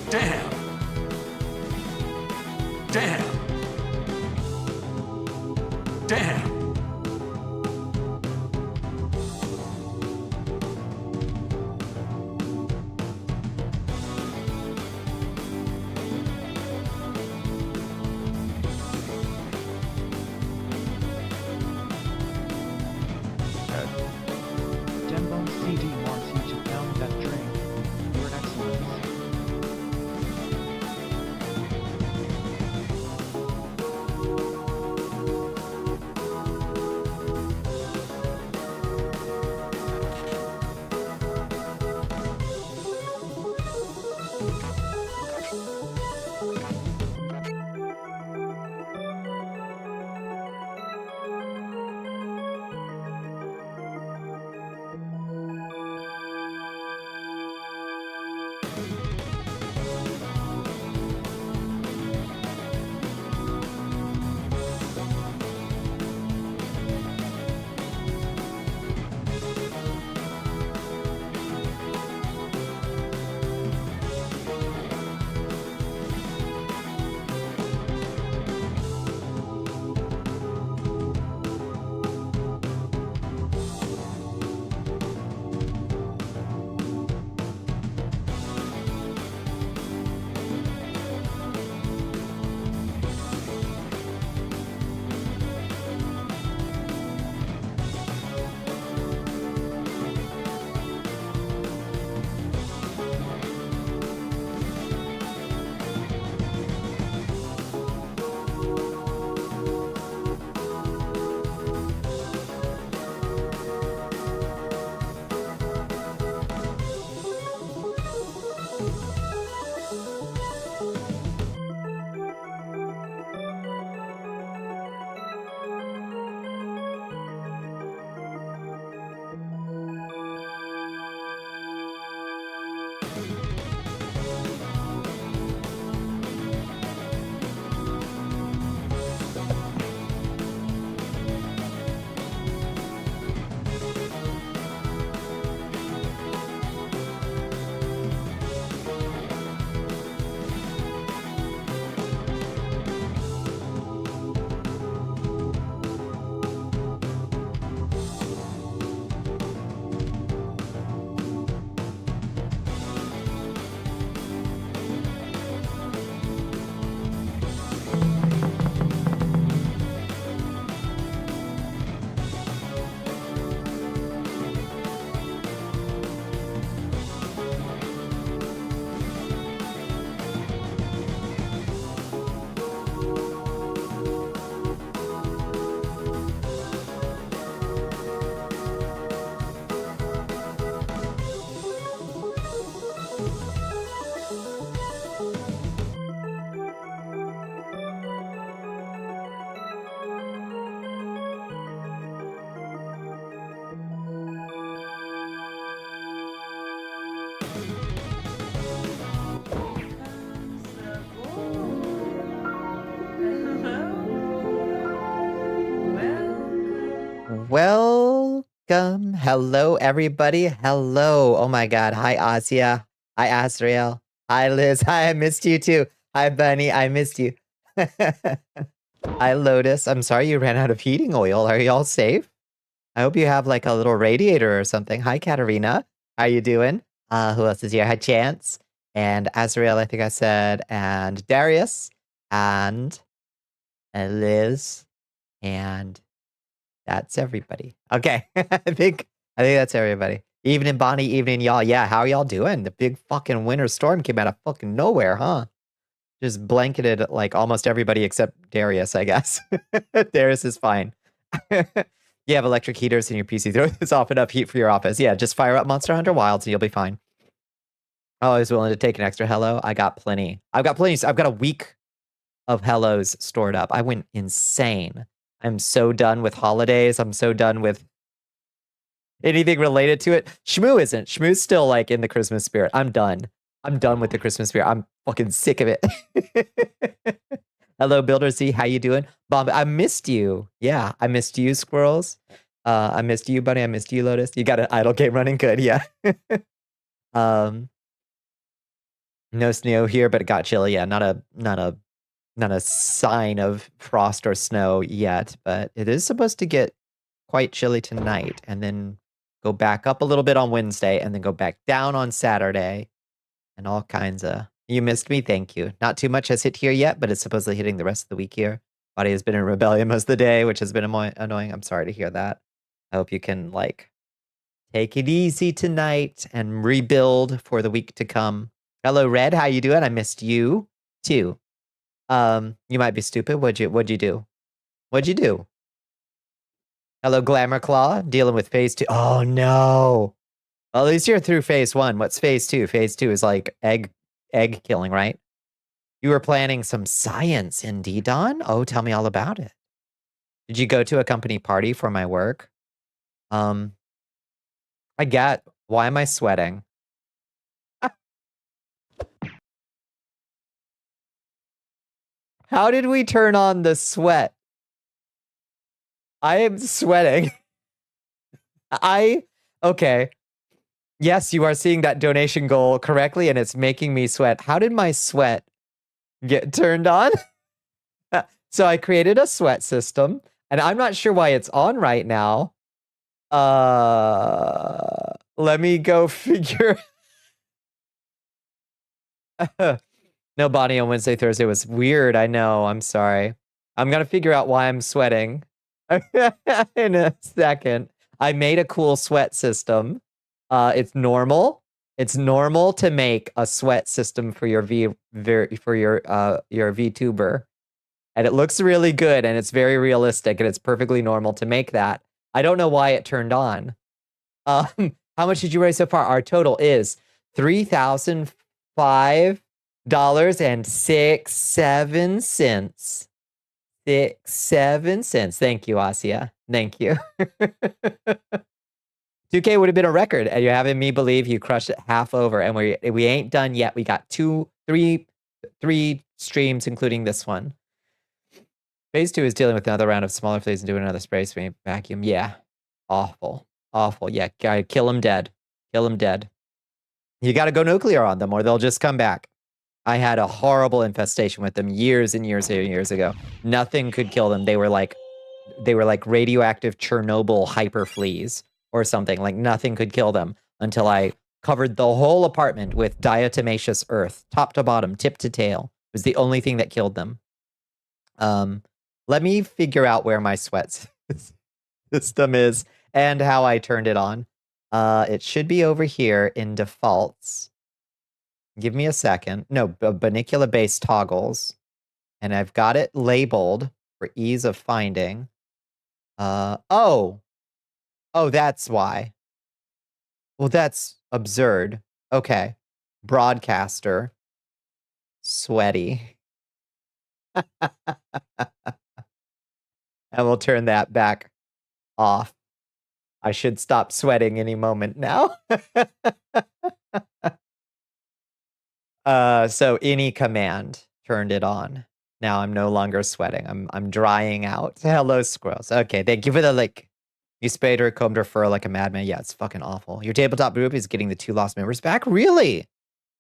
Damn. Damn. Damn. Dembone CD wants you to pound that drink. Your Excellence. Welcome. Hello, everybody. Hello. Oh my God. Hi, Asia. Hi, Asriel. Hi, Liz. Hi, I missed you too. Hi, Bunny. I missed you. Hi, Lotus. I'm sorry you ran out of heating oil. Are you all safe? I hope you have like a little radiator or something. Hi, Katarina. How you doing? Who else is here? Hi, Chance. And Asriel, I think I said. And Darius. And Liz. And that's everybody. Okay. I think that's everybody. Evening, Bonnie. Evening, y'all. Yeah, how are y'all doing? The big fucking winter storm came out of fucking nowhere, huh? Just blanketed like almost everybody except Darius, I guess. Darius is fine. You have electric heaters in your PC. Throw this off enough heat for your office. Yeah, just fire up Monster Hunter Wilds and you'll be fine. Always willing to take an extra hello. I got plenty. I've got plenty. I've got a week of hellos stored up. I went insane. I'm so done with holidays. I'm so done with anything related to it. Shmoo isn't. Shmoo's still like in the Christmas spirit. I'm done. I'm done with the Christmas spirit. I'm fucking sick of it. Hello, Builder Z. How you doing? Bomb, I missed you. Yeah, I missed you, Squirrels. I missed you, Bunny. I missed you, Lotus. You got an idle game running good. Yeah. No snow here, but it got chilly. Yeah, not a sign of frost or snow yet, but it is supposed to get quite chilly tonight and then go back up a little bit on Wednesday and then go back down on Saturday and all kinds of. You missed me, thank you. Not too much has hit here yet, but it's supposedly hitting the rest of the week here. Body has been in rebellion most of the day, which has been annoying. I'm sorry to hear that. I hope you can like take it easy tonight and rebuild for the week to come. Hello, Red. How you doing? I missed you too. You might be stupid. What'd you do? What'd you do? Hello, Glamour Claw. Dealing with phase 2. Oh no. Well, at least you're through phase 1. What's phase 2? Phase 2 is like egg killing, right? You were planning some science in D-Don? Oh, tell me all about it. Did you go to a company party for my work? I get. Why am I sweating? How did we turn on the sweat? I am sweating. Okay. Yes, you are seeing that donation goal correctly, and it's making me sweat. How did my sweat get turned on? So I created a sweat system, and I'm not sure why it's on right now. Let me go figure. No Bonnie on Wednesday, Thursday was weird. I know. I'm sorry. I'm going to figure out why I'm sweating in a second. I made a cool sweat system. It's normal. It's normal to make a sweat system for your VTuber. And it looks really good and it's very realistic and it's perfectly normal to make that. I don't know why it turned on. How much did you raise so far? Our total is $3,005.67. 6.7 cents. Thank you, Asia. Thank you. 2K would have been a record, and you're having me believe you crushed it half over, and we ain't done yet. We got three streams, including this one. Phase 2 is dealing with another round of smaller fleas and doing another spray vacuum. Yeah, awful. Yeah, gotta kill them dead. Kill them dead. You gotta go nuclear on them, or they'll just come back. I had a horrible infestation with them years and years and years ago. Nothing could kill them. They were like radioactive Chernobyl hyper fleas or something. Like nothing could kill them until I covered the whole apartment with diatomaceous earth, top to bottom, tip to tail. It was the only thing that killed them. Let me figure out where my sweat system is and how I turned it on. It should be over here in defaults. Give me a second. No, Bonnicula based toggles. And I've got it labeled for ease of finding. Oh, that's why. Well, that's absurd. Okay. Broadcaster. Sweaty. And we'll turn that back off. I should stop sweating any moment now. So any command turned it on. Now I'm no longer sweating. I'm drying out. Hello, squirrels. Okay, thank you for the like. You spayed her, combed her fur like a madman. Yeah, it's fucking awful. Your tabletop group is getting the 2 lost members back. Really?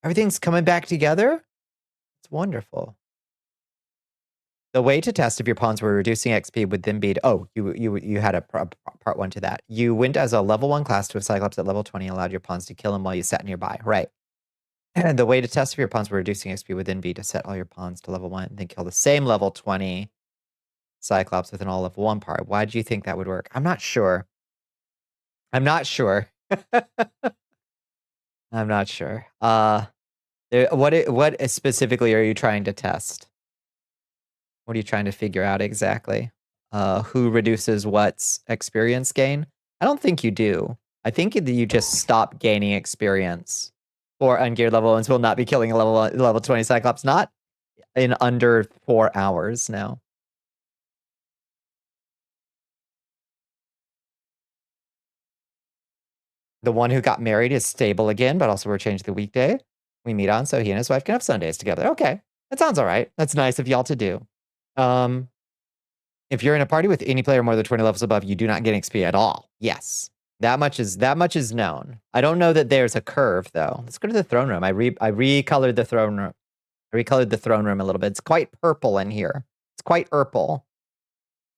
Everything's coming back together? It's wonderful. The way to test if your pawns were reducing XP would then be to, oh, you had a part 1 to that. You went as a level 1 class to a Cyclops at level 20 and allowed your pawns to kill him while you sat nearby. Right. And the way to test if your pawns were reducing XP would then be to set all your pawns to level 1 and then kill the same level 20 Cyclops with an all level 1 part. Why do you think that would work? I'm not sure. I'm not sure. I'm not sure. What specifically are you trying to test? What are you trying to figure out exactly? Who reduces what's experience gain? I don't think you do. I think that you just stop gaining experience. Or ungeared level 1s will not be killing a level 20 Cyclops. Not in under 4 hours now. The one who got married is stable again, but also we're changing the weekday we meet on, so he and his wife can have Sundays together. Okay, that sounds all right. That's nice of y'all to do. If you're in a party with any player more than 20 levels above, you do not get XP at all. Yes. That much is known. I don't know that there's a curve though. Let's go to the throne room. I recolored the throne room. I recolored the throne room a little bit. It's quite purple in here. It's quite purple.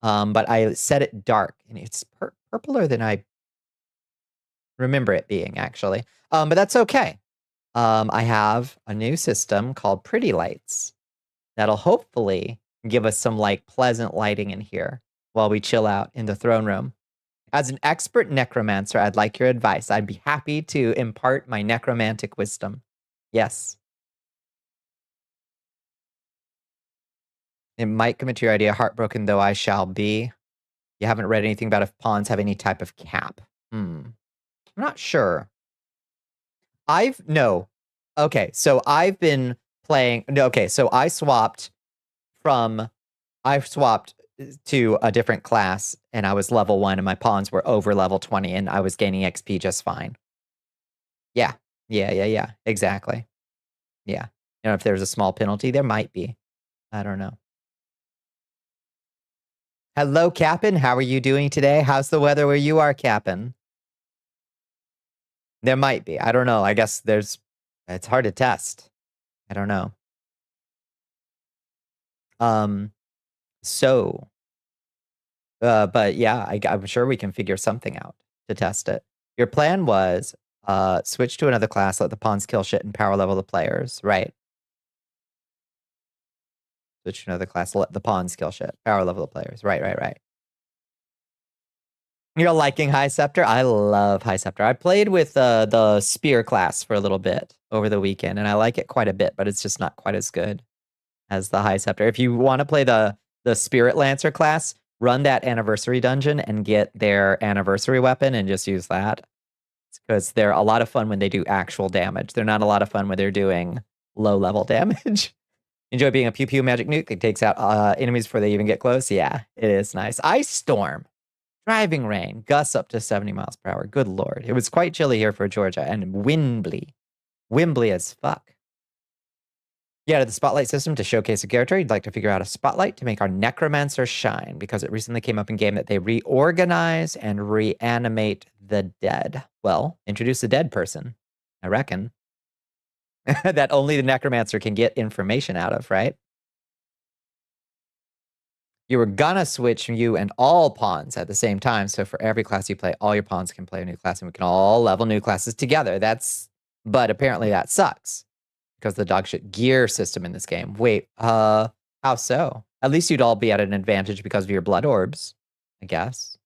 But I set it dark, and it's purpler than I remember it being, actually. But that's okay. I have a new system called Pretty Lights that'll hopefully give us some like pleasant lighting in here while we chill out in the throne room. As an expert necromancer, I'd like your advice. I'd be happy to impart my necromantic wisdom. Yes. It might come into your idea, heartbroken though I shall be. You haven't read anything about if pawns have any type of cap. I'm not sure. No. Okay, so I've been playing. No, okay, so I swapped to a different class, and I was level 1, and my pawns were over level 20, and I was gaining XP just fine. Yeah. Exactly. Yeah. You know, if there's a small penalty, there might be. I don't know. Hello, Cap'n. How are you doing today? How's the weather where you are, Cap'n? There might be. I don't know. I guess it's hard to test. I don't know. But yeah, I'm sure we can figure something out to test it. Your plan was switch to another class, let the pawns kill shit, and power level the players, right? Switch to another class, let the pawns kill shit, power level the players, right. You're liking High Scepter? I love High Scepter. I played with the Spear class for a little bit over the weekend, and I like it quite a bit, but it's just not quite as good as the High Scepter. If you want to play the Spirit Lancer class, run that anniversary dungeon and get their anniversary weapon and just use that. Because they're a lot of fun when they do actual damage. They're not a lot of fun when they're doing low-level damage. Enjoy being a pew-pew magic nuke. It takes out enemies before they even get close. Yeah, it is nice. Ice Storm. Driving rain. Gusts up to 70 miles per hour. Good lord. It was quite chilly here for Georgia. And wimbly. Wimbly as fuck. You added the spotlight system to showcase a character. You'd like to figure out a spotlight to make our necromancer shine, because it recently came up in game that they reorganize and reanimate the dead. Well, introduce a dead person, I reckon. That only the necromancer can get information out of, right? You were gonna switch you and all pawns at the same time, so for every class you play, all your pawns can play a new class, and we can all level new classes together. But apparently that sucks, because the dogshit gear system in this game. Wait, how so? At least you'd all be at an advantage because of your blood orbs, I guess.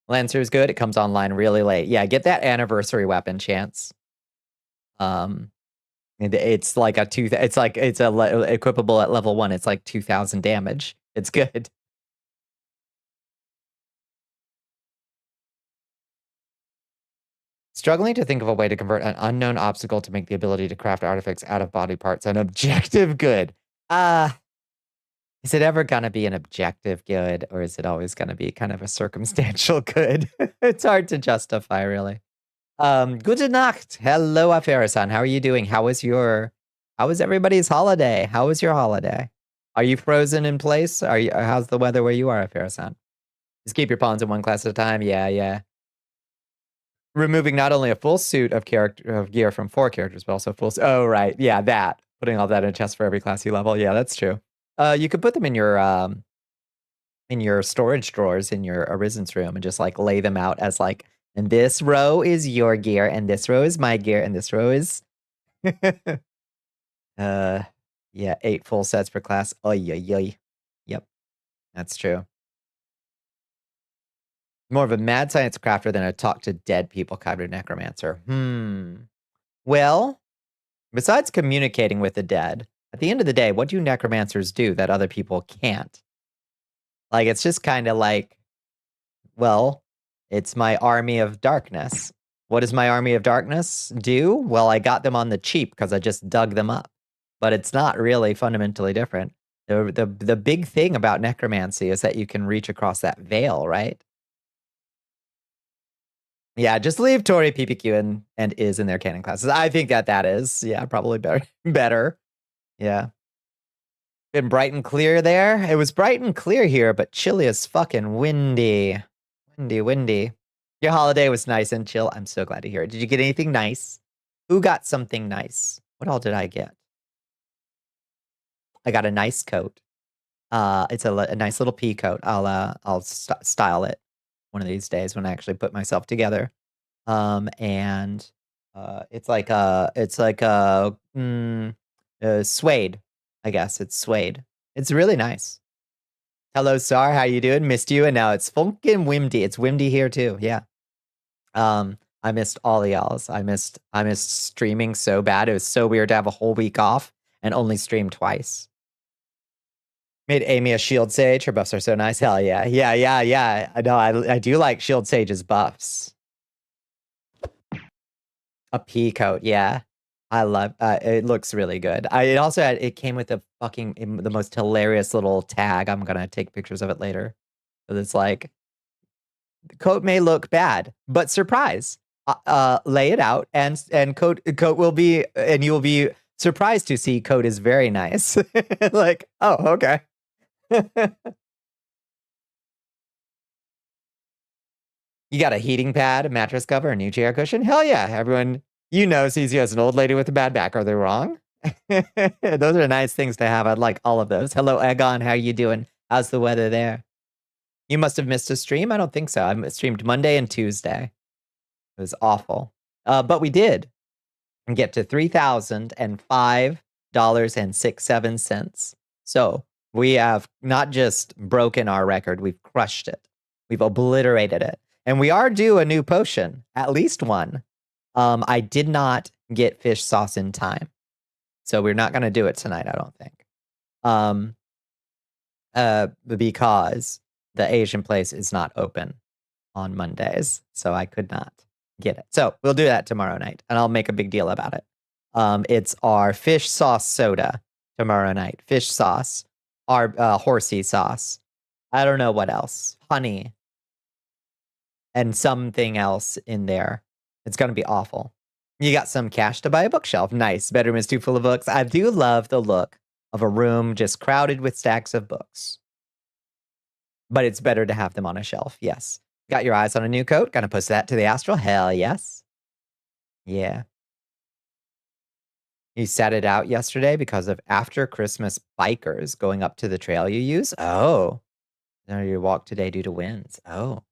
Lancer is good. It comes online really late. Yeah, get that anniversary weapon, Chance. It's like it's equipable at level 1. It's like 2,000 damage. It's good. Struggling to think of a way to convert an unknown obstacle to make the ability to craft artifacts out of body parts an objective good. Is it ever gonna be an objective good, or is it always gonna be kind of a circumstantial good? It's hard to justify, really. Gute Nacht. Hello, Afera-san. How are you doing? How was everybody's holiday? How was your holiday? Are you frozen in place? How's the weather where you are, Afera-san? Just keep your pawns in one class at a time. Yeah. Removing not only a full suit of gear from 4 characters, but also full. Oh, right. Yeah, that. Putting all that in a chest for every class you level. Yeah, that's true. You could put them in your storage drawers in your Arisen's room and just like lay them out as like, and this row is your gear, and this row is my gear, and this row is yeah, 8 full sets per class. Oy. Yep. That's true. More of a mad science crafter than a talk to dead people kind of necromancer. Well, besides communicating with the dead, at the end of the day, what do necromancers do that other people can't? Like, it's just kind of like, well, it's my army of darkness. What does my army of darkness do? Well, I got them on the cheap because I just dug them up. But it's not really fundamentally different. The big thing about necromancy is that you can reach across that veil, right? Yeah, just leave Tori, PPQ, and Is in their canon classes. I think that is, yeah, probably better. Yeah. Been bright and clear there. It was bright and clear here, but chilly as fucking windy. Windy. Your holiday was nice and chill. I'm so glad to hear it. Did you get anything nice? Who got something nice? What all did I get? I got a nice coat. It's a nice little pea coat. I'll style it one of these days when I actually put myself together. And it's like suede. I guess it's suede. It's really nice. Hello, Sar. How you doing? Missed you, and now it's funkin' windy. It's windy here too. Yeah. I missed all of y'all's. I missed streaming so bad. It was so weird to have a whole week off and only stream twice. Made Amy a Shield Sage. Her buffs are so nice. Hell yeah. Yeah. I know. I do like Shield Sage's buffs. A pea coat. Yeah. I love it. Looks really good. It came with the most hilarious little tag. I'm going to take pictures of it later. But it's like, the coat may look bad, but surprise. Lay it out and coat will be, and you will be surprised to see coat is very nice. Like, oh, okay. You got a heating pad, a mattress cover, a new chair cushion? Hell yeah. Everyone, sees you as an old lady with a bad back. Are they wrong? Those are nice things to have. I'd like all of those. Hello, Egon. How you doing? How's the weather there? You must have missed a stream. I don't think so. I streamed Monday and Tuesday. It was awful. But we did get to $3,005.67. So we have not just broken our record, we've crushed it. We've obliterated it. And we are due a new potion, at least one. I did not get fish sauce in time. So we're not going to do it tonight, I don't think. Because the Asian place is not open on Mondays. So I could not get it. So we'll do that tomorrow night, and I'll make a big deal about it. It's our fish sauce soda tomorrow night. Fish sauce, our horsey sauce. I don't know what else. Honey. And something else in there. It's going to be awful. You got some cash to buy a bookshelf. Nice. Bedroom is too full of books. I do love the look of a room just crowded with stacks of books. But it's better to have them on a shelf. Yes. Got your eyes on a new coat? Gonna post that to the Astral? Hell yes. Yeah. You sat it out yesterday because of after Christmas bikers going up to the trail you use? Oh. Now you walk today due to winds. Oh.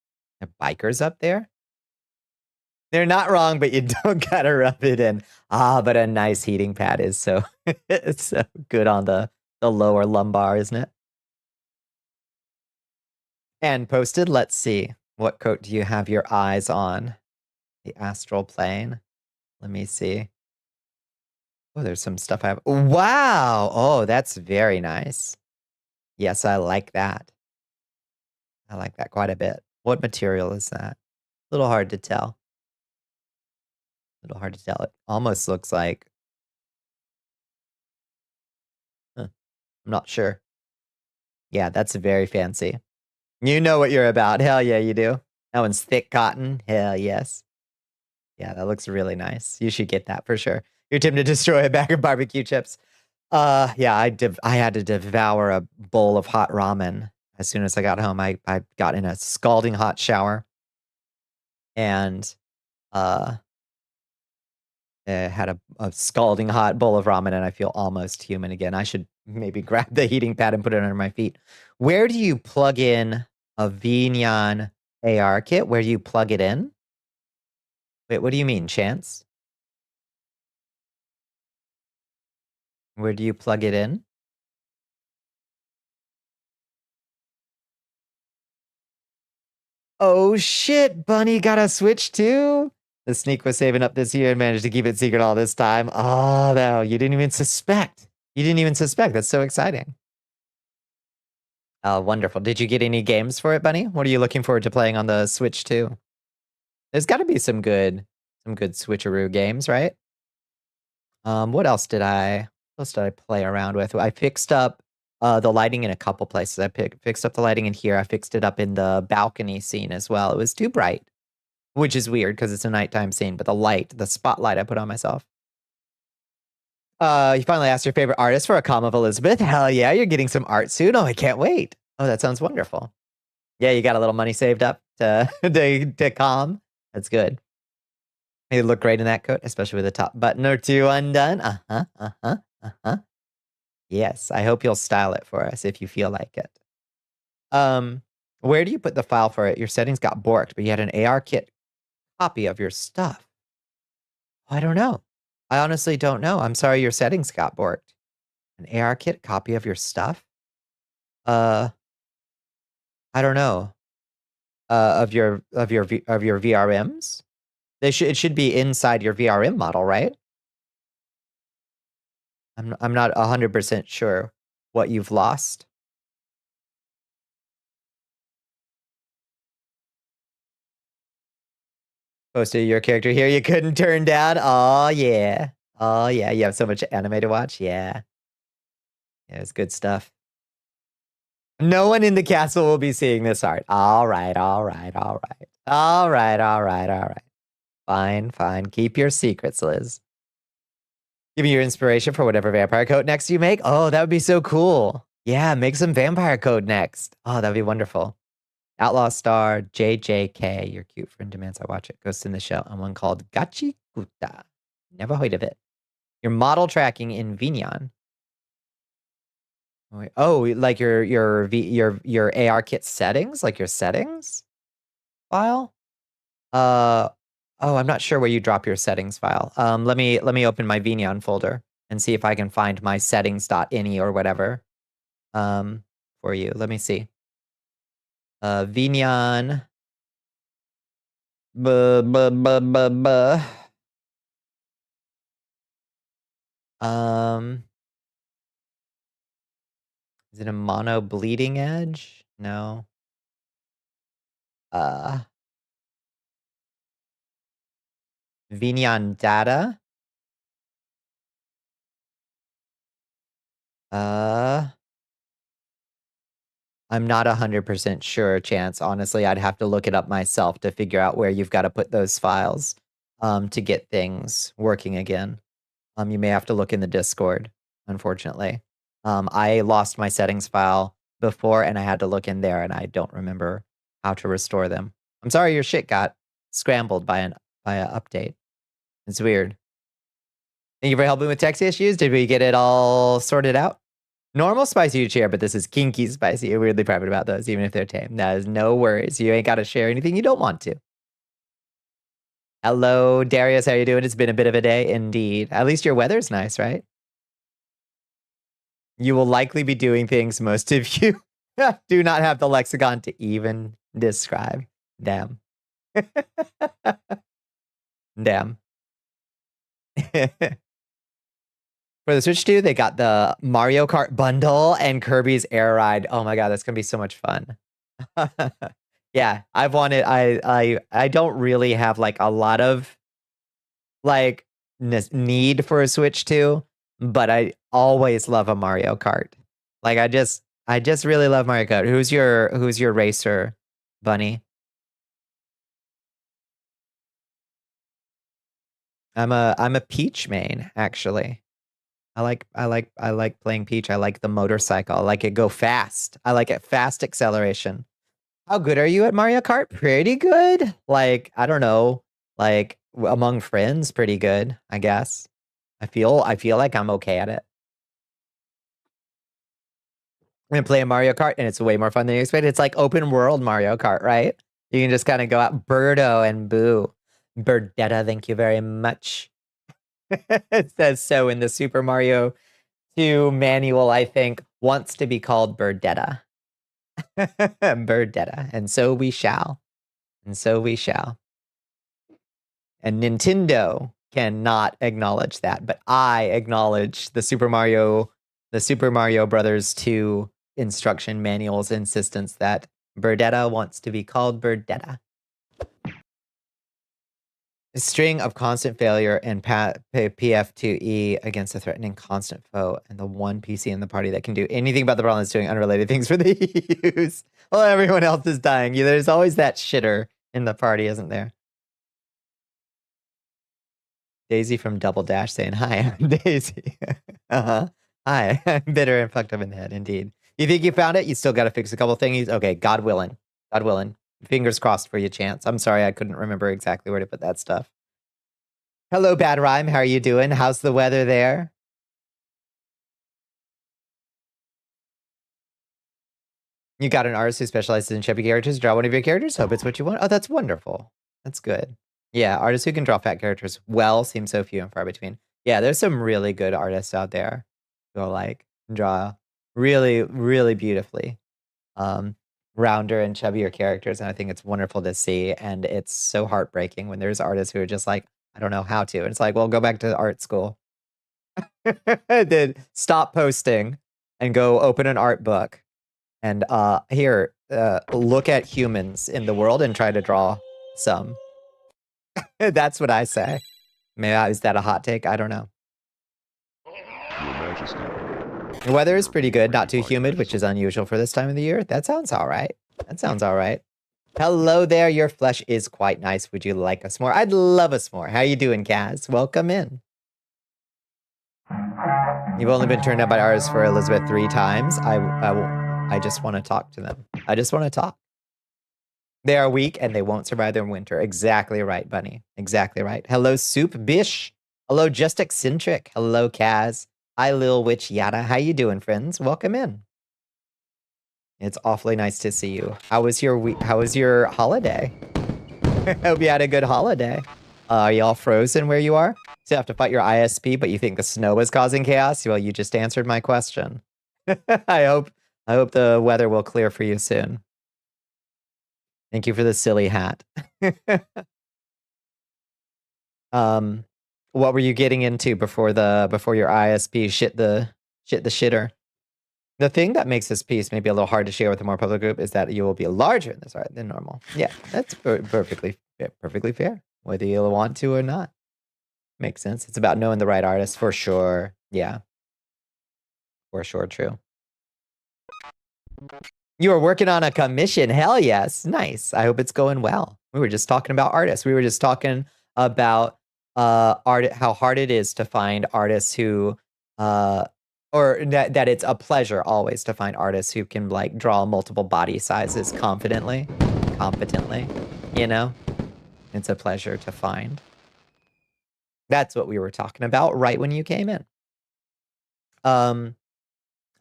There are bikers up there? They're not wrong, but you don't gotta rub it in. But a nice heating pad is so it's so good on the lower lumbar, isn't it? And posted, let's see. What coat do you have your eyes on? The astral plane. Let me see. Oh, there's some stuff I have. Wow! Oh, that's very nice. Yes, I like that. I like that quite a bit. What material is that? A little hard to tell. It almost looks like... I'm not sure. Yeah, that's very fancy. You know what you're about. Hell yeah, you do. That one's thick cotton. Hell yes. Yeah, that looks really nice. You should get that for sure. You're tempted to destroy a bag of barbecue chips. Yeah, I had to devour a bowl of hot ramen as soon as I got home. I got in a scalding hot shower and had a scalding hot bowl of ramen, and I feel almost human again. I should maybe grab the heating pad and put it under my feet. Where do you plug in a Vignon AR kit? Where do you plug it in? Wait, what do you mean, Chance? Where do you plug it in? Oh shit, Bunny got a Switch too? The sneak was saving up this year and managed to keep it secret all this time. Oh, no, you didn't even suspect. That's so exciting. Oh, wonderful. Did you get any games for it, Bunny? What are you looking forward to playing on the Switch too? There's got to be some good switcheroo games, right? What else did I play around with? I fixed up the lighting in a couple places. I fixed up the lighting in here. I fixed it up in the balcony scene as well. It was too bright, which is weird because it's a nighttime scene, but the spotlight I put on myself. You finally asked your favorite artist for a Calm of Elizabeth. Hell yeah, you're getting some art soon. Oh, I can't wait. Oh, that sounds wonderful. Yeah, you got a little money saved up. to calm. That's good. You look great in that coat, especially with the top button or two undone. Yes, I hope you'll style it for us if you feel like it. Where do you put the file for it? Your settings got borked, but you had an AR kit copy of your stuff. I don't know. I honestly don't know. I'm sorry your settings got borked. An AR kit copy of your stuff? I don't know. Of your VRMs? It should be inside your VRM model, right? I'm not 100% sure what you've lost. Posted your character here you couldn't turn down. Oh yeah. Oh yeah. You have so much anime to watch. Yeah. Yeah, it's good stuff. No one in the castle will be seeing this art. All right. Fine. Keep your secrets, Liz. Give me your inspiration for whatever vampire coat next you make. Oh, that would be so cool. Yeah, make some vampire code next. Oh, that'd be wonderful. Outlaw Star, JJK, your cute friend demands I watch it. Ghost in the Shell, and one called Gachi Kuta. Never heard of it. Your model tracking in Vignon. Oh, like your AR kit settings, like your settings file. Oh, I'm not sure where you drop your settings file. Let me open my Vignon folder and see if I can find my settings.ini or whatever. For you. Let me see. Vignon. Is it a mono bleeding edge? No. Vignon data. I'm not 100% sure, Chance. Honestly, I'd have to look it up myself to figure out where you've got to put those files to get things working again. You may have to look in the Discord, unfortunately. I lost my settings file before and I had to look in there and I don't remember how to restore them. I'm sorry your shit got scrambled by an update. It's weird. Thank you for helping with text issues. Did we get it all sorted out? Normal spicy you share, but this is kinky spicy. You're weirdly private about those, even if they're tame. That is no worries. You ain't got to share anything you don't want to. Hello, Darius. How you doing? It's been a bit of a day indeed. At least your weather's nice, right? You will likely be doing things most of you do not have the lexicon to even describe. Damn. Damn. For the Switch 2, they got the Mario Kart bundle and Kirby's Air Ride. Oh my god, that's gonna be so much fun. Yeah, I've wanted. I don't really have like a lot of like need for a Switch 2, but I always love a Mario Kart. Like I just really love Mario Kart. Who's your racer, Bunny? I'm a Peach main, actually. I like playing Peach. I like the motorcycle. I like it go fast. I like it fast acceleration. How good are you at Mario Kart? Pretty good. Like, I don't know. Like among friends, pretty good, I guess. I feel like I'm okay at it. I'm gonna play a Mario Kart and it's way more fun than you expected. It's like open world Mario Kart, right? You can just kind of go out Birdo and Boo. Birdetta, thank you very much. It says so in the Super Mario 2 manual, I think, wants to be called Birdetta. Birdetta. And so we shall. And so we shall. And Nintendo cannot acknowledge that, but I acknowledge the Super Mario Brothers 2 instruction manual's insistence that Birdetta wants to be called Birdetta. A string of constant failure and PF2E against a threatening constant foe, and the one PC in the party that can do anything about the problem is doing unrelated things for the use. Well, everyone else is dying. There's always that shitter in the party, isn't there? Daisy from Double Dash saying, hi, I'm Daisy. Hi, I'm bitter and fucked up in the head, indeed. You think you found it? You still got to fix a couple thingies? Okay, God willing. God willing. Fingers crossed for you, Chance. I'm sorry I couldn't remember exactly where to put that stuff. Hello, Bad Rhyme. How are you doing? How's the weather there? You got an artist who specializes in chubby characters. Draw one of your characters. Hope it's what you want. Oh, that's wonderful. That's good. Yeah, artists who can draw fat characters well seem so few and far between. Yeah, there's some really good artists out there who like draw really, really beautifully. Rounder and chubbier characters, and I think it's wonderful to see. And it's so heartbreaking when there's artists who are just like, I don't know how to. And it's like, well, go back to art school. Then stop posting and go open an art book. And here, look at humans in the world and try to draw some. That's what I say. Maybe is that a hot take? I don't know. The weather is pretty good, not too humid, which is unusual for this time of the year. That sounds all right. That sounds all right. Hello there, your flesh is quite nice. Would you like us more? I'd love us more. How you doing, Kaz? Welcome in. You've only been turned down by artists for Elizabeth 3 times. I just want to talk to them. I just want to talk. They are weak and they won't survive their winter. Exactly right, Bunny. Exactly right. Hello, Soup Bish. Hello, Just Eccentric. Hello, Kaz. Hi, Lil Witch Yada. How you doing, friends? Welcome in. It's awfully nice to see you. How was your holiday? Hope you had a good holiday. Are you all frozen where you are? So you have to fight your ISP, but you think the snow is causing chaos? Well, you just answered my question. I hope the weather will clear for you soon. Thank you for the silly hat. What were you getting into before your ISP shit the shitter? The thing that makes this piece maybe a little hard to share with a more public group is that you will be larger in this art than normal. Yeah, that's perfectly fair, whether you'll want to or not. Makes sense. It's about knowing the right artist for sure. Yeah, for sure, true. You were working on a commission. Hell yes. Nice. I hope it's going well. We were just talking about artists. We were just talking about how hard it is to find artists who or that it's a pleasure always to find artists who can like draw multiple body sizes competently, you know? It's a pleasure to find. That's what we were talking about right when you came in.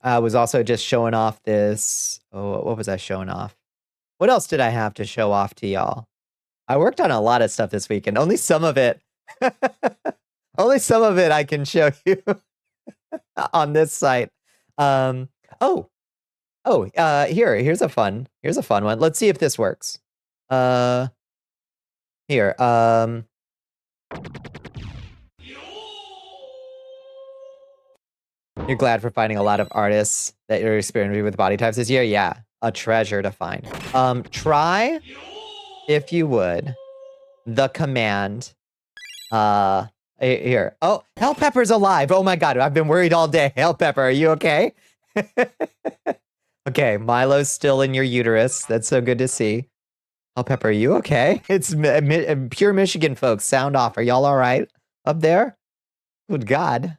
I was also just showing off this. Oh, what was I showing off? What else did I have to show off to y'all? I worked on a lot of stuff this weekend. Only some of it I can show you on this site. Here's a fun one. Let's see if this works. Here. You're glad for finding a lot of artists that you're experimenting with body types this year? Yeah, a treasure to find. Try, if you would, the command. Here. Oh, Hell Pepper's alive. Oh my god, I've been worried all day. Hell Pepper, are you okay? Okay, Milo's still in your uterus. That's so good to see. Hell Pepper, are you okay? It's pure Michigan folks. Sound off. Are y'all all right up there? Good God.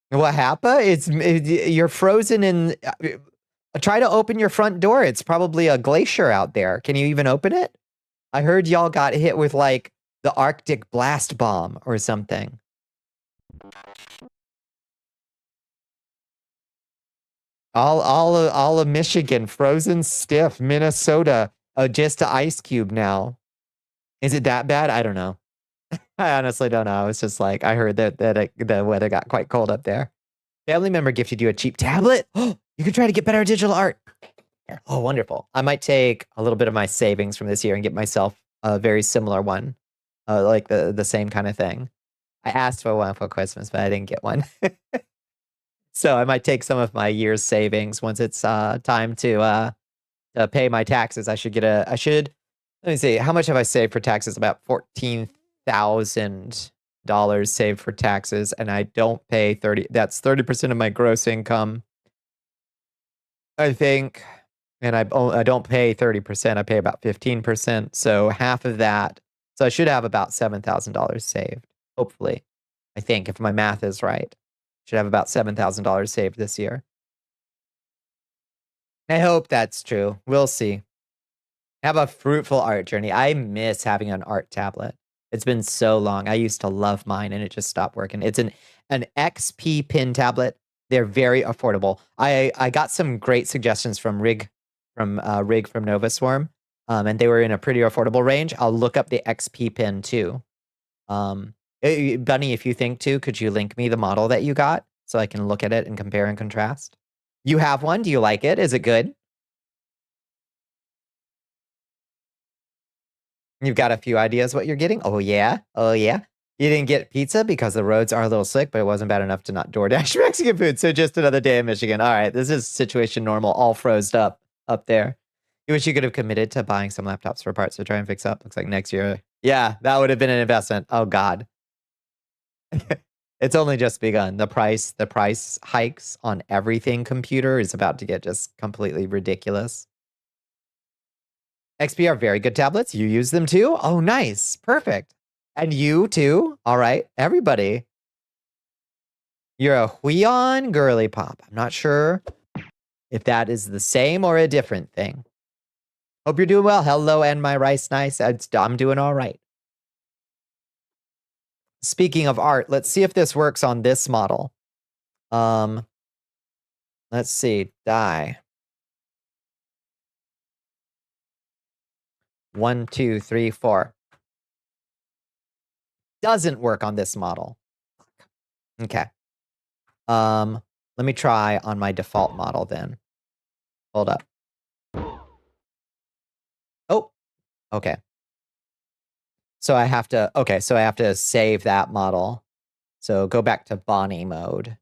What happened? You're frozen in. Try to open your front door. It's probably a glacier out there. Can you even open it? I heard y'all got hit with like the Arctic blast bomb or something. All of Michigan frozen stiff. Minnesota just an ice cube now. Is it that bad? I don't know. I honestly don't know. It's just like I heard that the weather got quite cold up there. Family member gifted you a cheap tablet. Oh, you can try to get better at digital art. Oh, wonderful. I might take a little bit of my savings from this year and get myself a very similar one, like the same kind of thing. I asked for one for Christmas, but I didn't get one. So I might take some of my year's savings once it's time to pay my taxes. I should let me see, how much have I saved for taxes? About $14,000 saved for taxes, and I don't pay 30. That's 30% of my gross income, I think. And I don't pay 30%. I pay about 15%. So half of that. So I should have about $7,000 saved. Hopefully, I think if my math is right, should have about $7,000 saved this year. I hope that's true. We'll see. Have a fruitful art journey. I miss having an art tablet. It's been so long. I used to love mine and it just stopped working. It's an XP pin tablet. They're very affordable. I got some great suggestions from Rig from Nova Swarm. And they were in a pretty affordable range. I'll look up the XP pin too. Bunny, if you think too, could you link me the model that you got so I can look at it and compare and contrast? You have one? Do you like it? Is it good? You've got a few ideas what you're getting? Oh, yeah? Oh, yeah? You didn't get pizza because the roads are a little slick, but it wasn't bad enough to not DoorDash Mexican food. So just another day in Michigan. All right, this is situation normal, all froze up there. You wish you could have committed to buying some laptops for parts to try and fix up. Looks like next year. Yeah, that would have been an investment. Oh, God. It's only just begun. The price hikes on everything computer is about to get just completely ridiculous. XP are very good tablets. You use them too? Oh, nice. Perfect. And you too? All right. Everybody. You're a Huion girly pop. I'm not sure if that is the same or a different thing. Hope you're doing well. Hello, and my rice nice. I'm doing all right. Speaking of art, let's see if this works on this model. Let's see. Die. 1, 2, 3, 4. Doesn't work on this model. Okay. Let me try on my default model then. Hold up. Oh, okay. So I have to save that model. So go back to Bonnie mode.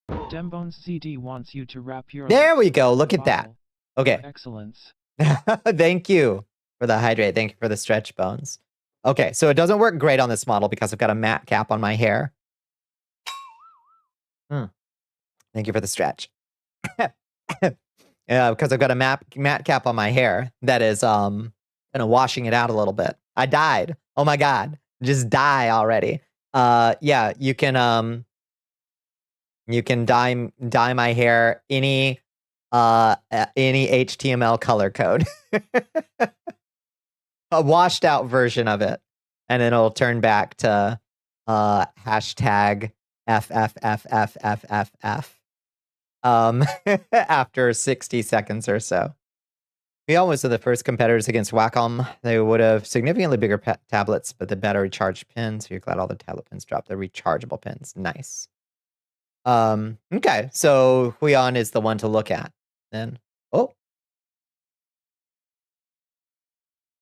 Dembones CD wants you to wrap your. There we go. Look at that. Okay. Excellence. Thank you for the hydrate. Thank you for the stretch bones. Okay, so it doesn't work great on this model because I've got a matte cap on my hair. Thank you for the stretch. Yeah, because I've got a matte cap on my hair that is kind of washing it out a little bit. I died. Oh my God. Just die already. Yeah, you can dye my hair any HTML color code. A washed out version of it. And then it'll turn back to hashtag FFFFFFF. After 60 seconds or so. We almost were the first competitors against Wacom. They would have significantly bigger tablets, but the battery charged pins. So you're glad all the tablet pins dropped. The rechargeable pins. Nice. Okay, so Huion is the one to look at. Then, oh.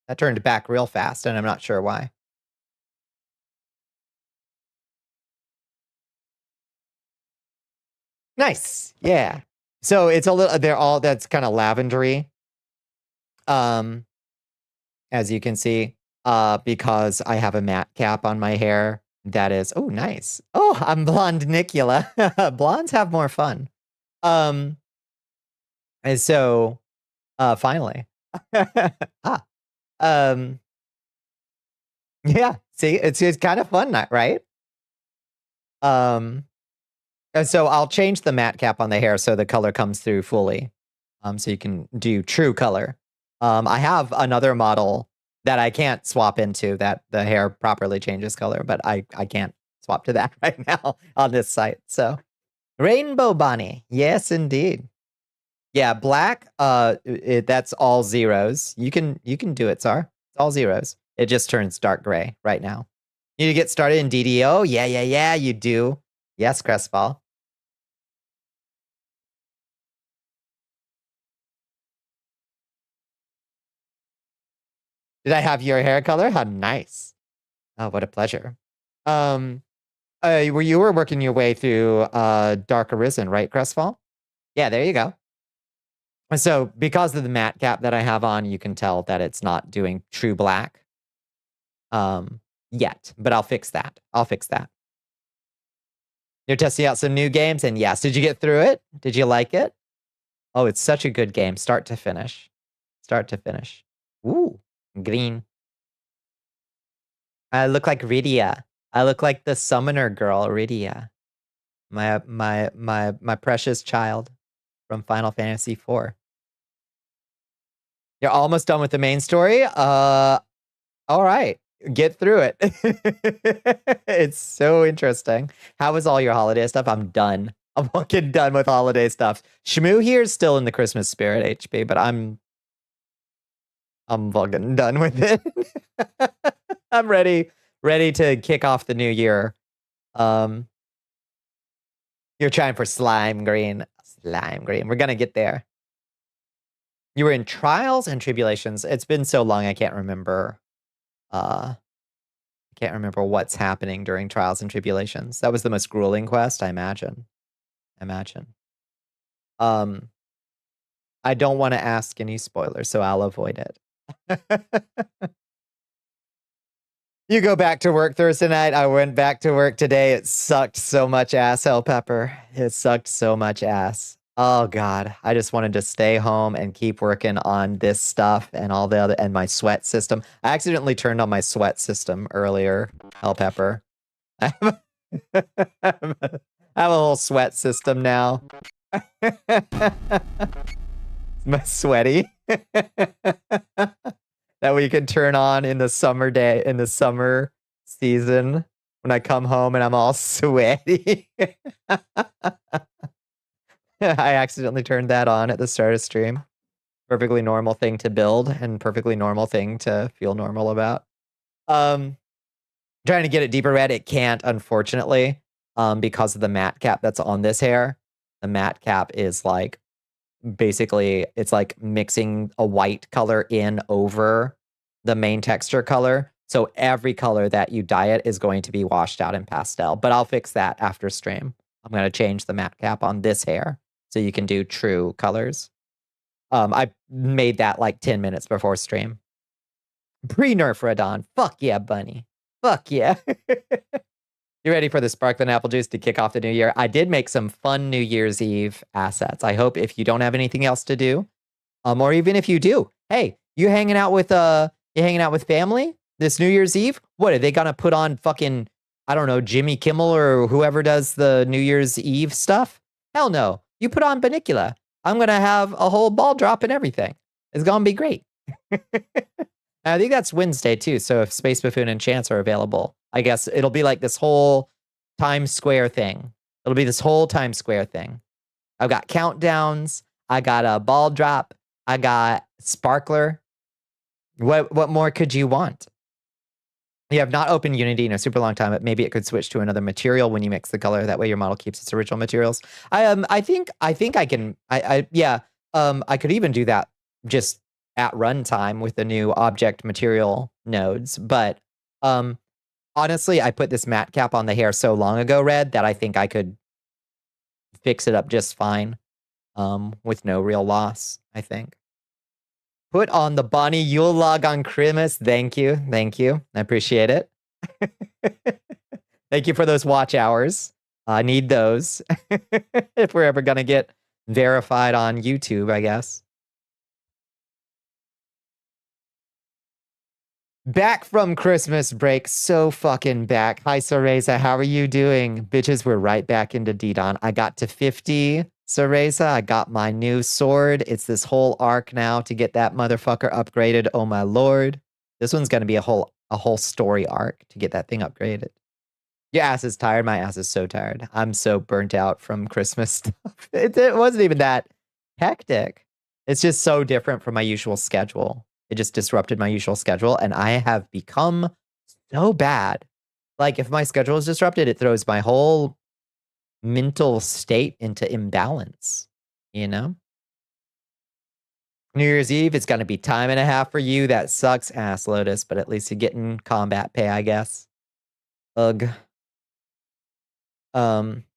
That turned back real fast, and I'm not sure why. Nice. Yeah. So it's a little, that's kind of lavendery. As you can see, because I have a matte cap on my hair. That is, oh, nice. Oh, I'm Bonnicula. Blondes have more fun. And so, finally. Yeah, see, it's kind of fun, right? And so I'll change the matte cap on the hair so the color comes through fully. So you can do true color. I have another model that I can't swap into that the hair properly changes color, but I can't swap to that right now on this site. So Rainbow Bonnie. Yes, indeed. Yeah, black, that's all zeros. You can do it, Tsar. It's all zeros. It just turns dark gray right now. You need to get started in DDO? Yeah, you do. Yes, Crestfall. Did I have your hair color? How nice. Oh, what a pleasure. You were working your way through Dark Arisen, right, Crestfall? Yeah, there you go. So because of the matte cap that I have on, you can tell that it's not doing true black yet, but I'll fix that. You're testing out some new games, and yes, did you get through it? Did you like it? Oh, it's such a good game, start to finish. Ooh, green. I look like Rydia. I look like the summoner girl, Rydia. My precious child from Final Fantasy IV. You're almost done with the main story? All right. Get through it. It's so interesting. How was all your holiday stuff? I'm done. I'm fucking done with holiday stuff. Shmoo here is still in the Christmas spirit, HB, but I'm fucking done with it. I'm ready to kick off the new year. You're trying for slime green. Slime green. We're gonna get there. You were in trials and tribulations. It's been so long I can't remember. I can't remember what's happening during trials and tribulations. That was the most grueling quest, I imagine. I don't want to ask any spoilers, so I'll avoid it. You go back to work Thursday night. I went back to work today. It sucked so much ass, Hell Pepper. It sucked so much ass. Oh God, I just wanted to stay home and keep working on this stuff and all the other, and my sweat system. I accidentally turned on my sweat system earlier, Hell Pepper. I have a whole sweat system now. My sweaty. That we can turn on in the summer season when I come home and I'm all sweaty. I accidentally turned that on at the start of stream. Perfectly normal thing to build and perfectly normal thing to feel normal about. Trying to get it deeper red, it can't, unfortunately, because of the matte cap that's on this hair. The matte cap is like, basically, it's like mixing a white color in over the main texture color. So every color that you dye it is going to be washed out in pastel. But I'll fix that after stream. I'm going to change the matte cap on this hair so you can do true colors. I made that like 10 minutes before stream. Pre-nerf Radon. Fuck yeah, bunny. Fuck yeah. You ready for the sparkling apple juice to kick off the new year? I did make some fun New Year's Eve assets. I hope if you don't have anything else to do, or even if you do, hey, you hanging out with family this New Year's Eve? What are they gonna put on fucking, I don't know, Jimmy Kimmel or whoever does the New Year's Eve stuff? Hell no. You put on Bonnicula. I'm gonna have a whole ball drop and everything. It's gonna be great. I think that's Wednesday too. So if Space Buffoon and Chance are available, I guess it'll be like this whole Times Square thing. It'll be this whole Times Square thing. I've got countdowns. I got a ball drop. I got sparkler. What more could you want? You have not opened Unity in a super long time, but maybe it could switch to another material when you mix the color. That way your model keeps its original materials. I think I can. I could even do that just at runtime with the new object material nodes. But honestly, I put this matte cap on the hair so long ago, Red, that I think I could fix it up just fine with no real loss, I think. Put on the Bonnie Yule log on Christmas. Thank you. Thank you. I appreciate it. Thank you for those watch hours. I need those if we're ever going to get verified on YouTube, I guess. Back from Christmas break, so fucking back. Hi, Soreza, how are you doing? Bitches, we're right back into D-Don. I got to 50, Soreza. I got my new sword. It's this whole arc now to get that motherfucker upgraded. Oh my lord. This one's gonna be a whole story arc to get that thing upgraded. Your ass is tired. My ass is so tired. I'm so burnt out from Christmas stuff. It wasn't even that hectic. It's just so different from my usual schedule. It just disrupted my usual schedule, and I have become so bad. Like, if my schedule is disrupted, it throws my whole mental state into imbalance, you know? New Year's Eve, it's going to be time and a half for you. That sucks ass, Lotus, but at least you're getting combat pay, I guess. Ugh. Upgrading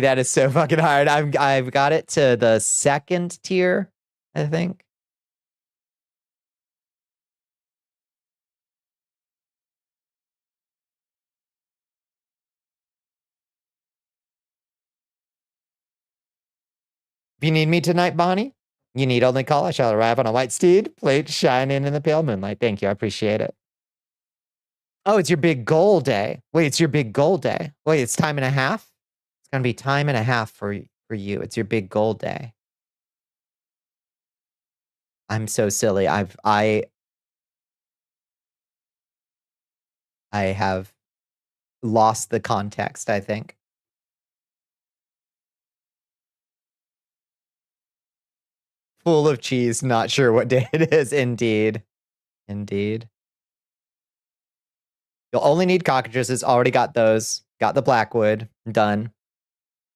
that is so fucking hard. I've got it to the 2nd tier, I think. If you need me tonight, Bonnie, you need only call. I shall arrive on a white steed, plate shining in the pale moonlight. Thank you. I appreciate it. Oh, it's your big goal day. Wait, it's your big goal day. Wait, it's time and a half? It's going to be time and a half for for you. It's your big goal day. I'm so silly. I have lost the context, I think. Full of cheese, not sure what day it is. Indeed. Indeed. You'll only need cockatrices. Already got those. Got the blackwood. Done.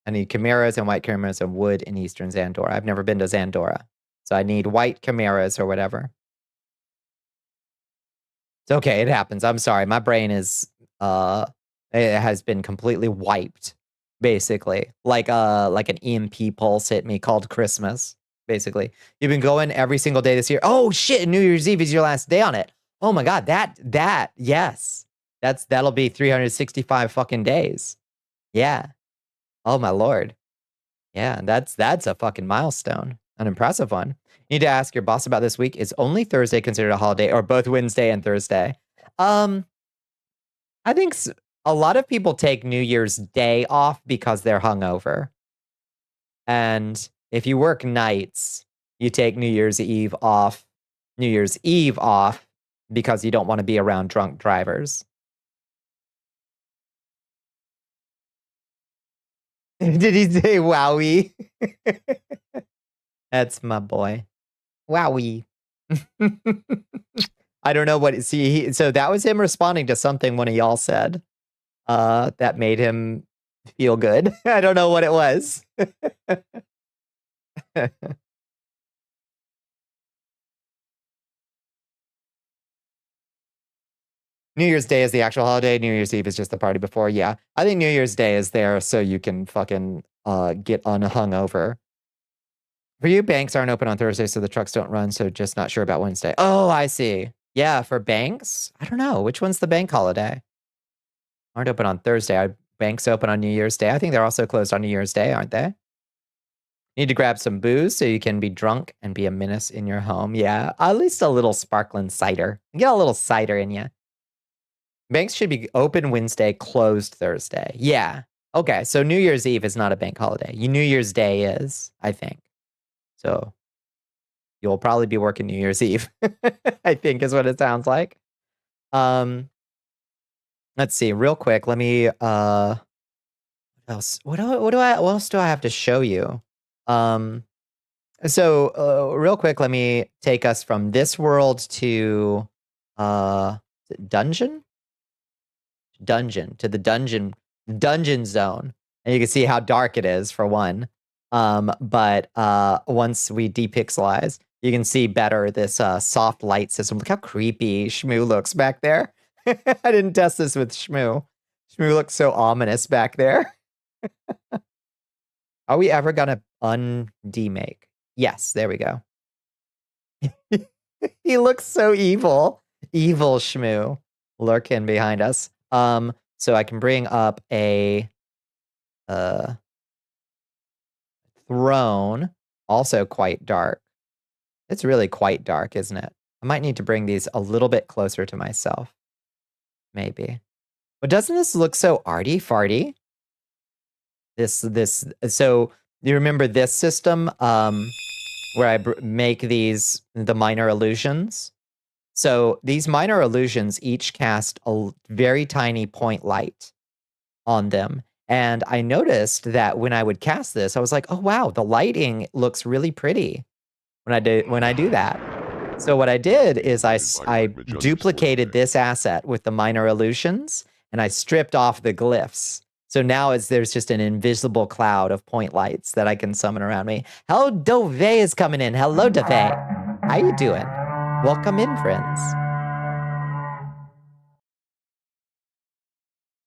I need chimeras and white chimeras and wood in eastern Zandora. I've never been to Zandora. So I need white chimeras or whatever. It's okay, it happens. I'm sorry. My brain is it has been completely wiped, basically. Like an EMP pulse hit me called Christmas, basically. You've been going every single day this year. Oh shit, New Year's Eve is your last day on it. Oh my god, yes. That'll be 365 fucking days. Yeah. Oh my lord. Yeah, that's a fucking milestone. An impressive one. You need to ask your boss about this week. Is only Thursday considered a holiday or both Wednesday and Thursday? I think a lot of people take New Year's Day off because they're hungover. And if you work nights, you take New Year's Eve off because you don't want to be around drunk drivers. Did he say wowie? That's my boy. Wowie. I don't know what. See, so that was him responding to something one of y'all said. That made him feel good. I don't know what it was. New Year's Day is the actual holiday. New Year's Eve is just the party before. Yeah, I think New Year's Day is there so you can fucking get hungover. For you, banks aren't open on Thursday, so the trucks don't run. So just not sure about Wednesday. Oh, I see. Yeah, for banks, I don't know which one's the bank holiday. Aren't open on Thursday. Are banks open on New Year's Day? I think they're also closed on New Year's Day, aren't they? Need to grab some booze so you can be drunk and be a menace in your home. Yeah, at least a little sparkling cider. Get a little cider in you. Banks should be open Wednesday, closed Thursday. Yeah. Okay, so New Year's Eve is not a bank holiday. New Year's Day is, I think. So you'll probably be working New Year's Eve, I think is what it sounds like. Let's see, real quick. Let me what else? What else do I have to show you? So real quick, let me take us from this world to dungeon to the dungeon zone. And you can see how dark it is for one. But once we depixelize, you can see better this soft light system. Look how creepy Shmoo looks back there. I didn't test this with Shmoo. Shmoo looks so ominous back there. Are we ever gonna undemake? Yes, there we go. He looks so evil. Evil Shmoo lurking behind us. So I can bring up a throne, also quite dark. It's really quite dark, isn't it? I might need to bring these a little bit closer to myself. Maybe. But doesn't this look so arty farty? So you remember this system where I make the minor illusions? So these minor illusions each cast a very tiny point light on them. And I noticed that when I would cast this, I was like, oh wow, the lighting looks really pretty when I do that. So what I did is I duplicated this asset with the minor illusions and I stripped off the glyphs. So now there's just an invisible cloud of point lights that I can summon around me. Hello, Dove is coming in. Hello, Dove. How you doing? Welcome in, friends.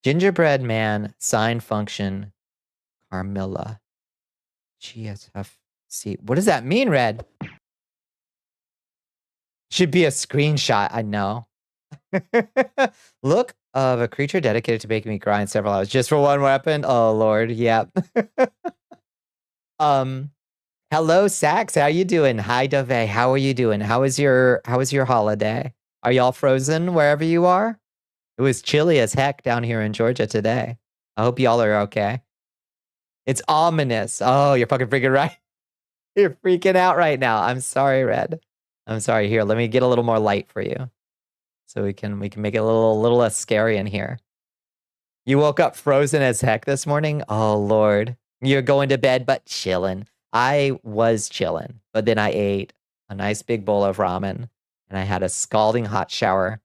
Gingerbread Man, sign function, Carmilla. GSFC. What does that mean, Red? Should be a screenshot, I know. Look of a creature dedicated to making me grind several hours just for one weapon. Oh Lord, yep. Hello, Sax. How you doing? Hi, Dove. How are you doing? How was your holiday? Are y'all frozen wherever you are? It was chilly as heck down here in Georgia today. I hope y'all are okay. It's ominous. Oh, you're fucking freaking right. You're freaking out right now. I'm sorry, Red. I'm sorry. Here, let me get a little more light for you. So we can make it a little less scary in here. You woke up frozen as heck this morning? Oh, Lord. You're going to bed, but chilling. I was chilling, but then I ate a nice big bowl of ramen, and I had a scalding hot shower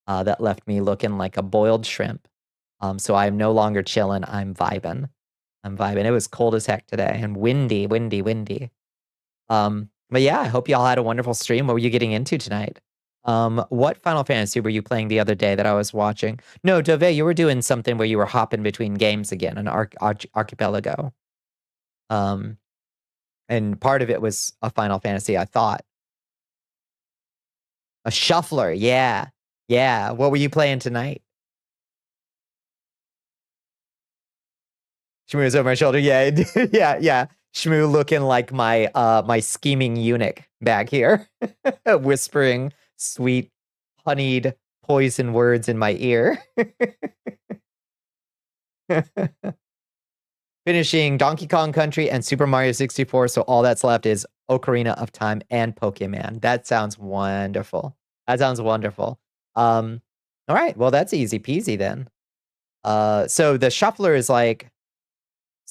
that left me looking like a boiled shrimp. So I'm no longer chilling. I'm vibing. It was cold as heck today and windy. But yeah, I hope y'all had a wonderful stream. What were you getting into tonight? What Final Fantasy were you playing the other day that I was watching? No, Dove, you were doing something where you were hopping between games again, an archipelago. And part of it was a Final Fantasy, I thought. A shuffler, yeah. Yeah. What were you playing tonight? Shmoo is over my shoulder. Yeah, yeah. Shmoo looking like my my scheming eunuch back here, whispering sweet, honeyed poison words in my ear. Finishing Donkey Kong Country and Super Mario 64, so all that's left is Ocarina of Time and Pokemon. That sounds wonderful. All right, well, that's easy peasy then. So the shuffler is like,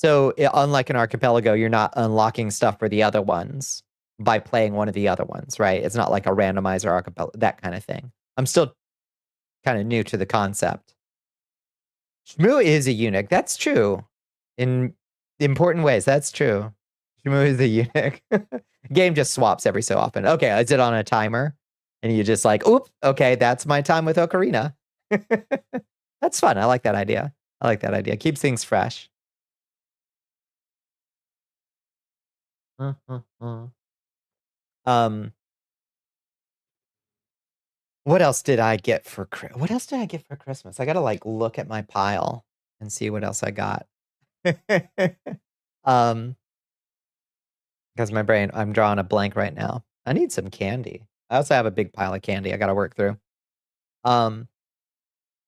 unlike an archipelago, you're not unlocking stuff for the other ones by playing one of the other ones, right? It's not like a randomizer archipelago, that kind of thing. I'm still kind of new to the concept. Shmoo is a eunuch. That's true. In important ways, that's true. Shmoo is a eunuch. Game just swaps every so often. Okay, is it on a timer? And you just like, oop, okay, that's my time with Ocarina. That's fun. I like that idea. Keeps things fresh. What else did I get for Christmas? I gotta like look at my pile and see what else I got. Because my brain, I'm drawing a blank right now. I need some candy. I also have a big pile of candy I gotta work through. Oh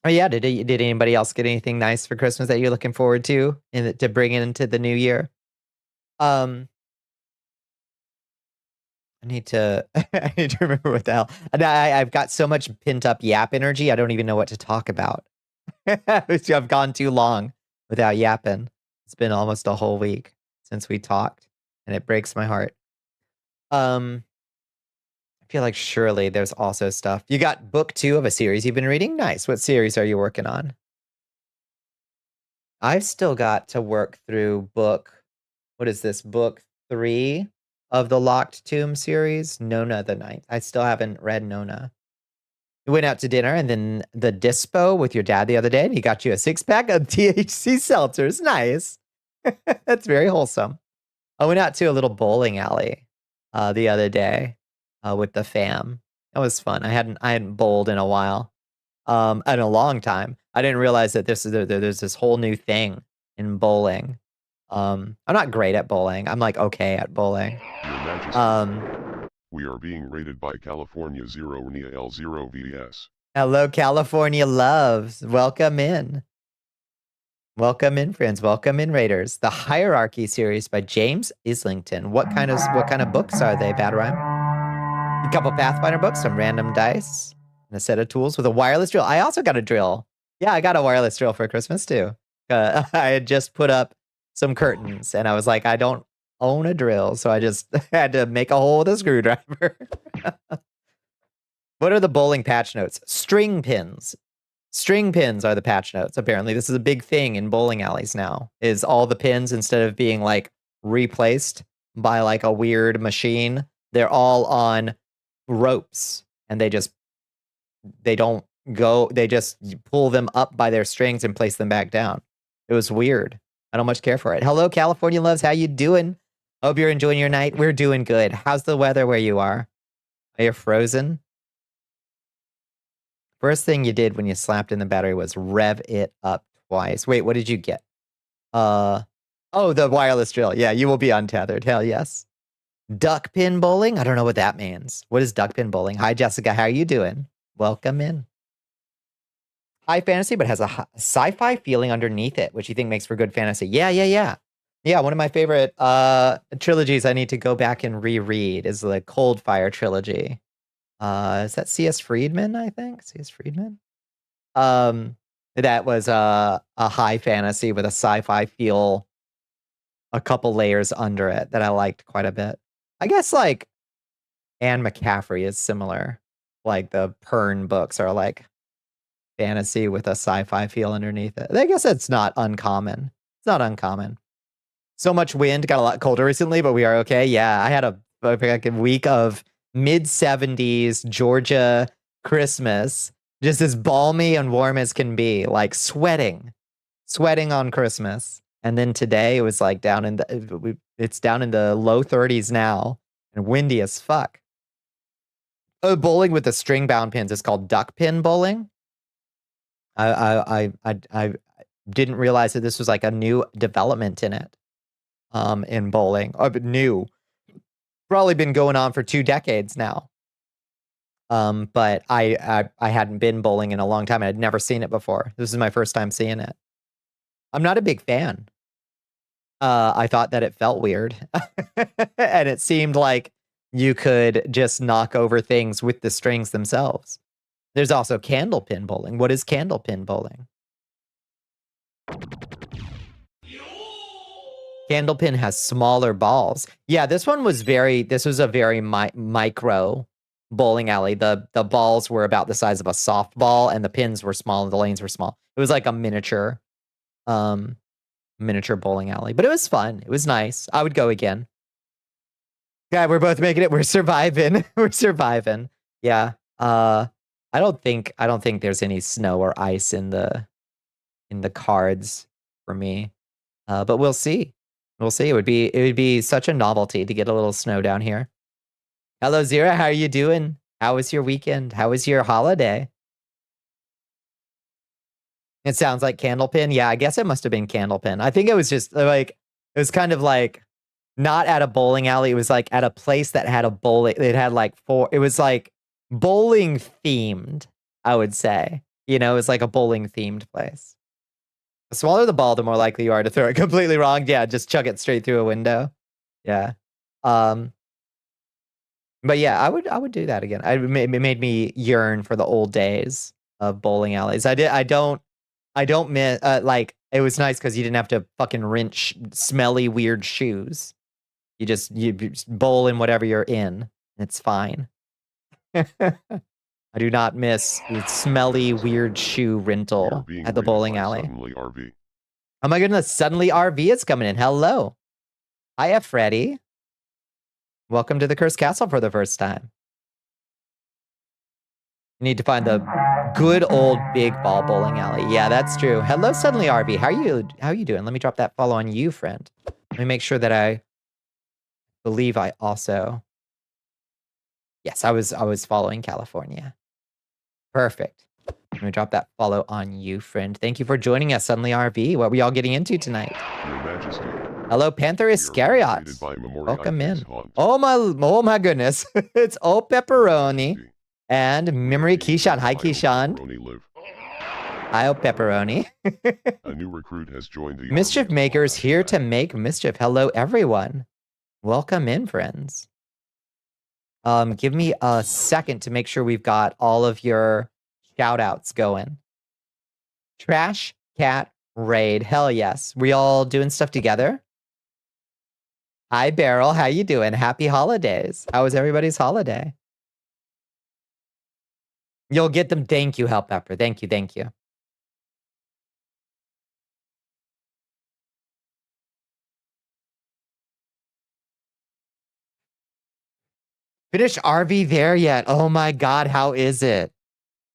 yeah, did anybody else get anything nice for Christmas that you're looking forward to to bring into the new year? I need to remember what the hell. I've got so much pent up yap energy. I don't even know what to talk about. I've gone too long without yapping. It's been almost a whole week since we talked, and it breaks my heart. I feel like surely there's also stuff. You got book 2 of a series you've been reading? Nice. What series are you working on? I've still got to work through book 3 of the Locked Tomb series, Nona the Ninth. I still haven't read Nona. You went out to dinner and then the dispo with your dad the other day, and he got you a 6-pack of THC seltzers. Nice. That's very wholesome. I went out to a little bowling alley the other day with the fam. That was fun. I hadn't bowled in a while, in a long time. I didn't realize that there's this whole new thing in bowling. I'm not great at bowling. I'm like okay at bowling. We are being rated by California 0 Nia L0 VS. Hello, California loves. Welcome in. Welcome in, friends. Welcome in, Raiders. The Hierarchy series by James Islington. What kind of books are they, Bad Rhyme? A couple Pathfinder books, some random dice, and a set of tools with a wireless drill. I also got a drill. Yeah, I got a wireless drill for Christmas too. I had just put up some curtains, and I was like, I don't own a drill, so I just had to make a hole with a screwdriver. What are the bowling patch notes? String pins. String pins are the patch notes, apparently. This is a big thing in bowling alleys now, is all the pins, instead of being like replaced by like a weird machine, they're all on ropes, and they just pull them up by their strings and place them back down. It was weird. I don't much care for it. Hello, California loves. How you doing? Hope you're enjoying your night. We're doing good. How's the weather where you are? Are you frozen? First thing you did when you slapped in the battery was rev it up twice. Wait, what did you get? Oh, the wireless drill. Yeah, you will be untethered. Hell yes. Duck pin bowling? I don't know what that means. What is duck pin bowling? Hi, Jessica. How are you doing? Welcome in. High fantasy, but has a sci-fi feeling underneath it, which you think makes for good fantasy. Yeah. Yeah, one of my favorite trilogies I need to go back and reread is the Cold Fire trilogy. Is that C.S. Friedman, I think? C.S. Friedman? That was a high fantasy with a sci-fi feel, a couple layers under it that I liked quite a bit. I guess like Anne McCaffrey is similar. Like the Pern books are like fantasy with a sci-fi feel underneath it. I guess it's not uncommon. It's not uncommon. So much wind, got a lot colder recently, but we are okay. Yeah, I had a week of mid-70s Georgia Christmas, just as balmy and warm as can be, like sweating on Christmas. And then today it was like down in the it's down in the low 30s now and windy as fuck. Oh, bowling with the string bound pins is called duck pin bowling. I didn't realize that this was like a new development in it. In bowling. New. Probably been going on for 2 decades now. But I hadn't been bowling in a long time. I had never seen it before. This is my first time seeing it. I'm not a big fan. I thought that it felt weird. And it seemed like you could just knock over things with the strings themselves. There's also candlepin bowling. What is candlepin bowling? Candlepin has smaller balls. Yeah, this was a very micro bowling alley. The balls were about the size of a softball and the pins were small and the lanes were small. It was like a miniature bowling alley, but it was fun. It was nice. I would go again. Yeah, we're both making it. We're surviving. We're surviving. Yeah. I don't think there's any snow or ice in the cards for me. But we'll see. We'll see. It would be such a novelty to get a little snow down here. Hello, Zira. How are you doing? How was your weekend? How was your holiday? It sounds like Candlepin. Yeah, I guess it must have been Candlepin. I think it was just like, it was kind of like not at a bowling alley. It was like at a place that had a bowling. It had like it was like bowling themed, I would say. You know, it was like a bowling themed place. The smaller the ball, the more likely you are to throw it completely wrong. Yeah, just chuck it straight through a window. Yeah. But yeah, I would do that again. It made me yearn for the old days of bowling alleys. I don't miss like it was nice because you didn't have to fucking wrench smelly weird shoes. You just bowl in whatever you're in. It's fine. I do not miss the smelly, weird shoe rental at the bowling alley. Oh my goodness, suddenly RV is coming in. Hello. Hiya, Freddy. Welcome to the Cursed Castle for the first time. You need to find the good old big ball bowling alley. Yeah, that's true. Hello, suddenly RV. How are you doing? Let me drop that follow on you, friend. Let me make sure that I believe I also... Yes, I was following California. Perfect. Let me drop that follow on you, friend. Thank you for joining us, Suddenly RV. What were y'all getting into tonight? Your Majesty. Hello, Panther Iscariot. Welcome in. Oh my goodness. It's O Pepperoni and Memory Keyshawn. Hi, Keyshawn. Hi, O Pepperoni. A new recruit has joined the Mischief Makers here to make mischief. Hello, everyone. Welcome in, friends. Give me a second to make sure we've got all of your shout outs going. Trash Cat Raid. Hell yes. We all doing stuff together? Hi, Beryl. How you doing? Happy holidays. How was everybody's holiday? You'll get them. Thank you, Help Pepper. Thank you. Thank you. Finish RV there yet? Oh my God, how is it?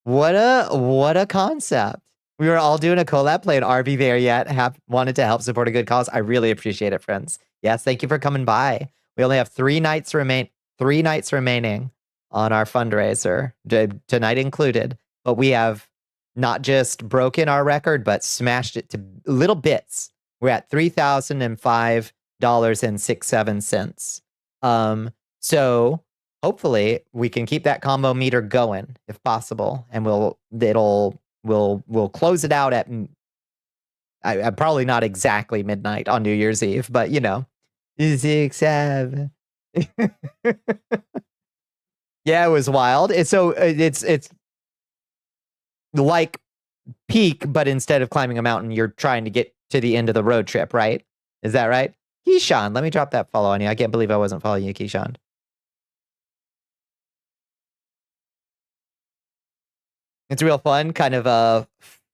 What a concept. We were all doing a collab playing RV there yet. Wanted to help support a good cause. I really appreciate it, friends. Yes, thank you for coming by. We only have 3 nights remaining on our fundraiser, tonight included. But we have not just broken our record, but smashed it to little bits. We're at $3,005.67. So hopefully we can keep that combo meter going if possible, and we'll close it out at I'm probably not exactly midnight on New Year's Eve, but you know, 6, 7. Yeah, it was wild. It's like Peak, but instead of climbing a mountain, you're trying to get to the end of the road trip, right? Is that right? Keyshawn, let me drop that follow on you. I can't believe I wasn't following you, Keyshawn. It's real fun, kind of a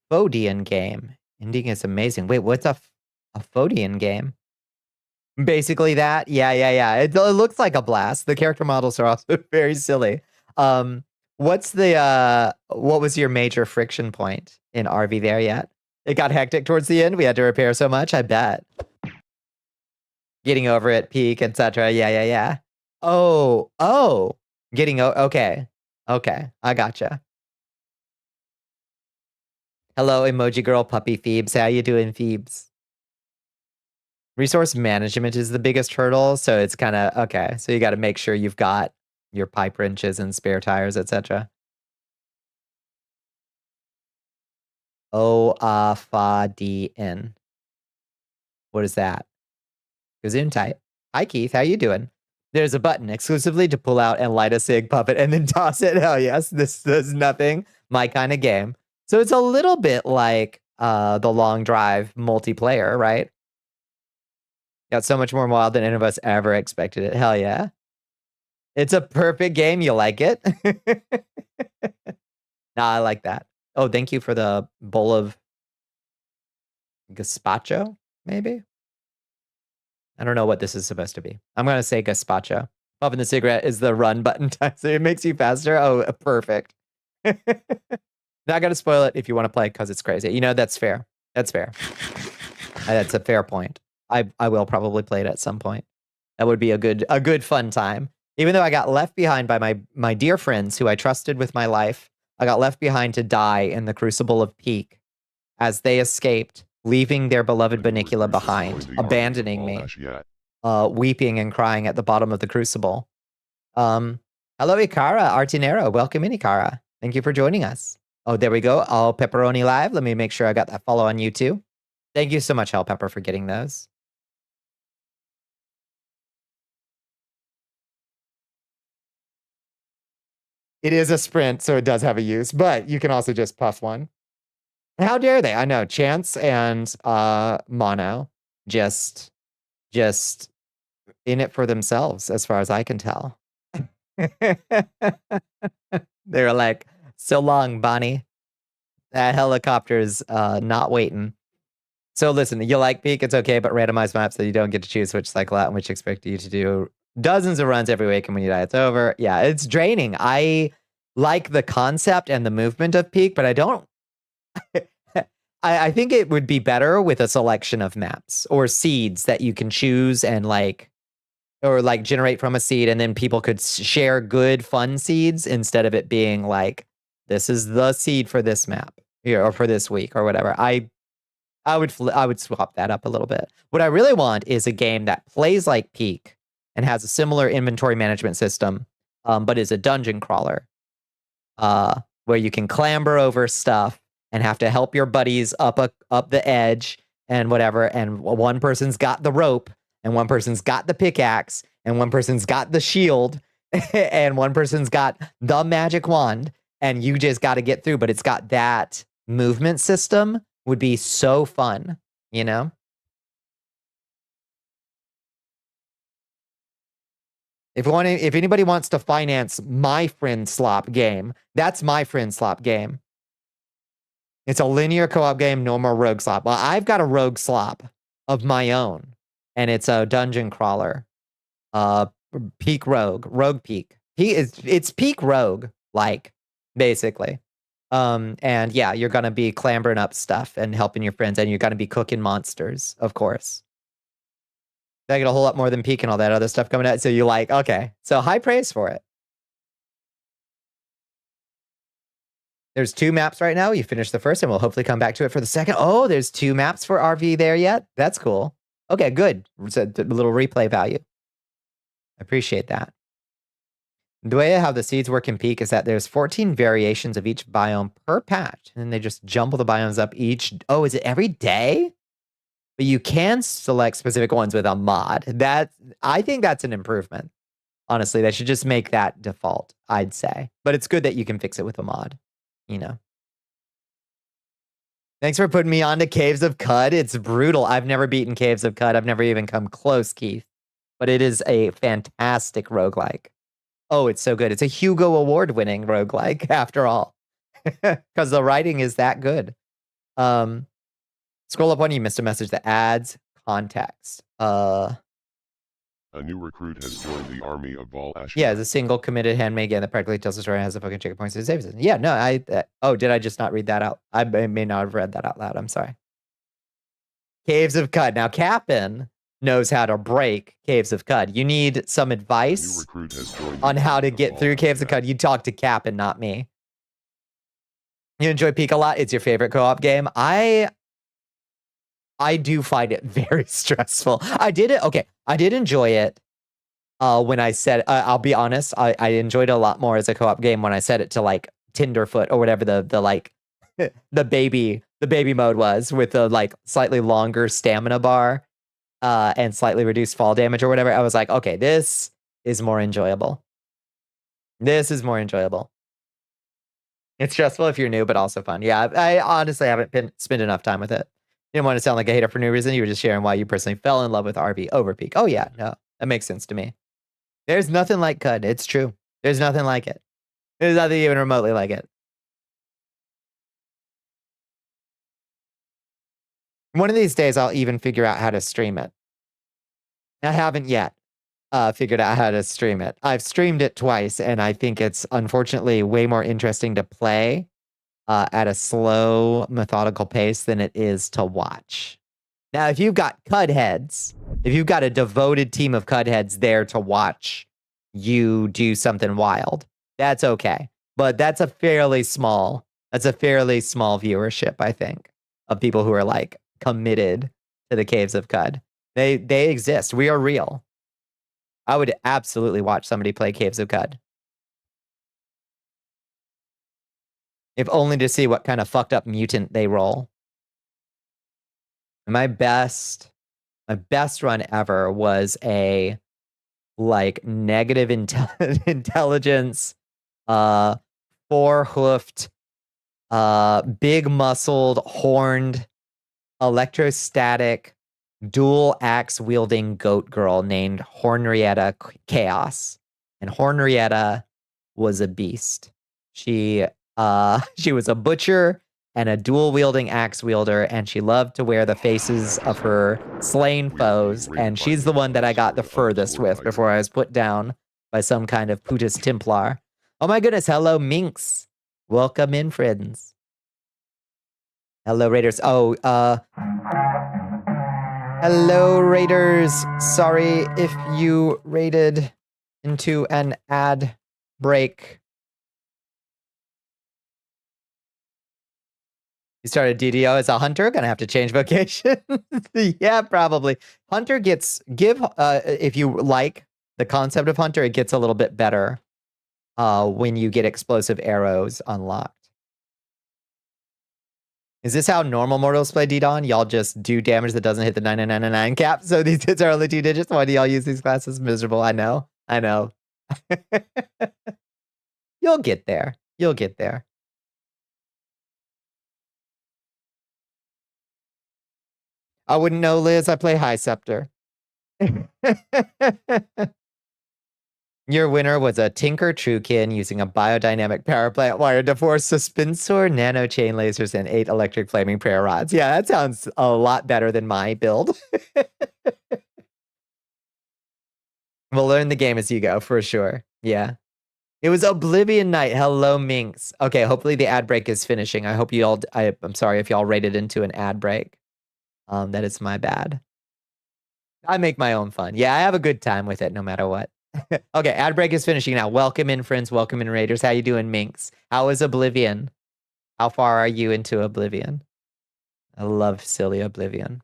Phodian game. Ending is amazing. Wait, what's a Phodian game? Basically that. Yeah. It looks like a blast. The character models are also very silly. What was your major friction point in RV there yet? It got hectic towards the end. We had to repair so much. I bet. Getting over it, Peak, etc. Yeah. Oh. Okay. I gotcha. Hello, emoji girl, puppy Phoebes. How you doing, Phoebes? Resource management is the biggest hurdle, so it's kind of okay. So you got to make sure you've got your pipe wrenches and spare tires, etc. O-A-F-A-D-N. What is that? Gesundheit. Hi, Keith. How you doing? There's a button exclusively to pull out and light a cig puppet and then toss it. Hell yes, this does nothing. My kind of game. So it's a little bit like the Long Drive multiplayer, right? Got so much more wild than any of us ever expected it. Hell yeah. It's a perfect game. You like it? Nah, I like that. Oh, thank you for the bowl of gazpacho, maybe? I don't know what this is supposed to be. I'm going to say gazpacho. Puffing the cigarette is the run button time, so it makes you faster. Oh, perfect. Not going to spoil it if you want to play because it's crazy. You know, that's fair. That's fair. That's a fair point. I will probably play it at some point. That would be a good fun time. Even though I got left behind by my dear friends who I trusted with my life, I got left behind to die in the crucible of Peak as they escaped, leaving their beloved Bonnicula behind, abandoning me, weeping and crying at the bottom of the crucible. Hello, Ikara Artinero. Welcome in, Ikara. Thank you for joining us. Oh, there we go. All Pepperoni Live. Let me make sure I got that follow on you too. Thank you so much, Hell Pepper, for getting those. It is a sprint, so it does have a use, but you can also just puff one. How dare they? I know. Chance and Mono just in it for themselves, as far as I can tell. They're like, so long, Bonnie. That helicopter's not waiting. So listen, you like Peak, it's okay, but randomized maps that you don't get to choose which cycle out and which expect you to do dozens of runs every week, and when you die, it's over. Yeah, it's draining. I like the concept and the movement of Peak, but I don't... I think it would be better with a selection of maps or seeds that you can choose and generate from a seed, and then people could share good, fun seeds instead of it being like, this is the seed for this map here or for this week or whatever. I would swap that up a little bit. What I really want is a game that plays like Peak and has a similar inventory management system, but is a dungeon crawler, where you can clamber over stuff and have to help your buddies up the edge and whatever. And one person's got the rope, and one person's got the pickaxe, and one person's got the shield, and one person's got the magic wand, and you just got to get through. But it's got that movement system. Would be so fun, you know? If anybody wants to finance my friend slop game, that's my friend slop game. It's a linear co-op game, no more rogue slop. Well, I've got a rogue slop of my own, and it's a dungeon crawler. Peak rogue peak. It's peak rogue, like, basically. And yeah, you're gonna be clambering up stuff and helping your friends, and you're gonna be cooking monsters, of course. I get a whole lot more than Peak and all that other stuff coming out. So you like, okay. So high praise for it. There's 2 maps right now. You finished the first, and we'll hopefully come back to it for the second. Oh, there's 2 maps for RV there yet? That's cool. Okay, good. It's a little replay value. I appreciate that. The way how the seeds work in Peak is that there's 14 variations of each biome per patch, and then they just jumble the biomes up each... Oh, is it every day? but you can select specific ones with a mod. I think that's an improvement. Honestly, they should just make that default, I'd say. But it's good that you can fix it with a mod, you know. Thanks for putting me on to Caves of Cud. It's brutal. I've never beaten Caves of Cud. I've never even come close, Keith. But it is a fantastic roguelike. Oh, it's so good. It's a Hugo Award-winning roguelike, after all. Because the writing is that good. Scroll up one, you missed a message that adds context. A new recruit has joined the army of Val Ashmar. Yeah, it's a single committed handmaid game that practically tells the story and has a fucking chicken points to save it. Yeah, no, oh, did I just not read that out? I may not have read that out loud. I'm sorry. Caves of Cud. Now, Cap'n knows how to break Caves of Cud. You need some advice on how to get through Caves of Cud. You talk to Cap'n, not me. You enjoy Peak a lot? It's your favorite co-op game? I do find it very stressful. I did enjoy it when I said, I'll be honest, I enjoyed it a lot more as a co-op game when I set it to like Tinderfoot or whatever the like the baby mode was, with the like slightly longer stamina bar and slightly reduced fall damage or whatever. I was like, okay, this is more enjoyable. This is more enjoyable. It's stressful if you're new, but also fun. Yeah, I honestly haven't spent enough time with it. You didn't want to sound like a hater for no reason. You were just sharing why you personally fell in love with RV over Peak. Oh yeah, no, that makes sense to me. There's nothing like Cud. It's true. There's nothing like it. There's nothing even remotely like it. One of these days, I'll even figure out how to stream it. I haven't yet figured out how to stream it. I've streamed it twice, and I think it's unfortunately way more interesting to play at a slow, methodical pace than it is to watch. Now, if you've got Cud heads, if you've got a devoted team of Cud heads there to watch you do something wild, that's okay. But that's a fairly small viewership, I think, of people who are like committed to the Caves of Cud. They exist. We are real. I would absolutely watch somebody play Caves of Cud. If only to see what kind of fucked up mutant they roll. My best run ever was a like negative intelligence, four-hoofed, big muscled, horned, electrostatic, dual axe wielding goat girl named Hornrietta Chaos. And Hornrietta was a beast. She was a butcher and a dual-wielding axe wielder, and she loved to wear the faces of her slain foes, and she's the one that I got the furthest with before I was put down by some kind of Putis Templar. Oh my goodness, hello, Minx. Welcome in, friends. Hello, Raiders. Oh, hello, Raiders. Sorry if you raided into an ad break. You started DDO as a hunter? Gonna have to change vocation. Yeah, probably. Hunter if you like the concept of hunter, it gets a little bit better when you get explosive arrows unlocked. Is this how normal mortals play D-Dawn? Y'all just do damage that doesn't hit the 9999 cap, so these hits are only 2 digits? Why do y'all use these classes? Miserable, I know. You'll get there. You'll get there. I wouldn't know, Liz. I play High Scepter. Your winner was a Tinker Truekin using a biodynamic power plant wired to 4 suspensor nano chain lasers and 8 electric flaming prayer rods. Yeah, that sounds a lot better than my build. We'll learn the game as you go, for sure. Yeah. It was Oblivion Night. Hello, Minx. Okay, hopefully the ad break is finishing. I hope you all... I'm sorry if y'all raided into an ad break. That is my bad. I make my own fun. Yeah, I have a good time with it no matter what. Okay, ad break is finishing now. Welcome in, friends. Welcome in, Raiders. How you doing, Minx? How is Oblivion? How far are you into Oblivion? I love silly Oblivion.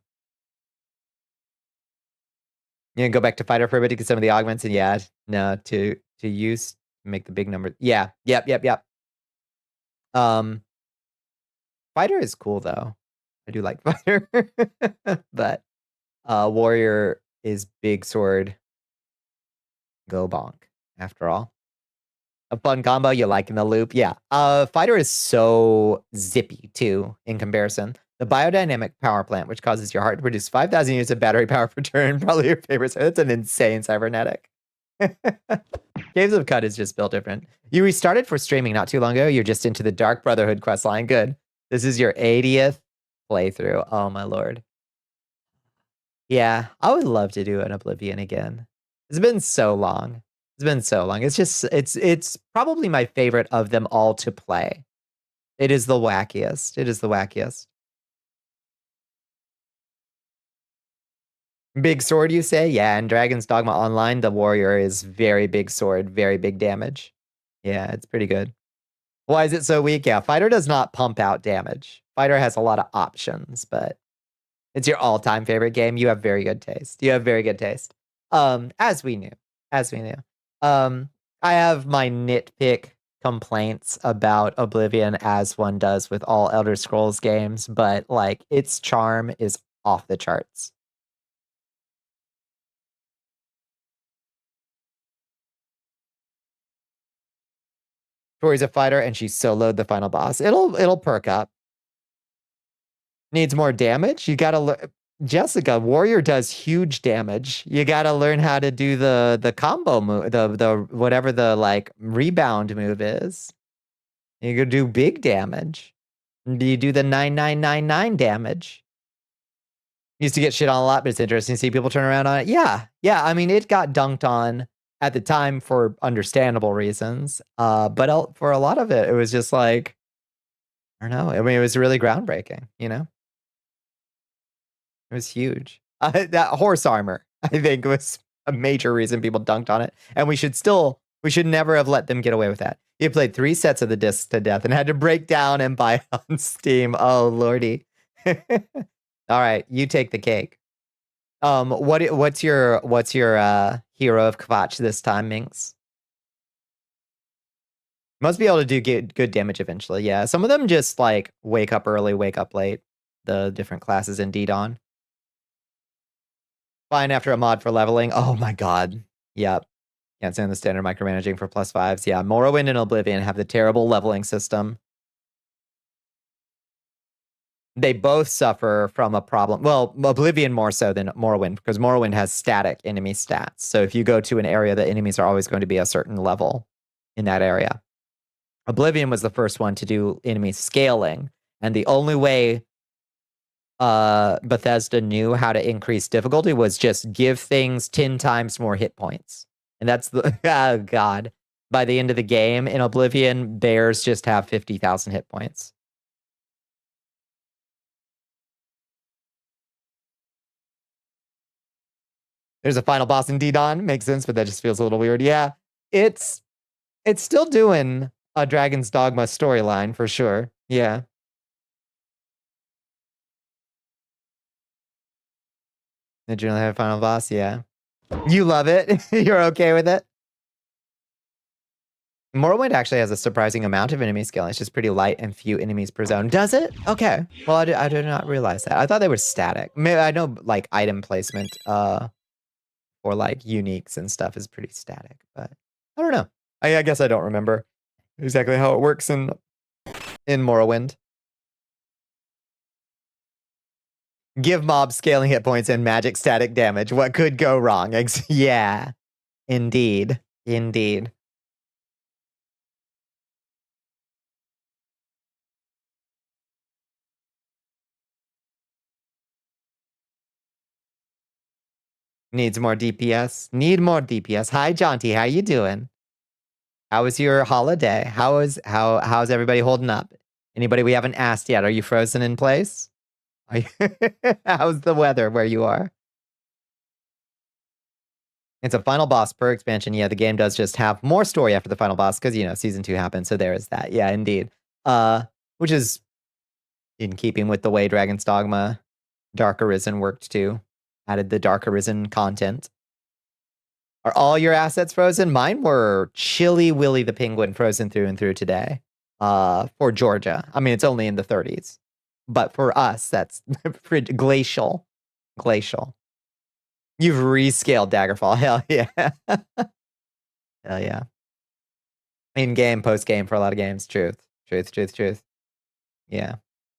You gonna go back to Fighter for a bit to get some of the augments? And yeah, no, to use make the big number. Yeah, yep. Fighter is cool though. I do like fighter. But warrior is big sword. Go bonk, after all. A fun combo, you like in the loop? Yeah. Fighter is so zippy, too, in comparison. The biodynamic power plant, which causes your heart to produce 5,000 units of battery power per turn, probably your favorite. That's an insane cybernetic. Caves of Cut is just built different. You restarted for streaming not too long ago. You're just into the Dark Brotherhood questline. Good. This is your 80th playthrough. Oh, my lord. Yeah, I would love to do an Oblivion again. It's been so long. It's been so long. It's just, it's probably my favorite of them all to play. It is the wackiest. It is the wackiest. Big sword, you say? Yeah, and Dragon's Dogma Online, the warrior is very big sword, very big damage. Yeah, it's pretty good. Why is it so weak? Yeah, fighter does not pump out damage. Fighter has a lot of options, but it's your all-time favorite game. You have very good taste. You have very good taste. As we knew. As we knew. I have my nitpick complaints about Oblivion, as one does with all Elder Scrolls games, but like its charm is off the charts. Tori's a fighter and she soloed the final boss. It'll perk up. Needs more damage. You gotta learn. Jessica, warrior does huge damage. You gotta learn how to do the combo move, the whatever the like rebound move is. You could do big damage. You do the 9999 damage. Used to get shit on a lot, but it's interesting to see people turn around on it. Yeah. I mean, it got dunked on at the time for understandable reasons. But for a lot of it, it was just like, I don't know. I mean, it was really groundbreaking, you know? It was huge. That horse armor, I think, was a major reason people dunked on it. And we should never have let them get away with that. You played 3 sets of the discs to death and had to break down and buy on Steam. Oh, lordy. All right, you take the cake. What's your hero of Kvatch this time, Minx? Must be able to do good damage eventually. Yeah, some of them just like wake up early, wake up late. The different classes in D-Dawn. Fine after a mod for leveling. Oh my god. Yep. Can't stand the standard micromanaging for +5s. Yeah, Morrowind and Oblivion have the terrible leveling system. They both suffer from a problem. Well, Oblivion more so than Morrowind, because Morrowind has static enemy stats. So if you go to an area, the enemies are always going to be a certain level in that area. Oblivion was the first one to do enemy scaling. And the only way Bethesda knew how to increase difficulty was just give things 10 times more hit points. And that's the, oh god. By the end of the game, in Oblivion, bears just have 50,000 hit points. There's a final boss in D-Dawn. Makes sense, but that just feels a little weird. Yeah, it's still doing a Dragon's Dogma storyline for sure. Yeah. Did you really have a final boss? Yeah. You love it? You're okay with it? Morrowind actually has a surprising amount of enemy scaling. It's just pretty light and few enemies per zone. Does it? Okay. Well, I did not realize that. I thought they were static. Maybe I know like item placement or like uniques and stuff is pretty static, but I don't know. I guess I don't remember exactly how it works in Morrowind. Give mobs scaling hit points and magic static damage. What could go wrong? Yeah, indeed. Indeed. Needs more DPS. Need more DPS. Hi, Jaunty. How you doing? How was your holiday? How's everybody holding up? Anybody we haven't asked yet? Are you frozen in place? How's the weather where you are? It's a final boss per expansion. Yeah, the game does just have more story after the final boss because, you know, season 2 happened. So there is that. Yeah, indeed. Which is in keeping with the way Dragon's Dogma Dark Arisen worked too. Added the Dark Arisen content. Are all your assets frozen? Mine were Chilly Willy the Penguin frozen through and through today. For Georgia. I mean, it's only in the 30s. but for us, that's glacial. Glacial. You've rescaled Daggerfall. Hell yeah. Hell yeah. In-game, post-game for a lot of games. Truth. Yeah.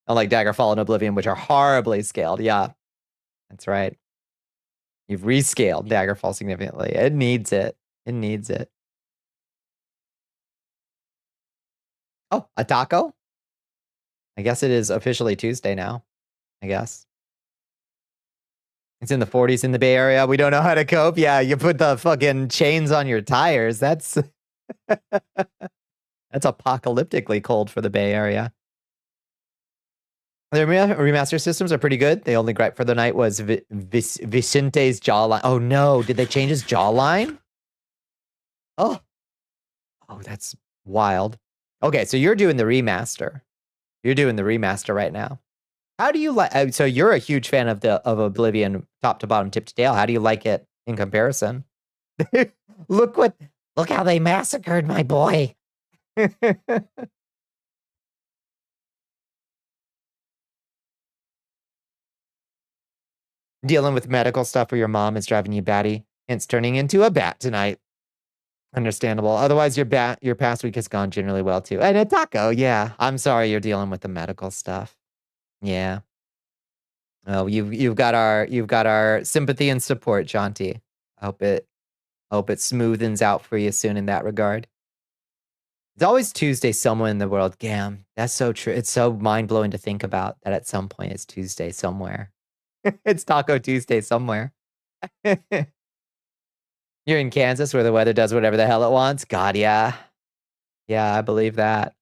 Unlike Daggerfall and Oblivion, which are horribly scaled. Yeah. That's right. You've rescaled Daggerfall significantly. It needs it. It needs it. Oh, a taco? I guess it is officially Tuesday now. I guess. It's in the 40s in the Bay Area. We don't know how to cope. Yeah, you put the fucking chains on your tires. That's that's apocalyptically cold for the Bay Area. The remaster systems are pretty good. The only gripe for the night was Vicente's jawline. Oh no, did they change his jawline? Oh, that's wild. Okay, so you're doing the remaster. You're doing the remaster right now. How do you like? So you're a huge fan of Oblivion, top to bottom, tip to tail. How do you like it in comparison? Look how they massacred my boy. Dealing with medical stuff where your mom is driving you batty, hence turning into a bat tonight. Understandable. Otherwise, your past week has gone generally well too. And a taco, yeah. I'm sorry you're dealing with the medical stuff. Yeah. Oh, you've got our sympathy and support, Jonty. I hope it smoothens out for you soon in that regard. It's always Tuesday somewhere in the world. Damn, that's so true. It's so mind-blowing to think about that at some point it's Tuesday somewhere. It's Taco Tuesday somewhere. You're in Kansas where the weather does whatever the hell it wants? God, yeah. Yeah, I believe that.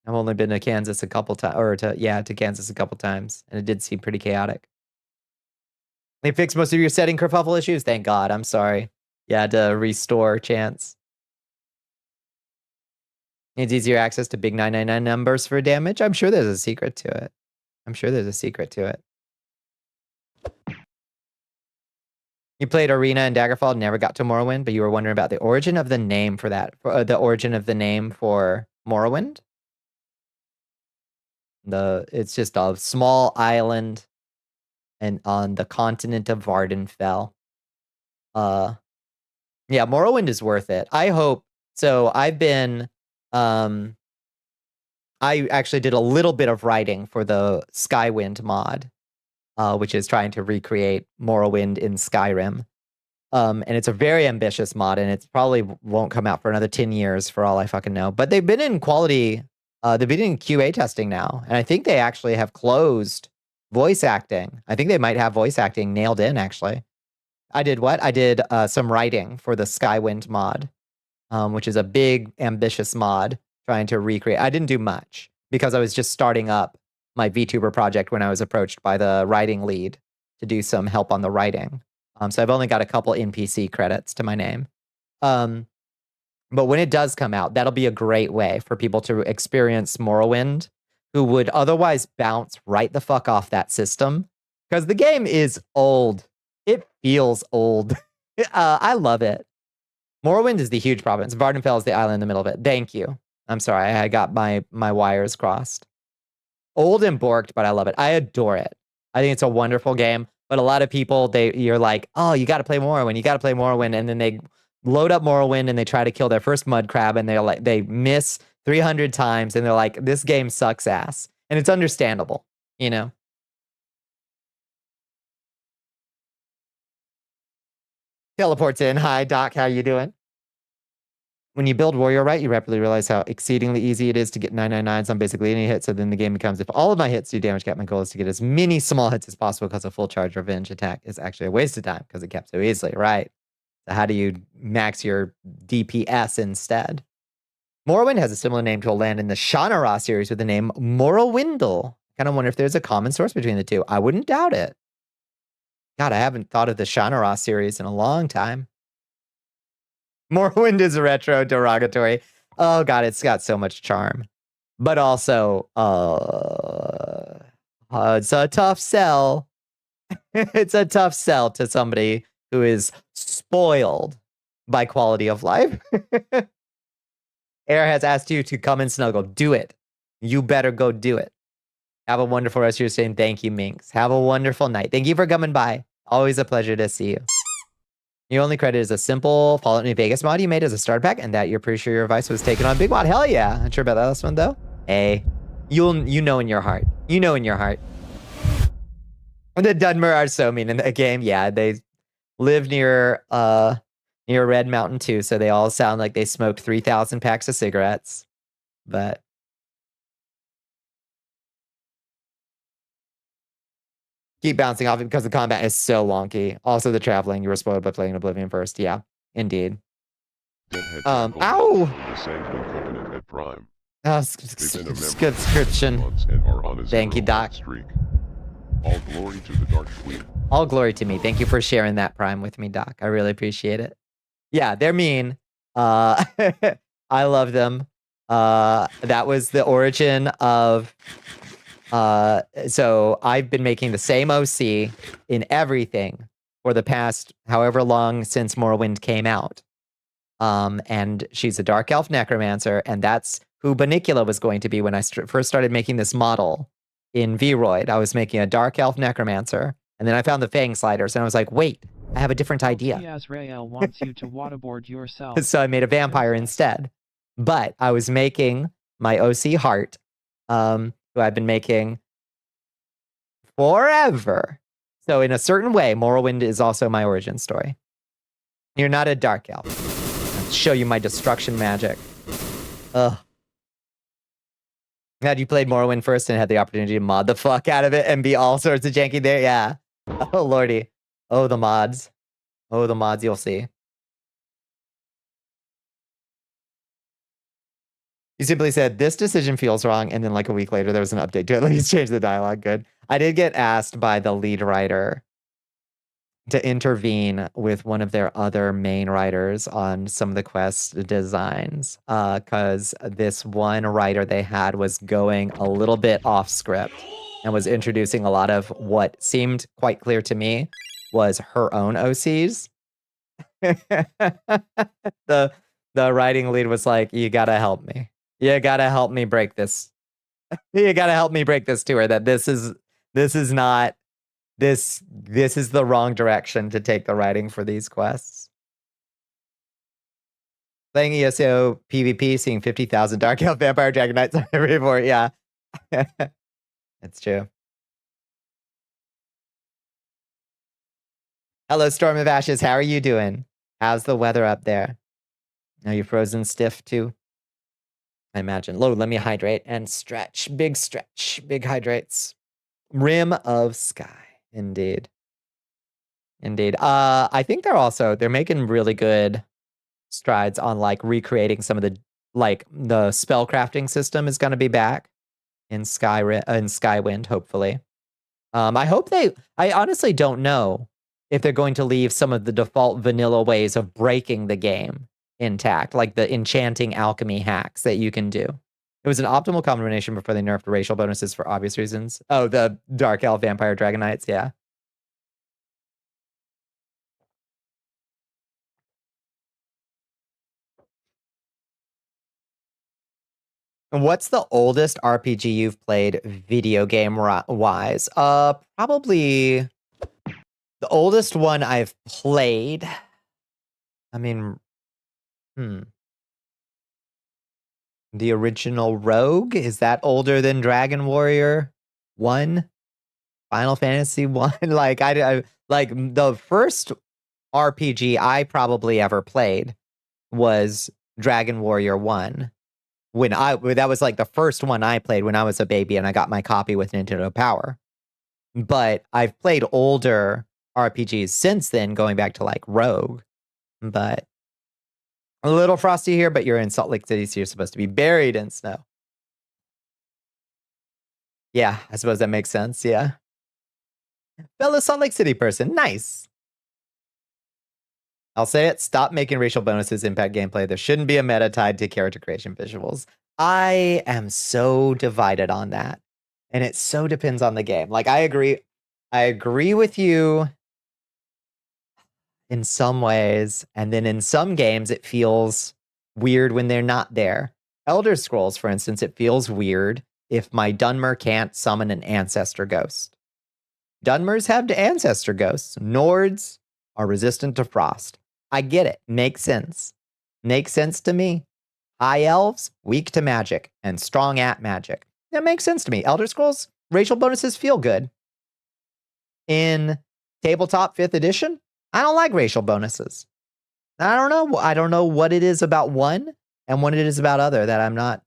I've only been to Kansas a couple times, or to Kansas a couple times, and it did seem pretty chaotic. They fixed most of your setting kerfuffle issues? Thank God, I'm sorry. You had to restore Chance. Needs easier access to big 999 numbers for damage? I'm sure there's a secret to it. I'm sure there's a secret to it. You played Arena and Daggerfall, never got to Morrowind, but you were wondering about the origin of the name for that. The origin of the name for Morrowind? It's just a small island and on the continent of Vardenfell. Yeah, Morrowind is worth it. I hope so. I've been I actually did a little bit of writing for the Skywind mod, which is trying to recreate Morrowind in Skyrim. And it's a very ambitious mod, and it probably won't come out for another 10 years for all I fucking know. But they've been in quality, they've been in QA testing now, and I think they actually have closed voice acting. I think they might have voice acting nailed in, actually. I did what? I did some writing for the Skywind mod, which is a big, ambitious mod trying to recreate. I didn't do much because I was just starting up my VTuber project when I was approached by the writing lead to do some help on the writing. So I've only got a couple NPC credits to my name. But when it does come out, that'll be a great way for people to experience Morrowind who would otherwise bounce right the fuck off that system. Because the game is old. It feels old. I love it. Morrowind is the huge province. Vardenfell is the island in the middle of it. Thank you. I'm sorry. I got my wires crossed. Old and borked, but I love it. I adore it. I think it's a wonderful game. But a lot of people, you're like, oh, you got to play Morrowind. You got to play Morrowind. And then they load up Morrowind and they try to kill their first mud crab. And they're like, they miss 300 times. And they're like, this game sucks ass. And it's understandable, you know? Teleports in. Hi, Doc. How you doing? When you build Warrior right, you rapidly realize how exceedingly easy it is to get 999s on basically any hit. So then the game becomes, if all of my hits do damage cap, my goal is to get as many small hits as possible because a full charge revenge attack is actually a waste of time because it caps so easily, right? So how do you max your DPS instead? Morrowind has a similar name to a land in the Shannara series with the name Morrowindle. Kind of wonder if there's a common source between the two. I wouldn't doubt it. God, I haven't thought of the Shannara series in a long time. Morrowind is retro derogatory. Oh God, it's got so much charm. But also, it's a tough sell. It's a tough sell to somebody who is spoiled by quality of life. Air has asked you to come and snuggle. Do it. You better go do it. Have a wonderful rest of your stay. And thank you, Minx. Have a wonderful night. Thank you for coming by. Always a pleasure to see you. Your only credit is a simple Fallout New Vegas mod you made as a starter pack, and that you're pretty sure your advice was taken on Big Mod. Hell yeah. Not sure about that last one, though. Hey, you know in your heart. You know in your heart. The Dunmer are so mean in the game. Yeah, they live near Red Mountain too, so they all sound like they smoked 3,000 packs of cigarettes. But keep bouncing off it because the combat is so wonky. Also, the traveling. You were spoiled by playing Oblivion first. Yeah, indeed. Ow! The Sanctum Covenant at Prime. Oh, subscription. Thank you, Doc. Streak. All glory to the Dark Queen. All glory to me. Thank you for sharing that Prime with me, Doc. I really appreciate it. Yeah, they're mean. I love them. That was the origin of... so I've been making the same OC in everything for the past however long since Morrowind came out. And she's a Dark Elf Necromancer, and that's who Bonnicula was going to be when I first started making this model in Vroid. I was making a Dark Elf Necromancer, and then I found the Fang Sliders, and I was like, wait, I have a different idea. Azrael wants you to waterboard yourself. So I made a vampire instead. But I was making my OC Heart, who I've been making forever. So in a certain way, Morrowind is also my origin story. You're not a Dark Elf. I'll show you my destruction magic. Ugh. Had you played Morrowind first and had the opportunity to mod the fuck out of it and be all sorts of janky there? Yeah. Oh, lordy. Oh, the mods. Oh, the mods, you'll see. You simply said, this decision feels wrong, and then like a week later, there was an update to it. Let's change the dialogue. Good. I did get asked by the lead writer to intervene with one of their other main writers on some of the quest designs, because this one writer they had was going a little bit off script and was introducing a lot of what seemed quite clear to me was her own OCs. The writing lead was like, you gotta help me. You gotta help me break this. You gotta help me break this to her, that this is not... This is the wrong direction to take the writing for these quests. Playing ESO PvP, seeing 50,000 Dark Elf Vampire Dragon Knights on every report. Yeah. That's true. Hello, Storm of Ashes. How are you doing? How's the weather up there? Are you frozen stiff too? I imagine. Load, let me hydrate and stretch. Big stretch. Big hydrates. Rim of sky. Indeed. Indeed. I think they're making really good strides on like recreating some of the spell crafting system is going to be back in Skywind, hopefully. I honestly don't know if they're going to leave some of the default vanilla ways of breaking the game intact, like the enchanting alchemy hacks that you can do. It was an optimal combination before they nerfed racial bonuses for obvious reasons. Oh, the Dark Elf Vampire Dragon Knights, yeah. What's the oldest RPG you've played video game wise? Probably the oldest one I've played. I mean, the original Rogue, is that older than Dragon Warrior 1? Final Fantasy 1? Like I like the first RPG I probably ever played was Dragon Warrior 1. That was like the first one I played when I was a baby and I got my copy with Nintendo Power. But I've played older RPGs since then, going back to like Rogue. But a little frosty here, but you're in Salt Lake City, so you're supposed to be buried in snow. Yeah, I suppose that makes sense, yeah. Fellow Salt Lake City person, nice. I'll say it, stop making racial bonuses impact gameplay. There shouldn't be a meta tied to character creation visuals. I am so divided on that. And it so depends on the game. Like, I agree with you in some ways. And then in some games, it feels weird when they're not there. Elder Scrolls, for instance, it feels weird if my Dunmer can't summon an Ancestor Ghost. Dunmers have Ancestor Ghosts. Nords are resistant to Frost. I get it. Makes sense. Makes sense to me. High Elves, weak to magic, and strong at magic. That makes sense to me. Elder Scrolls, racial bonuses feel good. In Tabletop 5th edition, I don't like racial bonuses. I don't know. I don't know what it is about one and what it is about other that I'm not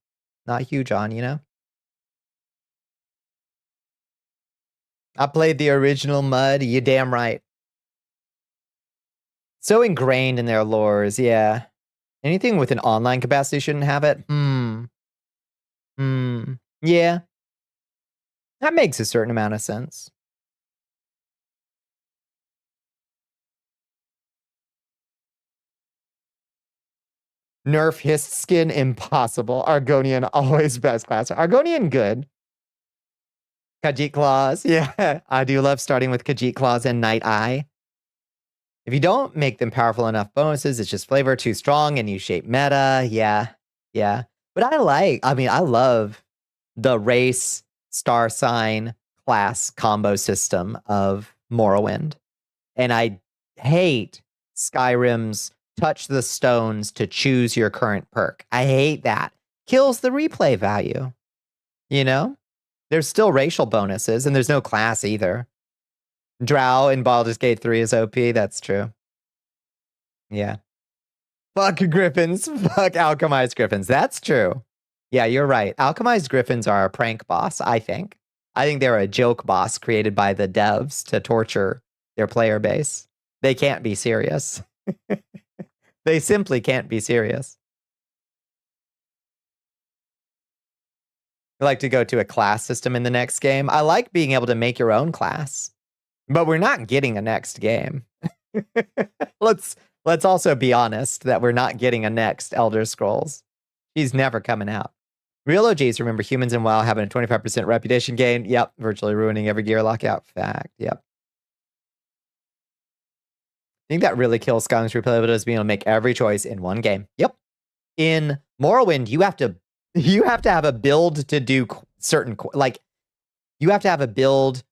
huge on, you know? I played the original Mud. You damn right. So ingrained in their lores, yeah. Anything with an online capacity shouldn't have it. Yeah. That makes a certain amount of sense. Nerf Hist skin impossible. Argonian always best class. Argonian good. Khajiit Claws. Yeah, I do love starting with Khajiit Claws and Night Eye. If you don't make them powerful enough bonuses, it's just flavor too strong and you shape meta. Yeah. But I love the race, star sign, class combo system of Morrowind. And I hate Skyrim's touch the stones to choose your current perk. I hate that. Kills the replay value. You know? There's still racial bonuses, and there's no class either. Drow in Baldur's Gate 3 is OP. That's true. Yeah. Fuck Griffins. Fuck Alchemized Griffins. That's true. Yeah, you're right. Alchemized Griffins are a prank boss, I think. I think they're a joke boss created by the devs to torture their player base. They can't be serious. They simply can't be serious. I like to go to a class system in the next game. I like being able to make your own class, but we're not getting a next game. Let's also be honest that we're not getting a next Elder Scrolls. He's never coming out. Real OGs remember humans in WoW having a 25% reputation gain. Yep, virtually ruining every gear lockout. Fact. Yep. I think that really kills Skyrim's replayability is being able to make every choice in one game. Yep. In Morrowind, you have to have a build to do certain, like, you have to have a build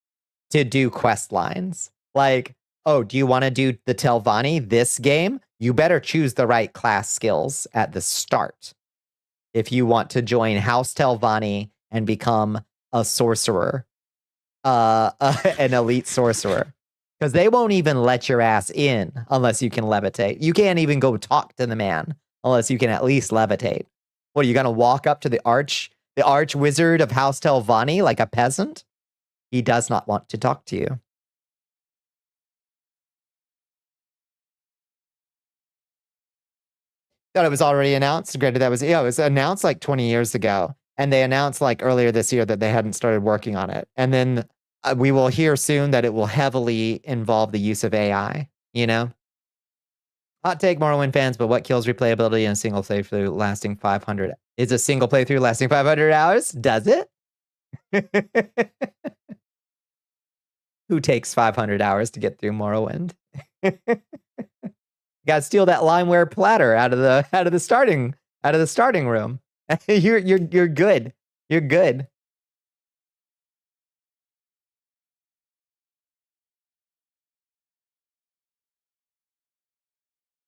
to do quest lines. Like, oh, do you want to do the Telvanni this game? You better choose the right class skills at the start. If you want to join House Telvanni and become a sorcerer, an elite sorcerer. Because they won't even let your ass in unless you can levitate. You can't even go talk to the man unless you can at least levitate. What, are you going to walk up to the arch wizard of House Telvanni like a peasant? He does not want to talk to you. Thought it was already announced. Granted, it was announced like 20 years ago. And they announced like earlier this year that they hadn't started working on it. And then we will hear soon that it will heavily involve the use of AI, you know? Hot take, Morrowind fans, but what kills replayability in a single playthrough lasting 500? Is a single playthrough lasting 500 hours? Does it? Who takes 500 hours to get through Morrowind? Got to steal that limeware platter out of the starting room. You're good. You're good.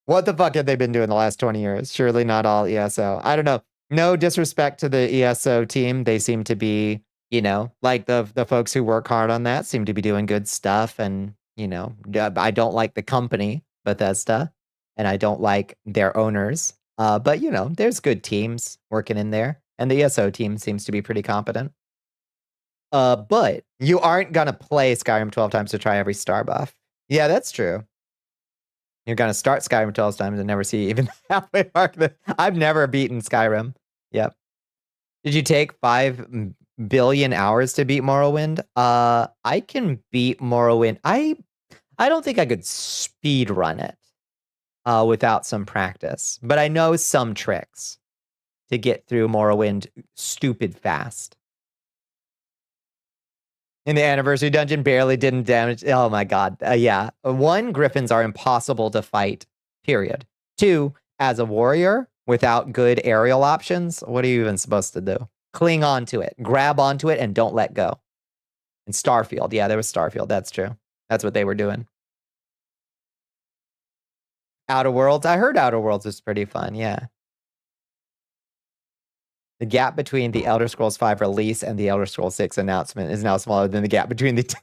What the fuck have they been doing the last 20 years? Surely not all ESO. I don't know. No disrespect to the ESO team. They seem to be, you know, like the folks who work hard on that seem to be doing good stuff. And, you know, I don't like the company, Bethesda, and I don't like their owners. But, you know, there's good teams working in there. And the ESO team seems to be pretty competent. But you aren't going to play Skyrim 12 times to try every star buff. Yeah, that's true. You're going to start Skyrim 12 times and never see even the halfway mark. I've never beaten Skyrim. Yep. Did you take 5 billion hours to beat Morrowind? I can beat Morrowind. I don't think I could speed run it without some practice. But I know some tricks to get through Morrowind stupid fast. In the anniversary dungeon, barely didn't damage. Oh my god. Yeah. 1, griffins are impossible to fight, period. 2, as a warrior, without good aerial options, what are you even supposed to do? cling on to it, grab onto it, and don't let go. And Starfield, yeah, there was Starfield. That's true. That's what they were doing. Outer Worlds, I heard Outer Worlds was pretty fun. Yeah. The gap between the Elder Scrolls 5 release and the Elder Scrolls 6 announcement is now smaller than the gap between the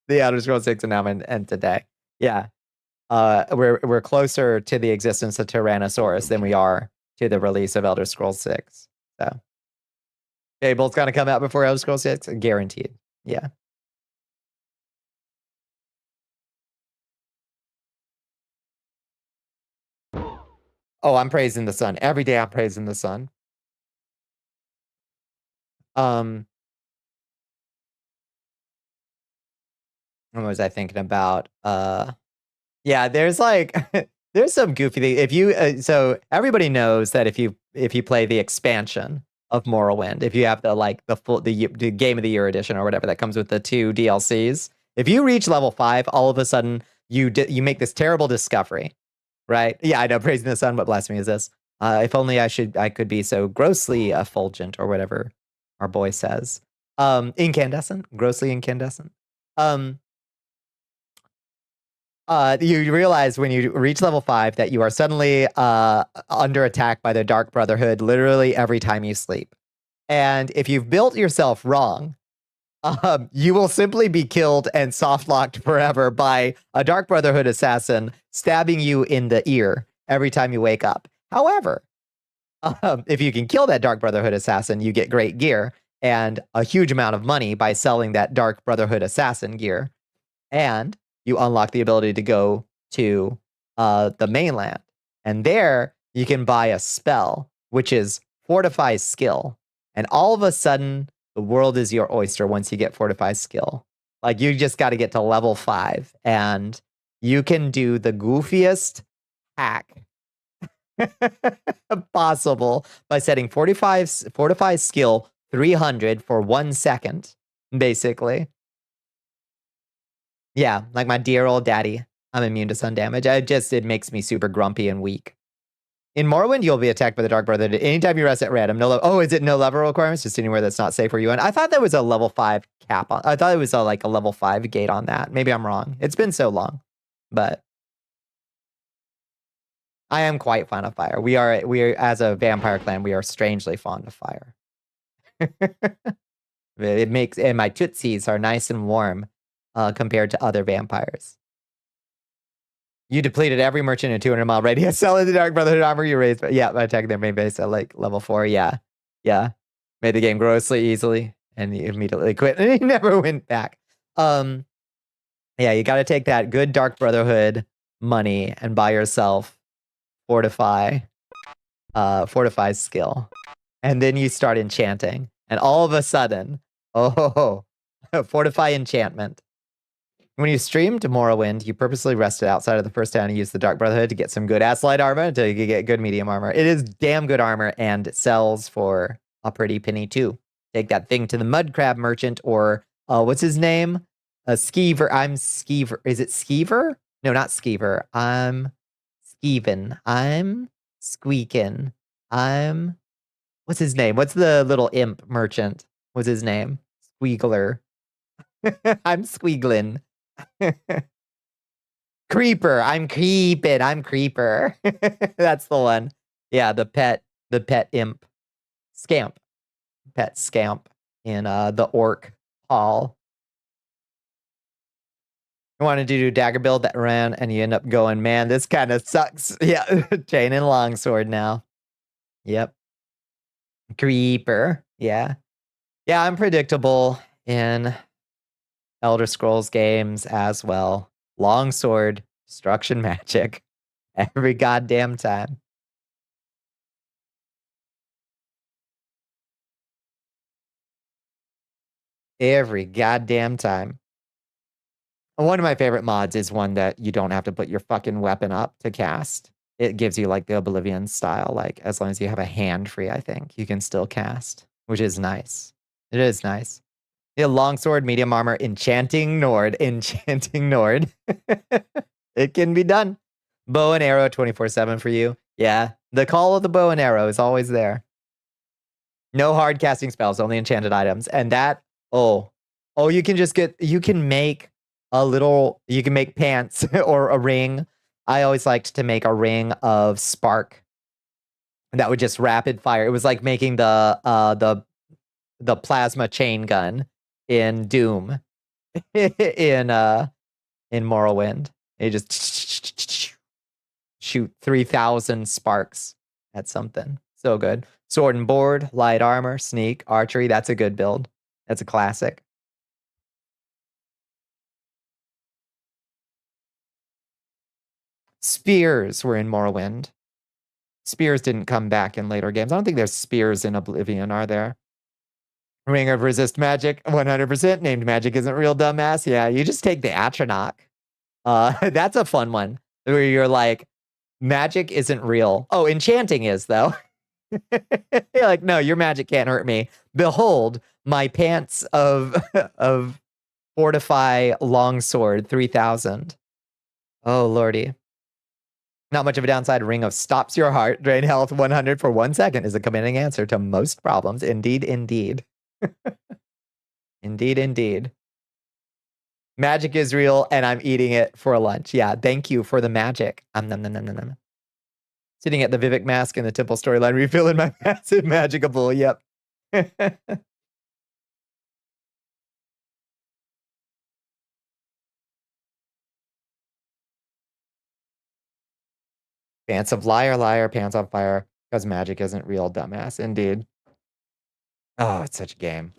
Elder Scrolls 6 announcement and today. Yeah. We're closer to the existence of Tyrannosaurus than we are to the release of Elder Scrolls 6. So Fable's gonna come out before Elder Scrolls 6, guaranteed. Yeah. Oh, I'm praising the sun. Every day I'm praising the sun. What was I thinking about? Yeah, there's like there's some goofy thing. If you so everybody knows that if you play the expansion of Morrowind, if you have the Game of the Year edition or whatever that comes with the 2 DLCs, if you reach level 5, all of a sudden you make this terrible discovery, right? Yeah, I know, praising the sun. What blasphemy is this? If only I could be so grossly effulgent or whatever our boy says. Incandescent, grossly incandescent. You realize when you reach level 5 that you are suddenly under attack by the Dark Brotherhood literally every time you sleep. And if you've built yourself wrong, you will simply be killed and soft-locked forever by a Dark Brotherhood assassin stabbing you in the ear every time you wake up. However, if you can kill that Dark Brotherhood assassin, you get great gear and a huge amount of money by selling that Dark Brotherhood assassin gear. And you unlock the ability to go to the mainland. And there you can buy a spell, which is Fortify Skill. And all of a sudden, the world is your oyster once you get Fortify Skill. Like, you just got to get to level 5. And you can do the goofiest hack possible by setting Fortify Skill 300 for 1 second, basically. Yeah, like my dear old daddy. I'm immune to sun damage. It makes me super grumpy and weak. In Morrowind, you'll be attacked by the Dark Brotherhood anytime you rest at random. Is it no level requirements? Just anywhere that's not safe for you. And I thought there was a level 5 cap on. I thought it was a level 5 gate on that. Maybe I'm wrong. It's been so long, but I am quite fond of fire. We are as a vampire clan. We are strangely fond of fire. And my tootsies are nice and warm. Compared to other vampires. You depleted every merchant in a 200-mile radius. Selling the Dark Brotherhood armor you raised. Yeah, by attacking their main base at level 4. Yeah. Yeah. Made the game grossly easily. And you immediately quit. And you never went back. Yeah, you got to take that good Dark Brotherhood money and buy yourself Fortify Skill. And then you start enchanting. And all of a sudden, Fortify Enchantment. When you streamed Morrowind, you purposely rested outside of the first town and used the Dark Brotherhood to get some good ass light armor until you could get good medium armor. It is damn good armor and it sells for a pretty penny too. Take that thing to the mud crab merchant or what's his name? Skeever. I'm Skeever. Is it Skeever? No, not Skeever. I'm Skeevin. I'm Squeakin. I'm what's his name? What's the little imp merchant? What's his name? Squeagler. I'm Squeaglin. Creeper. I'm creeping. I'm Creeper. That's the one. Yeah, the pet imp. Scamp. Pet scamp in the orc hall. You wanted to do a dagger build that ran and you end up going, man, this kind of sucks. Yeah, chain and longsword now. Yep. Creeper. Yeah. Yeah, I'm predictable in Elder Scrolls games as well. Longsword, destruction magic. Every goddamn time. Every goddamn time. One of my favorite mods is one that you don't have to put your fucking weapon up to cast. It gives you like the Oblivion style, like as long as you have a hand free, I think, you can still cast, which is nice. It is nice. Yeah, longsword, medium armor, enchanting Nord. Enchanting Nord. It can be done. Bow and arrow 24/7 for you. Yeah, the call of the bow and arrow is always there. No hard casting spells, only enchanted items. And that, you can make you can make pants or a ring. I always liked to make a ring of spark that would just rapid fire. It was like making the plasma chain gun in Doom in Morrowind. You just shoot 3,000 sparks at something. So good. Sword and board, light armor, sneak, archery. That's a good build. That's a classic. Spears were in Morrowind. Spears didn't come back in later games. I don't think there's spears in Oblivion, are there? Ring of Resist Magic, 100%. Named Magic isn't real, dumbass. Yeah, you just take the Atronach. That's a fun one where you're like, magic isn't real. Oh, enchanting is, though. You're like, no, your magic can't hurt me. Behold, my pants of Fortify Longsword 3000. Oh, lordy. Not much of a downside. Ring of Stops Your Heart. Drain health 100 for 1 second is a commanding answer to most problems. Indeed, indeed. Indeed, indeed. Magic is real, and I'm eating it for lunch. Yeah, thank you for the magic. Sitting at the Vivek mask in the temple storyline, refilling my massive magicable. Yep. Pants of liar, liar, pants on fire, because magic isn't real, dumbass. Indeed. Oh, it's such a game.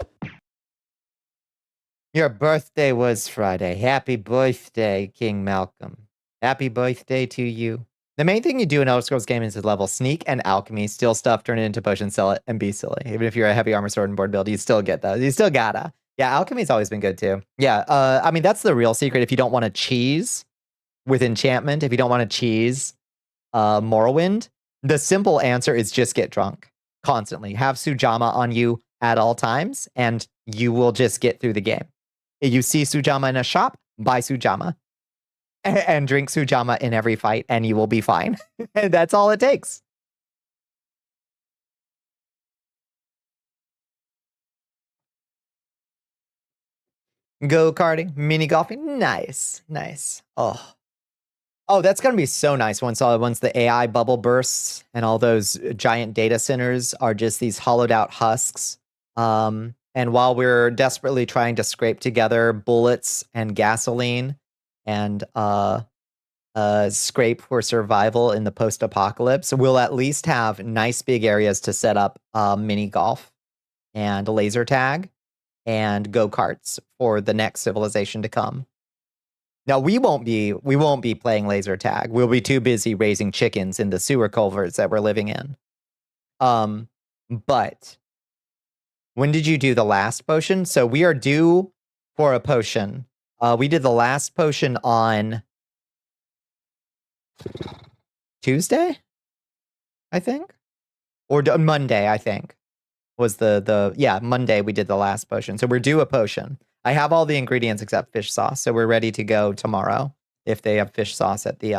Your birthday was Friday. Happy birthday, King Malcolm. Happy birthday to you. The main thing you do in Elder Scrolls games is level sneak and alchemy, steal stuff, turn it into potions, sell it, and be silly. Even if you're a heavy armor sword and board build, you still get those. You still gotta. Yeah, alchemy's always been good too. Yeah, I mean, that's the real secret. If you don't want to cheese with enchantment, if you don't want to cheese Morrowind, the simple answer is just get drunk constantly. Have Sujamma on you at all times, and you will just get through the game. If you see Sujamma in a shop, buy Sujamma. And drink Sujamma in every fight, and you will be fine. And that's all it takes. Go-karting, mini golfing, nice, nice. Oh, that's gonna be so nice once the AI bubble bursts and all those giant data centers are just these hollowed out husks. And while we're desperately trying to scrape together bullets and gasoline and scrape for survival in the post-apocalypse, we'll at least have nice big areas to set up mini golf and laser tag and go-karts for the next civilization to come. Now we won't be playing laser tag. We'll be too busy raising chickens in the sewer culverts that we're living in. But when did you do the last potion? So we are due for a potion. We did the last potion on Tuesday, I think, or Monday, I think was Monday we did the last potion. So we're due a potion. I have all the ingredients except fish sauce, so we're ready to go tomorrow if they have fish sauce at the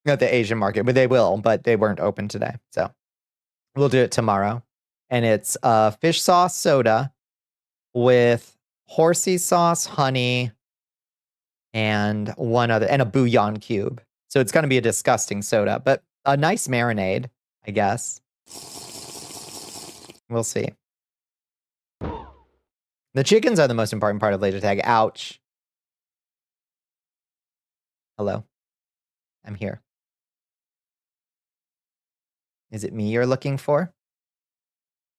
Asian market. But they will, but they weren't open today, so we'll do it tomorrow. And it's fish sauce soda with horsey sauce, honey, and one other, and a bouillon cube. So it's going to be a disgusting soda, but a nice marinade, I guess. We'll see. The chickens are the most important part of laser tag. Ouch. Hello. I'm here. Is it me you're looking for?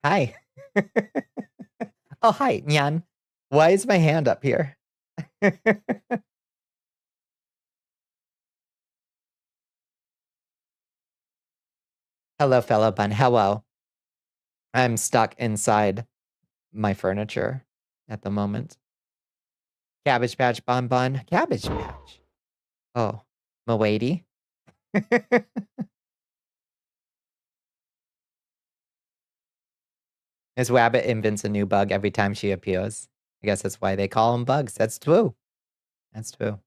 Hi. Oh, hi, Nyan. Why is my hand up here? Hello, fellow bun. Hello. I'm stuck inside my furniture at the moment. Cabbage Patch Bun. Cabbage Patch. Oh, Mawady. Miss Wabbit invents a new bug every time she appears. I guess that's why they call them bugs. That's true. That's true.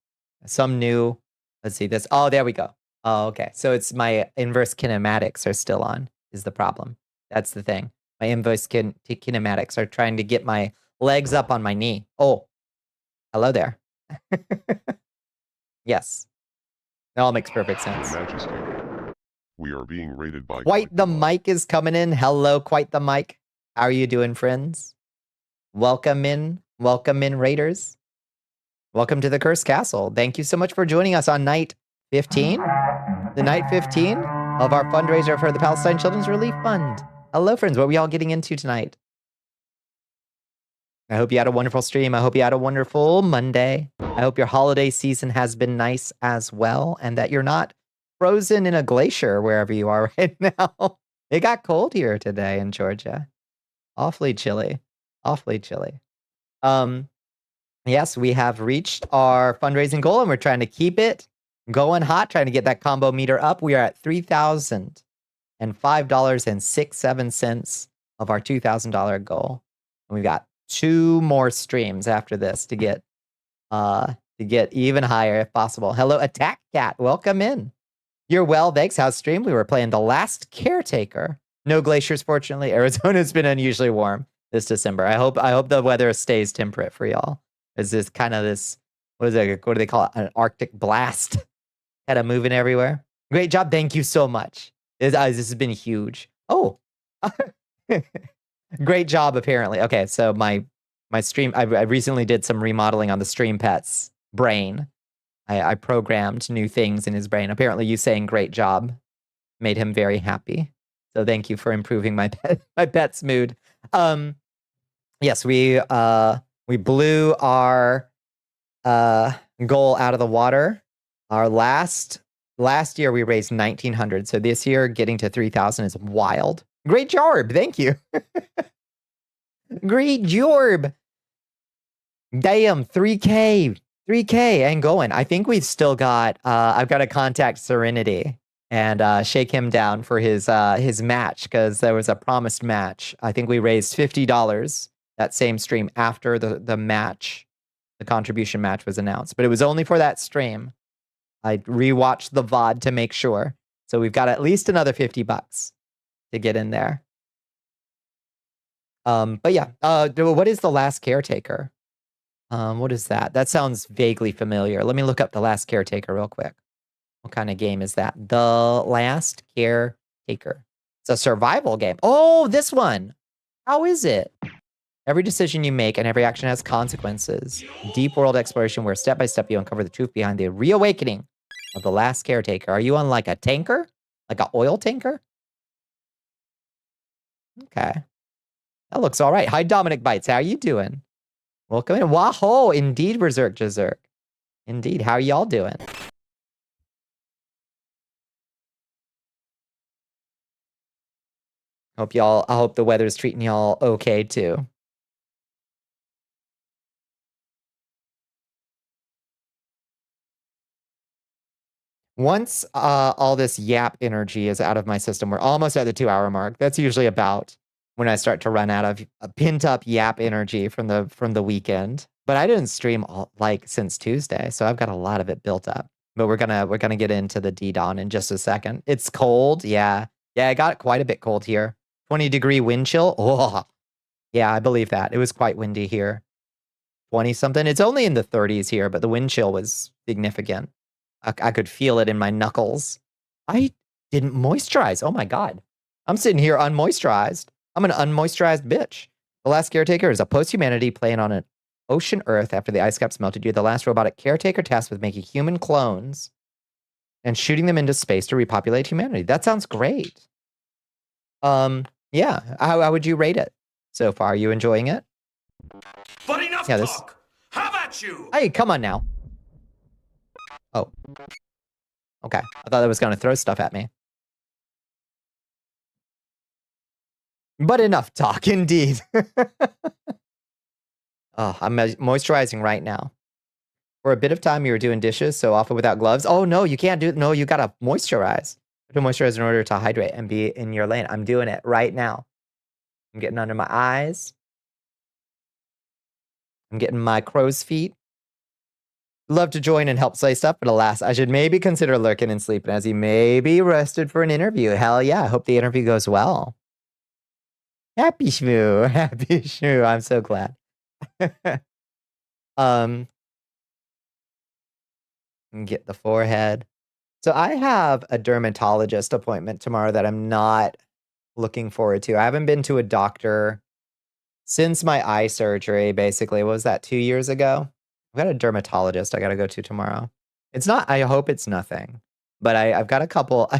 Some new... Let's see this. Oh, there we go. Oh, okay. So it's my inverse kinematics are still on, is the problem. That's the thing. My invoice kinematics are trying to get my legs up on my knee. Oh, hello there. Yes. It all makes perfect sense. Majesty. We are being rated by Quite the Bonnicula. mic is coming in. Hello, Quite the mic. How are you doing, friends? Welcome in, Raiders. Welcome to the Cursed Castle. Thank you so much for joining us on night 15. The night 15 of our fundraiser for the Palestine Children's Relief Fund. Hello, friends. What are we all getting into tonight? I hope you had a wonderful stream. I hope you had a wonderful Monday. I hope your holiday season has been nice as well, and that you're not frozen in a glacier wherever you are right now. It got cold here today in Georgia. Awfully chilly. Awfully chilly. Yes, we have reached our fundraising goal, and we're trying to keep it going hot, trying to get that combo meter up. We are at $3,005.67 of our $2,000 goal. And we've got 2 more streams after this to get even higher if possible. Hello, Attack Cat. Welcome in. You're well, thanks. How's stream? We were playing The Last Caretaker. No glaciers, fortunately. Arizona's been unusually warm this December. I hope the weather stays temperate for y'all. Is this kind of this, what do they call it? An Arctic blast kind of moving everywhere. Great job. Thank you so much. This has been huge. Oh, great job, apparently. Okay, so my stream, I recently did some remodeling on the Stream Pet's brain. I programmed new things in his brain. Apparently you saying great job made him very happy. So thank you for improving my pet's mood. Yes, we blew our goal out of the water. Our last year we raised 1,900. So this year getting to 3,000 is wild. Great job. Thank you. Great job. Damn, 3K and going. I think we've still got, I've got to contact Serenity and shake him down for his match, because there was a promised match. I think we raised $50 that same stream after the match, the contribution match was announced, but it was only for that stream. I rewatched the VOD to make sure. So we've got at least another $50 to get in there. But yeah, what is The Last Caretaker? What is that? That sounds vaguely familiar. Let me look up The Last Caretaker real quick. What kind of game is that? The Last Caretaker. It's a survival game. Oh, this one. How is it? Every decision you make and every action has consequences. Deep world exploration where step by step you uncover the truth behind the reawakening of the last caretaker. Are you on like a tanker? Like an oil tanker? Okay. That looks all right. Hi, Dominic Bites. How are you doing? Welcome in. Wahoo! Indeed, Berserk Jazerk. Indeed. How are y'all doing? I hope the weather's treating y'all okay too. Once all this yap energy is out of my system, we're almost at the 2-hour mark. That's usually about when I start to run out of pent up yap energy from the weekend. But I didn't stream since Tuesday, so I've got a lot of it built up. But we're gonna get into the D-Dawn in just a second. It's cold, yeah. Yeah, it got quite a bit cold here. 20-degree wind chill. Oh, yeah, I believe that. It was quite windy here. 20-something. It's only in the 30s here, but the wind chill was significant. I could feel it in my knuckles. I didn't moisturize. Oh my God. I'm sitting here unmoisturized. I'm an unmoisturized bitch. The Last Caretaker is a post-humanity playing on an ocean Earth after the ice caps melted. You're the last robotic caretaker tasked with making human clones and shooting them into space to repopulate humanity. That sounds great. Yeah. How would you rate it so far? Are you enjoying it? But enough talk. How about you? Hey, come on now. Oh. Okay. I thought that was going to throw stuff at me. But enough talk, indeed. Oh, I'm moisturizing right now. For a bit of time, you were doing dishes so often without gloves. Oh, no, you can't do it. No, you got to moisturize. You have to moisturize in order to hydrate and be in your lane. I'm doing it right now. I'm getting under my eyes. I'm getting my crow's feet. Love to join and help slay stuff, but alas, I should maybe consider lurking and sleeping as he may be rested for an interview. Hell yeah, I hope the interview goes well. Happy Shmoo. Happy Shmoo. I'm so glad. Get the forehead. So I have a dermatologist appointment tomorrow that I'm not looking forward to. I haven't been to a doctor since my eye surgery, basically. What was that, 2 years ago? I've got a dermatologist I got to go to tomorrow. It's not, I hope it's nothing, but I've got a couple,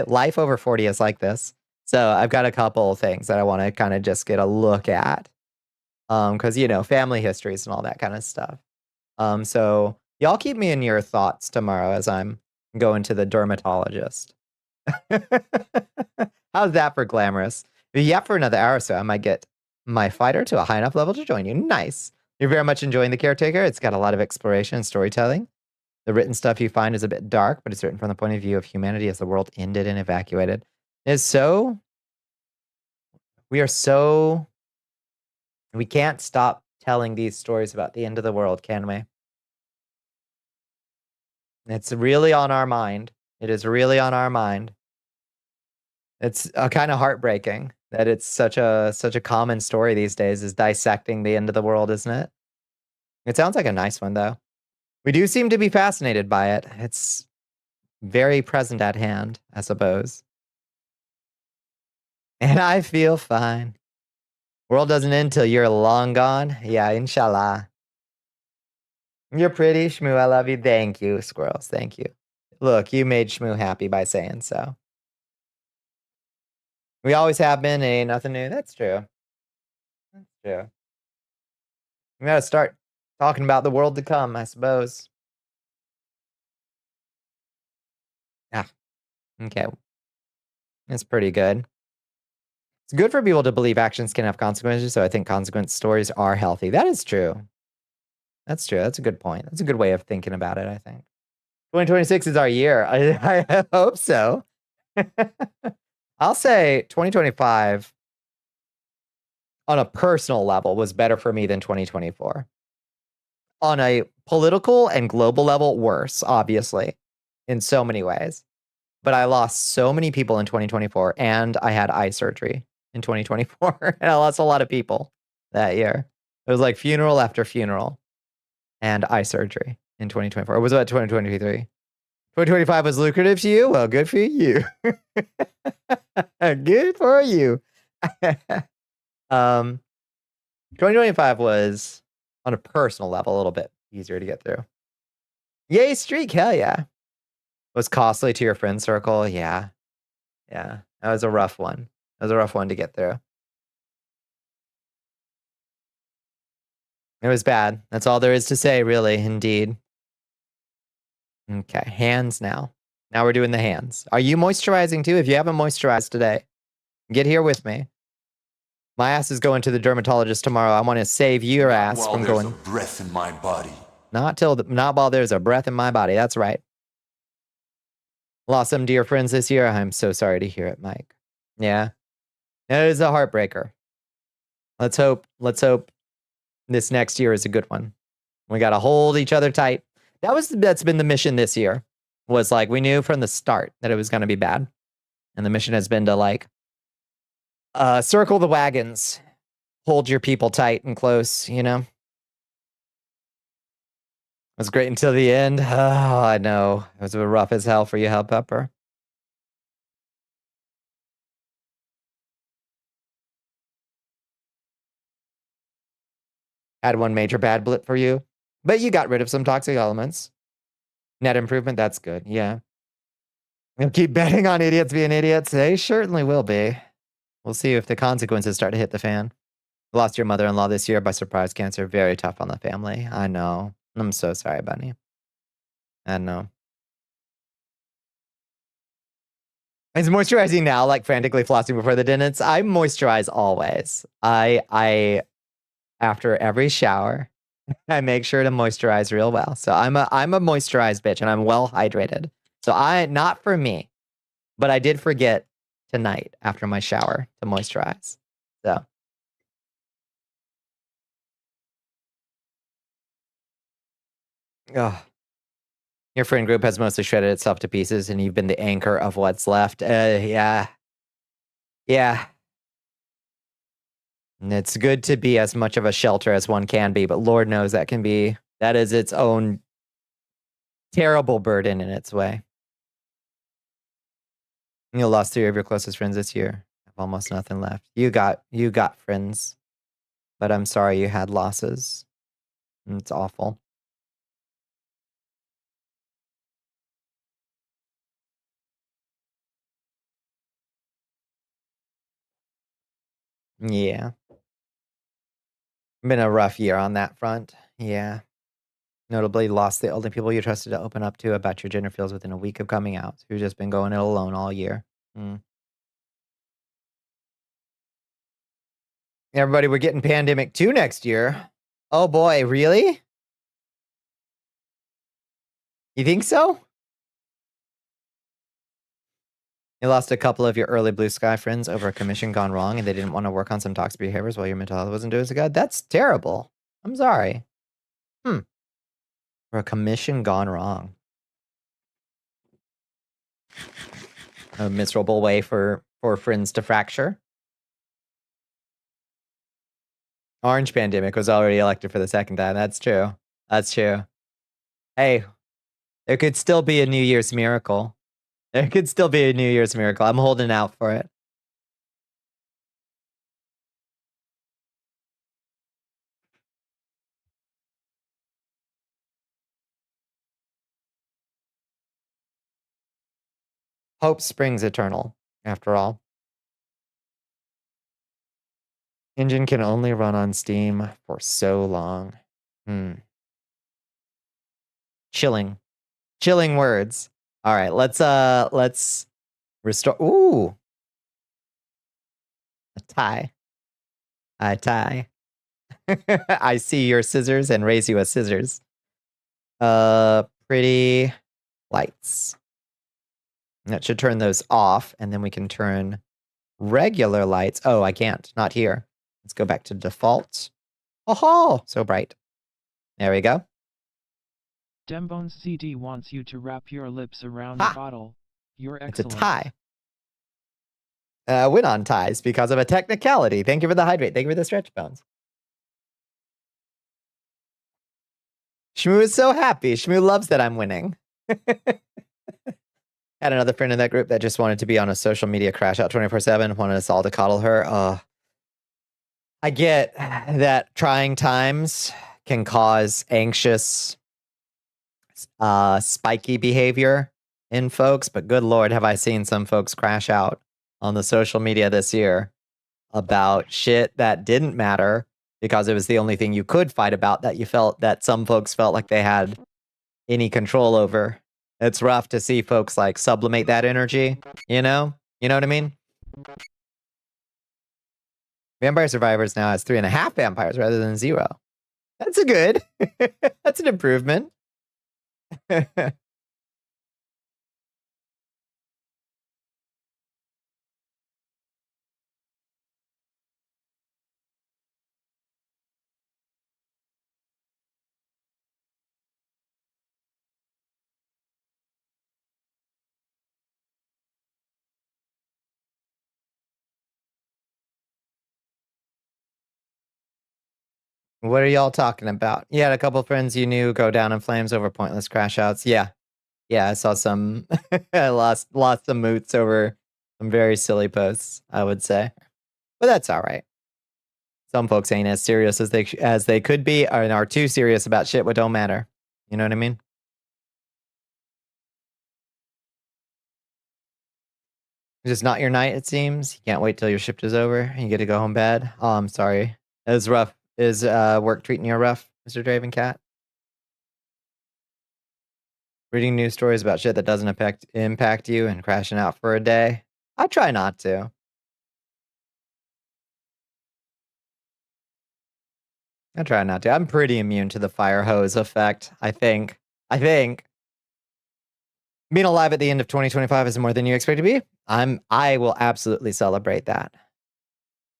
life over 40 is like this. So I've got a couple things that I want to kind of just get a look at. Because, you know, family histories and all that kind of stuff. So y'all keep me in your thoughts tomorrow as I'm going to the dermatologist. How's that for glamorous? Yeah, for another hour or so, I might get my fighter to a high enough level to join you. Nice. You're very much enjoying The Caretaker. It's got a lot of exploration and storytelling. The written stuff you find is a bit dark, but it's written from the point of view of humanity as the world ended and evacuated. It's so... We can't stop telling these stories about the end of the world, can we? It's really on our mind. It is really on our mind. It's kind of heartbreaking that it's such a common story these days, is dissecting the end of the world, isn't it? It sounds like a nice one, though. We do seem to be fascinated by it. It's very present at hand, I suppose. And I feel fine. World doesn't end till you're long gone. Yeah, inshallah. You're pretty, Shmoo. I love you. Thank you, squirrels. Thank you. Look, you made Shmoo happy by saying so. We always have been. It ain't nothing new. That's true. That's true. We gotta start talking about the world to come, I suppose. Yeah. Okay. It's pretty good. It's good for people to believe actions can have consequences, so I think consequence stories are healthy. That is true. That's true. That's a good point. That's a good way of thinking about it, I think. 2026 is our year. I hope so. I'll say 2025 on a personal level was better for me than 2024. On a political and global level, worse, obviously, in so many ways. But I lost so many people in 2024, and I had eye surgery in 2024, and I lost a lot of people that year. It was like funeral after funeral and eye surgery in 2024. It was about 2023. 2025 was lucrative to you? Well, good for you. Good for you. 2025 was, on a personal level, a little bit easier to get through. Yay, streak. Hell yeah. Was costly to your friend circle. Yeah. Yeah. That was a rough one. That was a rough one to get through. It was bad. That's all there is to say, really. Indeed. Okay. Hands now. Now we're doing the hands. Are you moisturizing too? If you haven't moisturized today, get here with me. My ass is going to the dermatologist tomorrow. I want to save your ass from going. While there's a breath in my body. Not while there's a breath in my body. That's right. Lost some dear friends this year. I'm so sorry to hear it, Mike. Yeah. It is a heartbreaker. Let's hope this next year is a good one. We got to hold each other tight. That's been the mission this year. Was like, we knew from the start that it was going to be bad. And the mission has been to like circle the wagons, hold your people tight and close, you know? It was great until the end. Oh, I know. It was rough as hell for you, Hell Pepper. Had one major bad blip for you, but you got rid of some toxic elements. Net improvement, that's good. Yeah. We'll keep betting on idiots being idiots. They certainly will be. We'll see if the consequences start to hit the fan. Lost your mother-in-law this year by surprise cancer. Very tough on the family. I know. I'm so sorry, Bunny. I know. Is moisturizing now like frantically flossing before the dentist? I moisturize always. I after every shower, I make sure to moisturize real well. So I'm a moisturized bitch and I'm well hydrated. So not for me, but I did forget tonight after my shower to moisturize. So oh. Your friend group has mostly shredded itself to pieces and you've been the anchor of what's left. Yeah. Yeah. And it's good to be as much of a shelter as one can be, but Lord knows that is its own terrible burden in its way. You lost 3 of your closest friends this year. Have almost nothing left. You got friends, but I'm sorry you had losses. It's awful. Yeah. Been a rough year on that front. Yeah. Notably lost the only people you trusted to open up to about your gender feels within a week of coming out. Who've just been going it alone all year. Everybody, we're getting Pandemic 2 next year. Oh boy, really? You think so? You lost a couple of your early Blue Sky friends over a commission gone wrong and they didn't want to work on some toxic behaviors while your mental health wasn't doing so good. That's terrible. I'm sorry. For a commission gone wrong. A miserable way for friends to fracture. Orange Pandemic was already elected for the second time. That's true. That's true. Hey, there could still be a New Year's miracle. There could still be a New Year's miracle. I'm holding out for it. Hope springs eternal, after all. Engine can only run on Steam for so long. Chilling. Chilling words. All right, let's restore. Ooh. A tie. I tie. I see your scissors and raise you a scissors. Pretty lights. That should turn those off, and then we can turn regular lights. Oh, I can't. Not here. Let's go back to default. Oh, so bright. There we go. Dembones CD wants you to wrap your lips around the bottle. You're excellent. It's a tie. Win on ties because of a technicality. Thank you for the hydrate. Thank you for the stretch bones. Shmoo is so happy. Shmoo loves that I'm winning. Had another friend in that group that just wanted to be on a social media crash out 24/7, wanted us all to coddle her. I get that trying times can cause anxious, spiky behavior in folks, but good Lord, have I seen some folks crash out on the social media this year about shit that didn't matter because it was the only thing you could fight about that you felt that some folks felt like they had any control over. It's rough to see folks like sublimate that energy, you know? You know what I mean? Vampire Survivors now has 3.5 vampires rather than 0. That's a good. That's an improvement. What are y'all talking about? You had a couple friends you knew go down in flames over pointless crash outs. Yeah. Yeah, I saw some. I lost some moots over some very silly posts, I would say. But that's all right. Some folks ain't as serious as they could be, and are too serious about shit what don't matter. You know what I mean? It's just not your night, it seems. You can't wait till your shift is over and you get to go home bad. Oh, I'm sorry. It was rough. Is work treating you rough, Mr. Draven Cat? Reading news stories about shit that doesn't impact you and crashing out for a day? I try not to. I try not to. I'm pretty immune to the fire hose effect, I think. Being alive at the end of 2025 is more than you expect to be. I will absolutely celebrate that.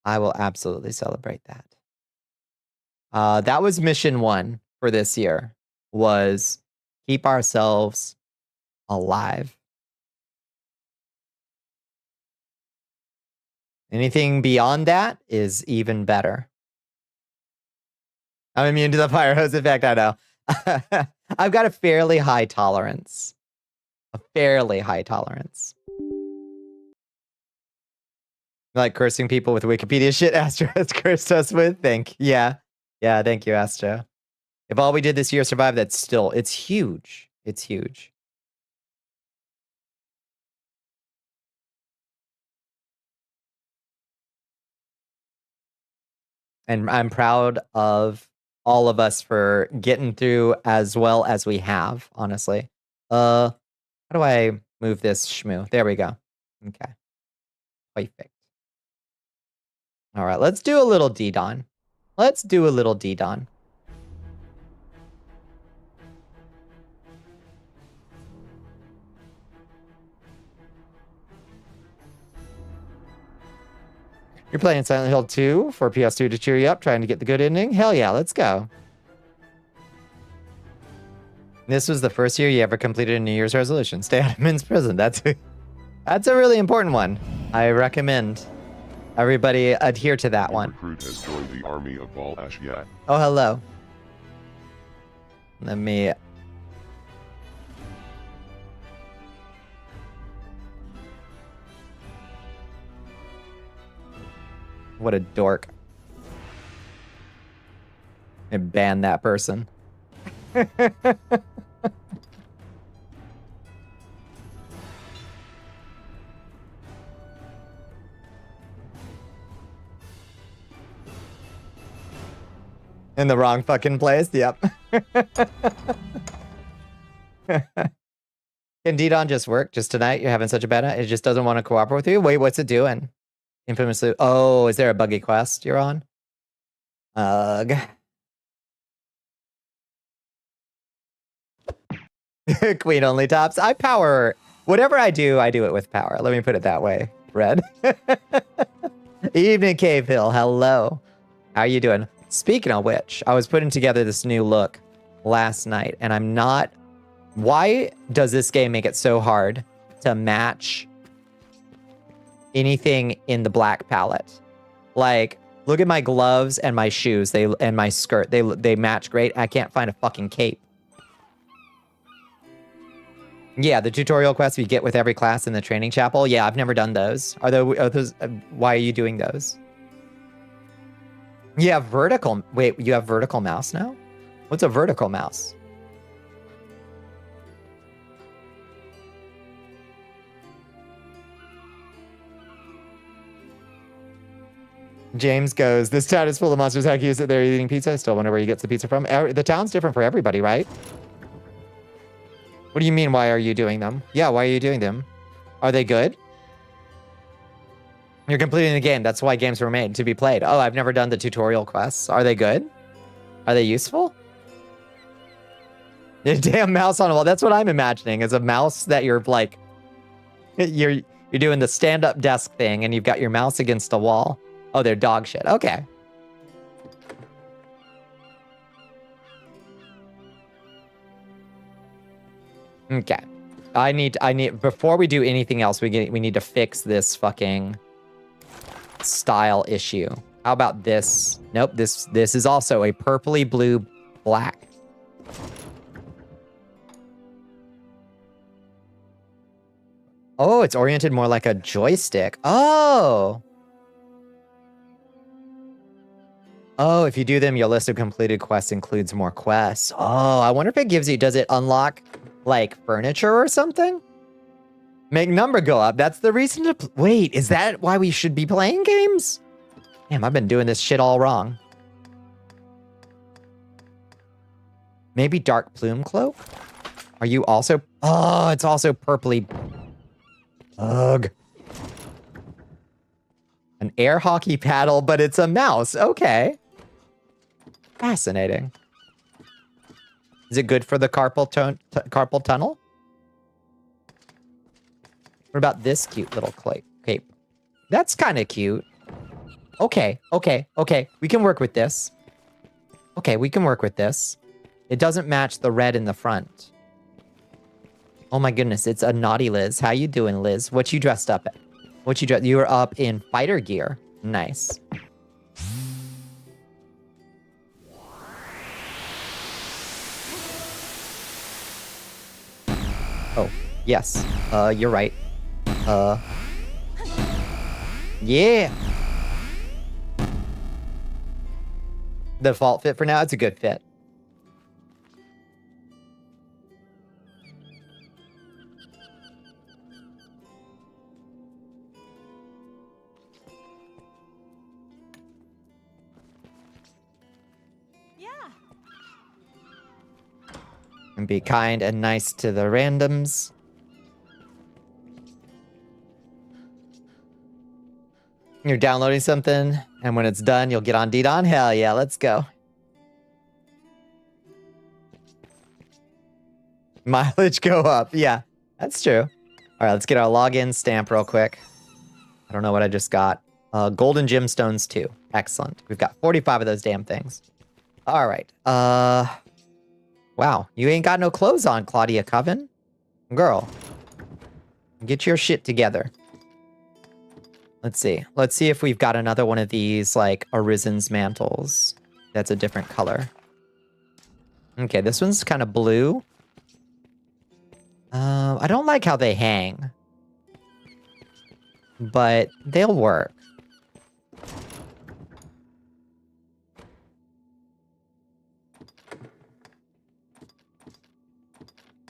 I will absolutely celebrate that. That was mission 1 for this year, was keep ourselves alive. Anything beyond that is even better. I'm immune to the fire hose effect, I know. I've got a fairly high tolerance. A fairly high tolerance. Like cursing people with Wikipedia shit Astro has cursed us with? Yeah, thank you, Astro. If all we did this year survived, it's huge. It's huge. And I'm proud of all of us for getting through as well as we have, honestly. How do I move this shmoo? There we go. Okay. Perfect. All right, let's do a little D-Don. Let's do a little D-Don. You're playing Silent Hill 2 for PS2 to cheer you up, trying to get the good ending? Hell yeah, let's go. This was the first year you ever completed a New Year's resolution. Stay out of men's prison. That's a really important one. I recommend everybody adhere to that one. Recruit has joined the army of Bal Ashiat. Oh, hello. Let me... What a dork. And ban that person. In the wrong fucking place, yep. Can D-Don just work just tonight? You're having such a bad night? It just doesn't want to cooperate with you? Wait, what's it doing? Infamously. Oh, is there a buggy quest you're on? Ugh. Queen only tops. I power. Whatever I do it with power. Let me put it that way. Red. Evening Cave Hill. Hello. How are you doing? Speaking of which, I was putting together this new look last night, and I'm not... Why does this game make it so hard to match anything in the black palette? Like, look at my gloves and my shoes, and my skirt. They match great. I can't find a fucking cape. Yeah, the tutorial quests you get with every class in the training chapel. Yeah, I've never done those. Are those why are you doing those? You have vertical... Wait, you have vertical mouse now? What's a vertical mouse? James goes, this town is full of monsters. How can you sit there eating pizza? I still wonder where he gets the pizza from. The town's different for everybody, right? What do you mean, why are you doing them? Yeah, why are you doing them? Are they good? You're completing the game. That's why games were made, to be played. Oh, I've never done the tutorial quests. Are they good? Are they useful? The damn mouse on a wall. That's what I'm imagining, is a mouse that you're like... You're doing the stand-up desk thing, and you've got your mouse against a wall. Oh, they're dog shit. Okay. Okay. I need, before we do anything else, we need to fix this fucking style issue. How about this? Nope, this is also a purpley blue black. Oh, it's oriented more like a joystick. Oh. Oh, if you do them, your list of completed quests includes more quests. Oh, I wonder if it gives you, does it unlock like furniture or something? Make number go up. That's the reason to wait, is that why we should be playing games? Damn, I've been doing this shit all wrong. Maybe dark plume cloak? Are you also... Oh, it's also purpley. Ugh. An air hockey paddle, but it's a mouse. Okay. Fascinating. Is it good for the carpal tunnel? What about this cute little cape? That's kind of cute. Okay. We can work with this. Okay, we can work with this. It doesn't match the red in the front. Oh my goodness, it's a naughty Liz. How you doing, Liz? What you dressed up What you dress? You were up in fighter gear. Nice. Oh, yes. You're right. Yeah. Default fit for now, it's a good fit. And be kind and nice to the randoms. You're downloading something, and when it's done, you'll get on Ddon? Hell yeah, let's go. Mileage go up. Yeah, that's true. All right, let's get our login stamp real quick. I don't know what I just got. Golden gemstones too. Excellent. We've got 45 of those damn things. All right. Wow, you ain't got no clothes on, Claudia Coven. Girl, get your shit together. Let's see. Let's see if we've got another one of these, like, Arisen's mantles. That's a different color. Okay, this one's kind of blue. I don't like how they hang. But they'll work.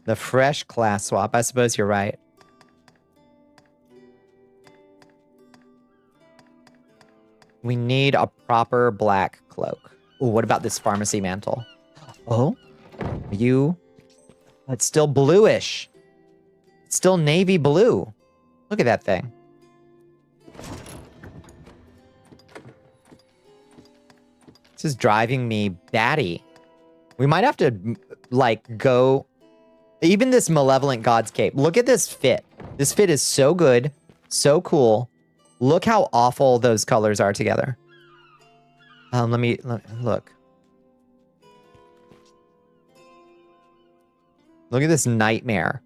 The fresh class swap. I suppose you're right. We need a proper black cloak. Ooh, what about this pharmacy mantle? Oh, it's still bluish. It's still navy blue. Look at that thing. This is driving me batty. We might have to, like, go... Even this Malevolent God's Cape. Look at this fit. This fit is so good. So cool. Look how awful those colors are together. Let me look. Look at this nightmare.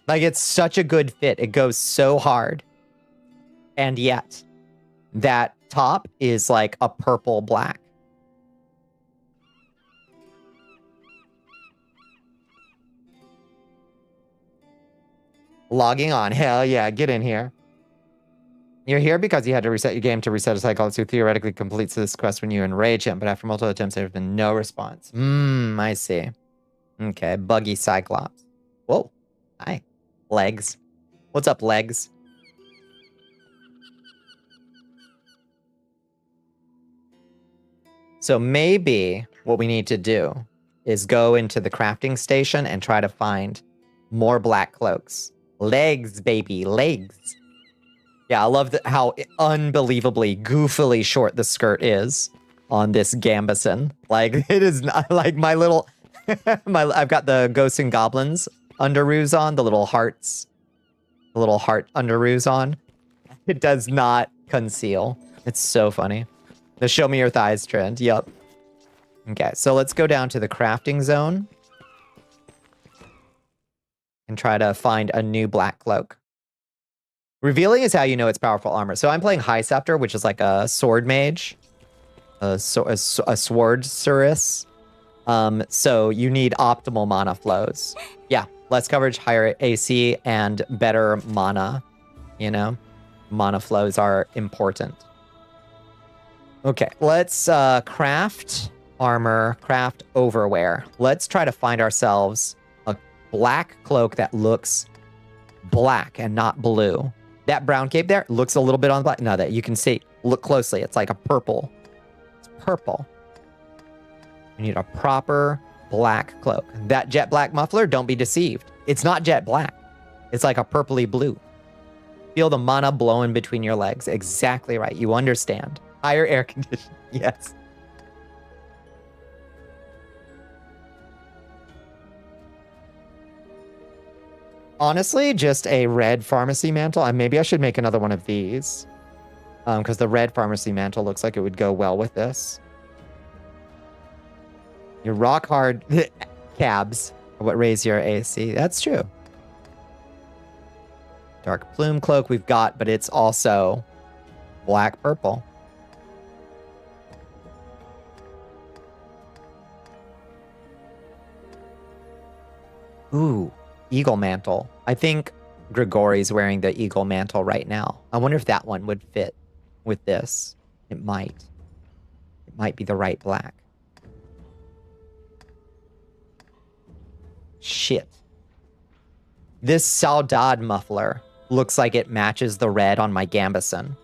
Like, it's such a good fit. It goes so hard. And yet, that top is like a purple black. Logging on. Hell yeah, get in here. You're here because you had to reset your game to reset a cycle who theoretically completes this quest when you enrage him, but after multiple attempts, there's been no response. I see. Okay, buggy Cyclops. Whoa. Hi. Legs. What's up, legs? So maybe what we need to do is go into the crafting station and try to find more black cloaks. Legs, baby, legs. Yeah, I love how unbelievably, goofily short the skirt is on this Gambison. Like, it is not like my little... I've got the Ghosts and Goblins underoos on, the little hearts. The little heart underoos on. It does not conceal. It's so funny. The show me your thighs trend, yup. Okay, so let's go down to the crafting zone. And try to find a new black cloak. Revealing is how you know it's powerful armor. So I'm playing High Scepter, which is like a sword mage. A sword Cirrus. So you need optimal mana flows. Yeah, less coverage, higher AC, and better mana. You know? Mana flows are important. Okay, let's craft armor, craft overwear. Let's try to find ourselves a black cloak that looks black and not blue. That brown cape there looks a little bit on black. No, that you can see. Look closely. It's like a purple. It's purple. You need a proper black cloak. That jet black muffler, don't be deceived. It's not jet black. It's like a purpley blue. Feel the mana blowing between your legs. Exactly right. You understand. Higher air conditioning. Yes. Honestly, just a red pharmacy mantle. Maybe I should make another one of these. Because the red pharmacy mantle looks like it would go well with this. Your rock hard cabs are what raise your AC. That's true. Dark plume cloak we've got, but it's also black purple. Ooh, eagle mantle. I think Grigori's wearing the eagle mantle right now. I wonder if that one would fit with this. It might. It might be the right black. Shit. This Saudade muffler looks like it matches the red on my Gambison.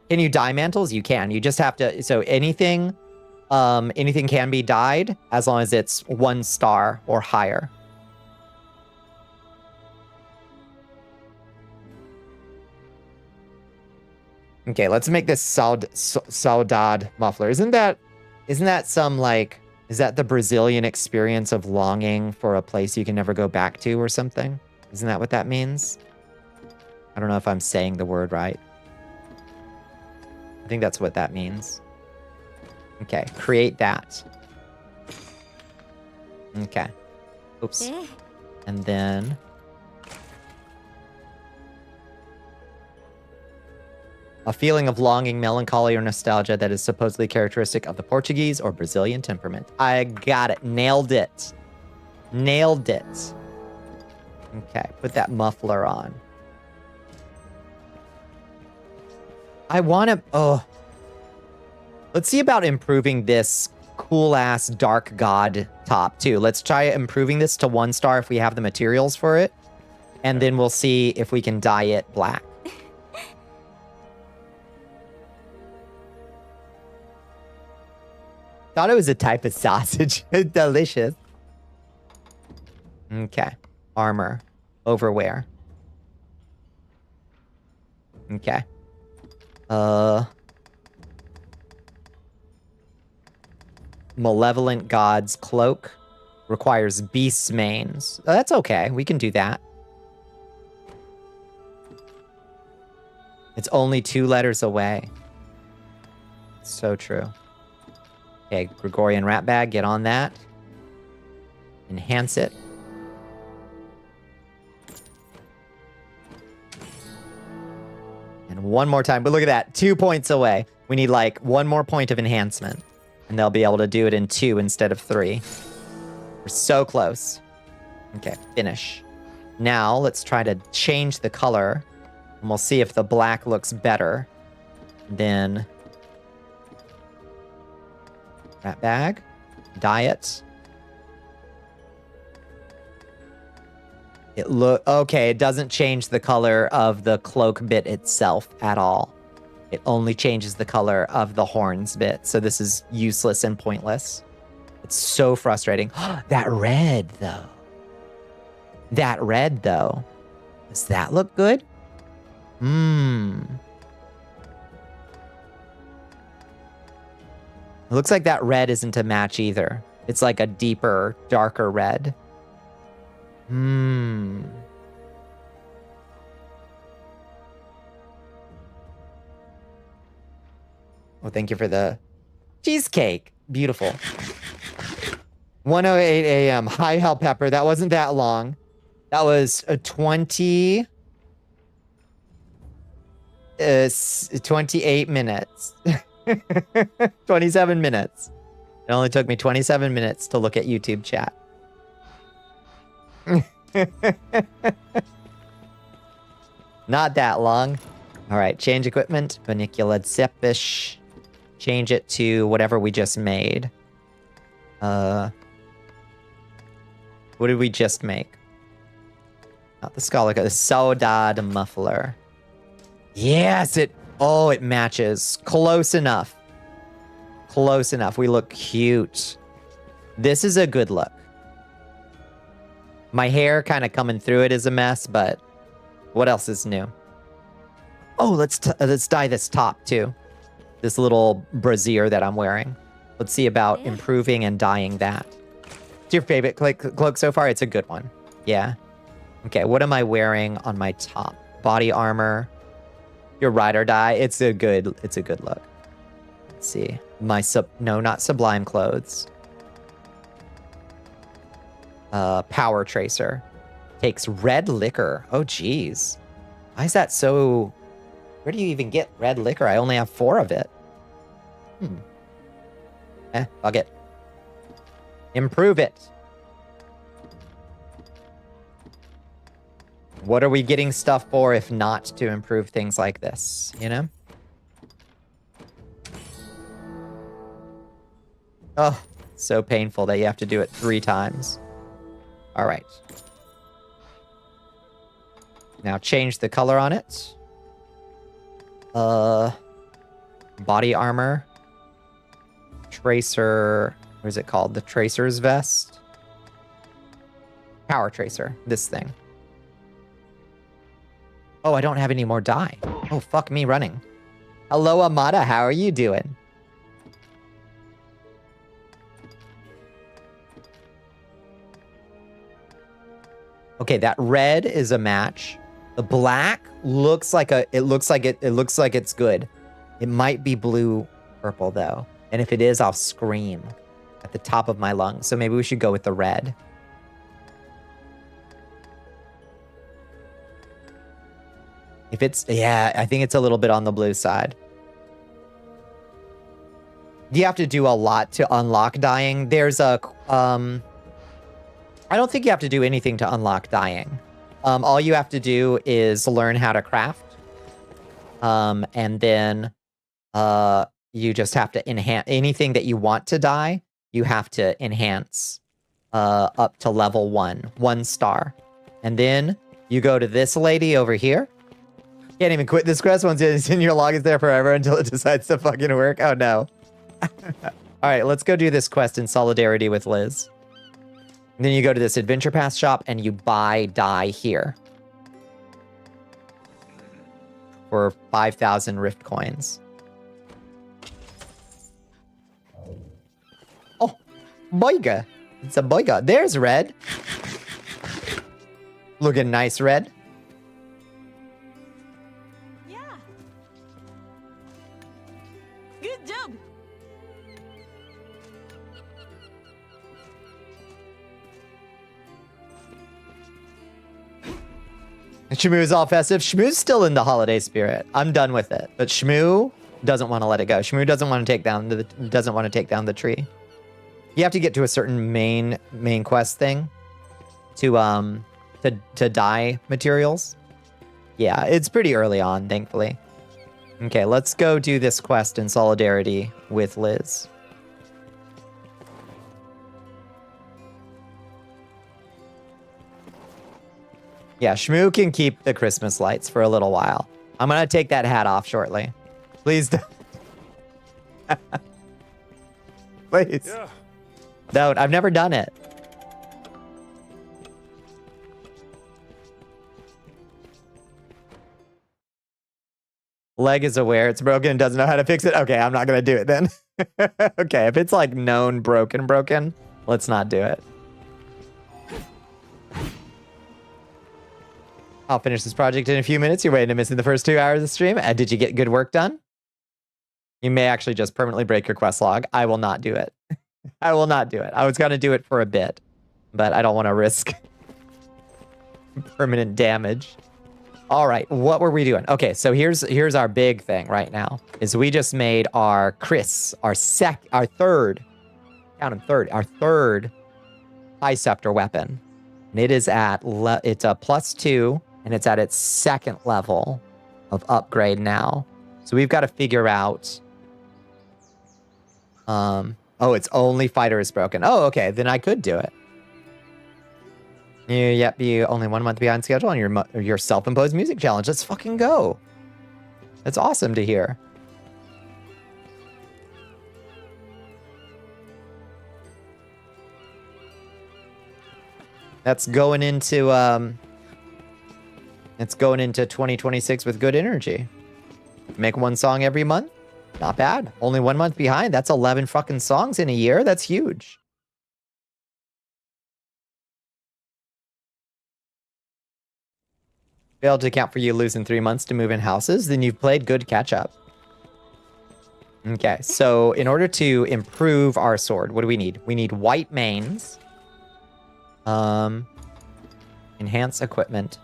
Can you dye mantles? You can. You just have to... So anything can be dyed as long as it's 1 star or higher. Okay, let's make this Saudade muffler. Isn't that some, like... Is that the Brazilian experience of longing for a place you can never go back to or something? Isn't that what that means? I don't know if I'm saying the word right. I think that's what that means. Okay, create that. Okay. Oops. And then... a feeling of longing, melancholy, or nostalgia that is supposedly characteristic of the Portuguese or Brazilian temperament. I got it. Nailed it. Nailed it. Okay, put that muffler on. I want to... Oh. Let's see about improving this cool-ass dark god top, too. Let's try improving this to 1 star if we have the materials for it. And then we'll see if we can dye it black. Thought it was a type of sausage. Delicious. Okay. Armor. Overwear. Okay. Malevolent God's Cloak. Requires beast's manes. Oh, that's okay. We can do that. It's only 2 letters away. So true. Okay, Gregorian Rat Bag, get on that. Enhance it. And 1 more time, but look at that, 2 points away. We need like 1 more point of enhancement. And they'll be able to do it in 2 instead of 3. We're so close. Okay, finish. Now, let's try to change the color. And we'll see if the black looks better. Then... Rat bag. Dye it. Okay, it doesn't change the color of the cloak bit itself at all. It only changes the color of the horns bit. So this is useless and pointless. It's so frustrating. That red, though. That red, though. Does that look good? It looks like that red isn't a match either. It's like a deeper, darker red. Oh, thank you for the cheesecake. Beautiful. 1:08 a.m. Hi, Hell Pepper. That wasn't that long. That was a 28 minutes. 27 minutes. It only took me 27 minutes to look at YouTube chat. Not that long. All right, change equipment. Bonnicula Zepish. Change it to whatever we just made. What did we just make? Not the Scalica, the Saudade muffler. Yes, it matches. Close enough. Close enough. We look cute. This is a good look. My hair kind of coming through it is a mess, but what else is new? Oh, let's dye this top too. This little brassiere that I'm wearing. Let's see about improving and dyeing that. It's your favorite cloak so far? It's a good one. Yeah. Okay, what am I wearing on my top? Body armor. Your ride or die. It's a good look. Let's see. Not sublime clothes. Power tracer. Takes red liquor. Oh, geez. Why is that so... Where do you even get red liquor? I only have 4 of it. Fuck it. Improve it. What are we getting stuff for if not to improve things like this, you know? Oh, so painful that you have to do it 3 times. All right. Now change the color on it. Body armor. Tracer. What is it called? The Tracer's vest. Power Tracer. This thing. Oh, I don't have any more dye. Oh, fuck me running. Hello, Amada. How are you doing? Okay, that red is a match. The black looks like it looks like it's good. It might be blue purple though. And if it is, I'll scream at the top of my lungs. So maybe we should go with the red. If it's, yeah, I think it's a little bit on the blue side. You have to do a lot to unlock dying. There's a, I don't think you have to do anything to unlock dying. All you have to do is learn how to craft. And then, you just have to enhance anything that you want to die. You have to enhance, up to level 1 star. And then you go to this lady over here. Can't even quit this quest once it's in your log. It's there forever until it decides to fucking work. Oh no. All right, let's go do this quest in solidarity with Liz. And then you go to this Adventure Pass shop and you buy dye here. For 5,000 Rift coins. Oh, boyga. It's a boyga. There's red. Looking nice, red. Good job. Shmoo's all festive. Shmoo's still in the holiday spirit. I'm done with it. But Shmoo doesn't want to let it go. Shmoo doesn't want to take down the tree. You have to get to a certain main quest thing to dye materials. Yeah, it's pretty early on, thankfully. Okay, let's go do this quest in solidarity with Liz. Yeah, Shmoo can keep the Christmas lights for a little while. I'm gonna take that hat off shortly. Please don't. Please. Yeah. Don't. I've never done it. Leg is aware it's broken and doesn't know how to fix it. Okay, I'm not gonna do it then. Okay, if it's like known broken, let's not do it. I'll finish this project in a few minutes. You're waiting to miss in the first 2 hours of the stream. Did you get good work done? You may actually just permanently break your quest log. I will not do it. I will not do it. I was going to do it for a bit, but I don't want to risk permanent damage. All right, what were we doing? Okay, so here's our big thing right now. Is we just made our our third high scepter weapon. And it is at it's a +2. And it's at its 2nd level of upgrade now. So we've got to figure out... oh, it's only fighter is broken. Oh, okay. Then I could do it. Yep, you only 1 month behind schedule on your self-imposed music challenge. Let's fucking go. That's awesome to hear. That's going into... It's going into 2026 with good energy. Make 1 song every month. Not bad. Only 1 month behind. That's 11 fucking songs in a year. That's huge. Failed to account for you losing 3 months to move in houses. Then you've played good catch up. Okay, so in order to improve our sword, what do we need? We need white mains. Enhance equipment.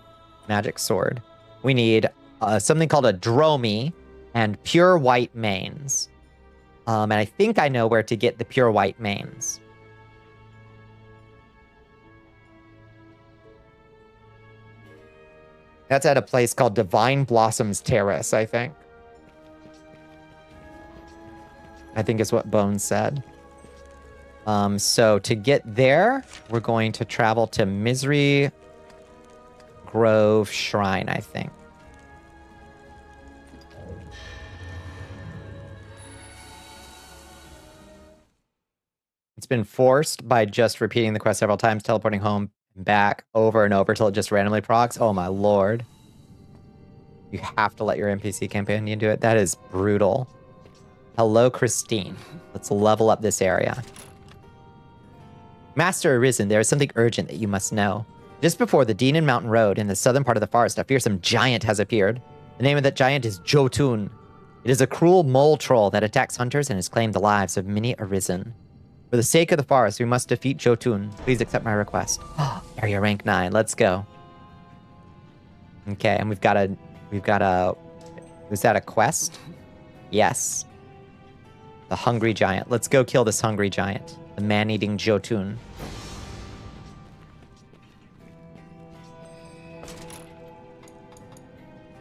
Magic sword. We need something called a dromy and pure white mains. And I think I know where to get the pure white mains. That's at a place called Divine Blossoms Terrace, I think. I think is what Bones said. So to get there, we're going to travel to Misery Grove Shrine, I think. It's been forced by just repeating the quest several times, teleporting home and back over and over till it just randomly procs. Oh my lord. You have to let your NPC companion do it. That is brutal. Hello, Christine. Let's level up this area. Master Arisen, there is something urgent that you must know. Just before the Deanan Mountain Road in the southern part of the forest, a fearsome giant has appeared. The name of that giant is Jotun. It is a cruel mole troll that attacks hunters and has claimed the lives of many Arisen. For the sake of the forest, we must defeat Jotun. Please accept my request. Area rank 9. Let's go. Okay, and we've got a... Was that a quest? Yes. The hungry giant. Let's go kill this hungry giant. The man-eating Jotun.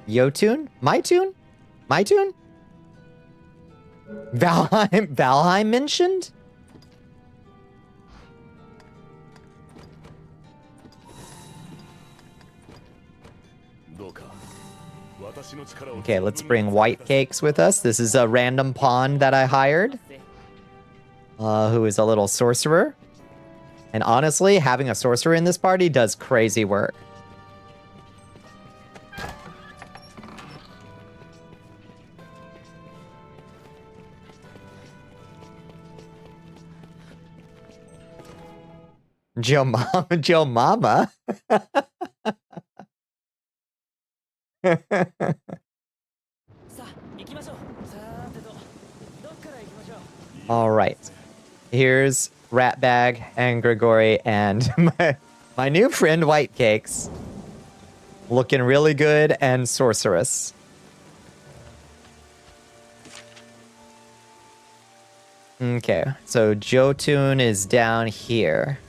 Jotun? My tune? My tune? Valheim mentioned? Okay, let's bring White Cakes with us. This is a random pawn that I hired. Who is a little sorcerer. And honestly, having a sorcerer in this party does crazy work. Joe Mama. All right. Here's Ratbag and Grigori and my new friend White Cakes. Looking really good and sorceress. Okay, so Jotun is down here.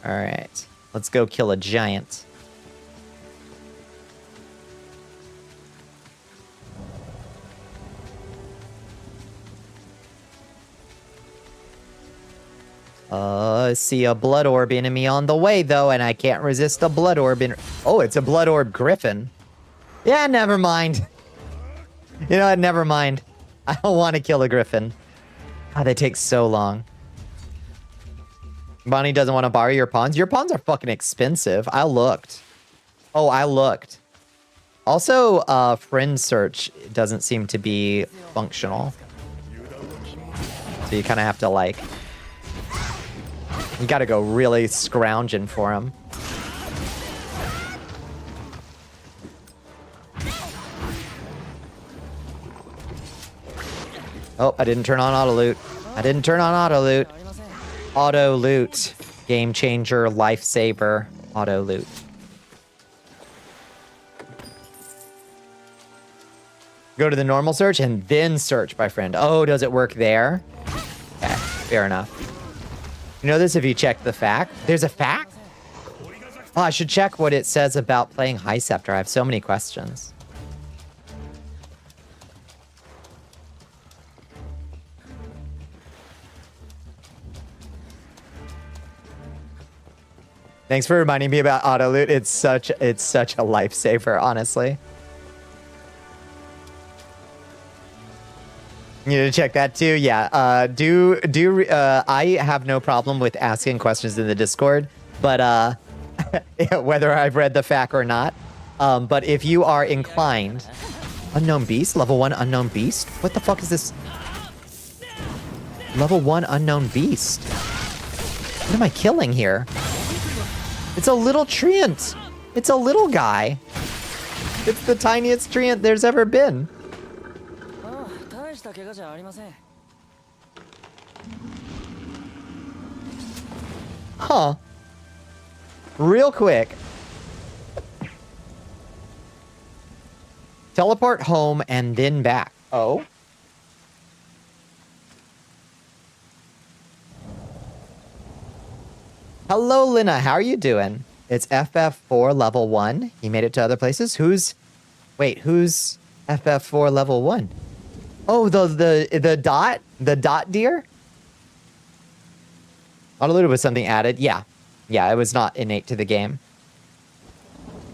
All right, let's go kill a giant. I see a blood orb enemy on the way, though, and I can't resist a blood orb. Oh, it's a blood orb griffin. Yeah, never mind. You know what? Never mind. I don't want to kill a griffin. God, they take so long. Bonnie doesn't want to borrow your pawns. Your pawns are fucking expensive. I looked. Oh, I looked. Also, friend search doesn't seem to be functional. So you kind of have to, like... You gotta go really scrounging for him. Oh, I didn't turn on auto loot. I didn't turn on auto loot. Auto loot. Game changer, lifesaver, auto loot. Go to the normal search and then search by friend. Oh, does it work there? Okay, fair enough. You know this if you check the fact. There's a fact? Oh, I should check what it says about playing High Scepter. I have so many questions. Thanks for reminding me about auto loot. It's such a lifesaver, honestly. You need to check that too. Yeah. I have no problem with asking questions in the Discord, but whether I've read the FAQ or not. But if you are inclined, unknown beast, level 1 unknown beast. What the fuck is this? Level 1 unknown beast. What am I killing here? It's a little treant. It's a little guy. It's the tiniest treant there's ever been. Huh. Real quick. Teleport home and then back. Oh. Hello, Lina. How are you doing? It's FF4 level 1. You made it to other places. Who's FF4 level 1? Oh, the dot deer? Autoloaded was something added. Yeah. Yeah, it was not innate to the game.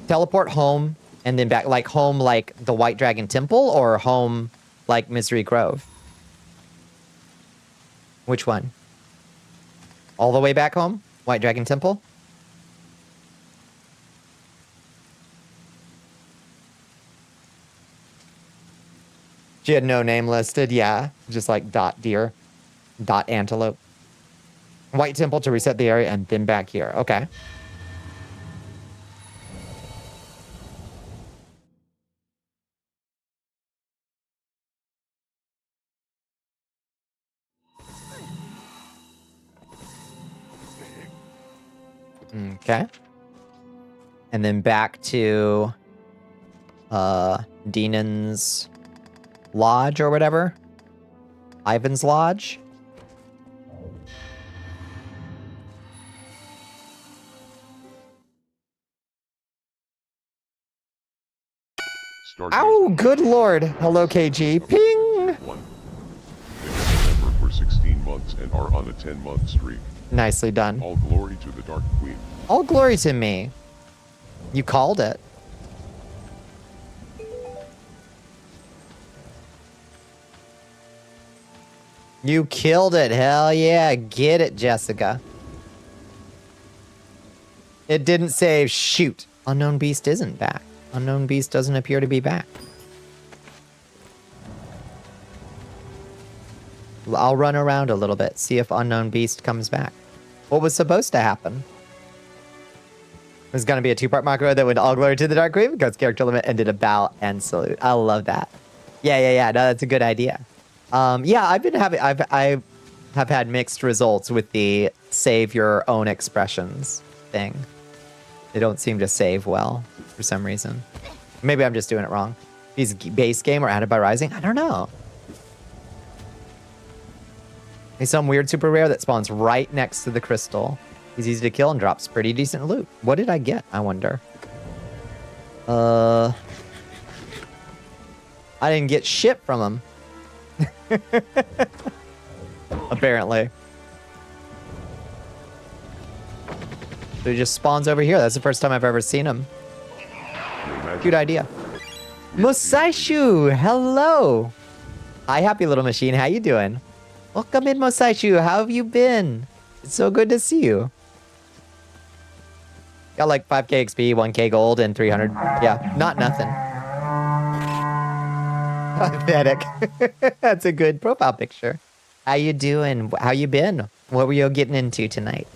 Teleport home and then back, like home like the White Dragon Temple or home like Misery Grove? Which one? All the way back home? White Dragon Temple? She had no name listed, yeah. Just like dot deer, dot antelope. White Temple to reset the area and then back here. Okay. Okay. And then back to Dinan's Lodge or whatever. Ivan's Lodge. Oh, good lord. Hello, KG. Ping! One. They've been a member for 16 months and are on a 10-month streak. Nicely done. All glory to the Dark Queen. All glory to me. You called it. You killed it. Hell yeah. Get it, Jessica. It didn't say, shoot. Unknown Beast isn't back. Unknown Beast doesn't appear to be back. I'll run around a little bit, see if Unknown Beast comes back. What was supposed to happen? There's going to be a two-part macro that went all glory to the Dark Queen because character limit ended a bow and salute. I love that. Yeah. No, that's a good idea. Yeah, I have had mixed results with the save your own expressions thing. They don't seem to save well for some reason. Maybe I'm just doing it wrong. He's base game or added by Rising? I don't know. He's some weird super rare that spawns right next to the crystal. He's easy to kill and drops pretty decent loot. What did I get, I wonder? I didn't get shit from him. Apparently. So he just spawns over here. That's the first time I've ever seen him. Cute idea. Mosaishu, hello. Hi, happy little machine. How you doing? Welcome in, Mosaishu. How have you been? It's so good to see you. Got like 5k XP, 1k gold, and 300. Yeah, not nothing. Pathetic. That's a good profile picture. How you doing? How you been? What were you getting into tonight?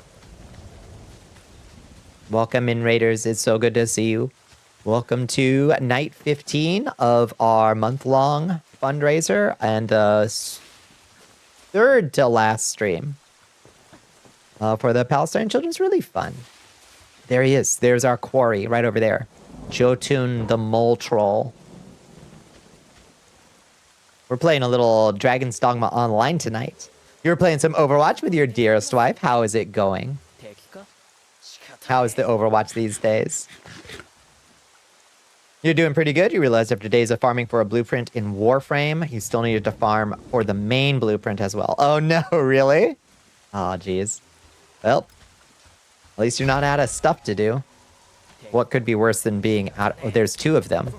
Welcome in, Raiders. It's so good to see you. Welcome to night 15 of our month-long fundraiser and third to last stream for the Palestine Children's Relief Fund. There he is. There's our quarry right over there. Jotun the Mole Troll. We're playing a little Dragon's Dogma online tonight. You're playing some Overwatch with your dearest wife. How is it going? How is the Overwatch these days? You're doing pretty good. You realized after days of farming for a blueprint in Warframe, you still needed to farm for the main blueprint as well. Oh no, really? Oh, geez. Well, at least you're not out of stuff to do. What could be worse than being out? Oh, there's two of them.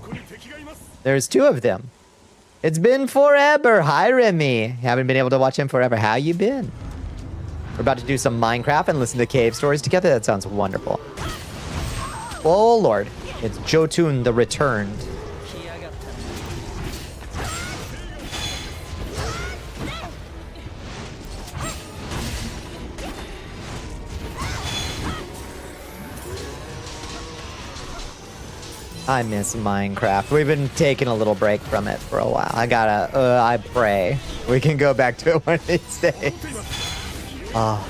There's two of them. It's been forever. Hi, Remy. Haven't been able to watch him forever. How you been? We're about to do some Minecraft and listen to cave stories together. That sounds wonderful. Oh, Lord. It's Jotun the Returned. I miss Minecraft. We've been taking a little break from it for a while. I pray we can go back to it one of these days. Oh,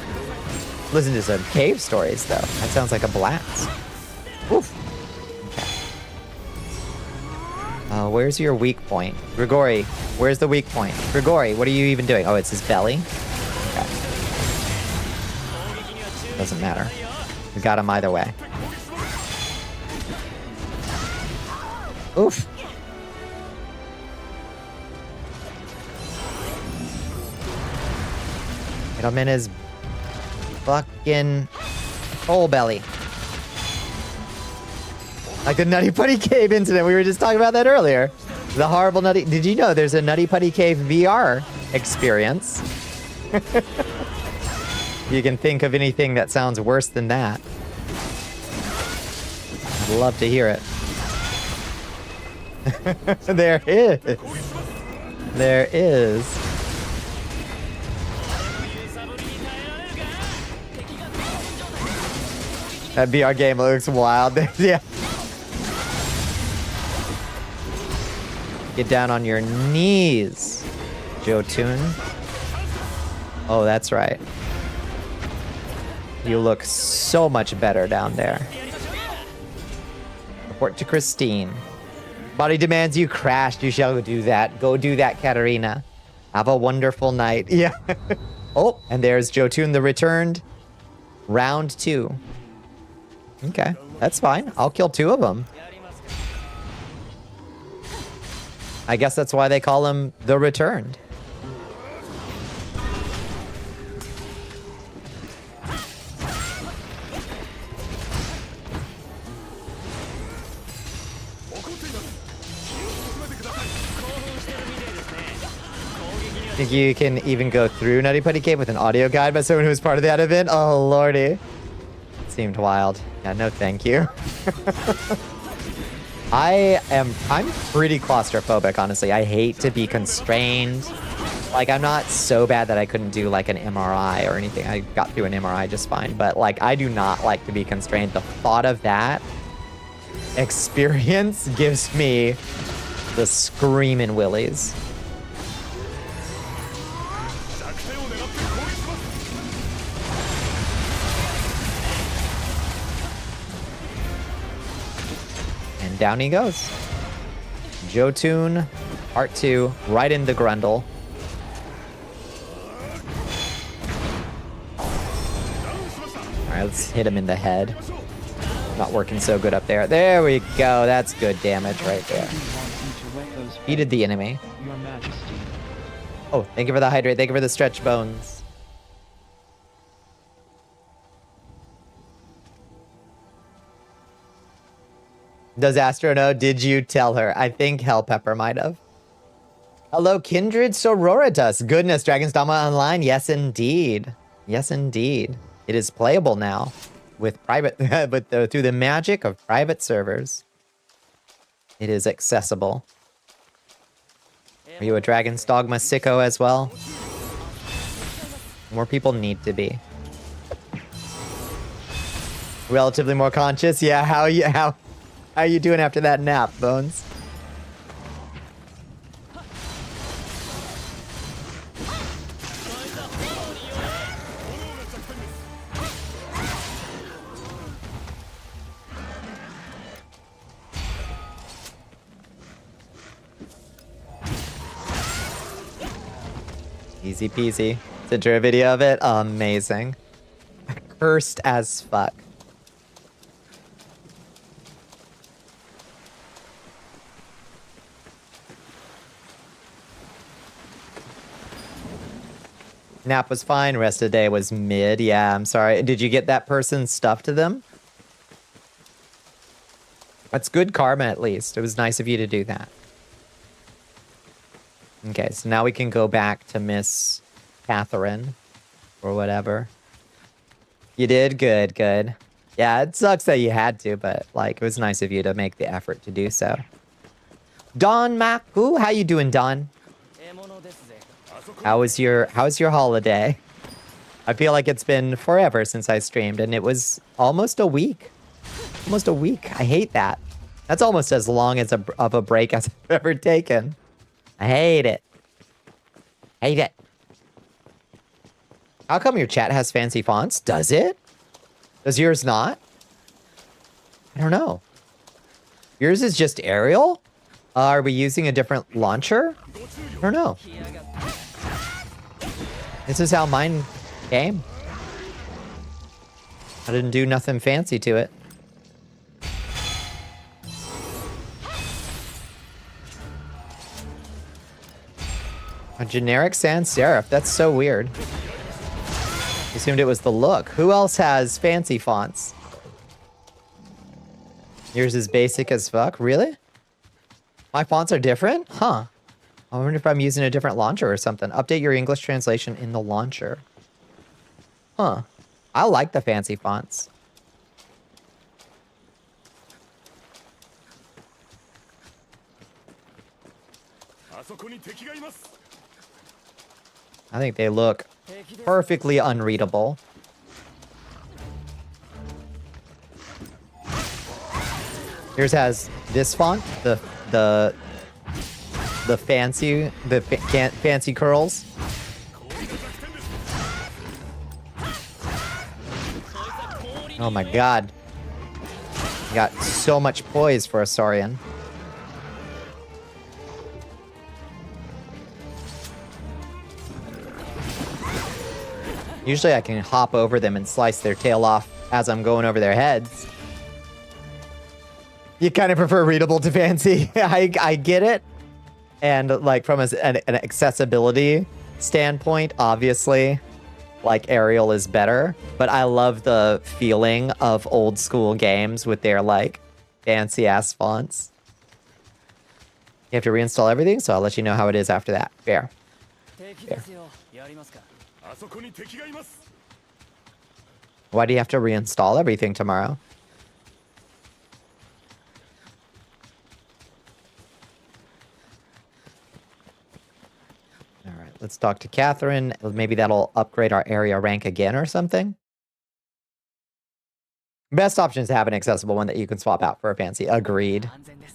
listen to some cave stories, though. That sounds like a blast. Oof. Okay. Where's your weak point? Grigori, where's the weak point? Grigori, what are you even doing? Oh, it's his belly? Okay. Doesn't matter. We got him either way. Oof. Hit him in his fucking hole belly. Like the Nutty Putty Cave incident. We were just talking about that earlier. The horrible Nutty... Did you know there's a Nutty Putty Cave VR experience? You can think of anything that sounds worse than that. I'd love to hear it. There is. There is. That VR game looks wild. Yeah. Get down on your knees, Jotun. Oh, that's right. You look so much better down there. Report to Christine. Body demands you crashed. You shall do that. Go do that, Katarina. Have a wonderful night. Yeah. Oh, and there's Jotun the returned. Round 2. Okay, that's fine. I'll kill 2 of them. I guess that's why they call him the returned. Think you can even go through Nutty Putty Cave with an audio guide by someone who was part of that event? Oh, lordy. Seemed wild. Yeah, no thank you. I'm pretty claustrophobic, honestly. I hate to be constrained. Like, I'm not so bad that I couldn't do, like, an MRI or anything. I got through an MRI just fine. But, like, I do not like to be constrained. The thought of that experience gives me the screaming willies. And down he goes. Jotun, part 2, right into Grundle. Alright, let's hit him in the head. Not working so good up there. There we go. That's good damage right there. Defeated the enemy. Your Majesty. Oh, thank you for the hydrate. Thank you for the stretch bones. Does Astro know? Did you tell her? I think Hellpepper might have. Hello, Kindred Sororitas. Goodness, Dragon's Dogma Online. Yes, indeed. Yes, indeed. It is playable now with private, through the magic of private servers. It is accessible. Are you a Dragon's Dogma sicko as well? More people need to be. Relatively more conscious. Yeah, how are you doing after that nap, Bones? Easy peasy. Sent her a video of it. Amazing. Cursed as fuck. Nap was fine. Rest of the day was mid. Yeah, I'm sorry. Did you get that person's stuff to them? That's good karma, at least. It was nice of you to do that. Okay, so now we can go back to Miss Catherine. Or whatever. You did? Good, good. Yeah, it sucks that you had to, but, like, it was nice of you to make the effort to do so. Don Maku, how you doing, Don? How was your holiday? I feel like it's been forever since I streamed, and it was almost a week. Almost a week. I hate that. That's almost as long as of a break as I've ever taken. I hate it. Hate it. How come your chat has fancy fonts? Does it? Does yours not? I don't know. Yours is just Arial? Are we using a different launcher? I don't know. This is how mine came. I didn't do nothing fancy to it. A generic sans serif. That's so weird. Assumed it was the look. Who else has fancy fonts? Yours is basic as fuck. Really? My fonts are different? Huh. I wonder if I'm using a different launcher or something. Update your English translation in the launcher. Huh. I like the fancy fonts. I think they look perfectly unreadable. Yours has this font, the fancy curls. Oh my god. You got so much poise for a Saurian. Usually I can hop over them and slice their tail off as I'm going over their heads. You kind of prefer readable to fancy. I get it. And like from an accessibility standpoint, obviously, like Arial is better. But I love the feeling of old school games with their like fancy ass fonts. You have to reinstall everything, so I'll let you know how it is after that. Fair. Fair. Why do you have to reinstall everything tomorrow? All right, let's talk to Catherine. Maybe that'll upgrade our area rank again or something. Best option is to have an accessible one that you can swap out for a fancy. Agreed.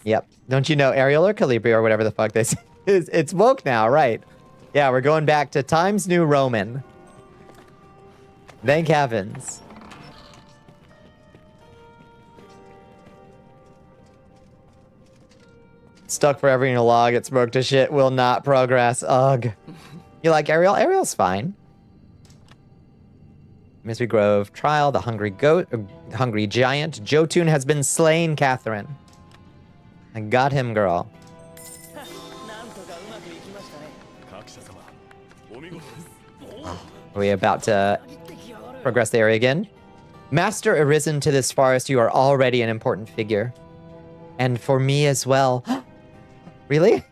Yep. Don't you know Arial or Calibri or whatever the fuck they say? It's woke now, right? Yeah, we're going back to Times New Roman. Thank heavens. Stuck forever in your log. It's broke to shit. Will not progress. Ugh. You like Arial? Arial's fine. Mystery Grove Trial. The Hungry Goat. Hungry Giant. Jotun has been slain, Catherine. I got him, girl. Are we about to progress the area again? Master arisen to this forest, you are already an important figure. And for me as well. Really?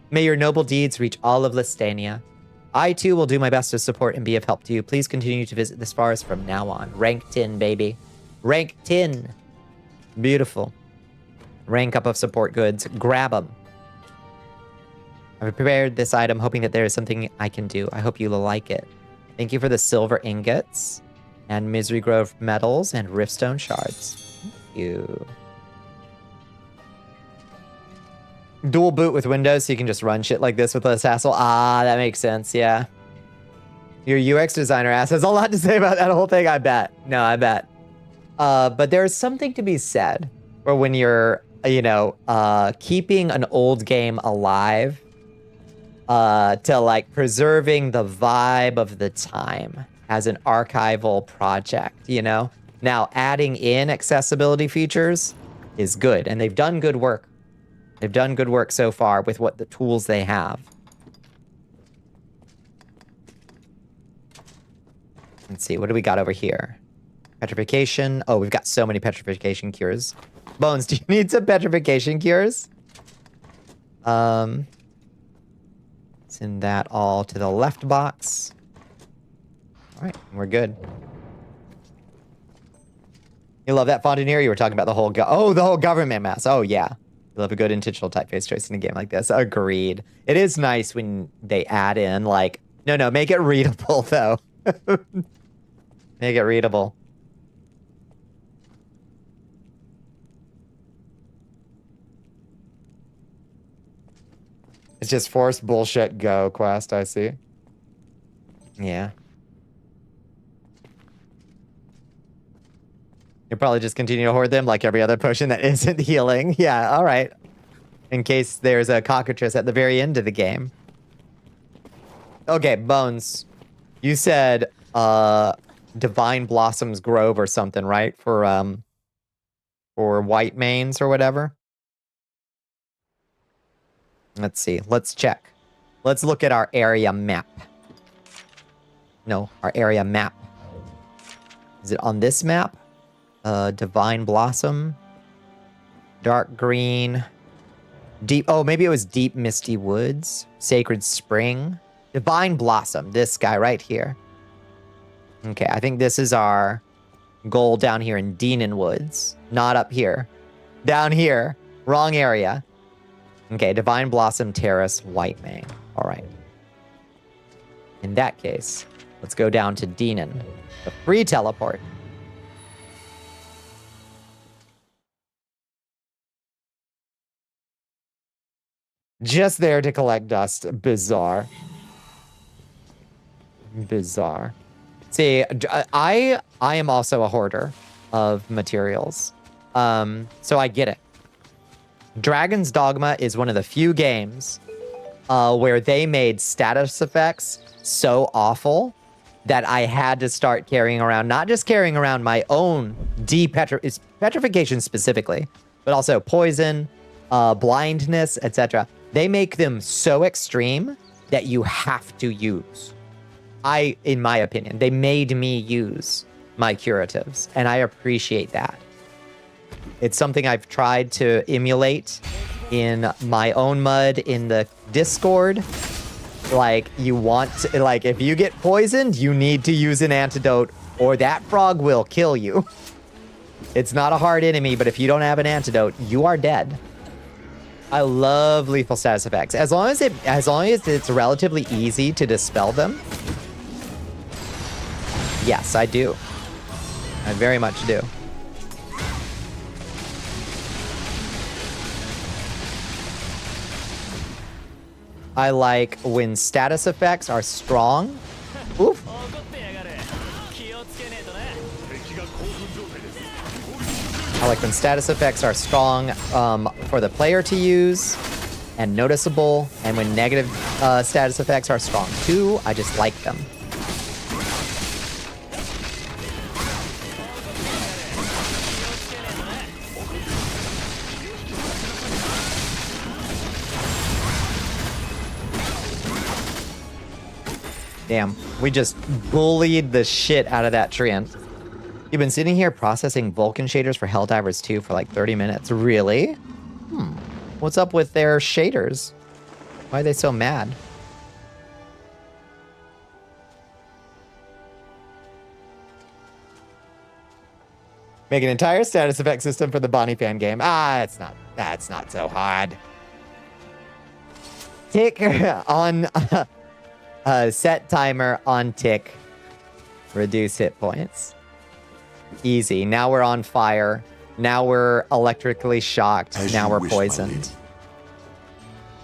May your noble deeds reach all of Listania. I too will do my best to support and be of help to you. Please continue to visit this forest from now on. Rank 10, baby. Rank 10. Beautiful. Rank up of support goods. Grab them. I've prepared this item hoping that there is something I can do. I hope you will like it. Thank you for the silver ingots and Misery Grove medals and Riftstone shards. Thank you. Dual boot with Windows so you can just run shit like this with less hassle. Ah, that makes sense, yeah. Your UX designer ass has a lot to say about that whole thing, I bet. No, I bet. But there's something to be said for when you're, you know, keeping an old game alive to like preserving the vibe of the time as an archival project, you know? Now, adding in accessibility features is good, and they've done good work. They've done good work so far with what the tools they have. Let's see, what do we got over here? Petrification. Oh, we've got so many petrification cures. Bones, do you need some petrification cures? Send that all to the left box. All right, we're good. You love that font in here? You were talking about the whole the whole government mass. Oh, yeah. You love a good intentional typeface choice in a game like this. Agreed. It is nice when they add in, like, no, make it readable, though. Make it readable. It's just forced bullshit go quest, I see. Yeah. You'll probably just continue to hoard them like every other potion that isn't healing. Yeah, all right. in case there's a cockatrice at the very end of the game. Okay, Bones. You said Divine Blossoms Grove or something, right? For white mains or whatever. Let's see. Let's check. Let's look at our area map. No, our area map. Is it on this map? Divine Blossom. Dark green. Deep. Oh, maybe it was Deep Misty Woods. Sacred Spring. Divine Blossom. This guy right here. Okay, I think this is our goal down here in Deanon Woods. Not up here. Down here. Wrong area. Okay, Divine Blossom Terrace, White Mane. All right. In that case, let's go down to Deanon. The free teleport. Just there to collect dust. Bizarre. Bizarre. See, I am also a hoarder of materials. So I get it. Dragon's Dogma is one of the few games where they made status effects so awful that I had to start carrying around, not just carrying around my own petrification specifically, but also poison, blindness, etc. They make them so extreme that you have to use. In my opinion, they made me use my curatives, and I appreciate that. It's something I've tried to emulate in my own mud in the Discord. Like, if you get poisoned, you need to use an antidote or that frog will kill you. It's not a hard enemy, but if you don't have an antidote, you are dead. I love lethal status effects. As long as it's relatively easy to dispel them. Yes, I do. I very much do. I like when status effects are strong. Oof. I like when status effects are strong for the player to use and noticeable, and when negative status effects are strong too. I just like them. Damn, we just bullied the shit out of that treant. You've been sitting here processing Vulcan shaders for Helldivers 2 for like 30 minutes. Really? What's up with their shaders? Why are they so mad? Make an entire status effect system for the Bonnie fan game. That's not so hard. Tick on set timer on tick. Reduce hit points. Easy. Now we're on fire. Now we're electrically shocked. Now we're poisoned.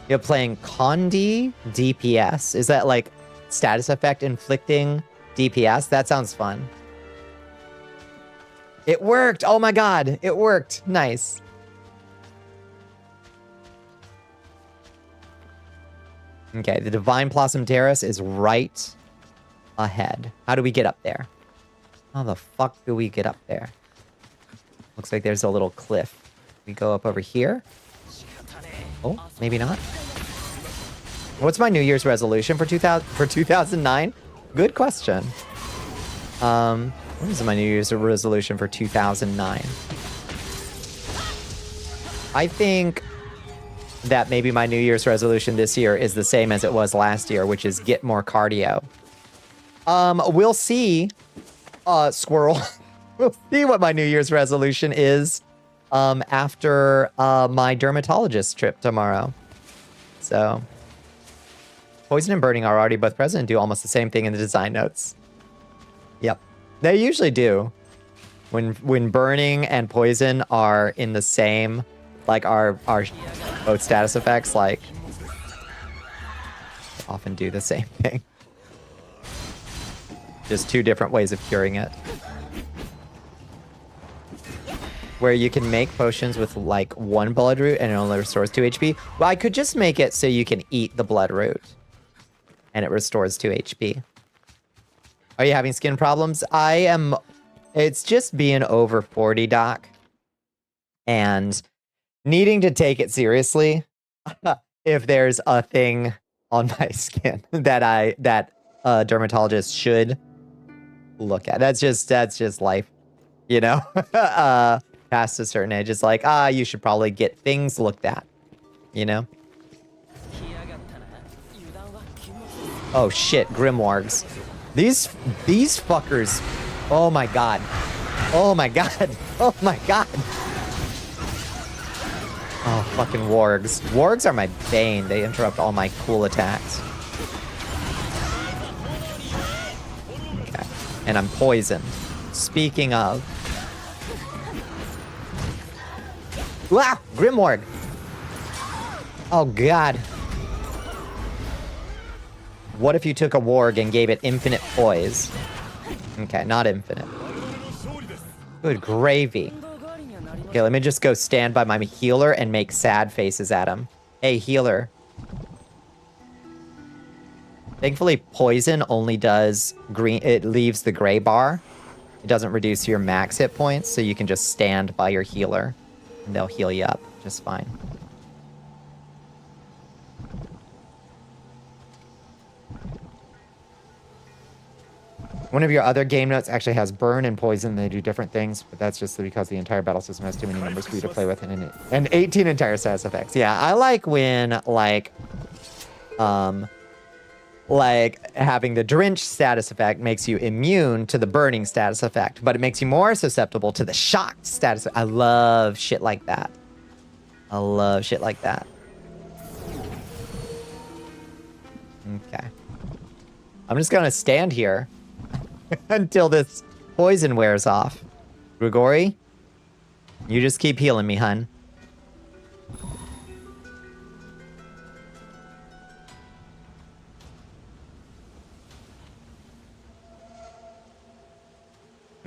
You're playing Condi DPS. Is that like status effect inflicting DPS? That sounds fun. It worked. Oh my god. It worked. Nice. Okay, the Divine Blossom Terrace is right ahead. How do we get up there? How the fuck do we get up there? Looks like there's a little cliff. We go up over here. Oh, maybe not. What's my New Year's resolution for 2009? Good question. What is my New Year's resolution for 2009? I think that maybe my New Year's resolution this year is the same as it was last year, which is get more cardio. We'll see, Squirrel. We'll see what my New Year's resolution is after my dermatologist trip tomorrow. So, poison and burning are already both present and do almost the same thing in the design notes. Yep, they usually do. When burning and poison are in the same, like our both status effects, like often do the same thing. Just two different ways of curing it. where you can make potions with like 1 blood root and it only restores 2 HP. Well, I could just make it so you can eat the blood root and it restores 2 HP. Are you having skin problems? I am. It's just being over 40, Doc. And needing to take it seriously if there's a thing on my skin that a dermatologist should look at. That's just life, you know? Past a certain age, it's like, you should probably get things looked at, you know? Oh shit, Grimoires. These fuckers. Oh my god. Oh my god. Oh my god. Oh, fucking wargs. Wargs are my bane. They interrupt all my cool attacks. Okay. And I'm poisoned. Speaking of. Wow! Grimwarg! Oh, God. What if you took a warg and gave it infinite poise? Okay, not infinite. Good gravy. Okay, let me just go stand by my healer and make sad faces at him. Hey, healer. Thankfully, poison only does green. It leaves the gray bar. It doesn't reduce your max hit points, so you can just stand by your healer, and they'll heal you up just fine. One of your other game notes actually has burn and poison. They do different things, but that's just because the entire battle system has too many numbers for you to play with and 18 entire status effects. Yeah, I like when, like having the drench status effect makes you immune to the burning status effect, but it makes you more susceptible to the shocked status. I love shit like that. I love shit like that. Okay. I'm just gonna stand here until this poison wears off. Grigori, you just keep healing me, hun.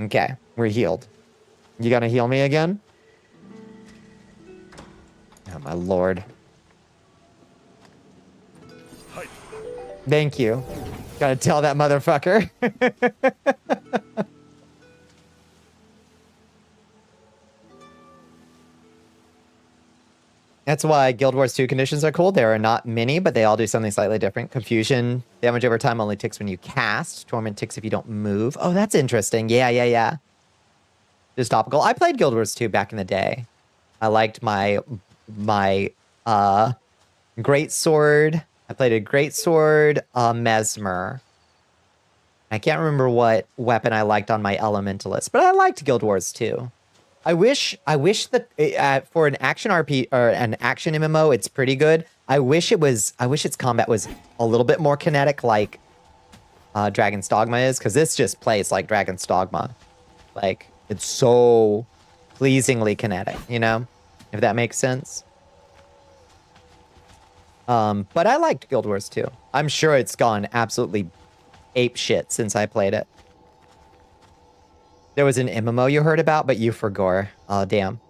Okay, we're healed. You gonna heal me again? Oh, my lord. Thank you. Gotta tell that motherfucker. That's why Guild Wars 2 conditions are cool. There are not many, but they all do something slightly different. Confusion damage over time only ticks when you cast. Torment ticks if you don't move. Oh, that's interesting. Yeah. Just topical. I played Guild Wars 2 back in the day. I liked my great sword. I played a great sword, Mesmer. I can't remember what weapon I liked on my Elementalist, but I liked Guild Wars 2. I wish that for an action RP or an action MMO, it's pretty good. I wish its combat was a little bit more kinetic, like Dragon's Dogma is, because this just plays like Dragon's Dogma. Like, it's so pleasingly kinetic, you know, if that makes sense. But I liked Guild Wars 2. I'm sure it's gone absolutely ape shit since I played it. There was an MMO you heard about, but you forgot. Oh, damn.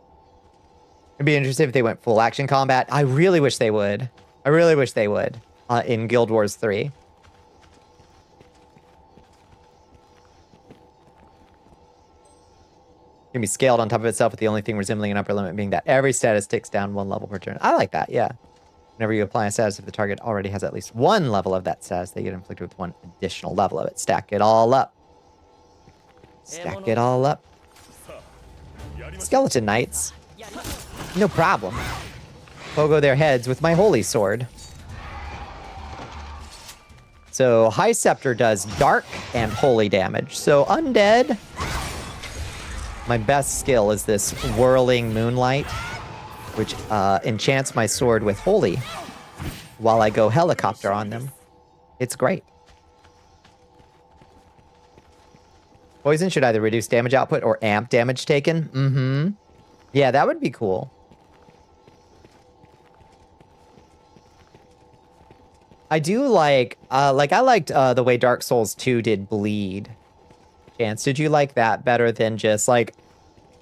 It'd be interesting if they went full action combat. I really wish they would. I really wish they would. In Guild Wars 3. Can be scaled on top of itself with the only thing resembling an upper limit being that every status ticks down 1 level per turn. I like that, yeah. Whenever you apply a status, if the target already has at least 1 level of that status, they get inflicted with 1 additional level of it. Stack it all up. Stack it all up. Skeleton Knights. No problem. Pogo their heads with my holy sword. So High Scepter does dark and holy damage. So undead. My best skill is this whirling moonlight, which enchants my sword with holy while I go helicopter on them. It's great. Poison should either reduce damage output or amp damage taken. Mm-hmm. Yeah, that would be cool. I do like I liked the way Dark Souls 2 did bleed. Chance, did you like that better than just like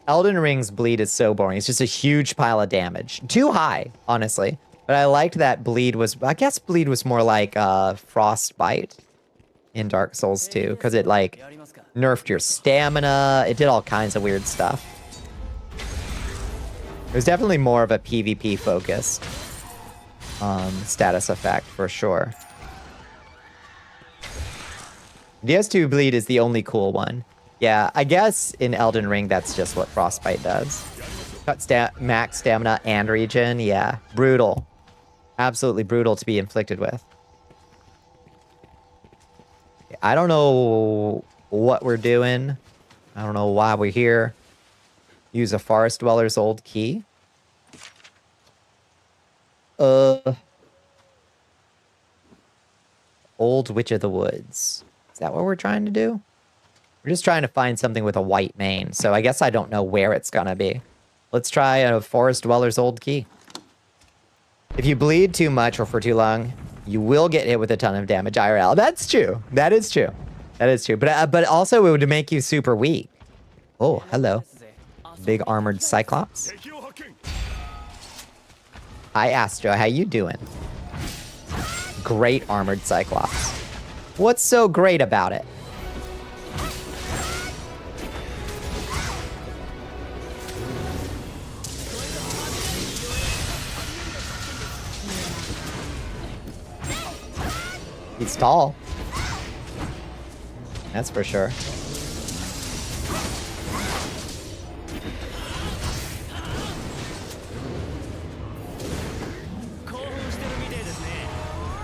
Elden Ring's bleed is so boring. It's just a huge pile of damage. Too high, honestly. But I liked that bleed was... I guess bleed was more like frostbite in Dark Souls 2. Because it, like, nerfed your stamina. It did all kinds of weird stuff. It was definitely more of a PvP focused status effect, for sure. DS2 bleed is the only cool one. Yeah, I guess in Elden Ring, that's just what Frostbite does. Cut max stamina and regen, yeah. Brutal. Absolutely brutal to be inflicted with. I don't know what we're doing. I don't know why we're here. Use a Forest Dweller's old key. Old Witch of the Woods. Is that what we're trying to do? We're just trying to find something with a white mane, so I guess I don't know where it's gonna be. Let's try a Forest Dweller's old key. If you bleed too much or for too long, you will get hit with a ton of damage IRL. That's true. That is true. That is true. But also it would make you super weak. Oh, hello. Big armored Cyclops. Hi, Astro. How you doing? Great armored Cyclops. What's so great about it? He's tall. That's for sure.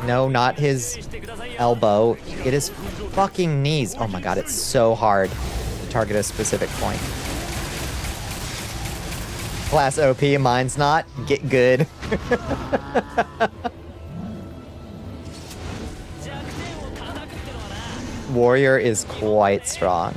No, not his elbow. It is fucking knees. Oh my god, it's so hard to target a specific point. Class OP, mine's not. Get good. Warrior is quite strong.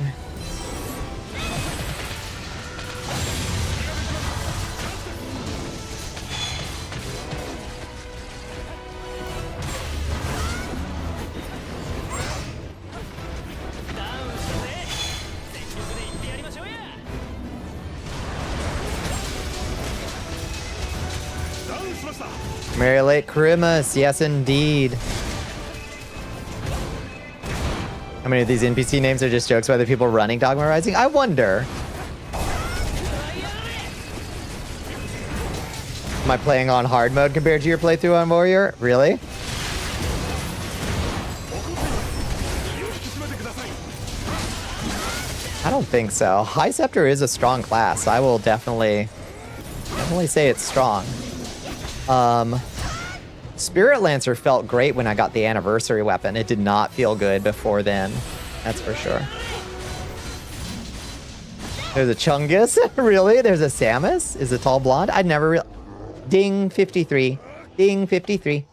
Merry late Christmas, yes indeed. How many of these NPC names are just jokes by the people running Dogma Rising? I wonder. Am I playing on hard mode compared to your playthrough on Warrior? Really? I don't think so. High Scepter is a strong class. I will definitely say it's strong. Spirit Lancer felt great when I got the anniversary weapon. It did not feel good before then. That's for sure. There's a Chungus? Really? There's a Samus? Is a tall blonde? I'd never real. Ding 53. Ding 53.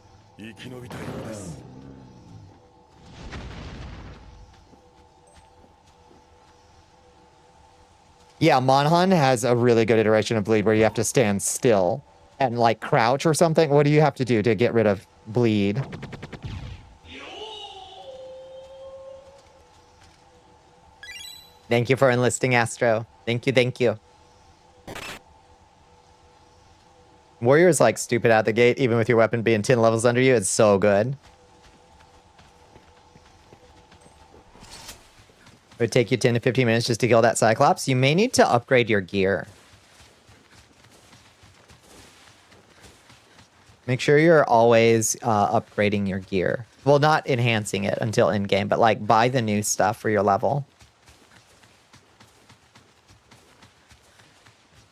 Yeah, Monhan has a really good iteration of bleed where you have to stand still and like crouch or something. What do you have to do to get rid of bleed? Thank you for enlisting, Astro. Thank you, thank you. Warrior's like stupid out the gate, even with your weapon being 10 levels under you. It's so good. It would take you 10 to 15 minutes just to kill that Cyclops. You may need to upgrade your gear. Make sure you're always upgrading your gear. Well, not enhancing it until in-game, but like buy the new stuff for your level.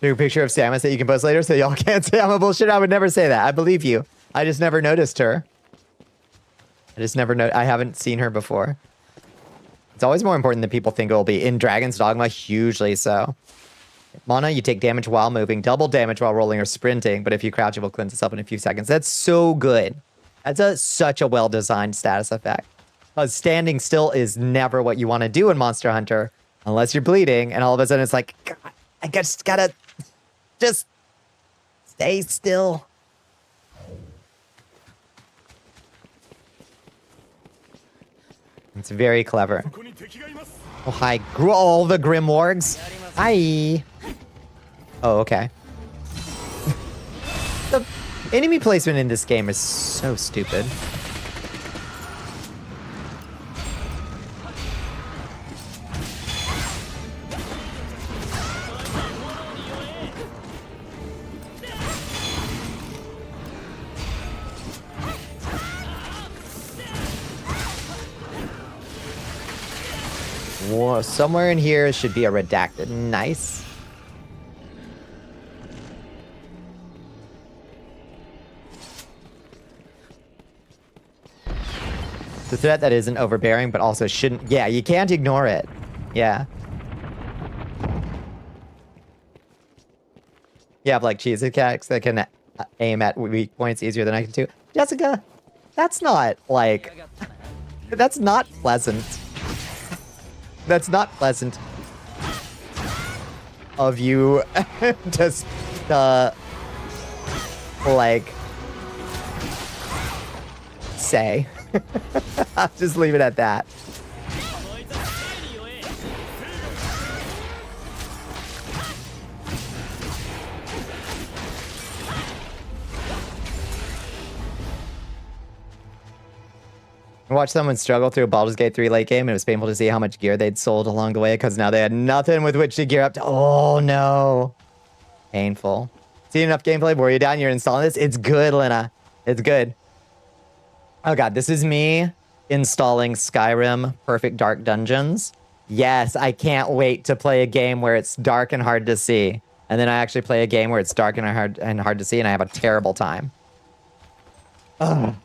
New picture of Samus that you can post later so y'all can't say I'm a bullshit. I would never say that. I believe you. I just never noticed her. I haven't seen her before. It's always more important than people think it will be. In Dragon's Dogma, hugely so. Mana, you take damage while moving, double damage while rolling or sprinting, but if you crouch, it will cleanse itself in a few seconds. That's so good. That's such a well-designed status effect. Standing still is never what you want to do in Monster Hunter, unless you're bleeding, and all of a sudden it's like, God, I just gotta just stay still. It's very clever. Oh, hi. All the Grimwargs. Hi. Oh, okay. The enemy placement in this game is so stupid. Whoa, somewhere in here should be a redacted. Nice. The threat that isn't overbearing, but also shouldn't... Yeah, you can't ignore it. Yeah. You have, like, cheese attacks that can aim at weak points easier than I can do. Jessica, that's not, like... That's not pleasant. That's not pleasant of you just, like, say. I'll just leave it at that. I watched someone struggle through a Baldur's Gate 3 late game, and it was painful to see how much gear they'd sold along the way, because now they had nothing with which to gear up to. Oh, no. Painful. See enough gameplay? Were you down? You're installing this? It's good, Lena. It's good. Oh, God. This is me installing Skyrim Perfect Dark Dungeons. Yes, I can't wait to play a game where it's dark and hard to see. And then I actually play a game where it's dark and hard to see, and I have a terrible time. Ugh.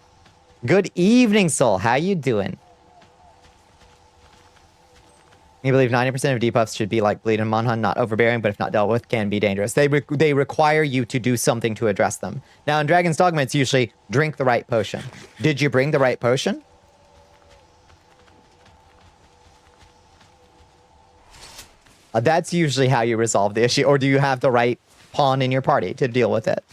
Good evening, Soul. How you doing? You believe 90% of debuffs should be like Bleed and Monhun, not overbearing, but if not dealt with, can be dangerous. They require you to do something to address them. Now, in Dragon's Dogma, it's usually drink the right potion. Did you bring the right potion? That's usually how you resolve the issue. Or do you have the right pawn in your party to deal with it?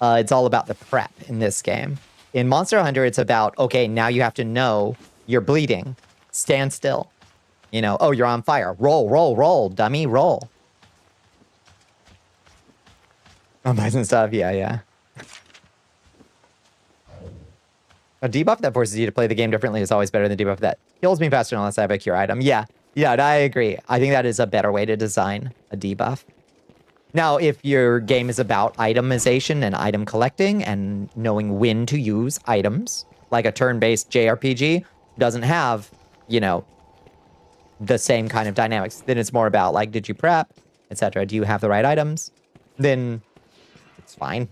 It's all about the prep in this game. In Monster Hunter, it's about, okay, now you have to know you're bleeding. Stand still. You know, oh, you're on fire. Roll, roll, roll, dummy, roll. Oh, bison stuff, yeah, yeah. A debuff that forces you to play the game differently is always better than a debuff that kills me faster unless I have a cure item. Yeah, yeah, I agree. I think that is a better way to design a debuff. Now, if your game is about itemization and item collecting and knowing when to use items, like a turn-based JRPG doesn't have, you know, the same kind of dynamics, then it's more about, like, did you prep, etc. Do you have the right items? Then it's fine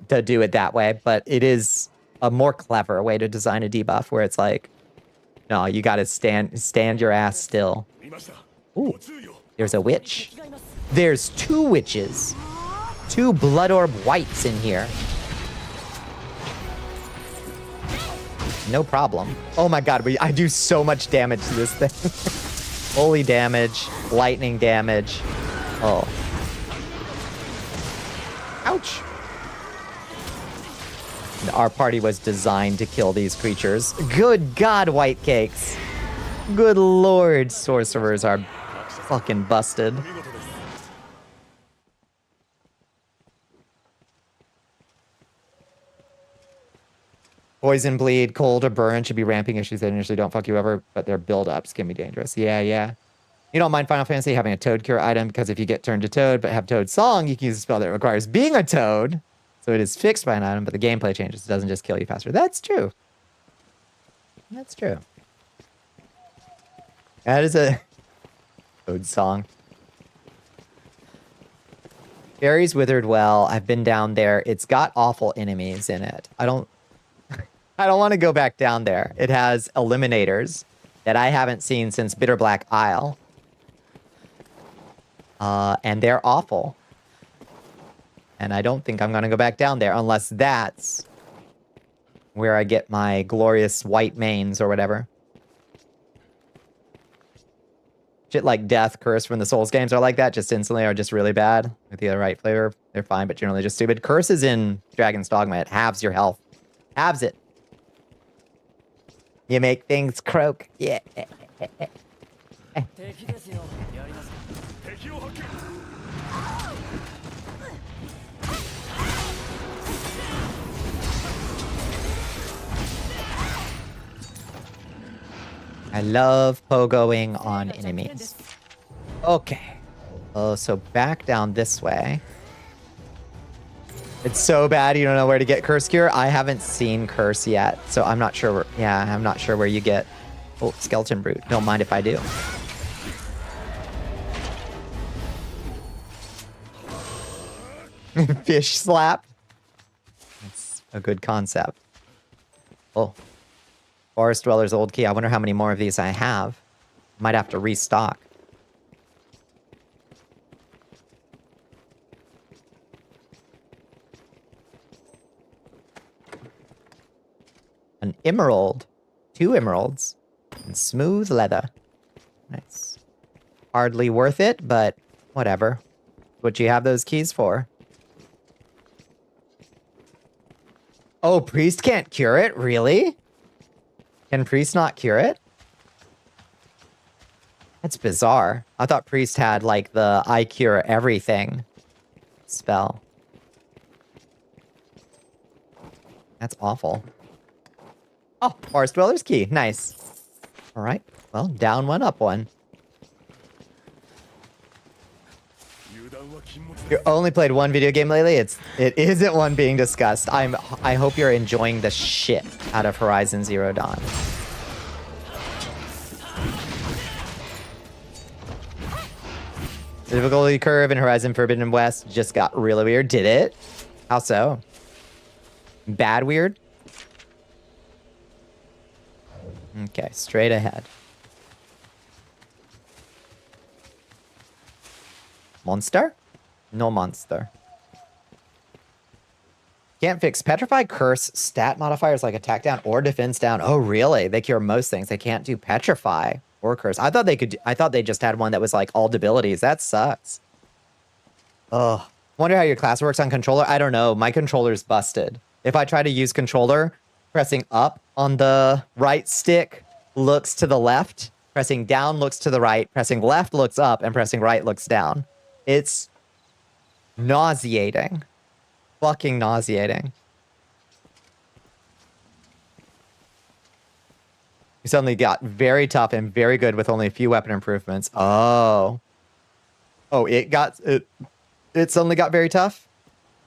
to do it that way, but it is a more clever way to design a debuff where it's like, no, you gotta stand your ass still. Ooh, there's a witch. There's two witches. Two blood orb whites in here. No problem. Oh my god, I do so much damage to this thing. Holy damage, lightning damage. Oh. Ouch. Our party was designed to kill these creatures. Good god, white cakes. Good lord, sorcerers are fucking busted. Poison, bleed, cold, or burn should be ramping issues that initially don't fuck you over, but their build-ups can be dangerous. Yeah, yeah. You don't mind Final Fantasy having a Toad Cure item, because if you get turned to Toad but have Toad Song, you can use a spell that requires being a Toad. So it is fixed by an item, but the gameplay changes. It doesn't just kill you faster. That's true. That's true. That is a Toad Song. Fairies Withered Well. I've been down there. It's got awful enemies in it. I don't want to go back down there. It has eliminators that I haven't seen since Bitter Black Isle. And they're awful. And I don't think I'm going to go back down there unless that's where I get my glorious white mains or whatever. Shit like Death, Curse from the Souls games are like that, just instantly are just really bad. With the right flavor, they're fine, but generally just stupid. Curse is in Dragon's Dogma. It halves your health. Halves it. You make things croak. Yeah. I love pogoing on enemies. Okay. Oh, so back down this way. It's so bad you don't know where to get Curse Cure. I haven't seen Curse yet, so I'm not sure. Yeah, I'm not sure where you get. Oh, Skeleton Brute. Don't mind if I do. Fish slap. That's a good concept. Oh. Forest Dweller's Old Key. I wonder how many more of these I have. Might have to restock. An emerald. 2 emeralds. And smooth leather. Nice. Hardly worth it, but whatever. What you have those keys for. Oh, Priest can't cure it? Really? Can Priest not cure it? That's bizarre. I thought Priest had, like, the I cure everything spell. That's awful. Oh, Forest Dweller's Key. Nice. Alright. Well, down one, up one. You only played one video game lately? It isn't one being discussed. I hope you're enjoying the shit out of Horizon Zero Dawn. The difficulty curve in Horizon Forbidden West just got really weird. Did it? How so? Bad weird? Okay, straight ahead. Monster? No monster. Can't fix Petrify, Curse, stat modifiers like attack down or defense down. Oh, really? They cure most things. They can't do Petrify or Curse. I thought they could. I thought they just had one that was like all abilities. That sucks. Ugh. Wonder how your class works on controller. I don't know. My controller's busted. If I try to use controller, pressing up on the right stick looks to the left. Pressing down looks to the right. Pressing left looks up, and pressing right looks down. It's nauseating. Fucking nauseating. We suddenly got very tough and very good with only a few weapon improvements. Oh. Oh, it suddenly got very tough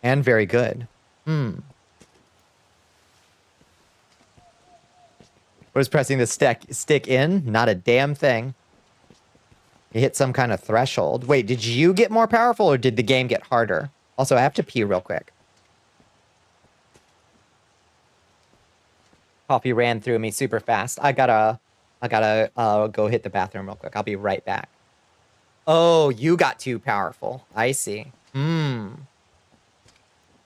and very good. Was pressing the stick in? Not a damn thing. You hit some kind of threshold. Wait, did you get more powerful or did the game get harder? Also, I have to pee real quick. Coffee ran through me super fast. I gotta go hit the bathroom real quick. I'll be right back. Oh, you got too powerful. I see. Okay,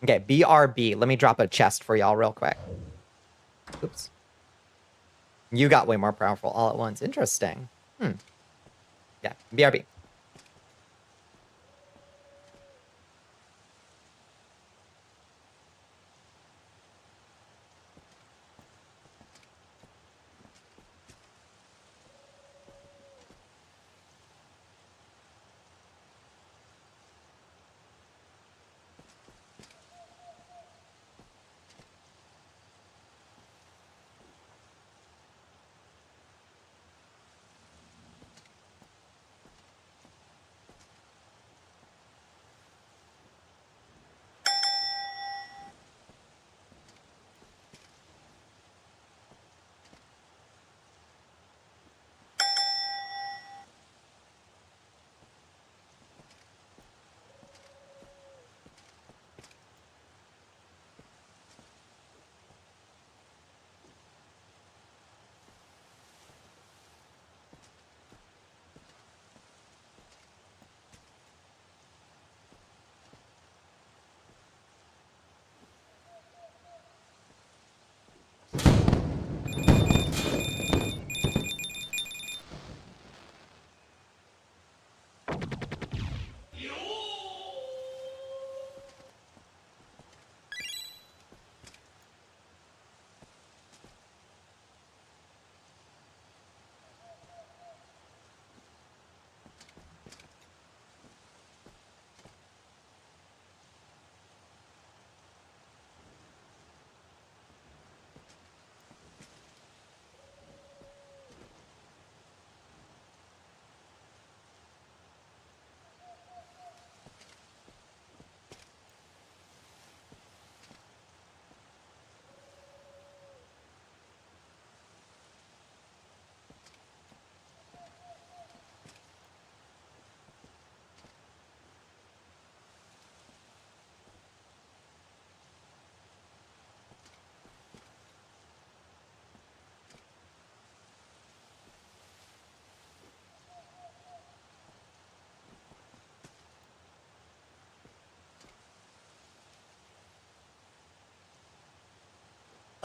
BRB. Let me drop a chest for y'all real quick. Oops. You got way more powerful all at once. Interesting. Yeah, BRB.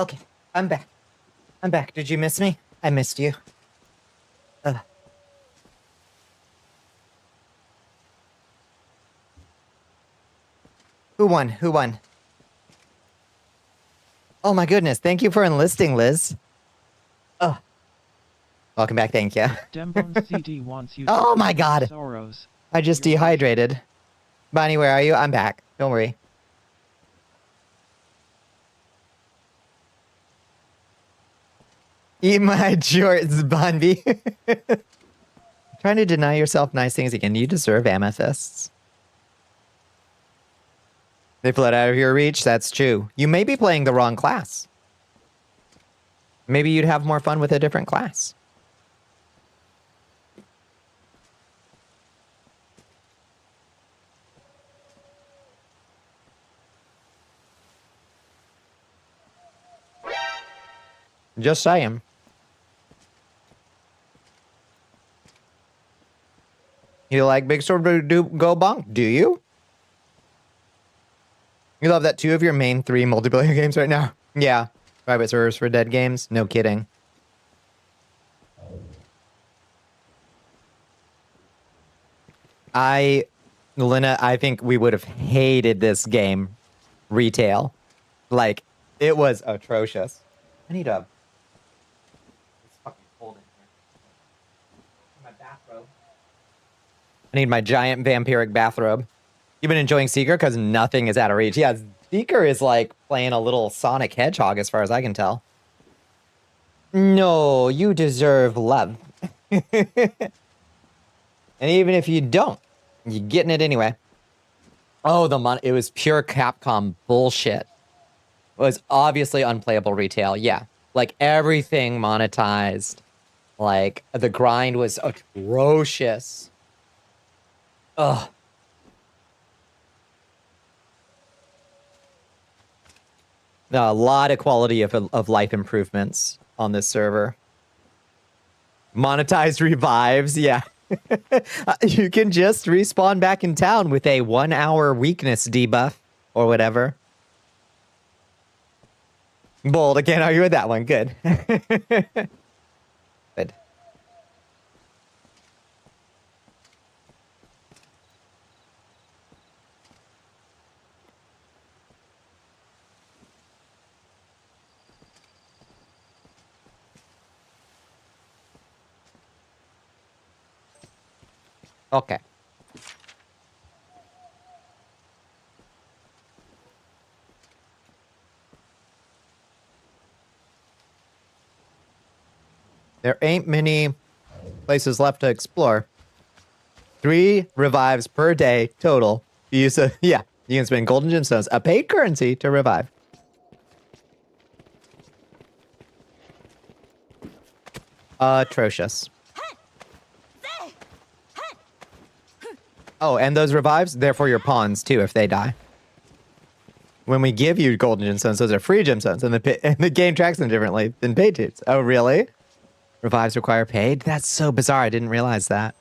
Okay, I'm back. I'm back. Did you miss me? I missed you. Who won? Who won? Oh my goodness. Thank you for enlisting, Liz. Oh. Welcome back. Thank you. Dembone CD wants you to Oh my forget God. sorrows. I just dehydrated. Bonnie, where are you? I'm back. Don't worry. Eat my jorts, Bonby. Trying to deny yourself nice things again. You deserve amethysts. They fled out of your reach. That's true. You may be playing the wrong class. Maybe you'd have more fun with a different class. Just saying. You like Big Sword Go Bonk? Do you? You love that 2 of your main 3 multiplayer games right now? Yeah. Private servers for dead games? No kidding. Lena, I think we would have hated this game retail. Like, it was atrocious. I need a... It's fucking cold in here. My bathrobe. I need my giant vampiric bathrobe. You've been enjoying Seeker because nothing is out of reach. Yeah, Seeker is like playing a little Sonic Hedgehog as far as I can tell. No, you deserve love. And even if you don't, you're getting it anyway. Oh, it was pure Capcom bullshit. It was obviously unplayable retail. Yeah, like everything monetized. Like the grind was atrocious. Ugh. A lot of quality of life improvements on this server. Monetized revives, yeah. You can just respawn back in town with a 1-hour weakness debuff or whatever. Bold, I can't argue with that one. Good. Good. Okay. There ain't many places left to explore. 3 revives per day total. You can spend golden gemstones, a paid currency, to revive. Atrocious. Oh, and those revives, they're for your pawns too if they die. When we give you golden gemstones, those are free gemstones, and the game tracks them differently than paid tunes. Oh, really? Revives require paid? That's so bizarre. I didn't realize that.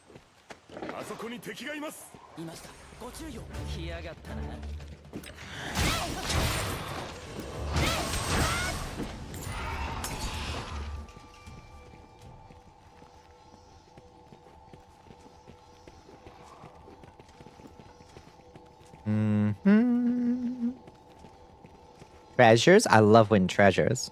Mm-hmm. Treasures? I love when treasures.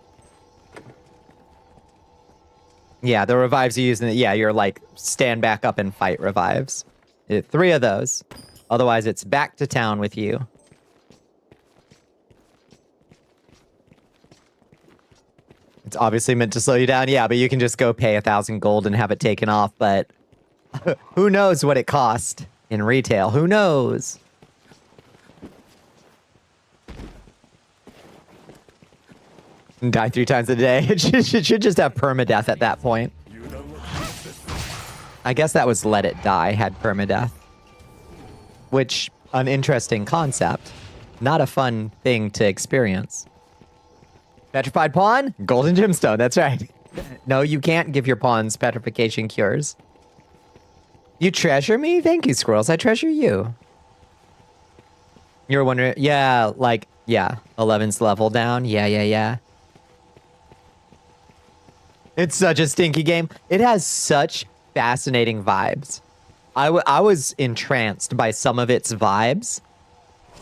Yeah, the revives you use, you're like, stand back up and fight revives. 3 of those. Otherwise, it's back to town with you. It's obviously meant to slow you down. Yeah, but you can just go pay 1,000 gold and have it taken off, but who knows what it cost in retail? Who knows? Die 3 times a day. It should just have permadeath at that point. I guess that was Let It Die had permadeath. Which, an interesting concept. Not a fun thing to experience. Petrified pawn? Golden gemstone, that's right. No, you can't give your pawns petrification cures. You treasure me? Thank you, squirrels. I treasure you. You were wondering, yeah, 11's level down. Yeah. It's such a stinky game. It has such fascinating vibes. I was entranced by some of its vibes.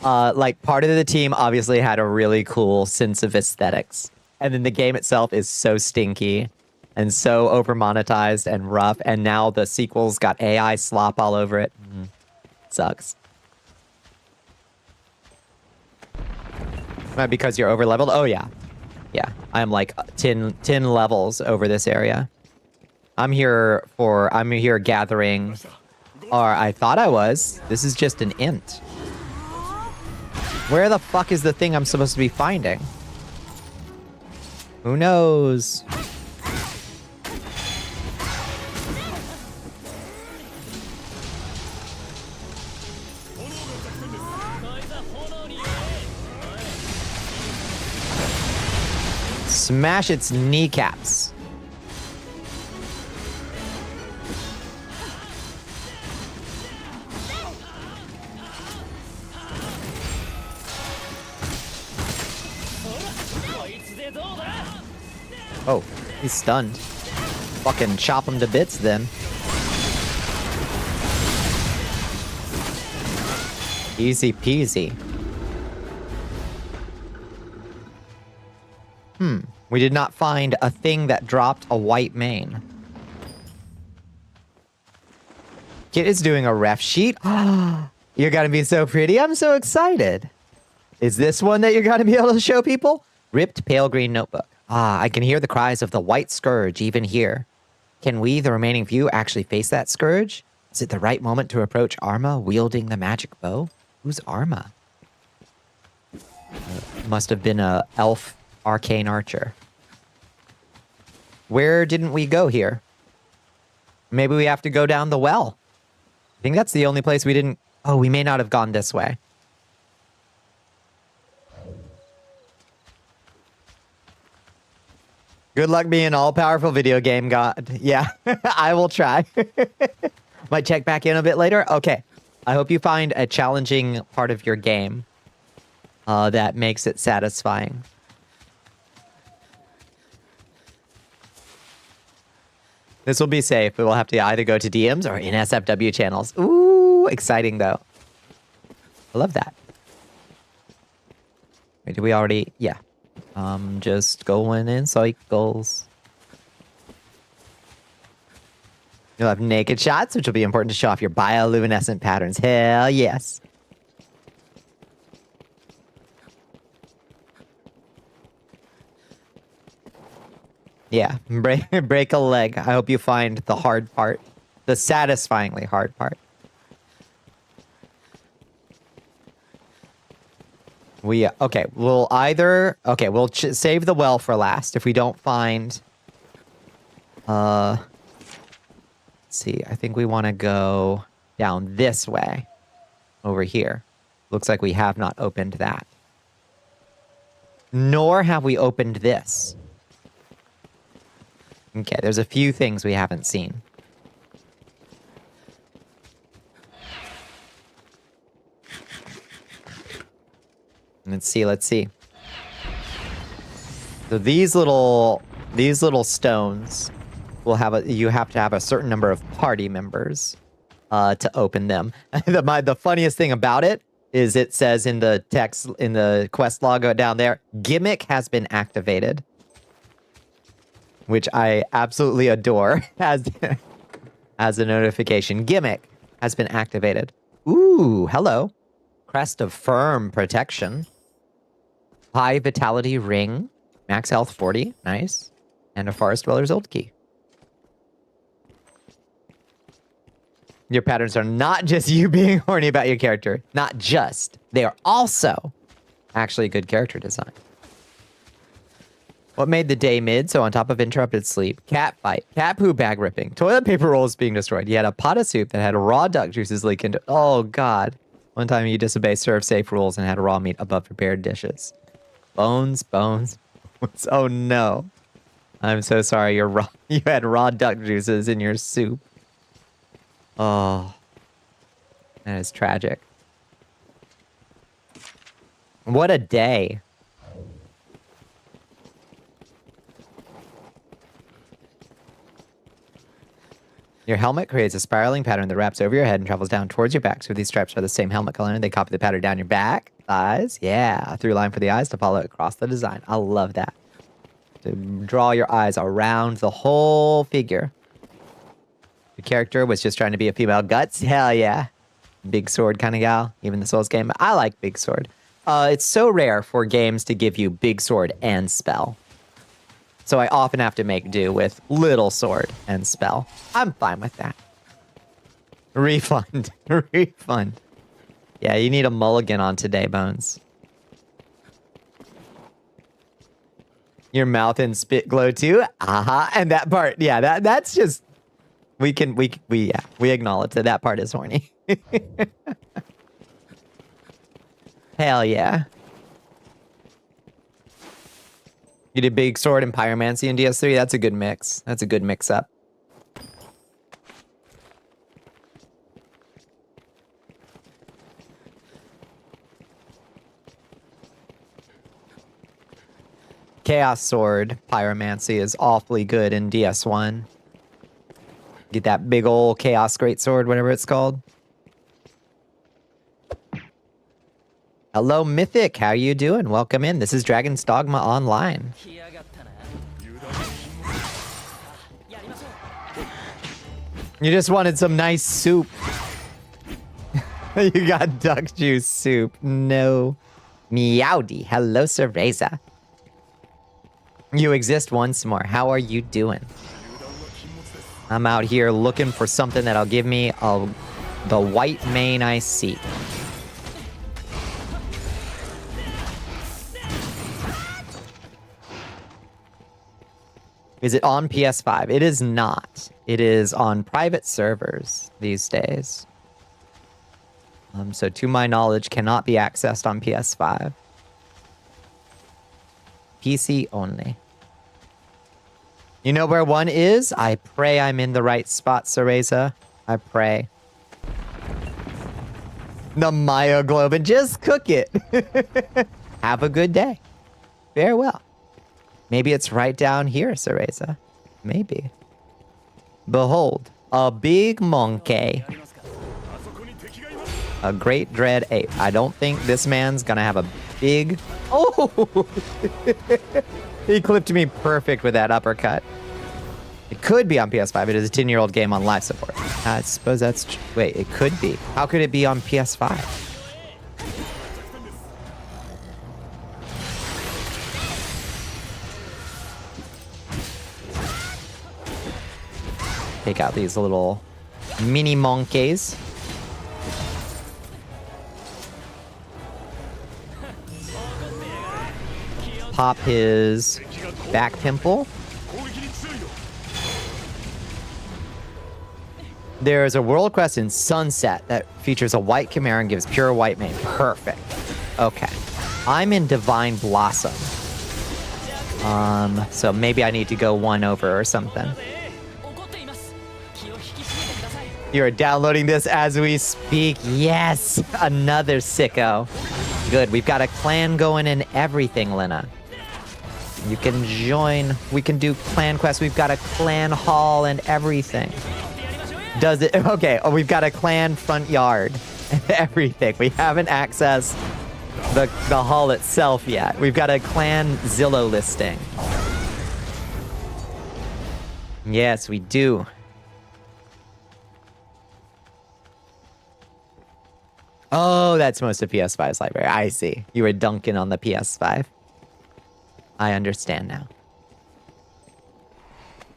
Like, part of the team obviously had a really cool sense of aesthetics. And then the game itself is so stinky and so over-monetized and rough. And now the sequel's got AI slop all over it. Sucks. Because you're over-leveled? Oh, yeah. Yeah, I'm like 10 levels over this area. I'm here gathering, or I thought I was. This is just an int. Where the fuck is the thing I'm supposed to be finding? Who knows? Smash its kneecaps. Oh, he's stunned. Fucking chop him to bits then. Easy peasy. We did not find a thing that dropped a white mane. Kit is doing a ref sheet. You're gonna be so pretty. I'm so excited. Is this one that you're gonna be able to show people? Ripped pale green notebook. I can hear the cries of the white scourge even here. Can we, the remaining few, actually face that scourge? Is it the right moment to approach Arma wielding the magic bow? Who's Arma? Must have been a elf arcane archer. Where didn't we go here? Maybe we have to go down the well. I think that's the only place we didn't... Oh, we may not have gone this way. Good luck being all-powerful video game god. Yeah, I will try. Might check back in a bit later. Okay. I hope you find a challenging part of your game that makes it satisfying. This will be safe, but we'll have to either go to DMs or in SFW channels. Ooh, exciting though. I love that. Wait, did we already? Yeah. Just going in cycles. You'll have naked shots, which will be important to show off your bioluminescent patterns. Hell yes. Yeah, break a leg. I hope you find the hard part. The satisfyingly hard part. Okay, we'll save the well for last. If we don't find... let's see, I think we want to go down this way. Over here. Looks like we have not opened that. Nor have we opened this. Okay, there's a few things we haven't seen. Let's see. So these little stones will have you have to have a certain number of party members to open them. The funniest thing about it is it says in the text in the quest log down there, gimmick has been activated. Which I absolutely adore as a notification. Gimmick has been activated. Ooh, hello. Crest of firm protection. High vitality ring. Max health 40. Nice. And a forest dweller's old key. Your patterns are not just you being horny about your character. Not just. They are also actually good character design. What made the day mid? So on top of interrupted sleep, cat fight, cat poo bag ripping, toilet paper rolls being destroyed. You had a pot of soup that had raw duck juices leak into. Oh God! One time you disobeyed serve safe rules and had raw meat above prepared dishes. Bones. Oh no! I'm so sorry. You had raw duck juices in your soup. Oh, that is tragic. What a day. Your helmet creates a spiraling pattern that wraps over your head and travels down towards your back. So these stripes are the same helmet color, and they copy the pattern down your back, thighs. Yeah, a through line for the eyes to follow across the design. I love that. To draw your eyes around the whole figure. The character was just trying to be a female guts. Hell yeah. Big sword kind of gal. Even the Souls game. I like big sword. It's so rare for games to give you big sword and spell. So I often have to make do with little sword and spell. I'm fine with that. Refund. Refund. Yeah, you need a mulligan on today, Bones. Your mouth and spit glow too? Aha. And that part, yeah, that's just... We acknowledge that that part is horny. Hell yeah. You did big sword and pyromancy in DS3. That's a good mix. That's a good mix up. Chaos sword pyromancy is awfully good in DS1. Get that big old chaos greatsword, whatever it's called. Hello, Mythic. How you doing? Welcome in. This is Dragon's Dogma Online. You just wanted some nice soup. You got duck juice soup. No. Meowdy. Hello, Cereza. You exist once more. How are you doing? I'm out here looking for something that'll give me the white mane I seek. Is it on PS5? It is not. It is on private servers these days. So to my knowledge, cannot be accessed on PS5. PC only. You know where one is? I pray I'm in the right spot, Cereza. I pray. The myoglobin. Just cook it. Have a good day. Farewell. Maybe it's right down here, Cereza. Maybe. Behold, a big monkey. A great dread ape. I don't think this man's gonna have a big... Oh! He clipped me perfect with that uppercut. It could be on PS5. It is a 10-year-old game on live support. I suppose that's... Wait, it could be. How could it be on PS5? Take out these little mini monkeys. Pop his back pimple. There's a world quest in Sunset that features a white chimera and gives pure white mane. Perfect. Okay. I'm in Divine Blossom. So maybe I need to go one over or something. You're downloading this as we speak. Yes! Another sicko. Good. We've got a clan going and everything, Lena. You can join. We can do clan quests. We've got a clan hall and everything. Does it? Okay. Oh, we've got a clan front yard and everything. We haven't accessed the hall itself yet. We've got a clan Zillow listing. Yes, we do. Oh, that's most of PS5's library. I see. You were dunking on the PS5. I understand now.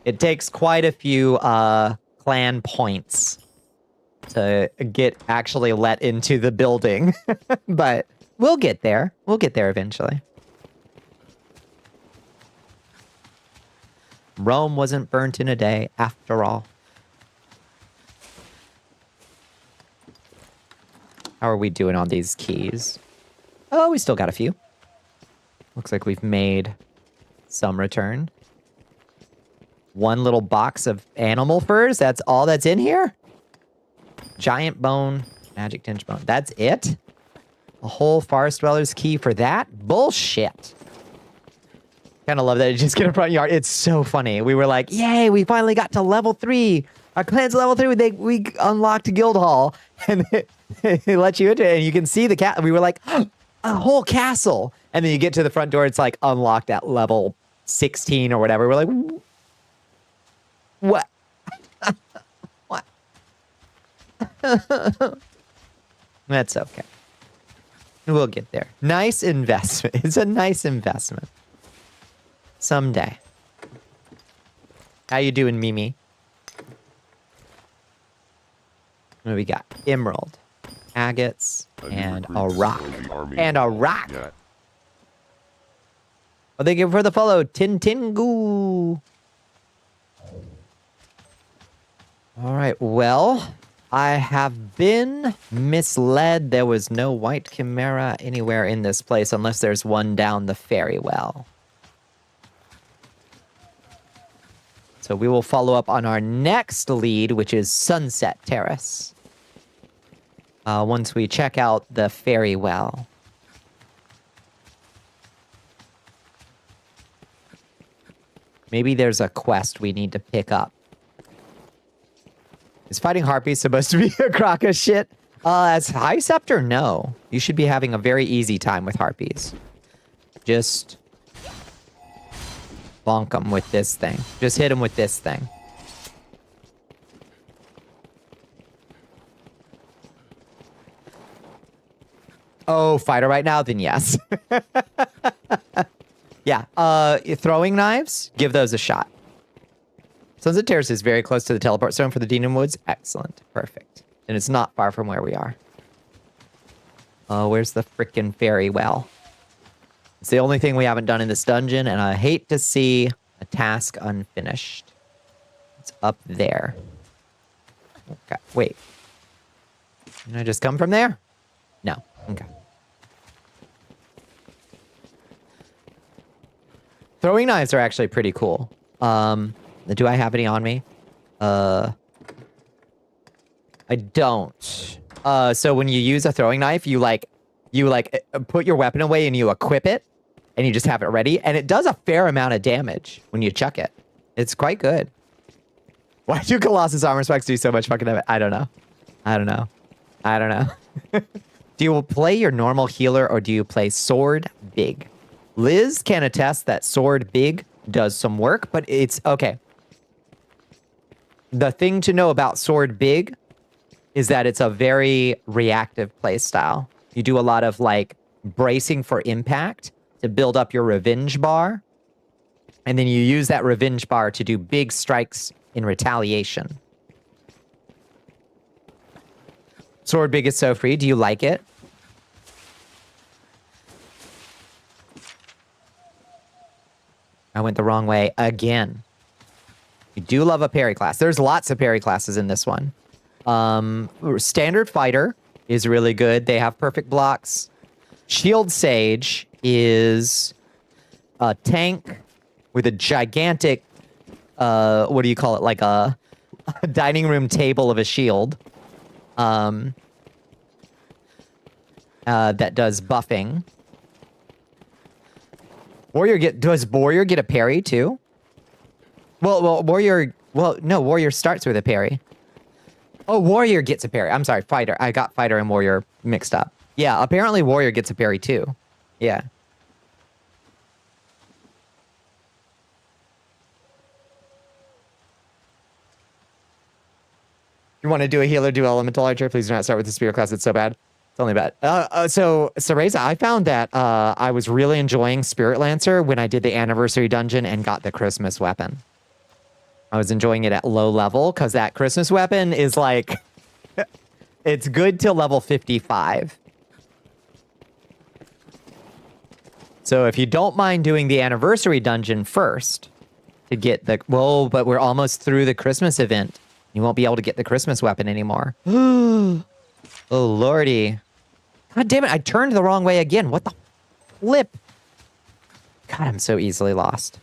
It takes quite a few clan points to get actually let into the building. But we'll get there. We'll get there eventually. Rome wasn't burnt in a day, after all. How are we doing on these keys? Oh, we still got a few. Looks like we've made some return. One little box of animal furs. That's all that's in here? Giant bone, magic tinge bone. That's it? A whole Forest Dweller's key for that? Bullshit. Kind of love that it just get a front yard. It's so funny. We were like, yay, we finally got to level 3. Our clan's level 3. We unlocked Guild Hall. And they let you into it. And you can see the cat. We were like, a whole castle. And then you get to the front door. It's like unlocked at level 16 or whatever. We're like, what? What? That's okay. We'll get there. Nice investment. It's a nice investment. Someday. How you doing, Mimi? What do we got? Emerald, agates, and a rock. And a rock. Yeah. Oh, thank you for the follow, Tintingu. All right, well, I have been misled. There was no white chimera anywhere in this place unless there's one down the fairy well. So we will follow up on our next lead, which is Sunset Terrace. Once we check out the fairy well. Maybe there's a quest we need to pick up. Is fighting harpies supposed to be a crock of shit? As High Scepter, no. You should be having a very easy time with harpies. Just bonk them with this thing. Just hit them with this thing. Oh, fighter right now? Then yes. Yeah, throwing knives, give those a shot. Sunset Terrace is very close to the teleport zone for the Demon Woods. Excellent. Perfect. And it's not far from where we are. Where's the frickin' fairy well? It's the only thing we haven't done in this dungeon, and I hate to see a task unfinished. It's up there. Okay, wait. Can I just come from there? No. Okay. Throwing knives are actually pretty cool. Do I have any on me? I don't. So when you use a throwing knife, you put your weapon away and you equip it, and you just have it ready, and it does a fair amount of damage when you chuck it. It's quite good. Why do Colossus armor specs do so much fucking damage? I don't know. Do you play your normal healer or do you play sword big? Liz can attest that sword big does some work, but it's okay. The thing to know about sword big is that it's a very reactive playstyle. You do a lot of like bracing for impact to build up your revenge bar, and then you use that revenge bar to do big strikes in retaliation. Sword big is so free. Do you like it? I went the wrong way again. You do love a parry class. There's lots of parry classes in this one. Standard fighter is really good. They have perfect blocks. Shield Sage is a tank with a gigantic, what do you call it? Like a dining room table of a shield. That does buffing. Does Warrior get a parry too? Well, Warrior starts with a parry. Oh, Warrior gets a parry. I'm sorry, Fighter. I got Fighter and Warrior mixed up. Yeah, apparently Warrior gets a parry too. Yeah. You want to do a healer, do elemental archer? Please do not start with the spirit class. It's so bad. It's only bad. So Cereza, I found that I was really enjoying Spirit Lancer when I did the anniversary dungeon and got the Christmas weapon. I was enjoying it at low level because that Christmas weapon is like, it's good till level 55. So if you don't mind doing the anniversary dungeon first to get the, well, but we're almost through the Christmas event. You won't be able to get the Christmas weapon anymore. Oh, lordy. God damn it, I turned the wrong way again. What the flip? God, I'm so easily lost.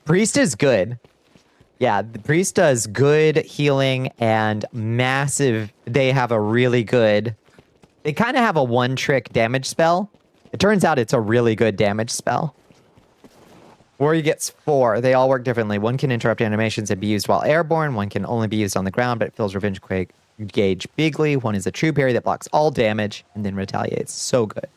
Priest is good. Yeah, the priest does good healing and massive. They have a really good. They kind of have a one-trick damage spell. It turns out it's a really good damage spell. Warrior gets 4. They all work differently. One can interrupt animations and be used while airborne. One can only be used on the ground, but it fills Revenge Gauge bigly. One is a true parry that blocks all damage and then retaliates. So good.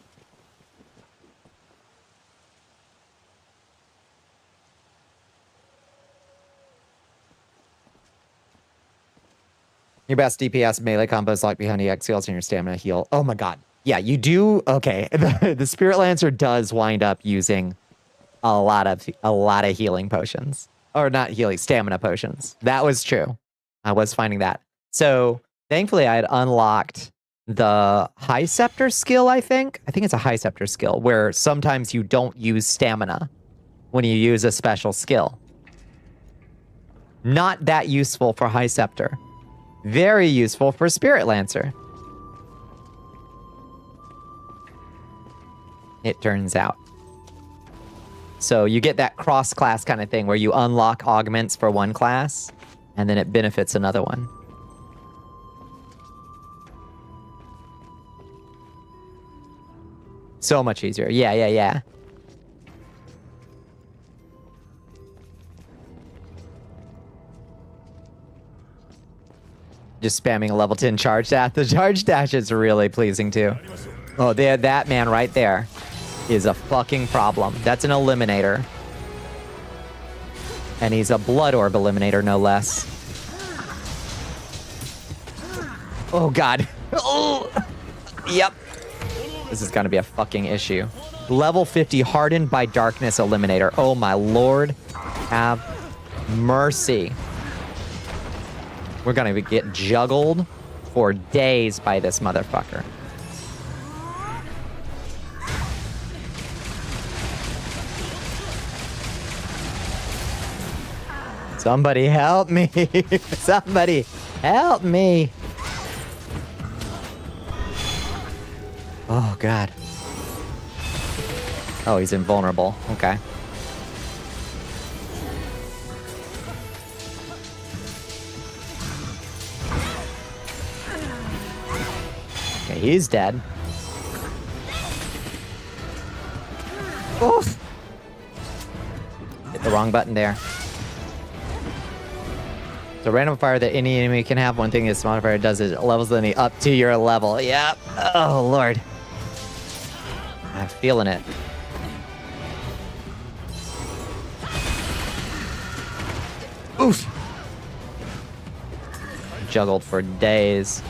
Your best DPS melee combos locked behind the exhales and your stamina heal. Oh my god. Yeah, you do. Okay. The Spirit Lancer does wind up using a lot of healing potions. Or not healing, stamina potions. That was true. I was finding that. So thankfully I had unlocked the High Scepter skill, I think. I think it's a High Scepter skill where sometimes you don't use stamina when you use a special skill. Not that useful for High Scepter. Very useful for Spirit Lancer. It turns out. So you get that cross-class kind of thing where you unlock augments for one class, and then it benefits another one. So much easier. Yeah. Just spamming a level 10 charge dash. The charge dash is really pleasing too. Oh, that man right there is a fucking problem. That's an eliminator. And he's a blood orb eliminator, no less. Oh, God. Oh, yep. This is gonna be a fucking issue. Level 50 hardened by darkness eliminator. Oh, my lord. Have mercy. We're gonna get juggled for days by this motherfucker. Somebody help me. Somebody help me. Oh, God. Oh, he's invulnerable. Okay. Okay, he's dead. Oof. Hit the wrong button there. So random fire that any enemy can have. One thing this modifier does is it levels the enemy up to your level. Yep. Oh, Lord. I'm feeling it. Oof. Juggled for days.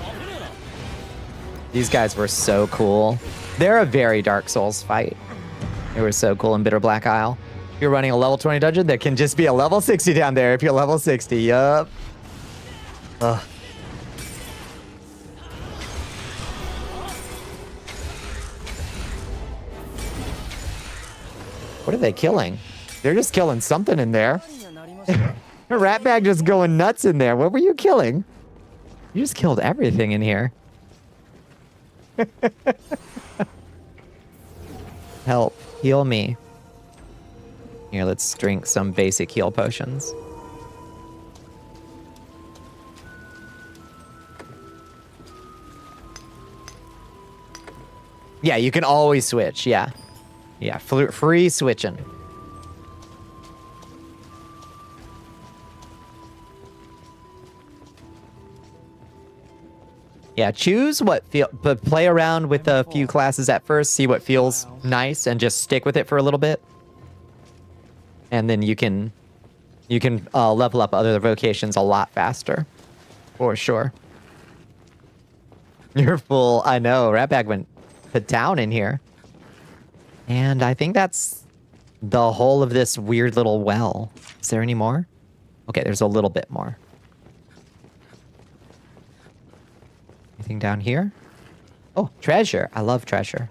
These guys were so cool. They're a very Dark Souls fight. They were so cool in Bitter Black Isle. If you're running a level 20 dungeon, there can just be a level 60 down there if you're level 60. Yup. Ugh. What are they killing? They're just killing something in there. A rat bag just going nuts in there. What were you killing? You just killed everything in here. Help. Heal me. Here, let's drink some basic heal potions. Yeah, you can always switch. Yeah. Yeah, free switching. Yeah, choose what but play around with a few classes at first, see what feels nice, and just stick with it for a little bit. And then you can level up other vocations a lot faster, for sure. You're full. I know. Ratbag went to town in here. And I think that's the whole of this weird little well. Is there any more? Okay, there's a little bit more. Anything down here? Oh, treasure. I love treasure.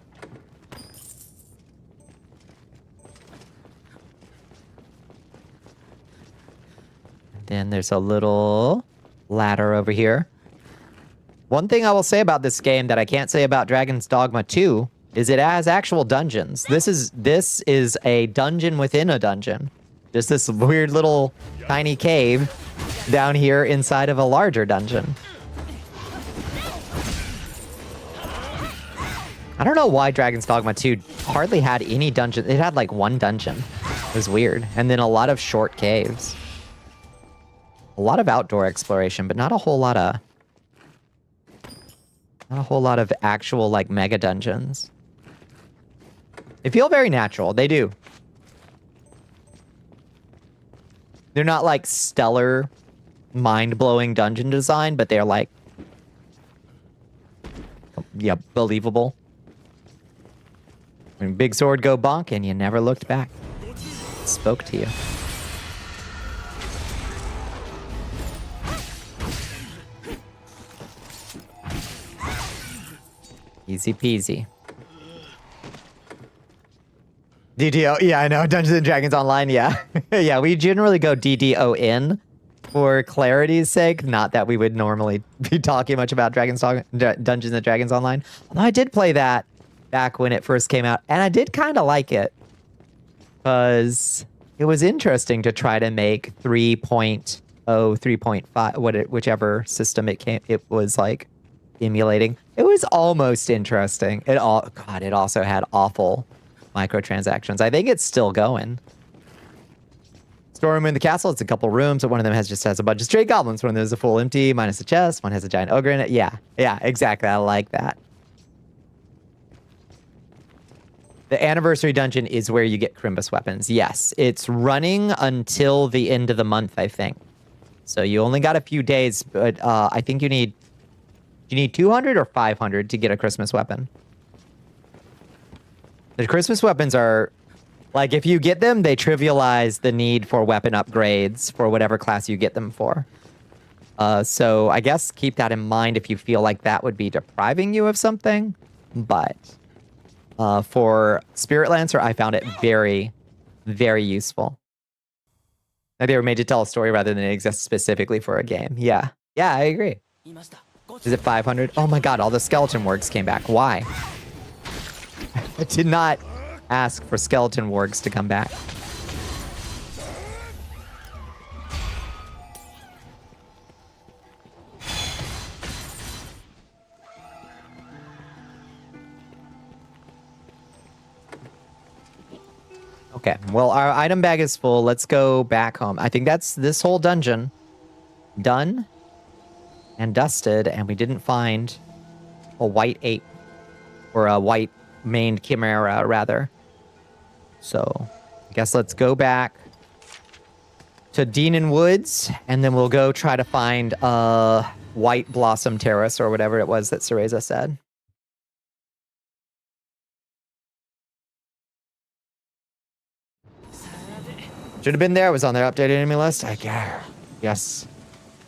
Then there's a little ladder over here. One thing I will say about this game that I can't say about Dragon's Dogma 2 is it has actual dungeons. This is a dungeon within a dungeon. Just this weird little tiny cave down here inside of a larger dungeon. I don't know why Dragon's Dogma 2 hardly had any dungeon. It had like one dungeon. was weird. And then a lot of short caves. A lot of outdoor exploration, but not a whole lot of... Not a whole lot of actual, like, mega dungeons. They feel very natural. They do. They're not, like, stellar, mind-blowing dungeon design, but they're, like... Yeah, believable. When Big Sword go bonk and you never looked back. Spoke to you. Easy peasy. DDO, yeah, I know. Dungeons and Dragons Online, yeah. Yeah, we generally go DDON for clarity's sake. Not that we would normally be talking much about Dungeons and Dragons Online. Although I did play that back when it first came out, and I did kind of like it. Because it was interesting to try to make 3.0, 3.5, whichever system it was like emulating. It was almost interesting. God, it also had awful microtransactions. I think it's still going. Storeroom in the castle. It's a couple rooms. One of them just has a bunch of straight goblins. One of them is a full empty, minus a chest. One has a giant ogre in it. Yeah, exactly. I like that. The anniversary dungeon is where you get Crimbus weapons. Yes, it's running until the end of the month, I think. So you only got a few days, but I think you need 200 or 500 to get a Christmas weapon. The Christmas weapons are, like, if you get them, they trivialize the need for weapon upgrades for whatever class you get them for. So I guess keep that in mind if you feel like that would be depriving you of something. But for Spirit Lancer, I found it very, very useful. Like, they were made to tell a story rather than exist specifically for a game. Yeah, I agree. Is it 500? Oh my god, all the skeleton wargs came back. Why? I did not ask for skeleton wargs to come back. Okay, well, our item bag is full. Let's go back home. I think that's this whole dungeon done and dusted, and we didn't find a white ape, or a white maned chimera, rather. So, I guess let's go back to Deanon Woods, and then we'll go try to find White Blossom Terrace, or whatever it was that Cereza said. Should have been there. It was on their updated enemy list. I guess. Yes.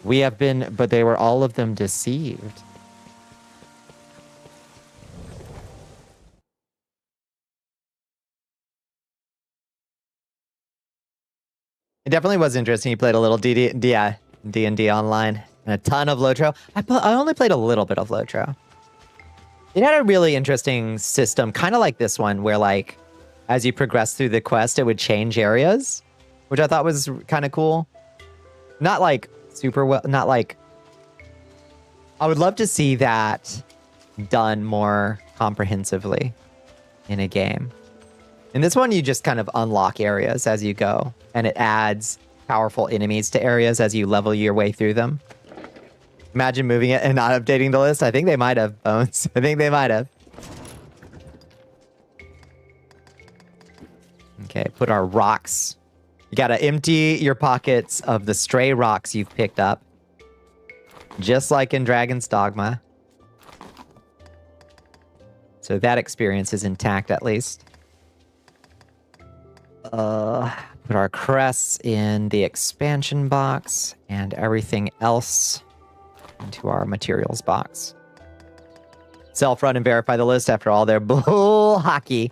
We have been, but they were all of them deceived. It definitely was interesting. You played a little D&D online and a ton of Lotro. I only played a little bit of Lotro. It had a really interesting system, kind of like this one, where, like, as you progress through the quest, it would change areas, which I thought was kind of cool. Not like super well, not like... I would love to see that done more comprehensively in a game. In this one, you just kind of unlock areas as you go, and it adds powerful enemies to areas as you level your way through them. Imagine moving it and not updating the list. I think they might have, Bones. I think they might have. Okay, put our rocks. You gotta empty your pockets of the stray rocks you've picked up. Just like in Dragon's Dogma. So that experience is intact, at least. Put our crests in the expansion box, and everything else into our materials box. Self-run and verify the list after all their bull hockey.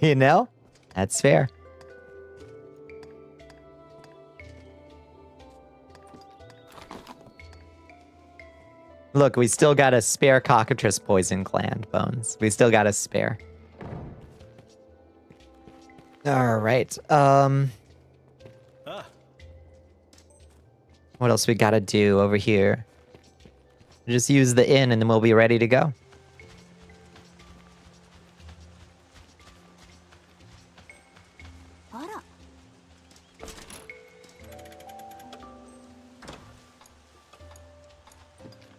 You know? That's fair. Look, we still got a spare cockatrice poison gland, Bones. We still got a spare. All right. What else we gotta do over here? Just use the inn and then we'll be ready to go.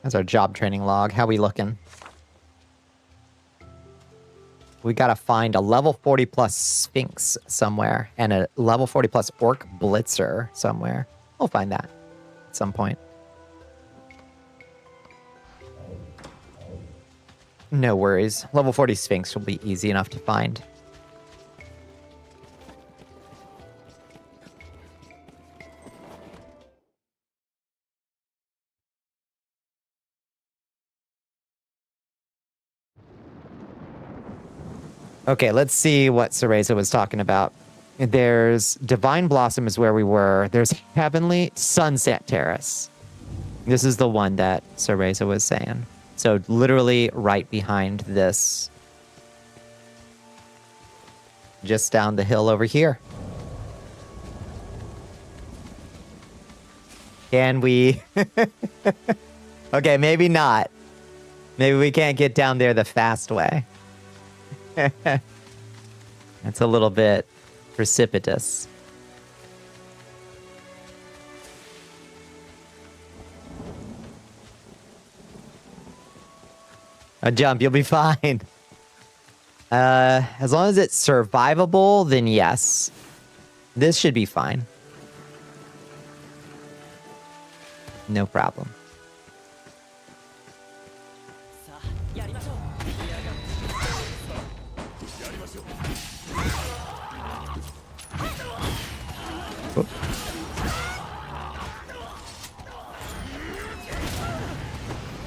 That's our job training log. How we looking? We gotta find a level 40 plus Sphinx somewhere and a level 40 plus Orc Blitzer somewhere. We'll find that at some point. No worries. Level 40 Sphinx will be easy enough to find. Okay, let's see what Cereza was talking about. There's Divine Blossom is where we were. There's Heavenly Sunset Terrace. This is the one that Cereza was saying. So literally right behind this. Just down the hill over here. Can we? Okay, maybe not. Maybe we can't get down there the fast way. That's a little bit precipitous. A jump, you'll be fine. As long as it's survivable, then yes. This should be fine. No problem.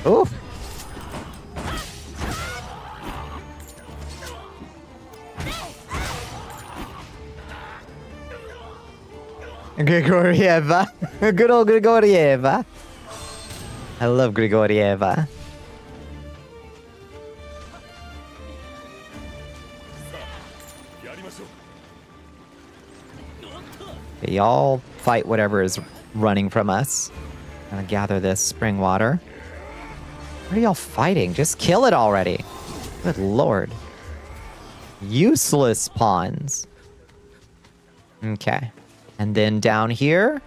Ooh. Grigorieva. Good old Grigorieva. I love Grigorieva. Okay, y'all fight whatever is running from us. Gonna gather this spring water. What are y'all fighting? Just kill it already. Good lord. Useless pawns. Okay. And then down here.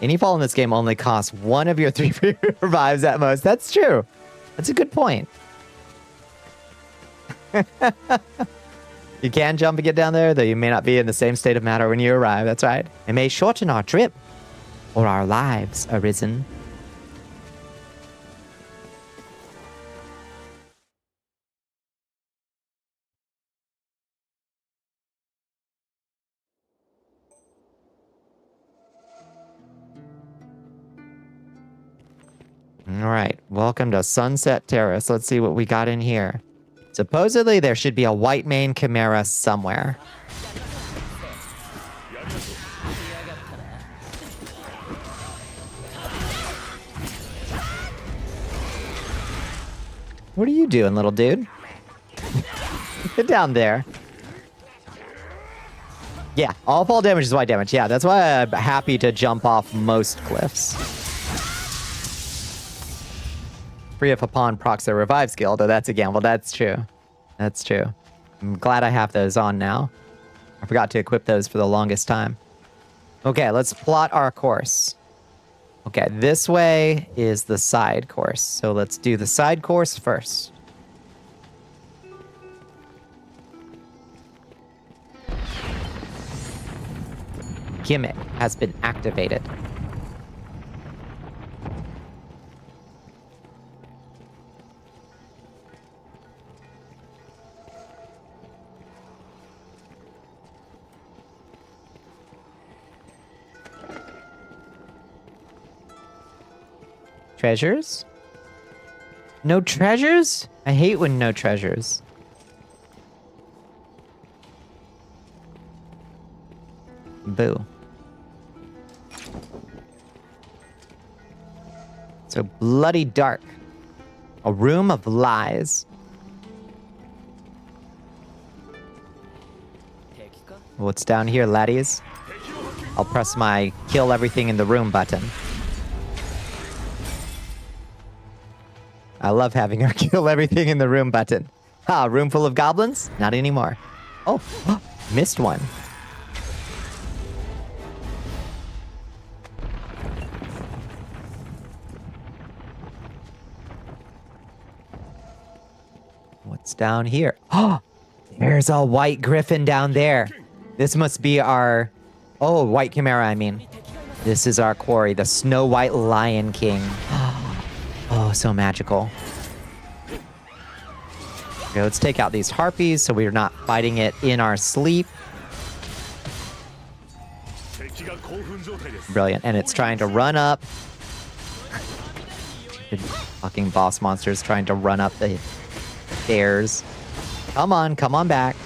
Any fall in this game only costs one of your 3 revives at most. That's true. That's a good point. You can jump and get down there, though you may not be in the same state of matter when you arrive. That's right. It may shorten our trip. Or our lives, Arisen. All right, welcome to Sunset Terrace. Let's see what we got in here. Supposedly, there should be a white mane chimera somewhere. What are you doing, little dude? Get down there. Yeah, all fall damage is white damage. Yeah, that's why I'm happy to jump off most cliffs. Free if a pawn procs their revive skill, though that's a gamble. That's true. That's true. I'm glad I have those on now. I forgot to equip those for the longest time. Okay, let's plot our course. Okay, this way is the side course. So let's do the side course first. Gimmick has been activated. Treasures? No treasures? I hate when no treasures. Boo. So bloody dark. A room of lies. What's down here, laddies? I'll press my kill everything in the room button. I love having our kill everything in the room button. Ah, room full of goblins? Not anymore. Oh, missed one. It's down here. Oh, there's a white griffin down there. This must be our... Oh, white chimera, I mean. This is our quarry, the Snow White Lion King. Oh, so magical. Okay, let's take out these harpies so we're not fighting it in our sleep. Brilliant. And it's trying to run up. Fucking boss monsters trying to run up the stairs. Come on back.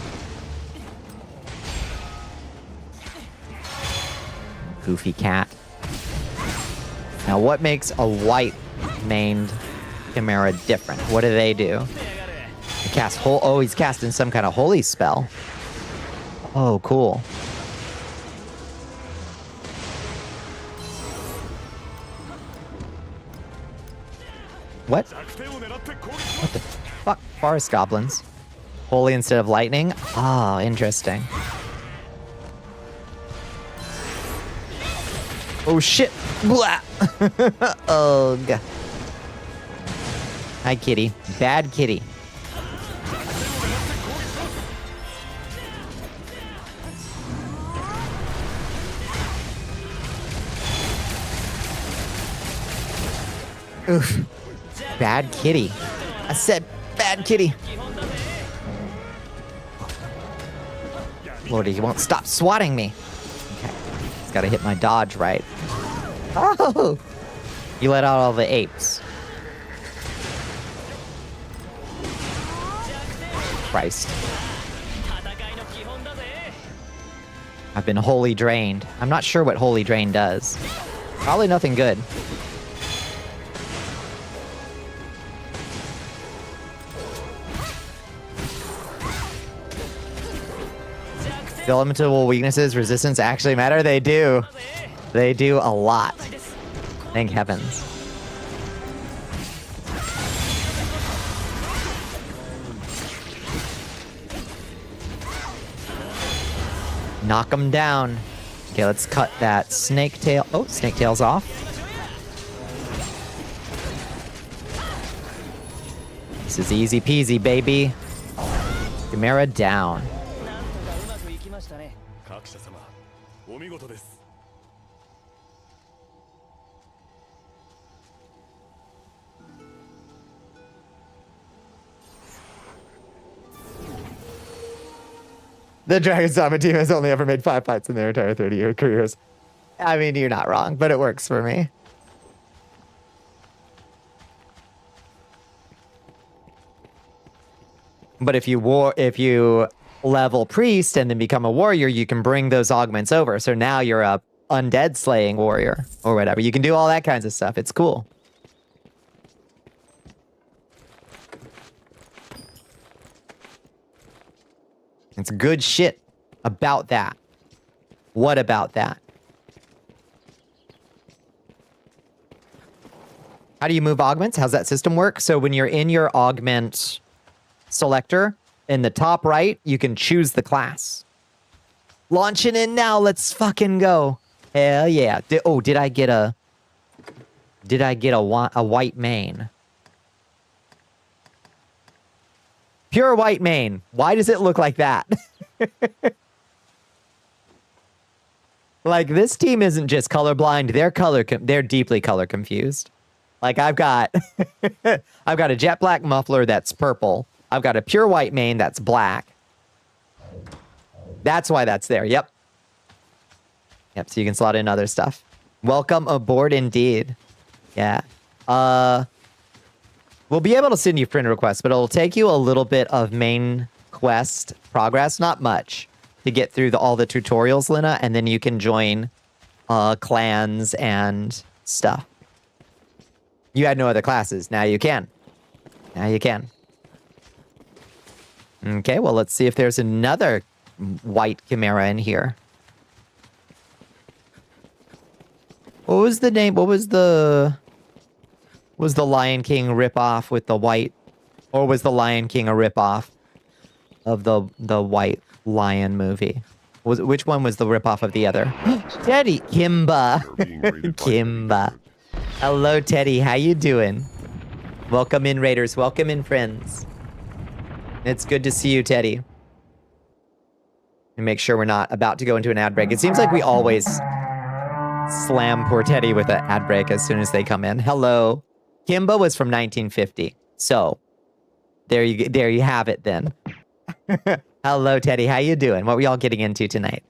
Goofy cat. Now, what makes a white-maned chimera different? What do? They cast oh, he's casting some kind of holy spell. Oh, cool. What? What the fuck? Forest goblins. Holy instead of lightning? Oh, interesting. Oh shit! Blah! Ugh. Hi, kitty. Bad kitty. Oof. Bad kitty. I said bad kitty. Lordy, he won't stop swatting me. Okay. Just gotta hit my dodge right. Oh! You let out all the apes. Christ. I've been wholly drained. I'm not sure what holy drain does. Probably nothing good. Do elemental weaknesses, resistance actually matter? They do. They do a lot. Thank heavens. Knock them down. Okay, let's cut that snake tail. Oh, snake tail's off. This is easy peasy, baby. Chimera down. The Dragon Sama team has only ever made 5 fights in their entire 30-year careers. I mean, you're not wrong, but it works for me. But if you level priest and then become a warrior, you can bring those augments over. So now you're a undead slaying warrior or whatever. You can do all that kinds of stuff. It's cool. It's good shit about that. What about that? How do you move augments? How's that system work? So when you're in your augment selector, in the top right, you can choose the class. Launching in now. Let's fucking go. Hell yeah. Did I get a white mane? Pure white mane. Why does it look like that? Like, this team isn't just colorblind. They're deeply color confused. Like, I've got a jet black muffler that's purple. I've got a pure white mane that's black. That's why that's there. Yep. Yep, so you can slot in other stuff. Welcome aboard indeed. Yeah. We'll be able to send you friend requests, but it'll take you a little bit of main quest progress, not much, to get through all the tutorials, Lina, and then you can join clans and stuff. You had no other classes. Now you can. Now you can. Okay, well, let's see if there's another white chimera in here. What was the name? What was the Lion King ripoff with the white? Or was the Lion King a ripoff of the white lion movie? Which one was the ripoff of the other? Teddy! Kimba! Kimba. Hello, Teddy. How you doing? Welcome in, Raiders. Welcome in, friends. It's good to see you, Teddy. And make sure we're not about to go into an ad break. It seems like we always slam poor Teddy with an ad break as soon as they come in. Hello. Kimba was from 1950. So, there you have it then. Hello, Teddy. How you doing? What were y'all getting into tonight?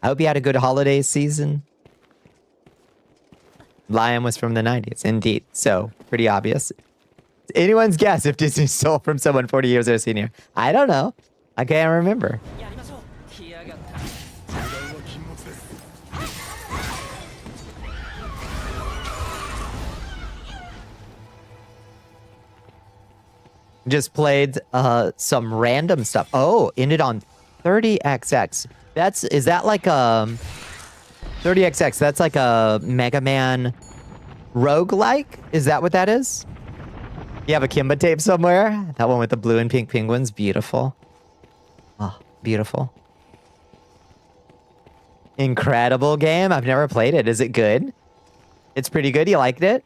I hope you had a good holiday season. Lion was from the 90s, indeed. So, pretty obvious. Anyone's guess if Disney stole from someone 40 years or senior? I don't know. I can't remember. Just played some random stuff. Oh, ended on 30XX. Is that like a 30XX? That's like a Mega Man roguelike? Is that what that is? You have a Kimba tape somewhere? That one with the blue and pink penguins, beautiful. Oh, beautiful. Incredible game. I've never played it. Is it good? It's pretty good. You liked it?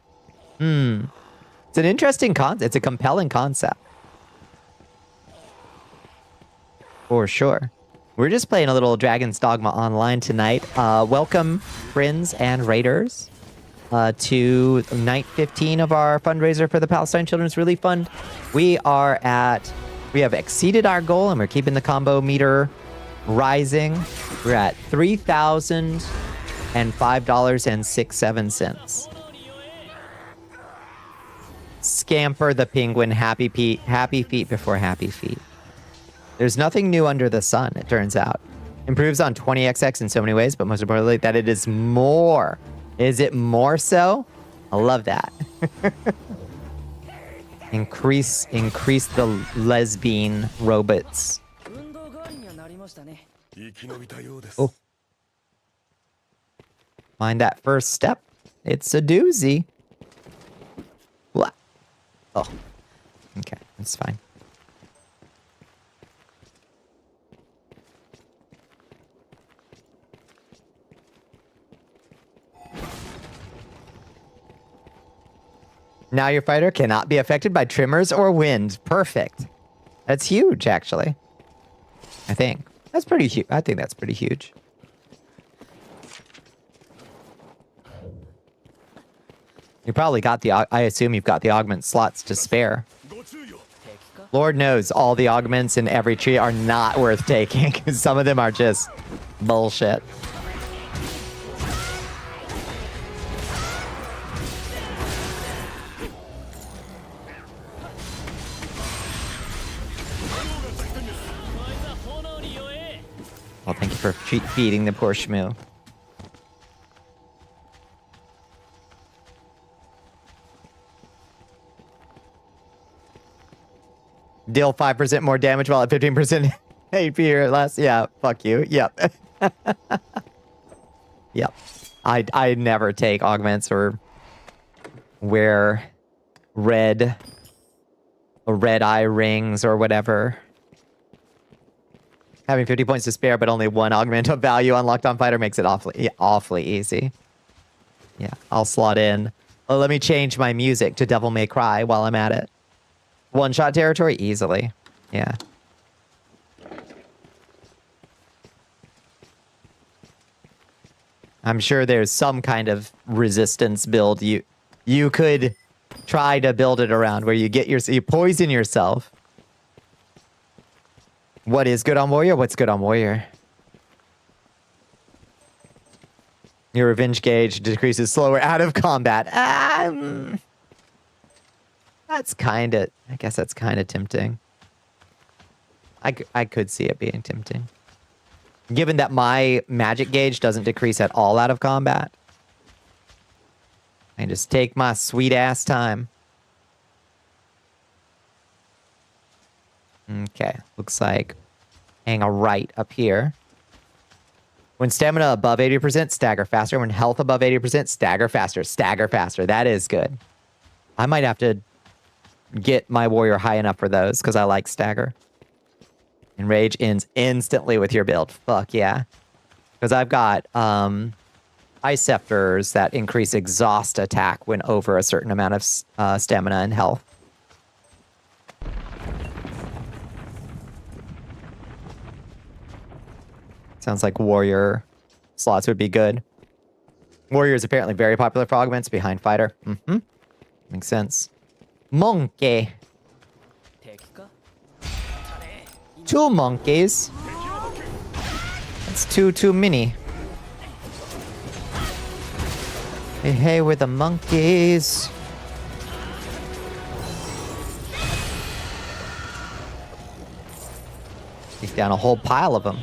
It's an interesting concept. It's a compelling concept. For sure. We're just playing a little Dragon's Dogma online tonight. Welcome, friends and raiders, to night 15 of our fundraiser for the Palestine Children's Relief Fund. We have exceeded our goal and we're keeping the combo meter rising. We're at $3,005.67. Scamper the penguin, happy feet before happy feet. There's nothing new under the sun, it turns out. Improves on 20XX in so many ways, but most importantly, that it is more. Is it more so? I love that. Increase the lesbian robots. Oh. Find that first step. It's a doozy. What? Oh. Okay, that's fine. Now your fighter cannot be affected by tremors or wind. Perfect. That's huge, actually. I think. That's pretty huge. I think that's pretty huge. You probably got I assume you've got the augment slots to spare. Lord knows all the augments in every tree are not worth taking. Some of them are just bullshit. Well, thank you for feeding the poor Shmoo. Deal 5% more damage while at 15% AP or less. Yeah, fuck you. Yep. Yep. I never take augments or wear red eye rings or whatever. Having 50 points to spare, but only one augment of value unlocked on fighter makes it awfully easy. Yeah, I'll slot in. Oh, let me change my music to Devil May Cry while I'm at it. One-shot territory easily. Yeah. I'm sure there's some kind of resistance build you could try to build it around where you poison yourself. What is good on Warrior? What's good on Warrior? Your revenge gauge decreases slower out of combat. That's kind of... I guess that's kind of tempting. I could see it being tempting. Given that my magic gauge doesn't decrease at all out of combat. I just take my sweet-ass time. Okay, looks like hang a right up here. When stamina above 80%, stagger faster. When health above 80%, stagger faster. Stagger faster. That is good. I might have to get my warrior high enough for those because I like stagger. And rage ends instantly with your build. Fuck yeah. Because I've got ice scepters that increase exhaust attack when over a certain amount of stamina and health. Sounds like warrior slots would be good. Warrior is apparently very popular for augments behind fighter. Mm-hmm. Makes sense. Monkey. 2 monkeys. That's too many. Hey, we're the monkeys. Take down a whole pile of them.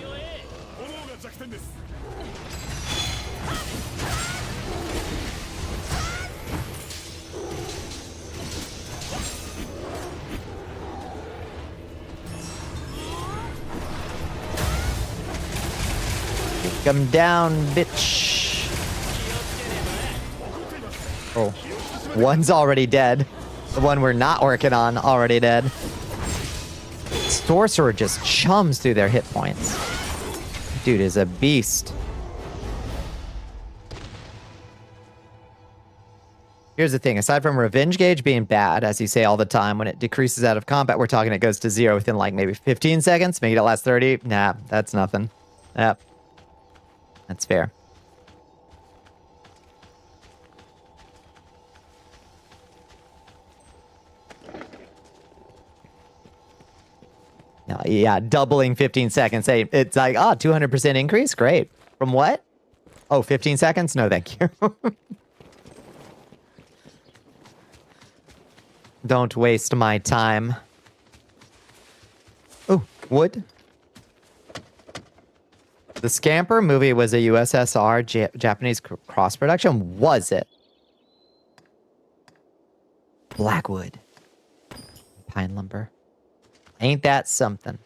Take them down, bitch. Oh, one's already dead. The one we're not working on, already dead. Sorcerer just chums through their hit points. Dude is a beast. Here's the thing. Aside from revenge gauge being bad, as you say all the time, when it decreases out of combat, we're talking it goes to 0 within like maybe 15 seconds. Maybe it lasts 30. Nah, that's nothing. Yep. That's fair. No, yeah, doubling 15 seconds. Hey, it's like, 200% increase? Great. From what? Oh, 15 seconds? No, thank you. Don't waste my time. Oh, wood. The Scamper movie was a USSR Japanese cross-production? Was it? Blackwood. Pine lumber. Ain't that something?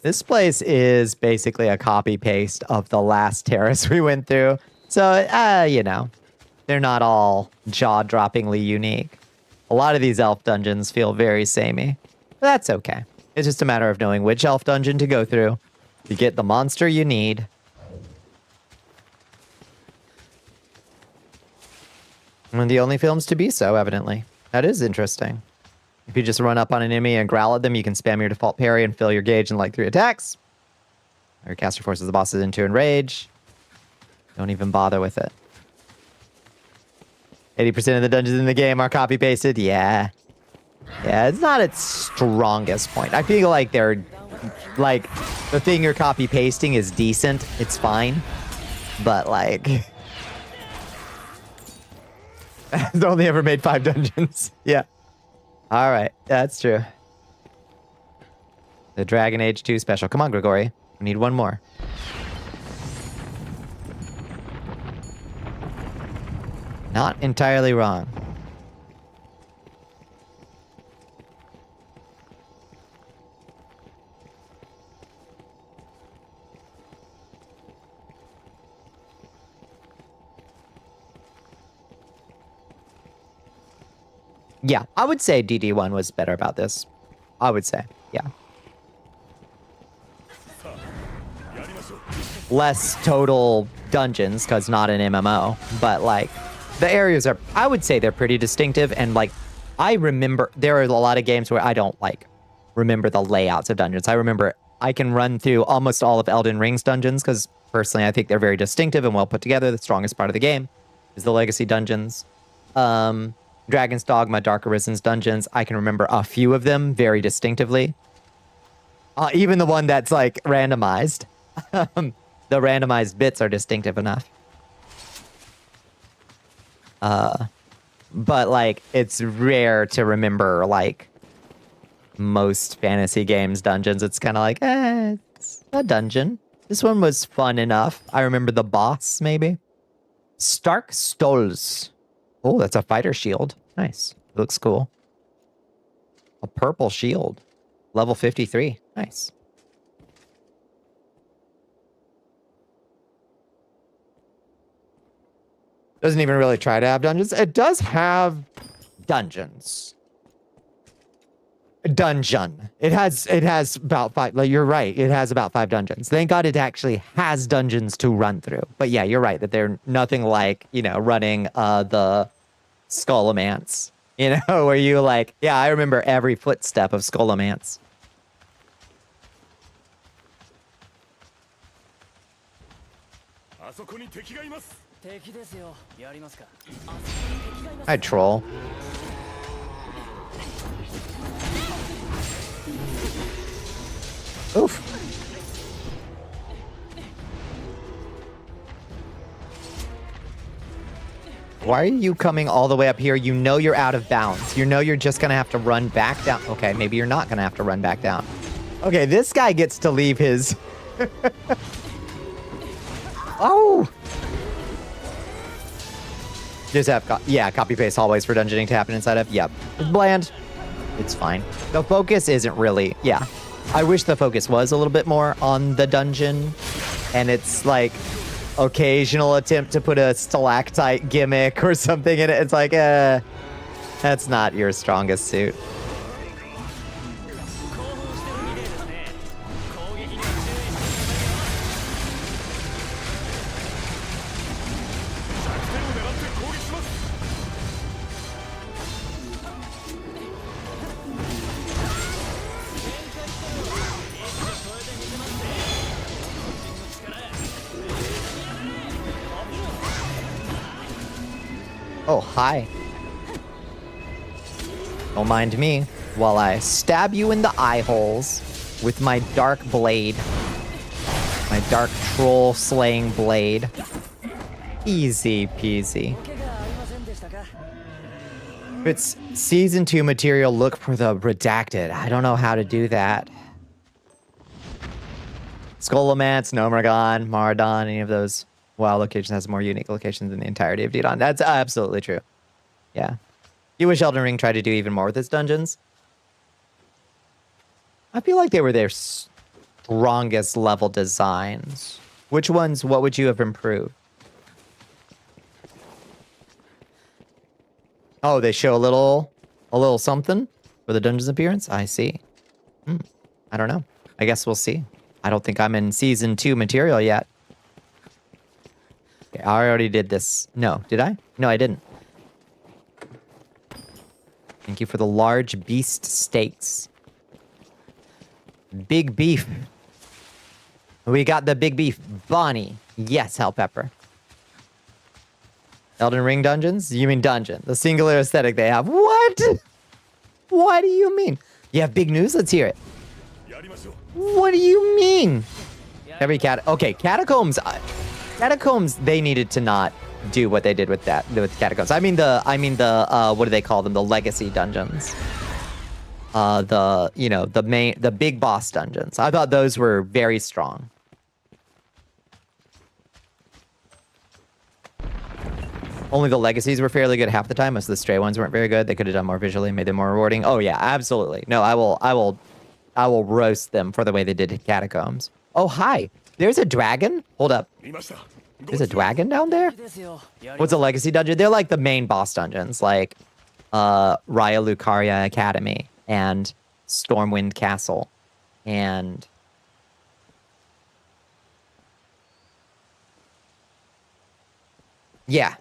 This place is basically a copy-paste of the last terrace we went through. So, you know, they're not all jaw-droppingly unique. A lot of these elf dungeons feel very samey. But that's okay. It's just a matter of knowing which elf dungeon to go through to get the monster you need. And the only films to be so, evidently. That is interesting. If you just run up on an enemy and growl at them, you can spam your default parry and fill your gauge in like 3 attacks. Or your caster forces the bosses into enrage. Don't even bother with it. 80% of the dungeons in the game are copy-pasted. Yeah. Yeah, it's not its strongest point. I feel like they're... Like, the thing you're copy-pasting is decent. It's fine. But, like... It's only ever made 5 dungeons. Yeah. Alright, that's true. The Dragon Age 2 special. Come on, Grigori. We need one more. Not entirely wrong. Yeah, I would say DD1 was better about this. I would say, yeah. Less total dungeons, because not an MMO, but like, the areas are, I would say they're pretty distinctive, and like, I remember, there are a lot of games where I don't like, remember the layouts of dungeons. I remember, I can run through almost all of Elden Ring's dungeons, because personally I think they're very distinctive and well put together. The strongest part of the game is the legacy dungeons. Dragon's Dogma, Dark Arisen's dungeons, I can remember a few of them very distinctively. Even the one that's like randomized. The randomized bits are distinctive enough. But like, it's rare to remember like most fantasy games dungeons. It's kind of like, it's a dungeon. This one was fun enough. I remember the boss, maybe. Stark Stolz. Oh, that's a fighter shield. Nice. Looks cool. A purple shield. Level 53. Nice. Doesn't even really try to have dungeons. It does have dungeons. dungeon. It has about 5. Like, you're right. It has about 5 dungeons. Thank God it actually has dungeons to run through. But yeah, you're right that they're nothing like, running the Skullomance. Where you like, yeah, I remember every footstep of Skullomance. I troll. Oof. Why are you coming all the way up here? You know you're out of bounds. You know you're just gonna have to run back down. Okay, maybe you're not gonna have to run back down. Okay, this guy gets to leave his... Oh! Just have, copy paste hallways for dungeoning to happen inside of. Yep. It's bland. It's fine. The focus isn't really, yeah. I wish the focus was a little bit more on the dungeon. And it's like occasional attempt to put a stalactite gimmick or something in it. It's like, that's not your strongest suit. Oh, hi. Don't mind me while I stab you in the eye holes with my dark blade. My dark troll slaying blade. Easy peasy. If it's season 2 material, look for the redacted. I don't know how to do that. Skullomance, Nomergon, Maradon, any of those WoW locations has more unique locations than the entirety of Didon. That's absolutely true. Yeah. You wish Elden Ring tried to do even more with its dungeons? I feel like they were their strongest level designs. Which ones, what would you have improved? Oh, they show a little something for the dungeon's appearance? I see. I don't know. I guess we'll see. I don't think I'm in season 2 material yet. Okay, I already did this. No, did I? No, I didn't. Thank you for the large beast steaks. Big beef. We got the big beef. Bonnie. Yes, Hell Pepper. Elden Ring dungeons? You mean dungeon. The singular aesthetic they have. What? What do you mean? You have big news? Let's hear it. What do you mean? Every okay, catacombs. Catacombs, they needed to not do what they did with that, with catacombs. I mean the what do they call them? The legacy dungeons. The big boss dungeons. I thought those were very strong. Only the legacies were fairly good half the time. Most of the stray ones weren't very good. They could have done more visually, made them more rewarding. Oh yeah, absolutely. No, I will roast them for the way they did catacombs. Oh hi, there's a dragon. Hold up. There's a dragon down there? What's a legacy dungeon? They're like the main boss dungeons, like Raya Lucaria Academy and Stormwind Castle and yeah,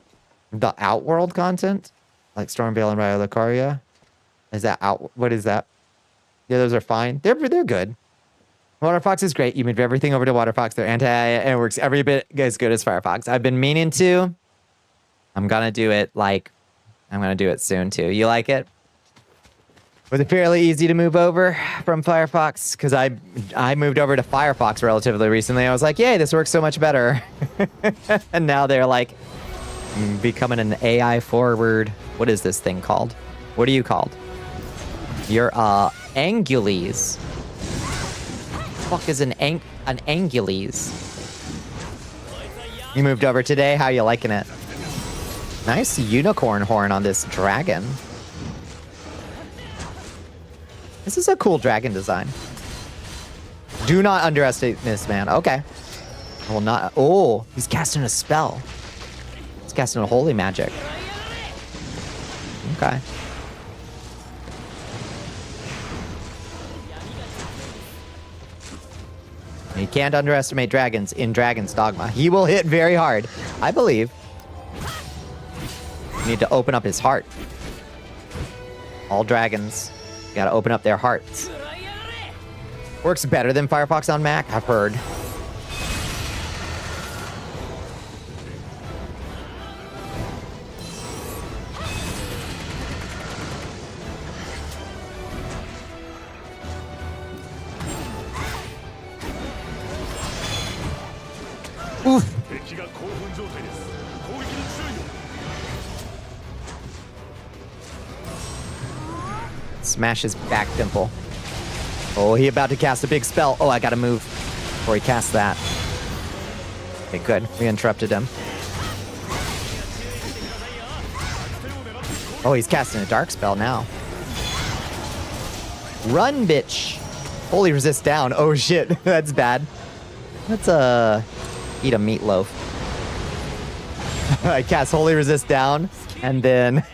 the Outworld content, like Stormveil and Raya Lucaria. Is that out? What is that? Yeah, those are fine. They're good. Waterfox is great. You move everything over to Waterfox. They're anti and it works every bit as good as Firefox. I've been meaning to. I'm gonna do it soon too. You like it? Was it fairly easy to move over from Firefox? Because I moved over to Firefox relatively recently. I was like, yay, this works so much better. And now they're like becoming an AI forward. What is this thing called? What are you called? You're Angules. Fuck is an Angules? You moved over today. How you liking it? Nice unicorn horn on this dragon. This is a cool dragon design. Do not underestimate this man. Okay. I will not. Oh, he's casting a spell. He's casting a holy magic. You can't underestimate dragons in Dragon's Dogma. He will hit very hard, I believe. You need to open up his heart. All dragons gotta open up their hearts. Works better than Firefox on Mac, I've heard. Oof. Smash his back dimple. Oh, he about to cast a big spell. Oh, I gotta move before he casts that. Okay, good. We interrupted him. Oh, he's casting a dark spell now. Run, bitch. Holy resist down. Oh, shit. That's bad. Let's, eat a meatloaf. I cast Holy Resist down, and then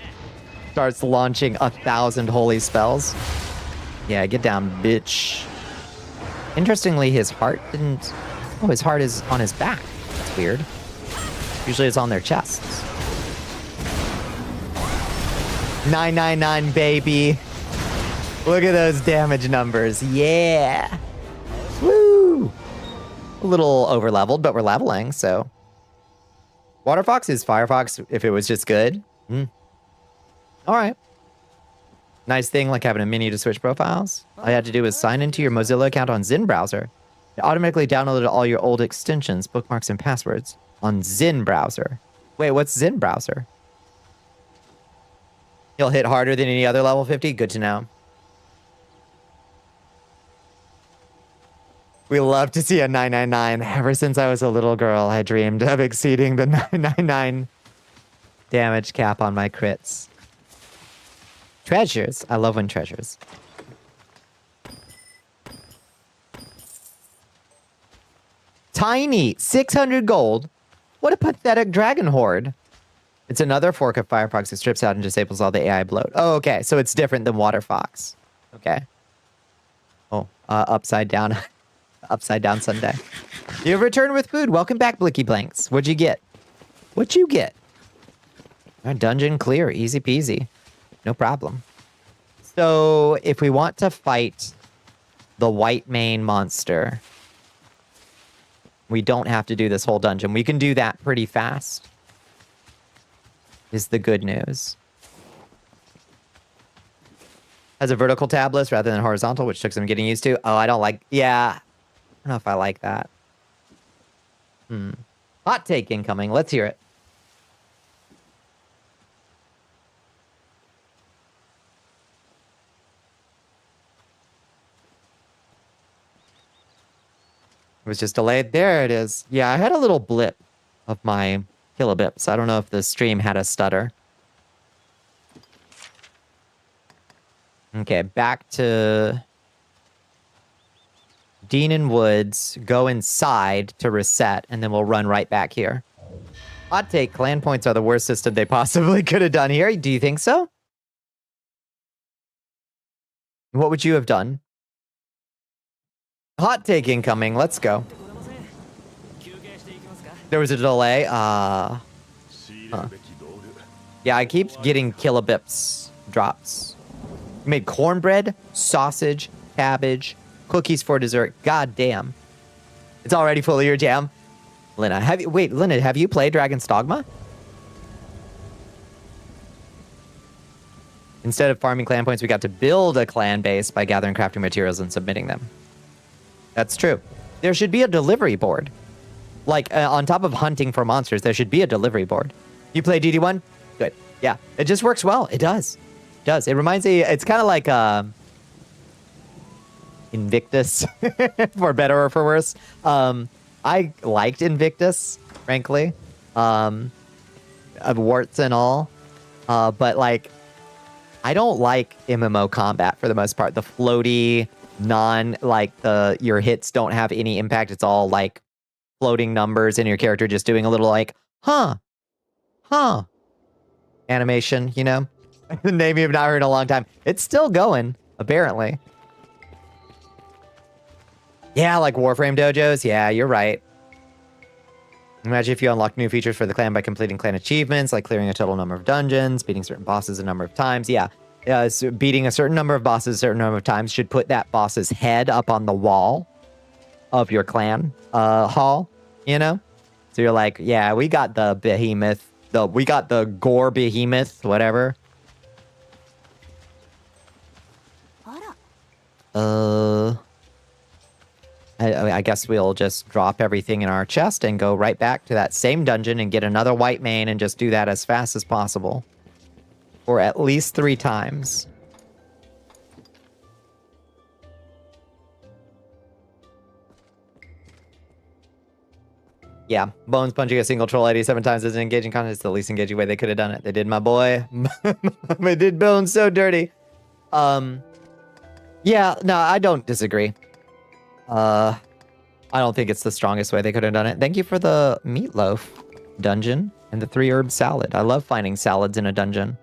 starts launching 1,000 holy spells. Yeah, get down, bitch. Interestingly, his heart didn't... Oh, his heart is on his back. That's weird. Usually it's on their chests. 999, baby. Look at those damage numbers. Yeah. Woo! A little over-leveled, but we're leveling, so... Waterfox is Firefox if it was just good. Alright. Nice thing like having a menu to switch profiles. All you had to do was sign into your Mozilla account on Zin browser. It automatically downloaded all your old extensions, bookmarks, and passwords on Zin browser. Wait, what's Zin browser? He'll hit harder than any other level 50? Good to know. We love to see a 999. Ever since I was a little girl, I dreamed of exceeding the 999 damage cap on my crits. Treasures. I love when treasures. Tiny. 600 gold. What a pathetic dragon horde. It's another fork of Firefox that strips out and disables all the AI bloat. Oh, okay. So it's different than Waterfox. Okay. Oh, upside down. Upside down Sunday. You've returned with food. Welcome back, Blicky Blanks. What'd you get? What'd you get? Our dungeon clear. Easy peasy. No problem. So, if we want to fight the white mane monster, we don't have to do this whole dungeon. We can do that pretty fast. Is the good news. Has a vertical tab list rather than horizontal, which took some getting used to. Oh, I don't like... Yeah. I don't know if I like that. Hot take incoming. Let's hear it. It was just delayed. There it is. Yeah, I had a little blip of my kilobips. I don't know if the stream had a stutter. Okay, back to Dean and Woods. Go inside to reset, and then we'll run right back here. Hot take, clan points are the worst system they possibly could have done here. Do you think so? What would you have done? Hot take incoming. Let's go. There was a delay. Huh. Yeah, I keep getting kilobips drops. You made cornbread, sausage, cabbage, cookies for dessert. God damn. It's already full of your jam. Lena, have you played Dragon's Dogma? Instead of farming clan points, we got to build a clan base by gathering crafting materials and submitting them. That's true. There should be a delivery board. Like, on top of hunting for monsters, there should be a delivery board. You play DD1? Good. Yeah. It just works well. It does. It does. It reminds me... It's kind of like... Invictus, for better or for worse. I liked Invictus, frankly. Of warts and all. But, like... I don't like MMO combat, for the most part. The floaty... your hits don't have any impact. It's all like floating numbers and your character just doing a little like, huh animation, you know? The name you've not heard in a long time. It's still going, apparently. Yeah, like Warframe dojos. Yeah, you're right. Imagine if you unlock new features for the clan by completing clan achievements, like clearing a total number of dungeons, beating certain bosses a number of times. Yeah, so beating a certain number of bosses a certain number of times should put that boss's head up on the wall of your clan hall, you know? So you're like, yeah, we got the behemoth, we got the gore behemoth, whatever. I guess we'll just drop everything in our chest and go right back to that same dungeon and get another white mane and just do that as fast as possible. Or at least 3 times. Yeah, Bones punching a single troll 87 times isn't engaging content. It's the least engaging way they could have done it. They did my boy. They did Bones so dirty. Yeah, no, I don't disagree. I don't think it's the strongest way they could have done it. Thank you for the meatloaf dungeon and the 3-herb salad. I love finding salads in a dungeon.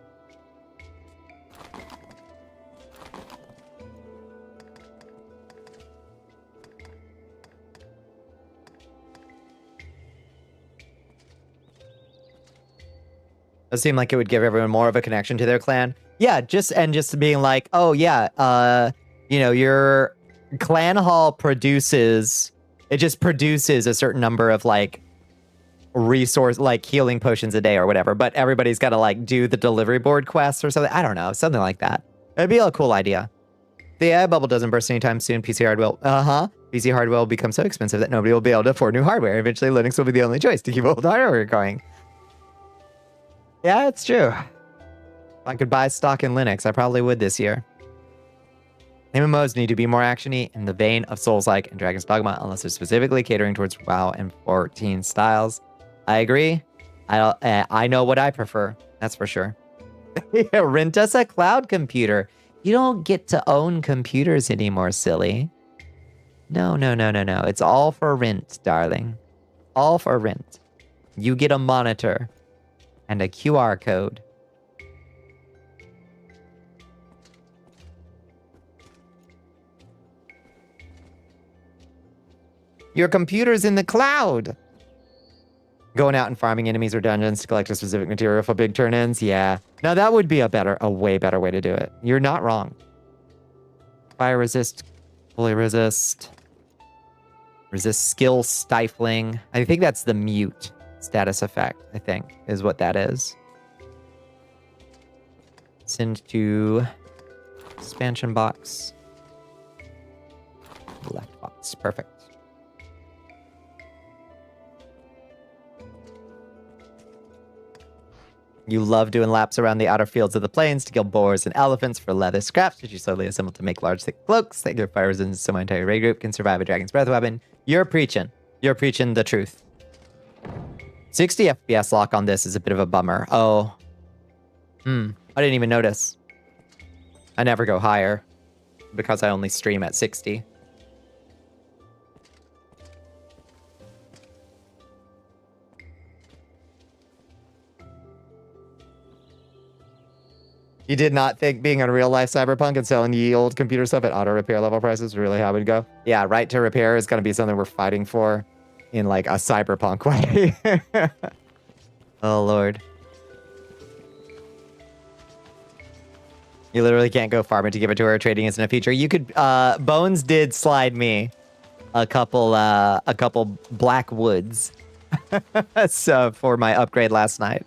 It seemed like it would give everyone more of a connection to their clan. Yeah, just being like, oh yeah, you know, your clan hall produces, it just produces a certain number of like resource, like healing potions a day or whatever, but everybody's got to like do the delivery board quests or something. I don't know, something like that. It'd be a cool idea. The AI bubble doesn't burst anytime soon. PC hardware will, PC hardware will become so expensive that nobody will be able to afford new hardware. Eventually Linux will be the only choice to keep old hardware going. Yeah, it's true. If I could buy stock in Linux, I probably would this year. MMOs need to be more actiony in the vein of Souls-like and Dragon's Dogma, unless they're specifically catering towards WoW and 14 styles. I agree. I know what I prefer. That's for sure. Rent us a cloud computer. You don't get to own computers anymore, silly. No. It's all for rent, darling. All for rent. You get a monitor and a QR code. Your computer's in the cloud. Going out and farming enemies or dungeons to collect a specific material for big turn-ins. Yeah. Now that would be a way better way to do it. You're not wrong. Fire resist, fully resist. Resist skill stifling. I think that's the mute status effect, I think, is what that is. Send to expansion box. Left box. Perfect. You love doing laps around the outer fields of the plains to kill boars and elephants for leather scraps, which you slowly assemble to make large, thick cloaks that give fire resistance so my entire raid group can survive a dragon's breath weapon. You're preaching. You're preaching the truth. 60 FPS lock on this is a bit of a bummer. Oh. I didn't even notice. I never go higher because I only stream at 60. You did not think being on real life Cyberpunk and selling ye old computer stuff at auto repair level prices really how it would go? Yeah, right to repair is going to be something we're fighting for in like a Cyberpunk way. Oh, Lord. You literally can't go farming to give it to her. Trading isn't a feature. You could, Bones did slide me a couple black woods so for my upgrade last night.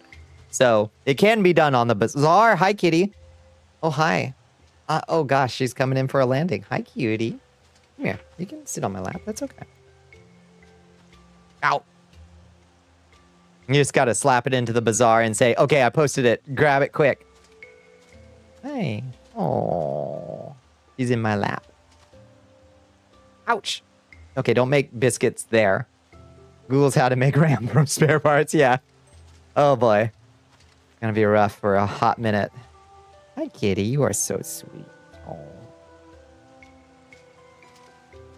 So it can be done on the bazaar. Hi, kitty. Oh, hi. Oh, gosh, she's coming in for a landing. Hi, cutie. Come here. You can sit on my lap. That's okay. Ow. You just got to slap it into the bazaar and say, okay, I posted it. Grab it quick. Hey. Oh, she's in my lap. Ouch. Okay, don't make biscuits there. Google's how to make RAM from spare parts. Yeah. Oh, boy. Gonna be rough for a hot minute. Hi, kitty. You are so sweet. Oh.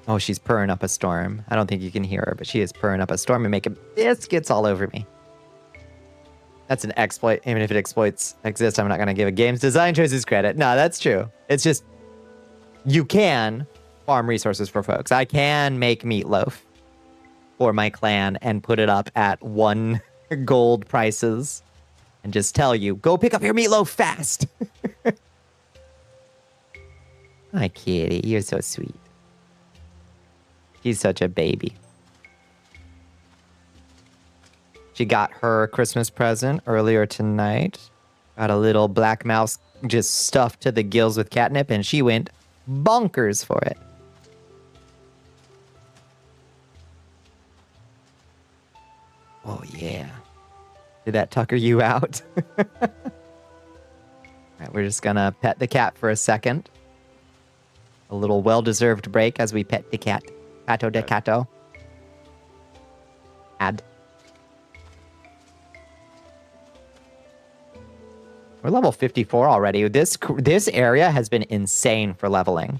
Oh, she's purring up a storm. I don't think you can hear her, but she is purring up a storm and making biscuits all over me. That's an exploit. Even if it exploits exist, I'm not gonna give a game's design choices credit. No, that's true. It's just you can farm resources for folks. I can make meatloaf for my clan and put it up at 1 gold prices and just tell you, go pick up your meatloaf fast. Hi, kitty. You're so sweet. She's such a baby. She got her Christmas present earlier tonight. Got a little black mouse just stuffed to the gills with catnip, and she went bonkers for it. Oh, yeah. Did that tucker you out? All right, we're just gonna pet the cat for a second. A little well-deserved break as we pet the cat. Cato de cato. Add. We're level 54 already. This area has been insane for leveling.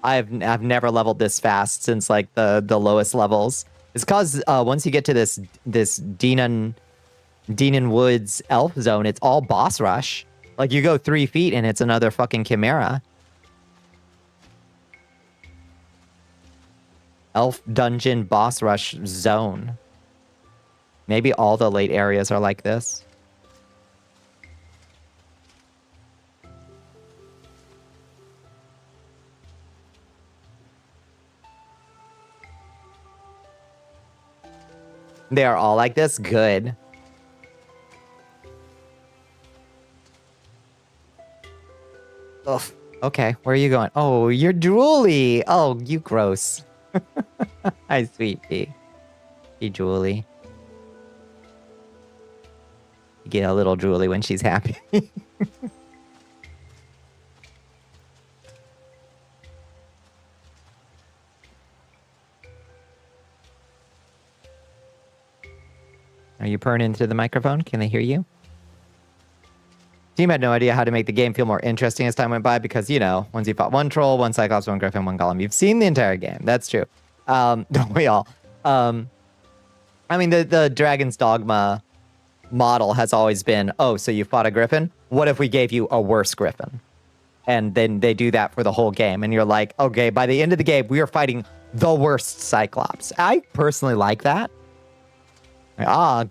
I've never leveled this fast since like the lowest levels. It's because once you get to this Deanan Woods elf zone, it's all boss rush. Like you go 3 feet and it's another fucking chimera. Elf dungeon boss rush zone. Maybe all the late areas are like this. They are all like this? Good. Ugh. Okay, where are you going? Oh, you're drooly. Oh, you gross. Hi, sweet pea. Hey, drooly. You get a little drooly when she's happy. Are you purring into the microphone? Can they hear you? Team had no idea how to make the game feel more interesting as time went by because, you know, once you fought 1 troll, 1 cyclops, 1 griffin, 1 golem, you've seen the entire game. That's true. Don't we all? I mean, the Dragon's Dogma model has always been, oh, so you fought a griffin? What if we gave you a worse griffin? And then they do that for the whole game. And you're like, okay, by the end of the game, we are fighting the worst cyclops. I personally like that.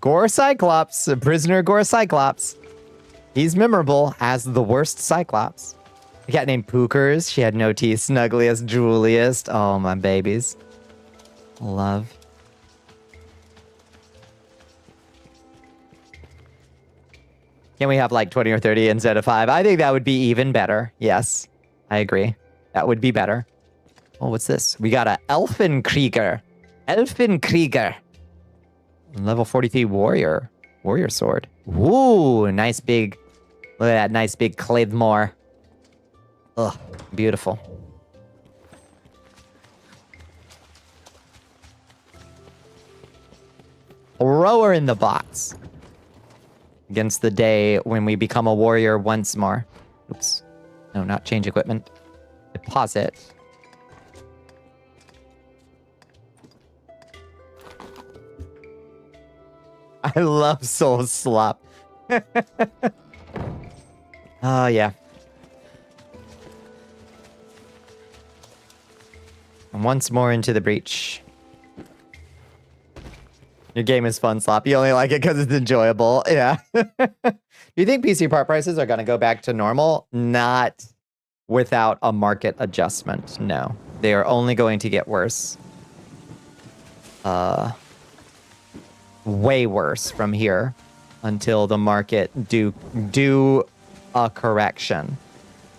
Gore Cyclops, prisoner Gore Cyclops. He's memorable as the worst Cyclops. A cat named Pookers. She had no teeth. Snuggliest, drooliest. Oh, my babies. Love. Can we have like 20 or 30 instead of 5? I think that would be even better. Yes, I agree. That would be better. Oh, what's this? We got a Elfenkrieger. Elfenkrieger. Level 43 warrior. Warrior sword. Ooh, nice big... Look at that nice big claymore. Ugh, beautiful. Rower in the box. Against the day when we become a warrior once more. Oops. No, not change equipment. Deposit. I love Soul Slop. Oh, yeah. And once more into the breach. Your game is fun, Slop. You only like it because it's enjoyable. Yeah. Do you think PC part prices are going to go back to normal? Not without a market adjustment. No. They are only going to get worse. Way worse from here until the market do a correction.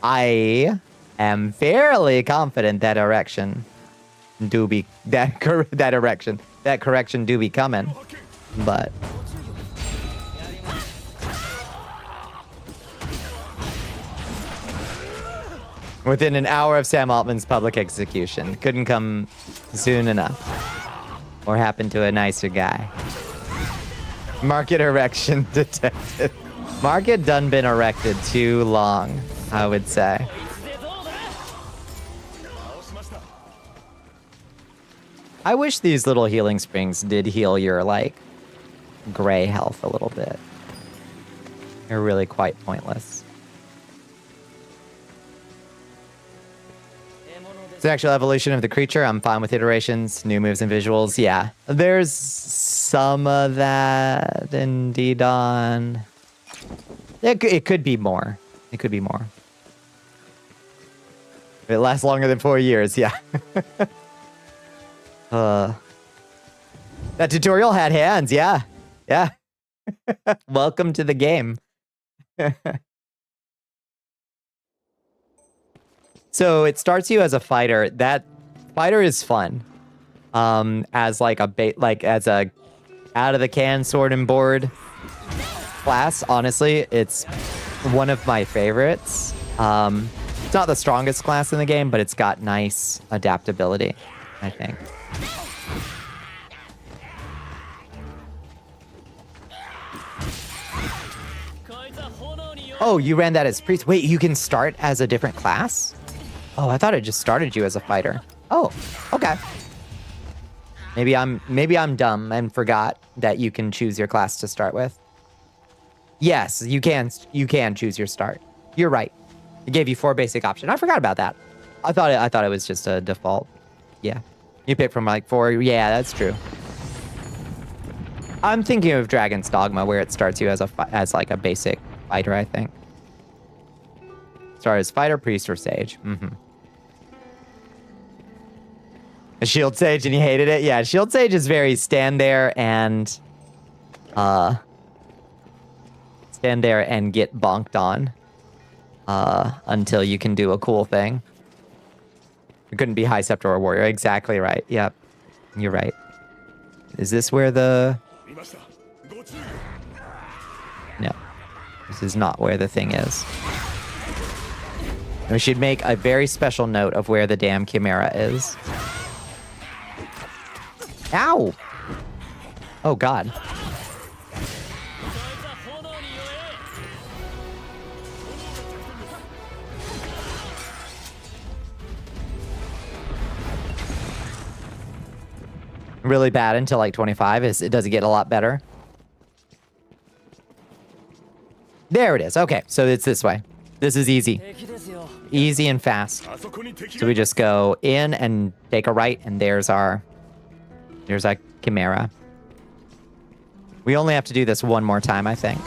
I am fairly confident that correction do be coming, but within an hour of Sam Altman's public execution. Couldn't come soon enough or happen to a nicer guy. Market erection detected. Market done been erected too long, I would say. I wish these little healing springs did heal your, like, gray health a little bit. They're really quite pointless. It's the actual evolution of the creature. I'm fine with iterations, new moves and visuals. Yeah, there's some of that in D-Don. It could be more. It could be more. It lasts longer than 4 years, yeah. That tutorial had hands, yeah. Yeah. Welcome to the game. So it starts you as a fighter. That fighter is fun. As like as a out of the can sword and board class, honestly, it's one of my favorites. It's not the strongest class in the game, but it's got nice adaptability, I think. Oh, you ran that as priest. Wait, you can start as a different class? Oh, I thought it just started you as a fighter. Oh, okay. Maybe I'm dumb and forgot that you can choose your class to start with. Yes, you can choose your start. You're right. It gave you 4 basic options. I forgot about that. I thought it was just a default. Yeah. You pick from like 4. Yeah, that's true. I'm thinking of Dragon's Dogma where it starts you as like a basic fighter, I think. Start as fighter, priest, or sage. A shield sage and you hated it? Yeah, shield sage is very stand there and get bonked on until you can do a cool thing. You couldn't be High Scepter or Warrior. Exactly right. Yep. You're right. Is this where the... No. This is not where the thing is. We should make a very special note of where the damn Chimera is. Ow! Oh, God. Really bad until like 25. Does it get a lot better? There it is. Okay, so it's this way. This is easy. Easy and fast. So we just go in and take a right, and there's our Chimera. We only have to do this one more time, I think.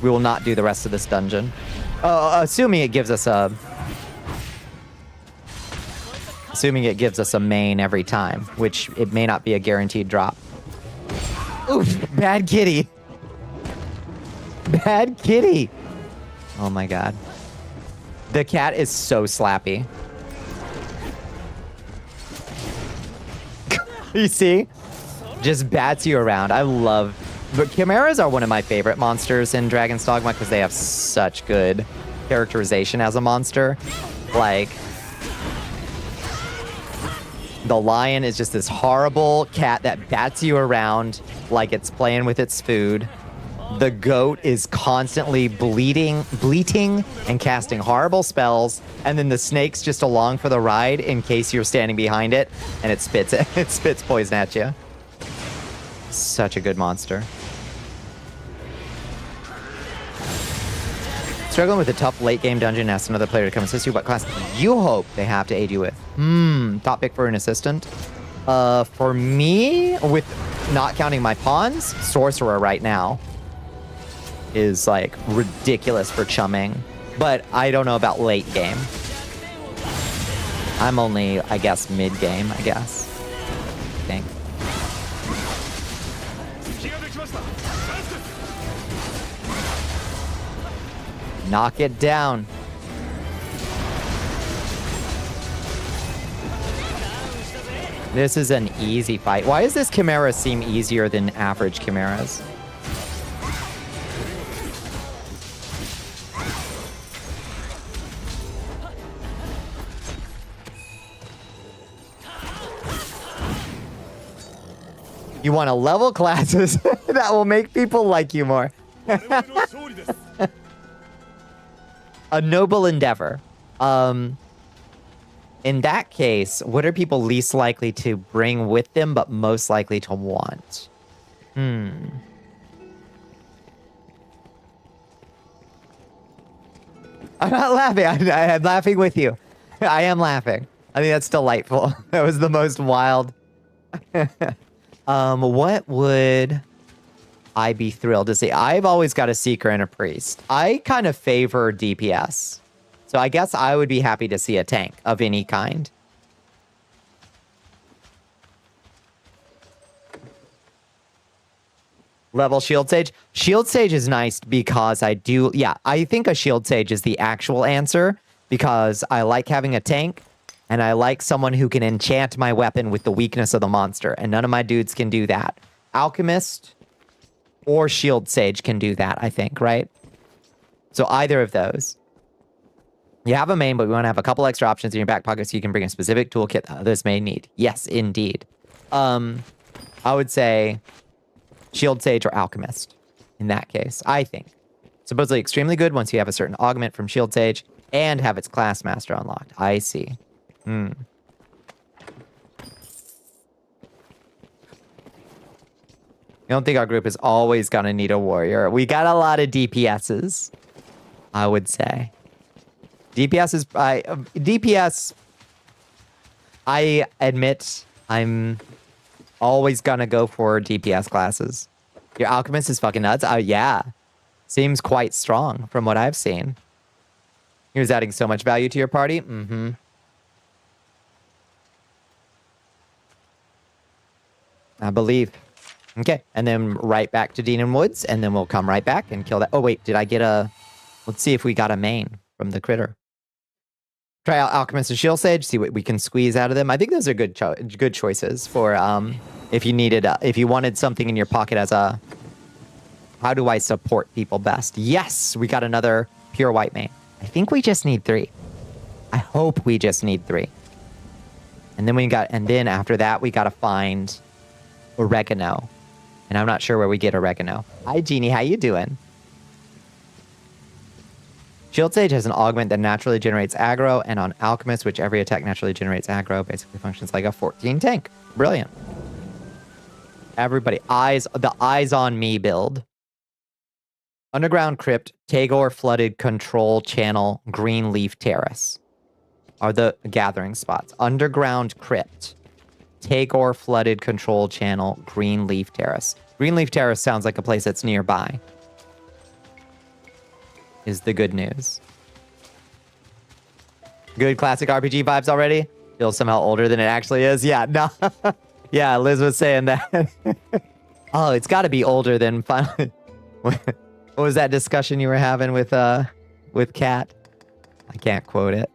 We will not do the rest of this dungeon. Assuming it gives us a main every time, which it may not be a guaranteed drop. Oof, bad kitty. Bad kitty. Oh my God. The cat is so slappy. You see? Just bats you around. But chimeras are one of my favorite monsters in Dragon's Dogma because they have such good characterization as a monster. Like, the lion is just this horrible cat that bats you around like it's playing with its food. The goat is constantly bleating and casting horrible spells, and then the snake's just along for the ride in case you're standing behind it, and it spits poison at you. Such a good monster. Struggling with a tough late game dungeon, ask another player to come assist you. What class you hope they have to aid you with? Top pick for an assistant. For me, with not counting my pawns, sorcerer right now is like ridiculous for chumming, but I don't know about late game. I'm only, I guess, mid game, I guess. I think. Knock it down. This is an easy fight. Why does this Chimera seem easier than average Chimeras? You want to level classes that will make people like you more. A noble endeavor. In that case, what are people least likely to bring with them, but most likely to want? I'm not laughing. I'm laughing with you. I am laughing. I think that's delightful. That was the most wild. What would I be thrilled to see? I've always got a Seeker and a Priest. I kind of favor DPS. So I guess I would be happy to see a tank of any kind. Level Shield Sage. Shield Sage is nice because I think a Shield Sage is the actual answer because I like having a tank and I like someone who can enchant my weapon with the weakness of the monster, and none of my dudes can do that. Alchemist or Shield Sage can do that, I think, right? So either of those. You have a main, but we want to have a couple extra options in your back pocket so you can bring a specific toolkit that others may need. Yes, indeed. I would say Shield Sage or Alchemist in that case, I think. Supposedly extremely good once you have a certain augment from Shield Sage and have its class master unlocked. I see. I don't think our group is always going to need a warrior. We got a lot of DPSs, I would say. DPS, I admit I'm always going to go for DPS classes. Your Alchemist is fucking nuts. Yeah. Seems quite strong from what I've seen. He was adding so much value to your party. I believe. Okay, and then right back to Dean and Woods, and then we'll come right back and kill that. Oh, wait, did I get a... Let's see if we got a main from the critter. Try out Alchemist and Shield Sage, see what we can squeeze out of them. I think those are good choices for if you needed... if you wanted something in your pocket as a... How do I support people best? Yes, we got another pure white main. I think we just need 3. I hope we just need 3. And then after that, we got to find oregano. And I'm not sure where we get oregano. Hi, Jeannie. How you doing? Shield Sage has an augment that naturally generates aggro, and on Alchemist, which every attack naturally generates aggro, basically functions like a 14 tank. Brilliant. Everybody, the eyes on me build. Underground Crypt, Tagore Flooded Control Channel, Greenleaf Terrace are the gathering spots. Underground Crypt, Tagore Flooded Control Channel, Greenleaf Terrace. Greenleaf Terrace sounds like a place that's nearby. Is the good news. Good classic RPG vibes already? Feels somehow older than it actually is. Yeah, no. Yeah, Liz was saying that. Oh, it's got to be older than finally. What was that discussion you were having with Kat? I can't quote it.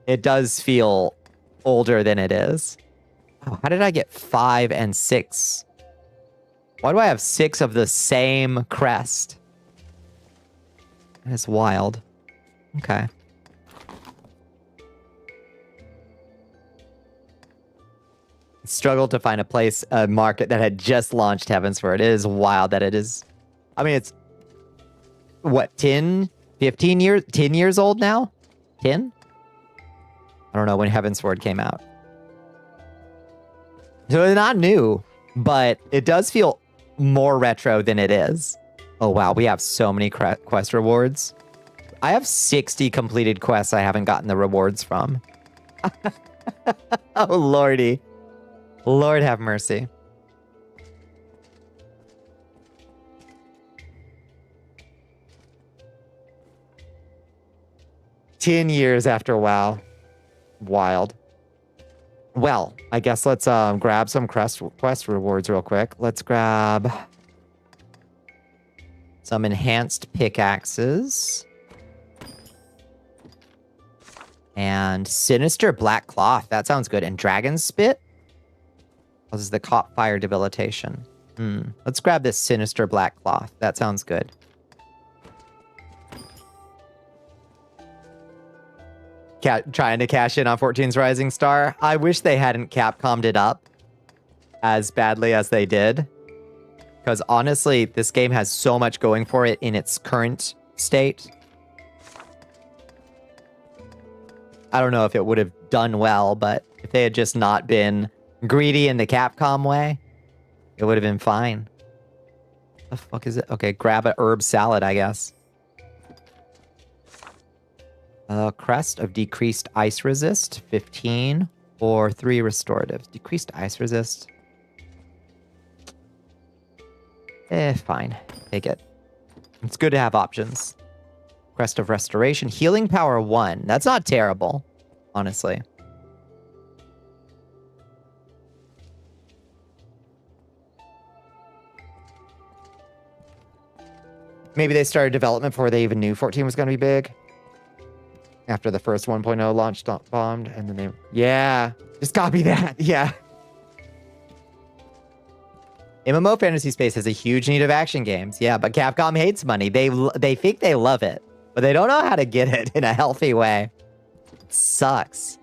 It does feel older than it is. Oh, how did I get 5 and 6? Why do I have 6 of the same crest? That's wild. Okay. Struggled to find a market that had just launched Heavensward. It is wild that it is. I mean, it's what, 10 years old now? 10? I don't know when Heavensward came out. So it's not new, but it does feel more retro than it is. Oh, wow. We have so many quest rewards. I have 60 completed quests I haven't gotten the rewards from. Oh, lordy. Lord have mercy. "10 years after WoW. Wild. Well, I guess let's grab some quest rewards real quick. Let's grab some enhanced pickaxes. And Sinister Black Cloth. That sounds good. And Dragon Spit? Causes the caught fire debilitation. Let's grab this Sinister Black Cloth. That sounds good. Trying to cash in on 14's Rising Star. I wish they hadn't Capcomed it up as badly as they did. Because honestly, this game has so much going for it in its current state. I don't know if it would have done well, but if they had just not been greedy in the Capcom way, it would have been fine. The fuck is it? Okay, grab a herb salad, I guess. Crest of decreased ice resist, 15, or 3 restoratives. Decreased ice resist. Fine. Take it. It's good to have options. Crest of restoration, healing power 1. That's not terrible, honestly. Maybe they started development before they even knew 14 was going to be big. After the first 1.0 launch bombed, and then they... Yeah, just copy that. Yeah. MMO fantasy space has a huge need of action games. Yeah, but Capcom hates money. They think they love it, but they don't know how to get it in a healthy way. It sucks.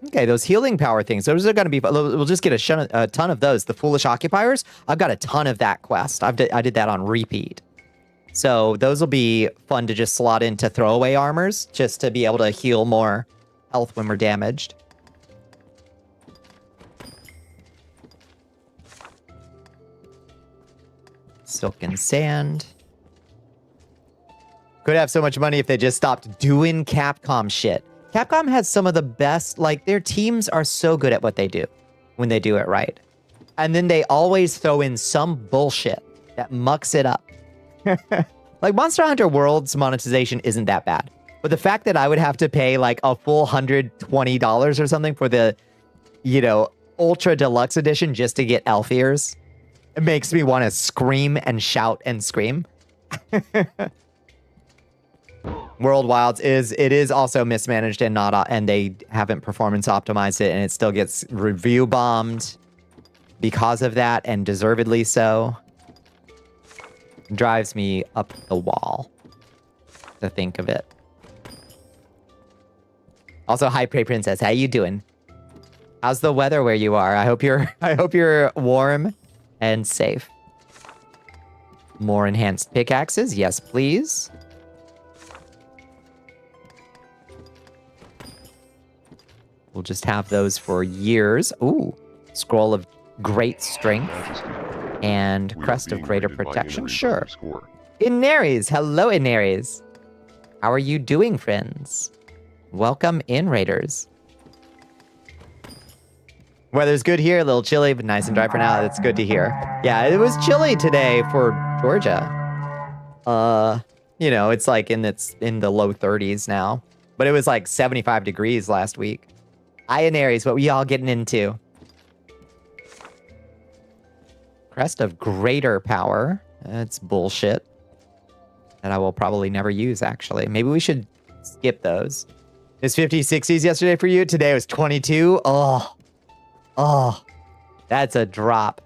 Okay, those healing power things, those are going to be... We'll just get a ton of those. The Foolish Occupiers, I've got a ton of that quest. I did that on repeat. So those will be fun to just slot into throwaway armors, just to be able to heal more health when we're damaged. Silk and Sand. Could have so much money if they just stopped doing Capcom shit. Capcom has some of the best, like, their teams are so good at what they do when they do it right. And then they always throw in some bullshit that mucks it up. Like, Monster Hunter World's monetization isn't that bad. But the fact that I would have to pay, like, a full $120 or something for the, you know, Ultra Deluxe Edition just to get elf ears, it makes me want to scream and shout and scream. World Wilds is also mismanaged and and they haven't performance optimized it, and it still gets review bombed because of that, and deservedly so. Drives me up the wall to think of it. Also, hi Prey Princess, how you doing? How's the weather where you are? I hope you're warm and safe. More enhanced pickaxes, yes please. We'll just have those for years. Ooh, Scroll of Great Strength and Crest of Greater Protection. Sure. Inaries, hello Inaries. How are you doing, friends? Welcome in, Raiders. Weather's good here, a little chilly, but nice and dry for now. That's good to hear. Yeah, it was chilly today for Georgia. You know, it's like in the low 30s now, but it was like 75 degrees last week. Ionaries, what we all getting into? Crest of Greater Power. That's bullshit. That I will probably never use, actually. Maybe we should skip those. It was 50s, 60s yesterday for you. Today was 22. Oh, that's a drop.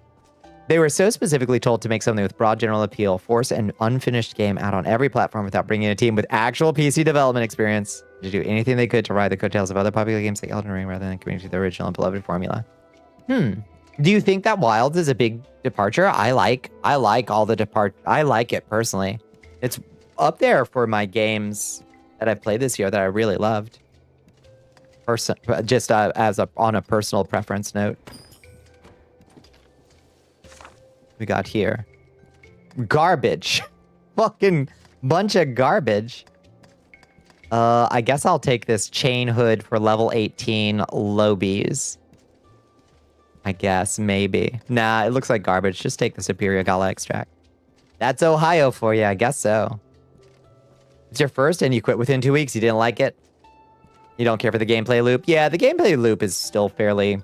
They were so specifically told to make something with broad general appeal, force an unfinished game out on every platform without bringing a team with actual PC development experience to do anything they could to ride the coattails of other popular games like Elden Ring rather than committing to the original and beloved formula. Do you think that Wilds is a big departure? I like all the I like it personally. It's up there for my games that I've played this year that I really loved. Just on a personal preference note. We got here. Garbage. Fucking bunch of garbage. I guess I'll take this chain hood for level 18 Lobies. I guess, maybe. Nah, it looks like garbage. Just take the Superior Gala extract. That's Ohio for you, I guess so. It's your first and you quit within 2 weeks. You didn't like it? You don't care for the gameplay loop? Yeah, the gameplay loop is still fairly...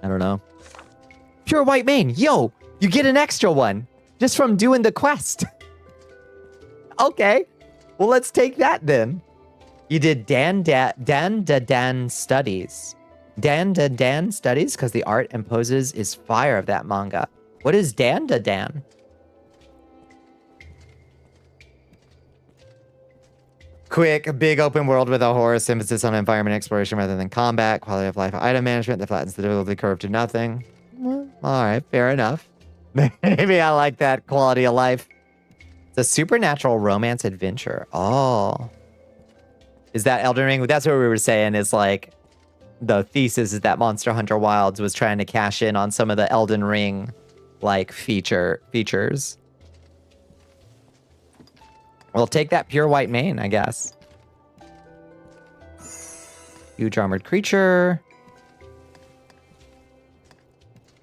I don't know. Pure White Mane. Yo, you get an extra one. Just from doing the quest. Okay. Well, let's take that then. You did Dan studies. Dan studies because the art and poses is fire of that manga. What is Dan? Quick, big open world with a horse, emphasis on environment exploration rather than combat, quality of life item management that flattens the difficulty curve to nothing. Well, all right, fair enough. Maybe I like that quality of life. It's a supernatural romance adventure. Oh. Is that Elden Ring? That's what we were saying is like the thesis is that Monster Hunter Wilds was trying to cash in on some of the Elden Ring like features. We'll take that pure white mane, I guess. Huge armored creature.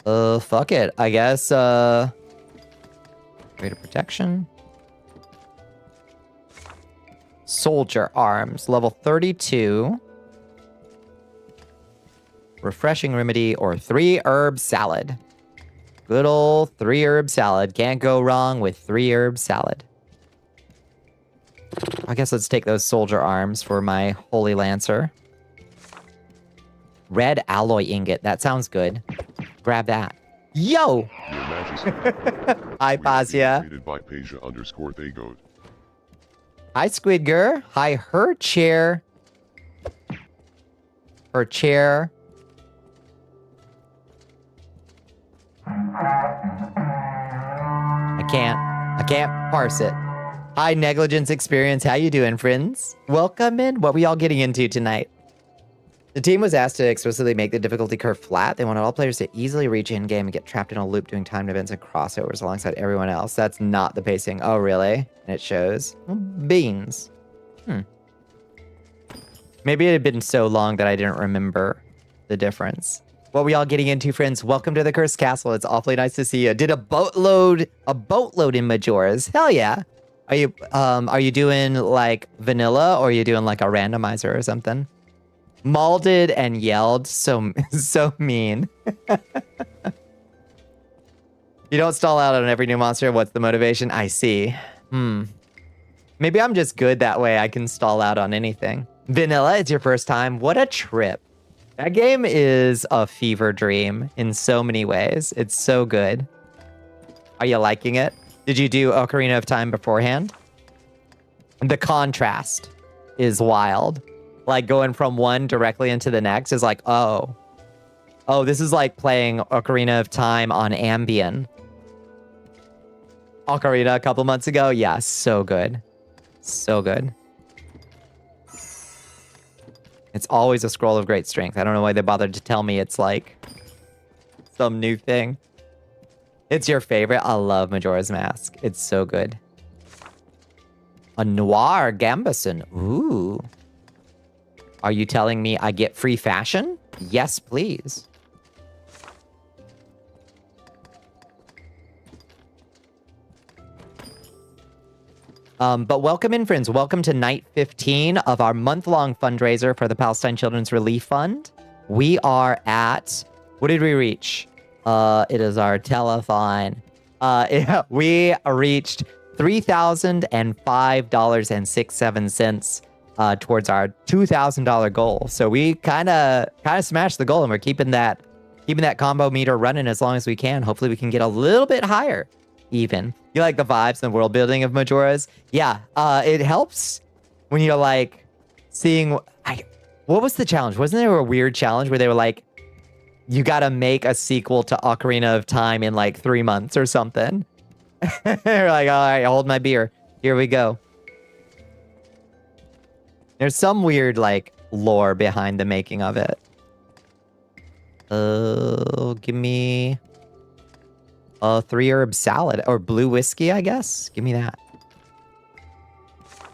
Fuck it. I guess, greater protection. Soldier arms, level 32. Refreshing remedy or 3 herb salad. Good old 3 herb salad. Can't go wrong with 3 herb salad. I guess let's take those soldier arms for my holy lancer. Red alloy ingot. That sounds good. Grab that. Yo! Your Majesty. Hi, Pazia. Rated by Pasia_Thagoat. Hi, Squidger. Hi, her chair. Her chair. I can't parse it. Hi, Negligence Experience. How you doing, friends? Welcome in. What we all getting into tonight? The team was asked to explicitly make the difficulty curve flat. They wanted all players to easily reach in-game and get trapped in a loop doing timed events and crossovers alongside everyone else. That's not the pacing. Oh, really? And it shows. Beans. Maybe it had been so long that I didn't remember the difference. What we all getting into, friends? Welcome to the Cursed Castle. It's awfully nice to see you. Did a boatload in Majora's. Hell yeah. Are you doing like vanilla or are you doing like a randomizer or something? Malded and yelled. So mean. You don't stall out on every new monster. What's the motivation? I see. Maybe I'm just good that way. I can stall out on anything. Vanilla, it's your first time. What a trip. That game is a fever dream in so many ways. It's so good. Are you liking it? Did you do Ocarina of Time beforehand? The contrast is wild. Like going from one directly into the next is like, oh, this is like playing Ocarina of Time on Ambien. Ocarina a couple months ago. Yeah, so good. So good. It's always a scroll of great strength. I don't know why they bothered to tell me it's like some new thing. It's your favorite. I love Majora's Mask. It's so good. A Noir Gambeson. Ooh. Are you telling me I get free fashion? Yes, please. But welcome in, friends. Welcome to night 15 of our month-long fundraiser for the Palestine Children's Relief Fund. We are at... What did we reach? It is our telethon. We reached $3,005.67 towards our $2,000 goal. So we kind of smashed the goal, and we're keeping that combo meter running as long as we can. Hopefully we can get a little bit higher even. You like the vibes and the world building of Majora's? Yeah, it helps when you're like seeing... what was the challenge? Wasn't there a weird challenge where they were like, you gotta make a sequel to Ocarina of Time in like 3 months or something? They're like, all right, hold my beer. Here we go. There's some weird like lore behind the making of it. Give me a 3 herb salad or blue whiskey, I guess. Give me that.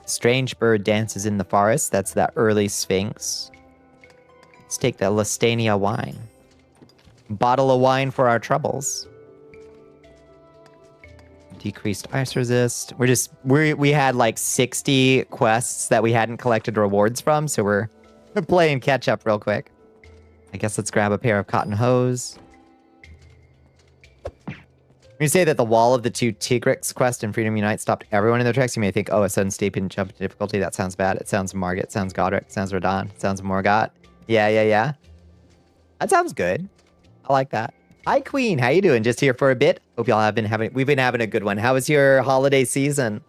Strange bird dances in the forest. That's that early Sphinx. Let's take the Lestania wine. Bottle of wine for our troubles. Decreased ice resist. We had like 60 quests that we hadn't collected rewards from, so we're playing catch up real quick. I guess let's grab a pair of cotton hose. When you say that the wall of the 2 Tigrix quest and Freedom Unite stopped everyone in their tracks, you may think, oh, a sudden steep and jump in difficulty. That sounds bad. It sounds Margit. It sounds Godric. It sounds Radon. It sounds Morgott. Yeah. That sounds good. I like that. Hi, Queen. How you doing? Just here for a bit. Hope y'all we've been having a good one. How was your holiday season?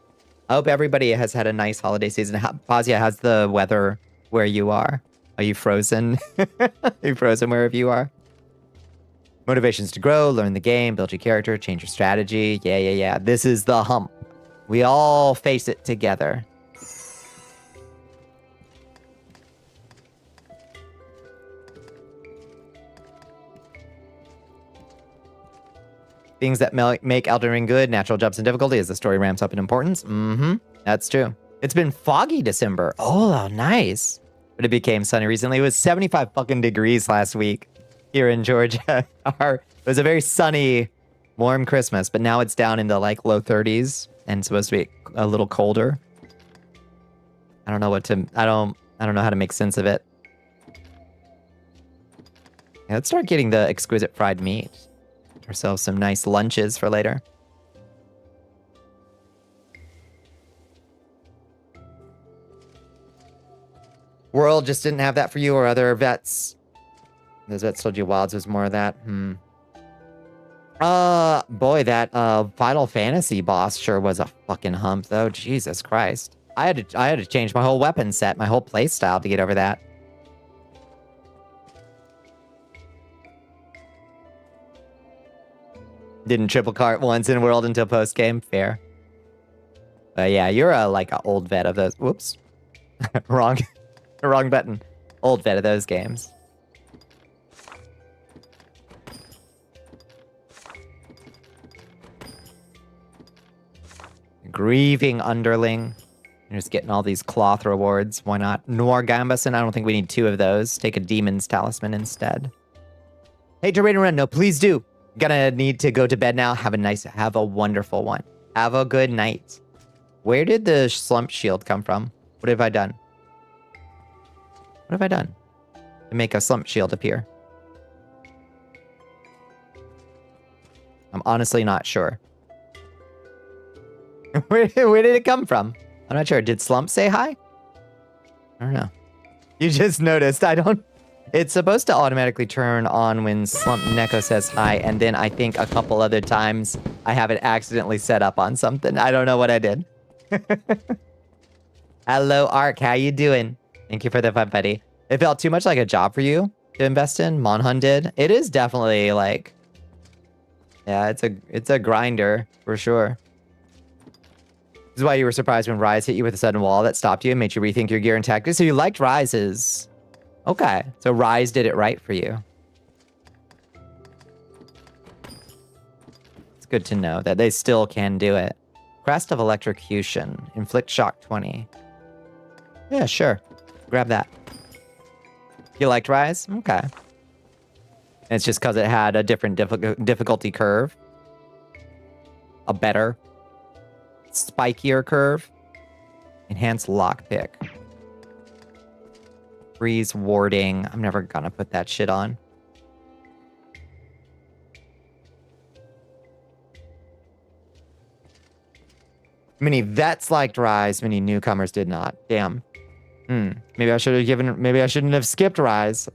I hope everybody has had a nice holiday season. Pazia, how's the weather where you are? Are you frozen? Are you frozen wherever you are? Motivations to grow, learn the game, build your character, change your strategy. Yeah. This is the hump. We all face it together. Things that make Elden Ring good, natural jumps in difficulty as the story ramps up in importance. That's true. It's been foggy December. Oh, nice. But it became sunny recently. It was 75 fucking degrees last week here in Georgia. It was a very sunny, warm Christmas, but now it's down into like low 30s and supposed to be a little colder. I don't know I don't know how to make sense of it. Yeah, let's start getting the exquisite fried meat. Ourselves some nice lunches for later. World just didn't have that for you, or other vets? Those vets told you Wilds was more of that. Boy, that Final Fantasy boss sure was a fucking hump, though. Jesus Christ. I had to change my whole weapon set, my whole play style to get over that. Didn't triple cart once in World until post game. Fair. But yeah, you're like an old vet of those. Whoops. Wrong button. Old vet of those games. Grieving underling. You're just getting all these cloth rewards. Why not? Noir Gambison. I don't think we need 2 of those. Take a demon's talisman instead. Hey, to raid and run. No, please do. Gonna need to go to bed now. Have a wonderful one. Have a good night. Where did the slump shield come from? What have I done? What have I done to make a slump shield appear? I'm honestly not sure. Where did it come from? I'm not sure. Did Slump say hi? I don't know. You just noticed. It's supposed to automatically turn on when Slump Neko says hi, and then I think a couple other times I have it accidentally set up on something. I don't know what I did. Hello, Ark. How you doing? Thank you for the fun, buddy. It felt too much like a job for you to invest in. Monhun did. It is definitely like, yeah, it's a grinder for sure. This is why you were surprised when Rise hit you with a sudden wall that stopped you and made you rethink your gear and tactics. So you liked Rise's. Okay, so Rise did it right for you. It's good to know that they still can do it. Crest of Electrocution. Inflict shock 20. Yeah, sure. Grab that. You liked Rise? Okay. And it's just because it had a different difficulty curve. A better, spikier curve. Enhanced lockpick. Freeze warding. I'm never gonna put that shit on. Many vets liked Rise, many newcomers did not. Damn. Maybe I shouldn't have skipped Rise.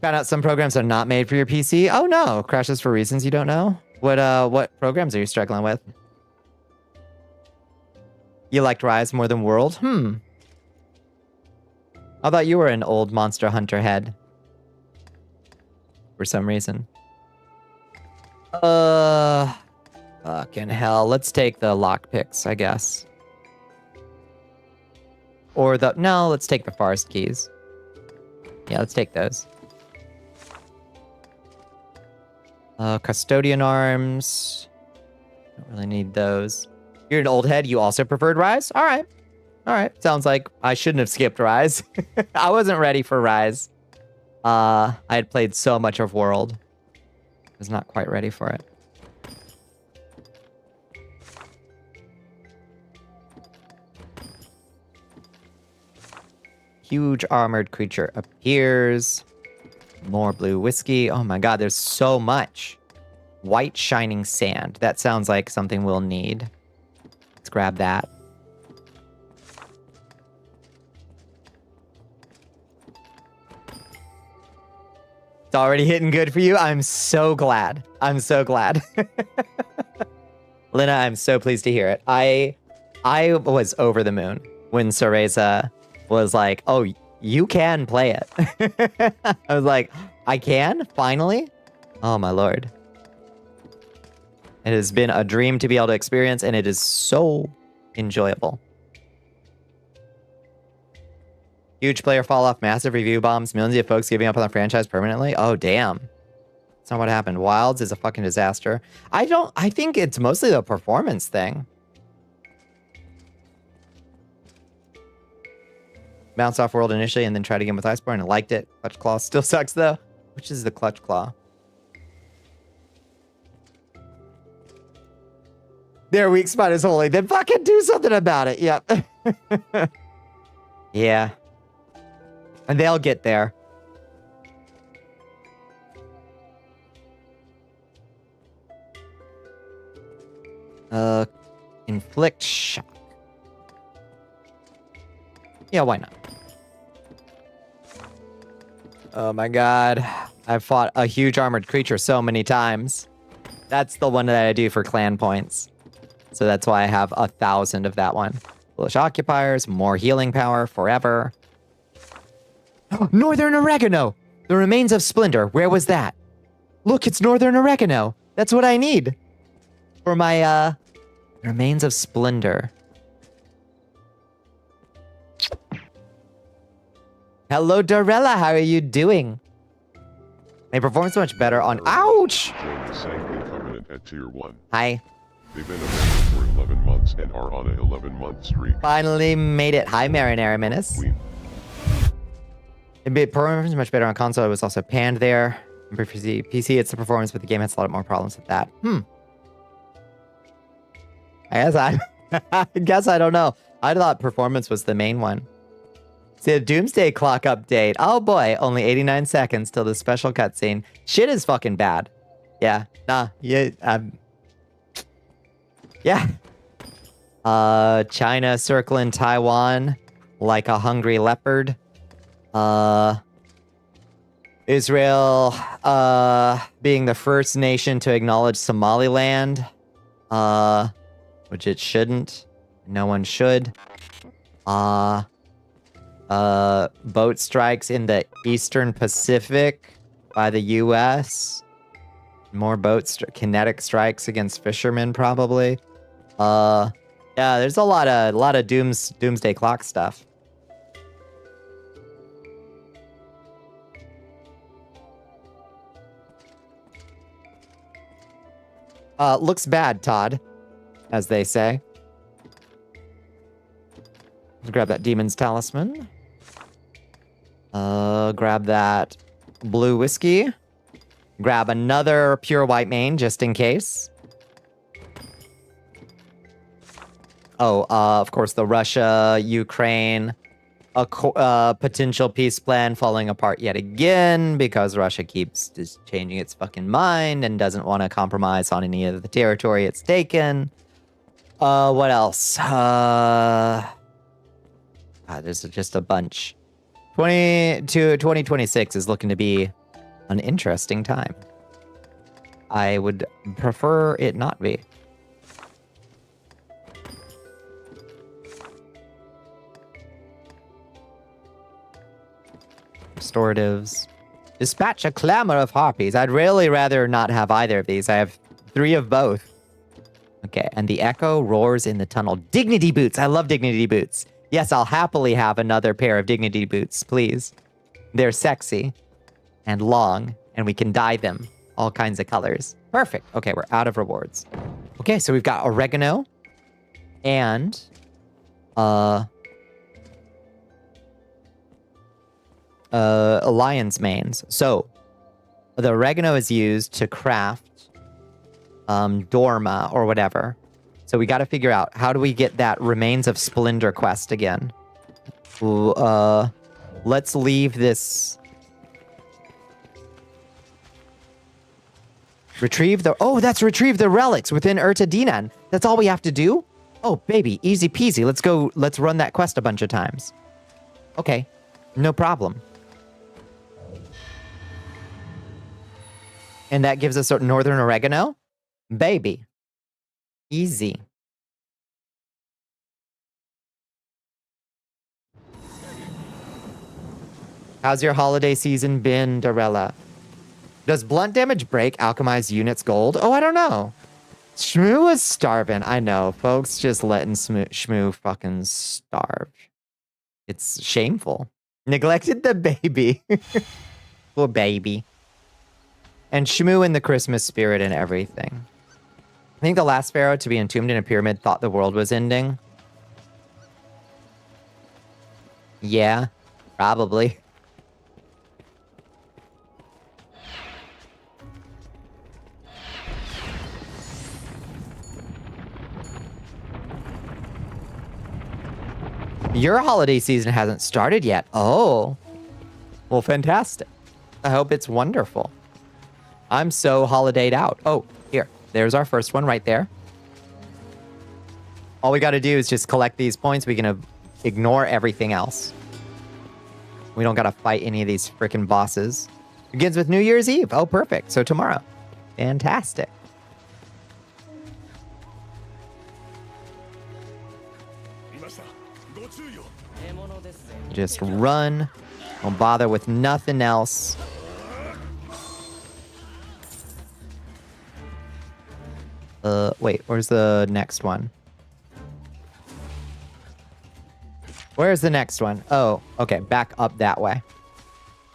Found out some programs are not made for your PC. Oh no, crashes for reasons you don't know. What programs are you struggling with? You liked Rise more than World? I thought you were an old Monster Hunter head. For some reason. Fucking hell. Let's take the lockpicks, I guess. Or no, let's take the forest keys. Yeah, let's take those. Custodian arms. Don't really need those. You're an old head. You also preferred Rise? All right. All right. Sounds like I shouldn't have skipped Rise. I wasn't ready for Rise. I had played so much of World. I was not quite ready for it. Huge armored creature appears. More blue whiskey. Oh my god, there's so much. White shining sand. That sounds like something we'll need. Let's grab that. It's already hitting good for you. I'm so glad. I'm so glad. Lena, I'm so pleased to hear it. I was over the moon when Cereza was like, oh, you can play it. I was like, I can? Finally? Oh my lord. It has been a dream to be able to experience, and it is so enjoyable. Huge player fall off, massive review bombs, millions of folks giving up on the franchise permanently. Oh, damn. That's not what happened. Wilds is a fucking disaster. I think it's mostly the performance thing. Bounce off world initially and then tried again with Iceborne and liked it. Clutch Claw still sucks though. Which is the Clutch Claw? Their weak spot is holy. Then fucking do something about it. Yep. Yeah. And they'll get there. Inflict shock. Yeah, why not? Oh my god. I've fought a huge armored creature so many times. That's the one that I do for clan points. So that's why I have 1,000 of that one. Foolish Occupiers, more healing power forever. Northern Oregano! The remains of splendor. Where was that? Look, it's Northern Oregano. That's what I need. For my, remains of splendor. Hello, Dorella. How are you doing? They perform so much better on... Ouch! Join the Sanguine Covenant at Tier 1. Hi. They've been a member for 11 months and are on a 11-month streak. Finally made it. Hi, Marinara Menace. Queen. It performs much better on console. It was also panned there. For PC, it's the performance, but the game has a lot more problems with that. I guess I don't know. I thought performance was the main one. See, a Doomsday Clock update. Oh boy, only 89 seconds till the special cutscene. Shit is fucking bad. Yeah, nah, yeah, yeah. China circling Taiwan like a hungry leopard. Israel, being the first nation to acknowledge Somaliland. Which it shouldn't. No one should. Boat strikes in the Eastern Pacific by the U.S. More kinetic strikes against fishermen, probably. Yeah, there's a lot of Doomsday Clock stuff. Looks bad, Todd, as they say. Let's grab that Demon's Talisman. Grab that blue whiskey. Grab another pure white mane, just in case. Oh, of course, the Russia-Ukraine potential peace plan falling apart yet again because Russia keeps just changing its fucking mind and doesn't want to compromise on any of the territory it's taken. What else? There's just a bunch. 2026 is looking to be an interesting time. I would prefer it not be. Restoratives. Dispatch a clamor of harpies. I'd really rather not have either of these. I have 3 of both. Okay, and the echo roars in the tunnel. Dignity boots. I love dignity boots. Yes, I'll happily have another pair of dignity boots, please. They're sexy and long, and we can dye them all kinds of colors. Perfect. Okay, we're out of rewards. Okay, so we've got oregano and lion's manes. So the oregano is used to craft Dorma or whatever. So we got to figure out, how do we get that Remains of Splendor quest again? Let's leave this. Retrieve the... Oh, that's retrieve the relics within Urta Dinan. That's all we have to do? Oh, baby, easy peasy. Let's go. Let's run that quest a bunch of times. Okay, no problem. And that gives us Northern Oregano? Baby. Easy. How's your holiday season been, Dorella? Does blunt damage break alchemized units gold? Oh, I don't know. Shmoo was starving. I know. Folks just letting Shmoo fucking starve. It's shameful. Neglected the baby. Poor baby. And Shmoo in the Christmas spirit and everything. I think the last pharaoh to be entombed in a pyramid thought the world was ending. Yeah, probably. Your holiday season hasn't started yet. Oh. Well, fantastic. I hope it's wonderful. I'm so holidayed out. Oh, here. There's our first one right there. All we got to do is just collect these points. We can ignore everything else. We don't got to fight any of these freaking bosses. Begins with New Year's Eve. Oh, perfect. So tomorrow. Fantastic. Just run. Don't bother with nothing else. Wait, where's the next one? Where's the next one? Oh, okay, back up that way.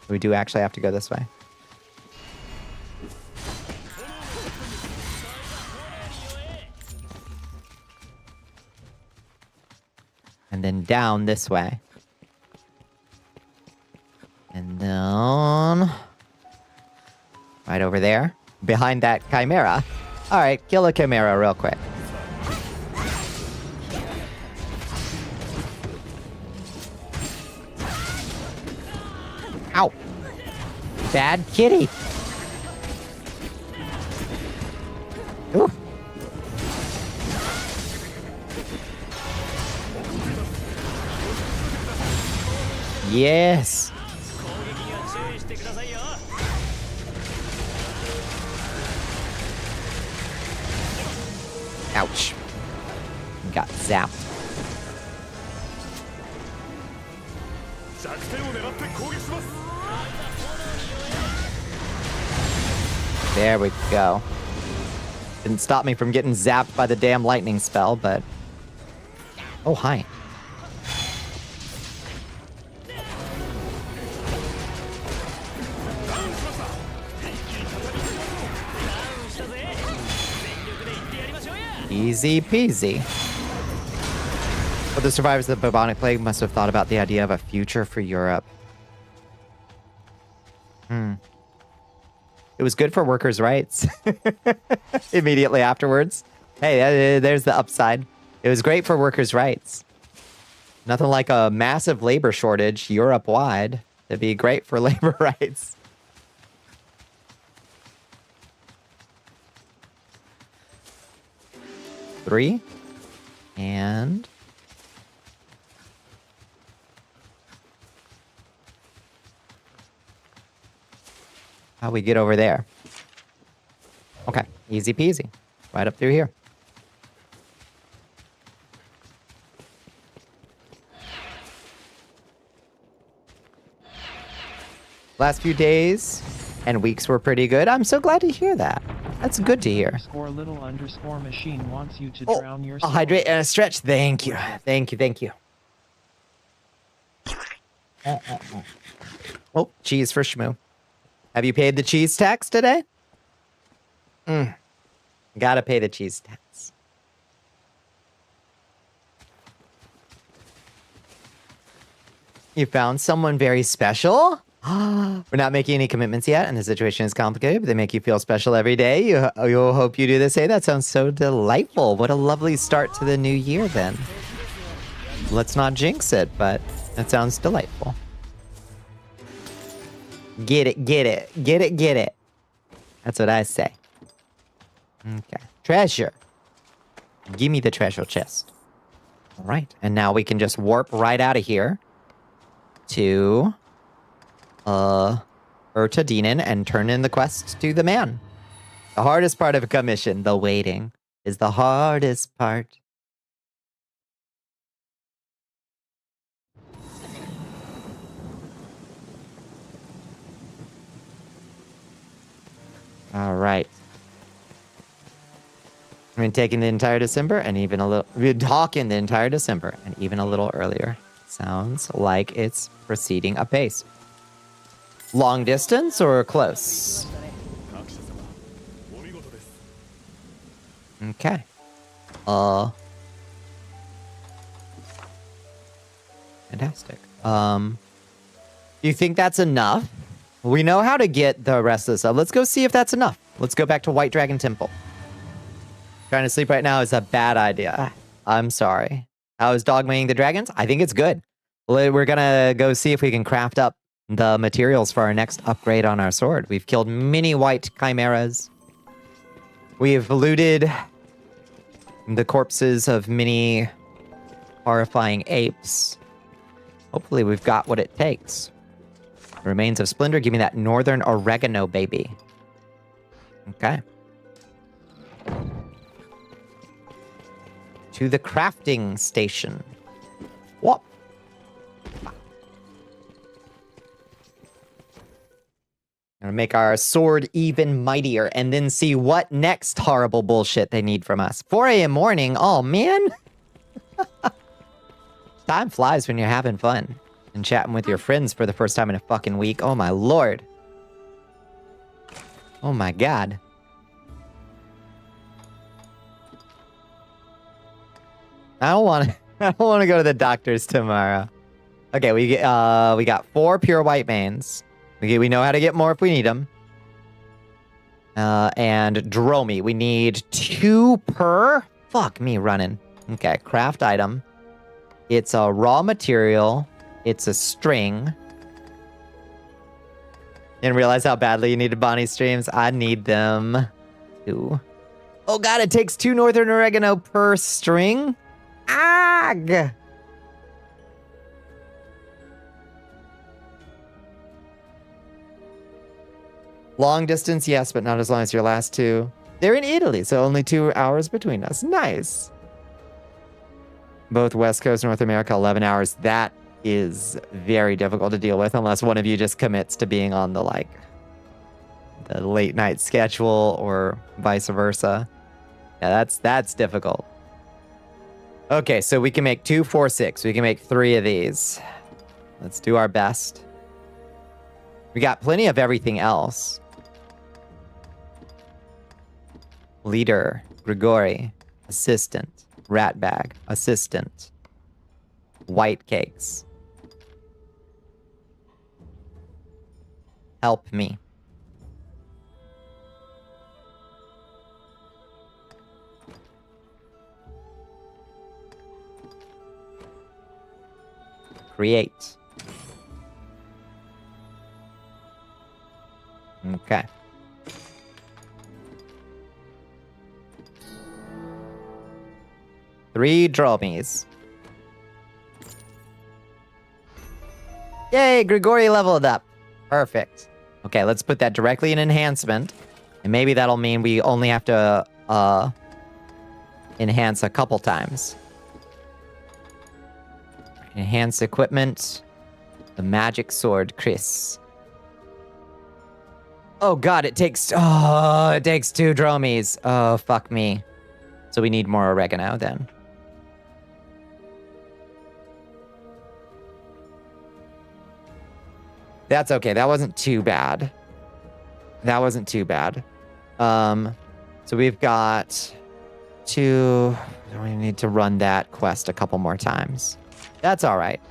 We do actually have to go this way. And then down this way. And then... right over there. Behind that chimera. Alright, kill a chimera real quick. Ow. Bad kitty. Ooh. Yes. Ouch. Got zapped. There we go. Didn't stop me from getting zapped by the damn lightning spell, but... oh, hi. Easy peasy. But the survivors of the bubonic plague must have thought about the idea of a future for Europe. It was good for workers' rights. Immediately afterwards. Hey, there's the upside. It was great for workers' rights. Nothing like a massive labor shortage Europe-wide. It'd be great for labor rights. Three. And... how we get over there? Okay, easy peasy. Right up through here. Last few days and weeks were pretty good. I'm so glad to hear that. That's good to hear. _little_ machine wants you to drown your a soul. hydrate and a stretch. Thank you. Thank you. Thank you. Oh, cheese for Shmoo. Have you paid the cheese tax today? Gotta pay the cheese tax. You found someone very special? We're not making any commitments yet, and the situation is complicated, but they make you feel special every day. You'll hope you do this. Hey, that sounds so delightful. What a lovely start to the new year, then. Let's not jinx it, but that sounds delightful. Get it, get it, get it, get it. That's what I say. Okay. Treasure. Give me the treasure chest. All right. And now we can just warp right out of here to Urtadinen and turn in the quest to the man. The hardest part of a commission, the waiting, is the hardest part. All right. I mean, taking the entire December and even a little... we're talking the entire December and even a little earlier. Sounds like it's proceeding apace. Long distance or close? Okay. Fantastic. Do you think that's enough? We know how to get the rest of this up. Let's go see if that's enough. Let's go back to White Dragon Temple. Trying to sleep right now is a bad idea. I'm sorry. How is dogmaing the dragons? I think it's good. We're gonna go see if we can craft up the materials for our next upgrade on our sword. We've killed many white chimeras. We've looted the corpses of many horrifying apes. Hopefully we've got what it takes. Remains of Splendor, give me that northern oregano, baby. Okay. To the crafting station. What? Gonna make our sword even mightier and then see what next horrible bullshit they need from us. 4 a.m. morning? Oh, man. Time flies when you're having fun and chatting with your friends for the first time in a fucking week. Oh, my lord. Oh, my god. I don't want to go to the doctor's tomorrow. Okay, we got 4 pure white mains. We know how to get more if we need them. And Dromi. We need 2 per. Fuck me running. Okay, craft item. It's a raw material. It's a string. Didn't realize how badly you needed Bonnie streams. I need them too. Oh god, it takes 2 northern oregano per string? Ag! Long distance, yes, but not as long as your last 2. They're in Italy, so only 2 hours between us. Nice. Both West Coast, North America, 11 hours. That is very difficult to deal with unless one of you just commits to being on the, like, the late night schedule or vice versa. Yeah, that's difficult. Okay, so we can make 2, 4, 6. We can make 3 of these. Let's do our best. We got plenty of everything else. Leader, Grigori, assistant, rat bag, assistant, white cakes. Help me. Create. Okay. Three Dromies. Yay, Grigori leveled up. Perfect. Okay, let's put that directly in enhancement. And maybe that'll mean we only have to enhance a couple times. Enhance equipment. The magic sword, Chris. Oh god, it takes 2 Dromies. Oh, fuck me. So we need more oregano then. That's okay. That wasn't too bad. That wasn't too bad. So we've got 2. We need to run that quest a couple more times. That's all right.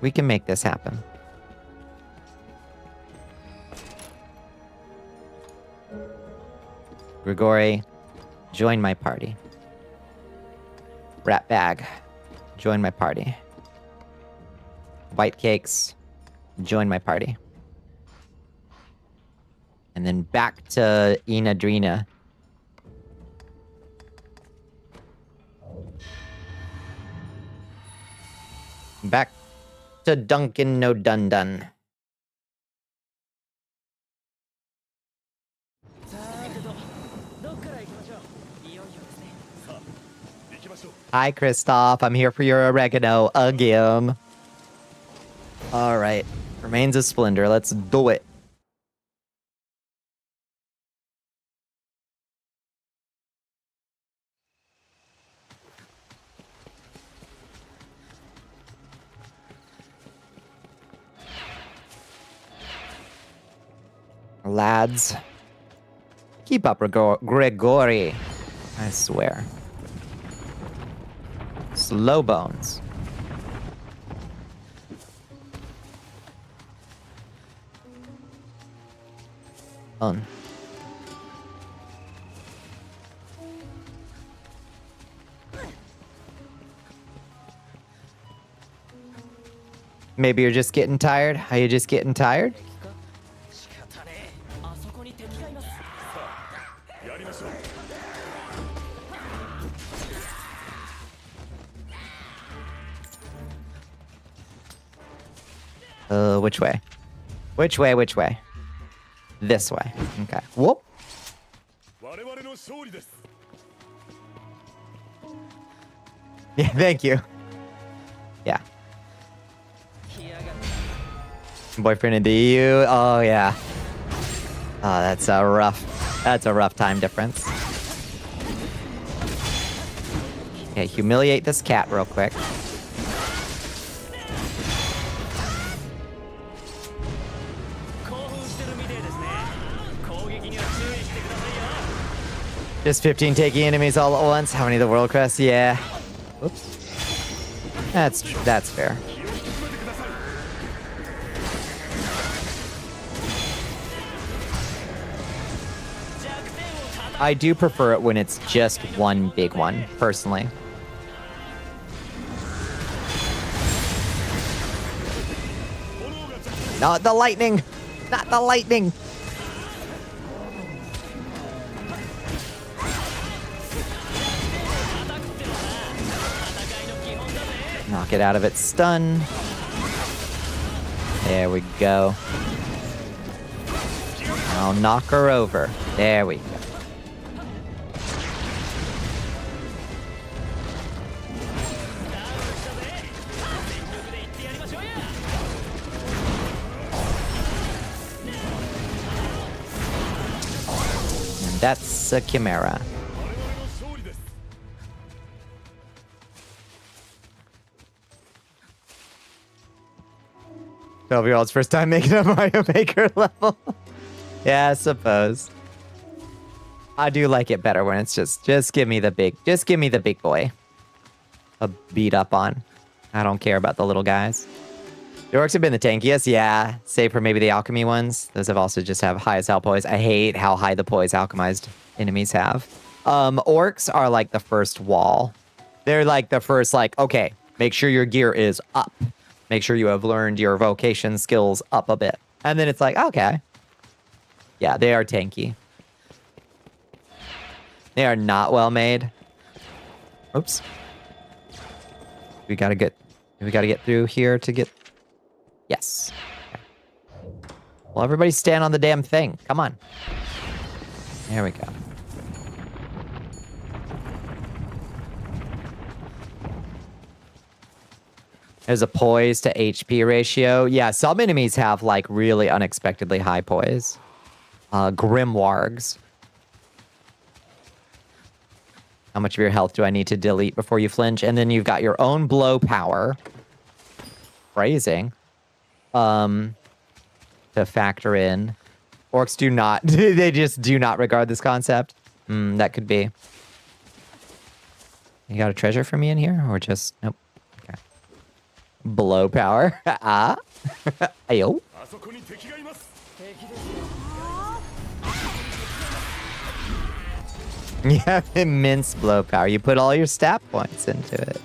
We can make this happen. Grigori, join my party. Rat bag, join my party. White cakes, join my party. And then back to Inadrina. Back to Duncan No Dun Dun. Hi, Christoph. I'm here for your oregano again. All right. Remains of Splendor. Let's do it. Lads. Keep up, Grigori. I swear. Slow bones. On. Maybe you're just getting tired? Are you just getting tired? Which way? Which way, which way? This way. Okay. Whoop. Yeah, thank you. Yeah. Boyfriend into you. Oh, yeah. Oh, that's a rough time difference. Okay, humiliate this cat real quick. Just 15 taking enemies all at once. How many of the world crests? Yeah. Oops. That's fair. I do prefer it when it's just one big one, personally. Not the lightning! Not the lightning! Knock it out of its stun. There we go. I'll knock her over. There we go. And that's a Chimera. Twelve-year-old's first time making a Mario Maker level. Yeah, I suppose. I do like it better when it's just give me the big boy. A beat up on. I don't care about the little guys. The orcs have been the tankiest, yeah. Save for maybe the alchemy ones. Those have also just have high as hell poise. I hate how high the poise alchemized enemies have. Orcs are like the first wall. They're like the first, like, okay, make sure your gear is up. Make sure you have learned your vocation skills up a bit. And then it's like, okay. Yeah, they are tanky. They are not well made. Oops. We gotta get through here to get... Yes. Okay. Well, everybody stand on the damn thing. Come on. There we go. There's a poise to HP ratio. Yeah, some enemies have like really unexpectedly high poise. Grimoires. How much of your health do I need to delete before you flinch? And then you've got your own blow power. Phrasing. To factor in. Orcs do not. They just do not regard this concept. That could be. You got a treasure for me in here? Or just... Nope. Okay. Blow power. Ah. Ayo. You have immense blow power. You put all your stat points into it.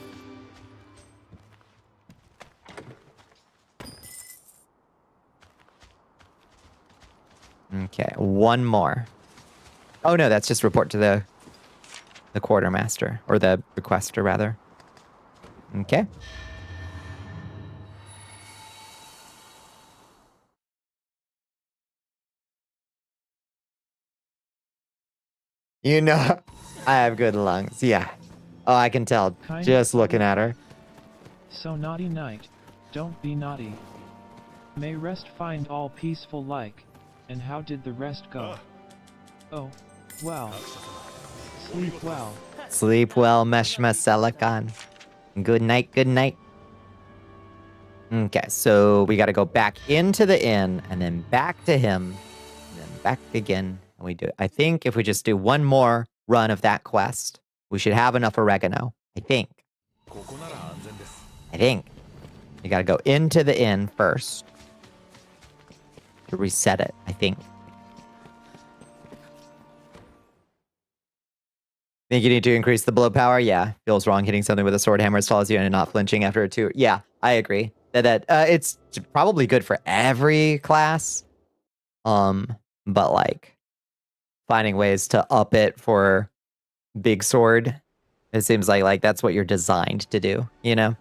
Okay, one more. Oh no, that's just report to the quartermaster, or the requester rather. Okay. You know, I have good lungs. Yeah. Oh, I can tell just looking at her. So naughty night, don't be naughty. May rest find all peaceful like. And how did the rest go? Oh, well. Sleep well. Sleep well, Meshma Selakan. Good night, good night. Okay, so we gotta go back into the inn, and then back to him, and then back again. And we do, I think if we just do one more, run of that quest. We should have enough oregano, I think. You gotta go into the inn first to reset it, I think. Think you need to increase the blow power? Yeah. Feels wrong hitting something with a sword hammer as tall as you and not flinching after a 2. Yeah, I agree. That it's probably good for every class. But like finding ways to up it for big sword, it seems like that's what you're designed to do, you know?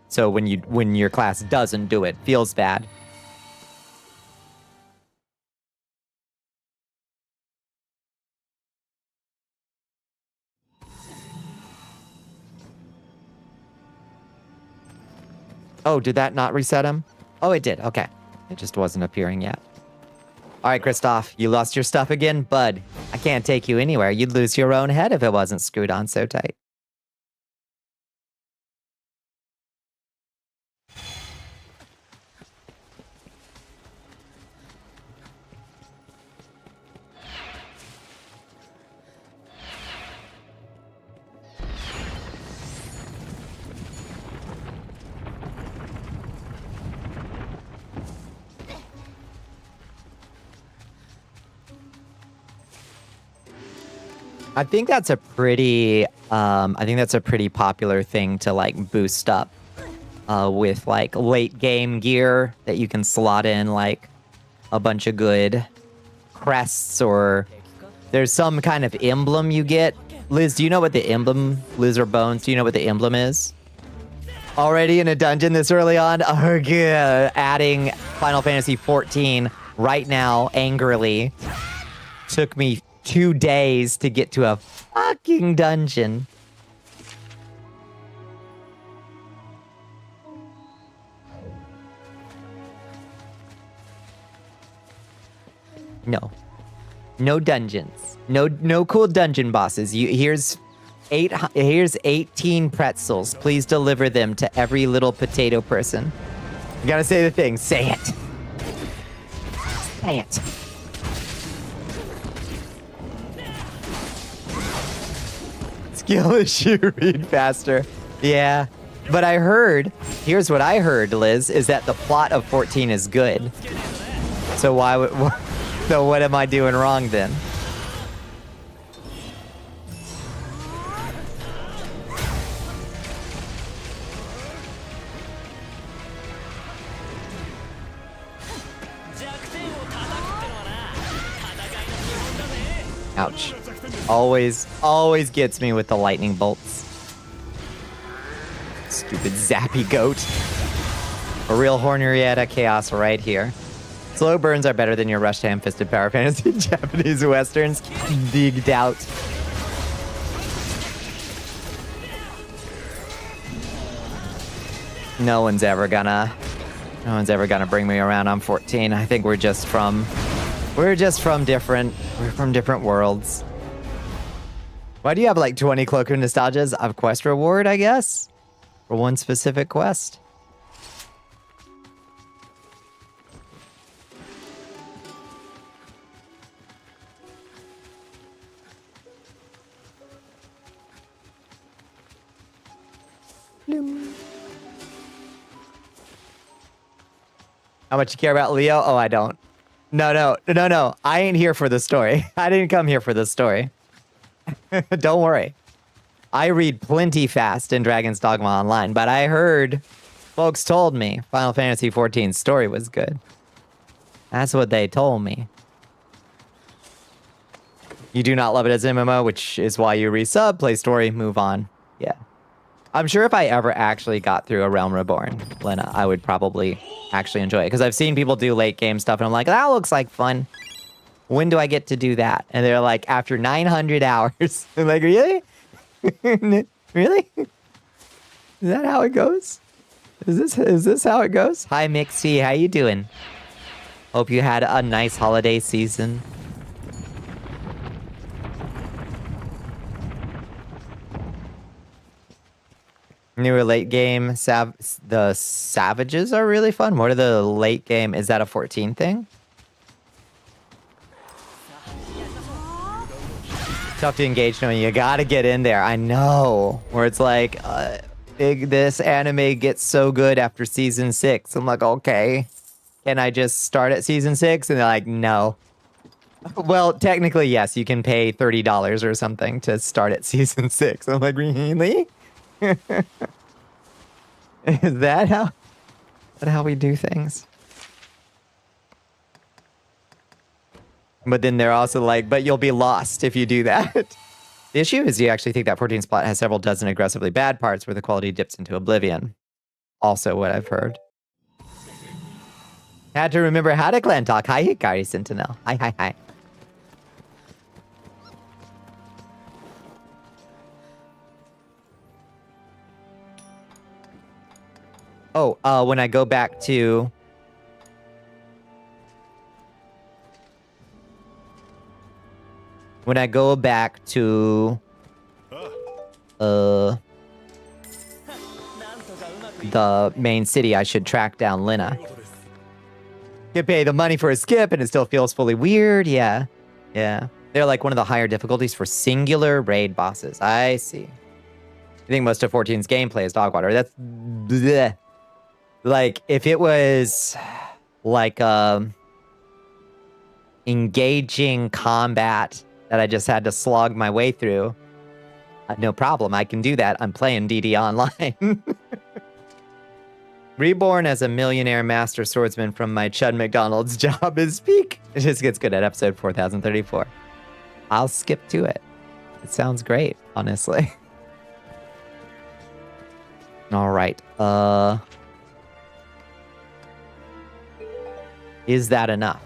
So when your class doesn't do it, feels bad. Oh, did that not reset him? Oh, it did. Okay. It just wasn't appearing yet. All right, Christoph, you lost your stuff again? Bud, I can't take you anywhere. You'd lose your own head if it wasn't screwed on so tight. I think that's a pretty popular thing to like boost up with like late game gear that you can slot in like a bunch of good crests, or there's some kind of emblem you get. Liz, do you know what the emblem, Liz or Bones, do you know what the emblem is? Already in a dungeon this early on? Adding Final Fantasy 14 right now angrily took me 2 days to get to a fucking dungeon. No dungeons. No cool dungeon bosses. Here's 18 pretzels. Please deliver them to every little potato person. You gotta say the thing. Say it. Say it. Skill issue, read faster. Yeah, but I heard, here's what I heard, Liz, is that the plot of 14 is good. So so what am I doing wrong then? Ouch. Always gets me with the lightning bolts. Stupid zappy goat. A real Hornerietta chaos right here. Slow burns are better than your rushed ham-fisted power fantasy Japanese westerns. Big doubt. No one's ever gonna bring me around on 14. I think we're from different worlds. Why do you have like 20 Cloak of Nostalgias of quest reward, I guess? For one specific quest? Bloom. How much you care about Leo? Oh, I don't. No. I ain't here for the story. I didn't come here for the story. Don't worry. I read plenty fast in Dragon's Dogma Online, but I heard folks told me Final Fantasy XIV's story was good. That's what they told me. You do not love it as an MMO, which is why you resub, play story, move on. Yeah. I'm sure if I ever actually got through A Realm Reborn, Lena, I would probably actually enjoy it. Because I've seen people do late game stuff, and I'm like, that looks like fun. When do I get to do that? And they're like, after 900 hours. I'm like, really? Really? Is that how it goes? Is this how it goes? Hi, Mixie. How you doing? Hope you had a nice holiday season. Newer late game, the Savages are really fun. What are the late game? Is that a 14 thing? Tough to engage knowing you gotta get in there. I know. Where it's like, this anime gets so good after season 6. I'm like, okay. Can I just start at season 6? And they're like, no. Well, technically, yes. You can pay $30 or something to start at season 6. I'm like, really? Is that how we do things? But then they're also like, but you'll be lost if you do that. The issue is you actually think that 14's plot has several dozen aggressively bad parts where the quality dips into oblivion. Also what I've heard. Had to remember how to clan talk. Hi, Hikari Sentinel. Hi. Oh, when I go back to... When I go back to... the main city, I should track down Lina. You pay the money for a skip and it still feels fully weird. Yeah. They're like one of the higher difficulties for singular raid bosses. I see. I think most of 14's gameplay is dog water. That's bleh. Like if it was like engaging combat that I just had to slog my way through, no problem. I can do that. I'm playing DD Online. Reborn as a millionaire master swordsman from my Chud McDonald's job is peak. It just gets good at episode 4034. I'll skip to it. It sounds great, honestly. All right. Is that enough?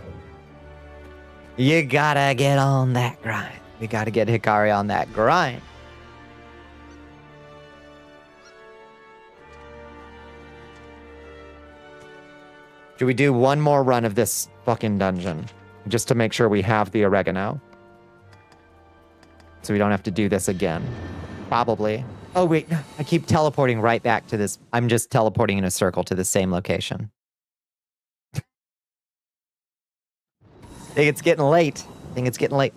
You gotta get on that grind. We gotta get Hikari on that grind. Should we do one more run of this fucking dungeon? Just to make sure we have the oregano. So we don't have to do this again. Probably. Oh, wait. I keep teleporting right back to this. I'm just teleporting in a circle to the same location. I think it's getting late.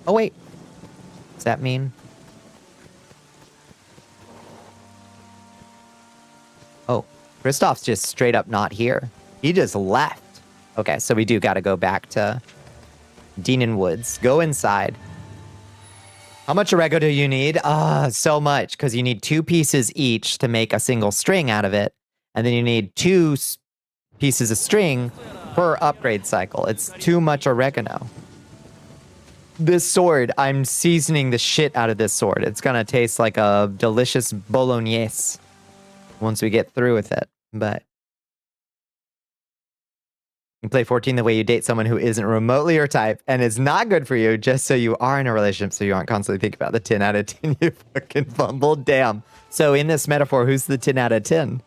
Oh, wait. Does that mean? Oh, Kristoff's just straight up not here. He just left. Okay, so we do got to go back to Deanon Woods. Go inside. How much oregano do you need? So much, because you need 2 pieces each to make a single string out of it. And then you need 2 pieces of string per upgrade cycle. It's too much oregano. This sword, I'm seasoning the shit out of this sword. It's going to taste like a delicious bolognese once we get through with it. But you play 14 the way you date someone who isn't remotely your type and is not good for you, just so you are in a relationship so you aren't constantly thinking about the 10 out of 10 you fucking fumbled. Damn. So in this metaphor, who's the 10 out of 10?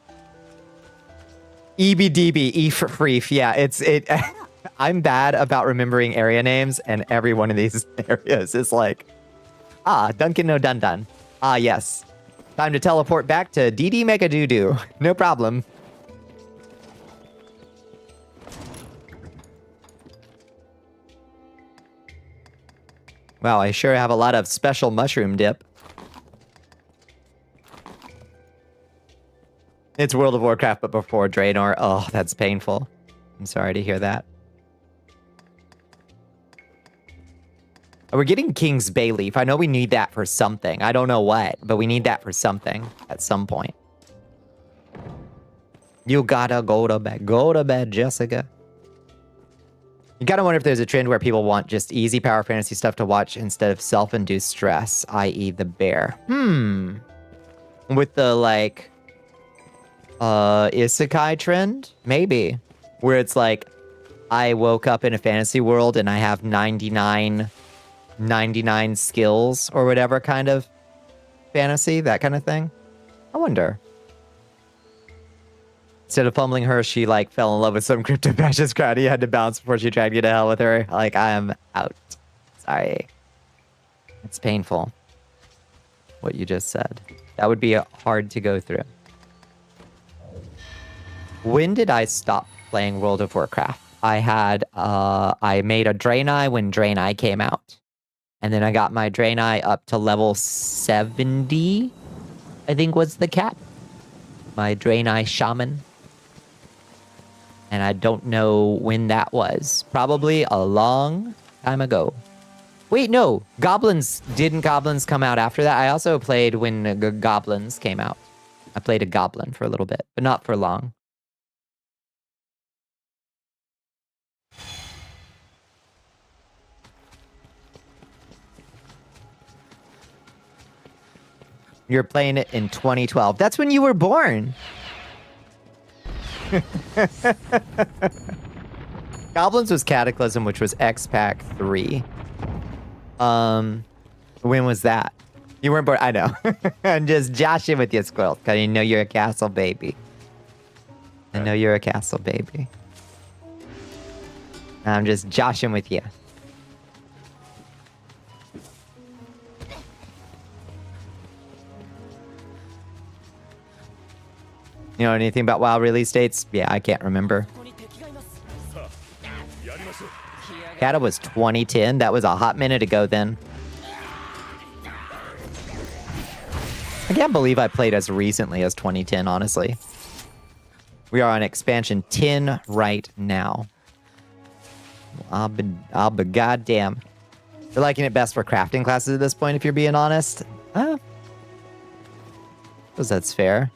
EBDB, Efreef. Yeah, I'm bad about remembering area names, and every one of these areas is like, Duncan no Dun Dun. Yes. Time to teleport back to DD Mega Doo Doo. No problem. Wow, I sure have a lot of special mushroom dip. It's World of Warcraft, but before Draenor. Oh, that's painful. I'm sorry to hear that. We're getting King's Bay Leaf. I know we need that for something. I don't know what, but we need that for something at some point. You gotta go to bed. Go to bed, Jessica. You gotta wonder if there's a trend where people want just easy power fantasy stuff to watch instead of self-induced stress, i.e. the bear. With the, like, isekai trend? Maybe. Where it's like, I woke up in a fantasy world and I have 99 skills or whatever kind of fantasy, that kind of thing. I wonder. Instead of pummeling her, she like fell in love with some crypto fascist crowd. He had to bounce before she tried to get to hell with her. Like, I am out. Sorry. It's painful. What you just said. That would be hard to go through. When did I stop playing World of Warcraft? I made a Draenei when Draenei came out. And then I got my Draenei up to level 70, I think was the cap. My Draenei Shaman. And I don't know when that was. Probably a long time ago. Wait, no. Didn't Goblins come out after that? I also played when Goblins came out. I played a Goblin for a little bit, but not for long. You're playing it in 2012. That's when you were born. Goblins was Cataclysm, which was X-Pack 3. When was that? You weren't born. I know. I'm just joshing with you, Squirrel, because I know you're a castle baby. I know you're a castle baby. I'm just joshing with you. You know anything about WoW release dates? Yeah, I can't remember. Kata was 2010. That was a hot minute ago then. I can't believe I played as recently as 2010, honestly. We are on expansion 10 right now. I'll be goddamn. You're liking it best for crafting classes at this point, if you're being honest? Suppose that's fair.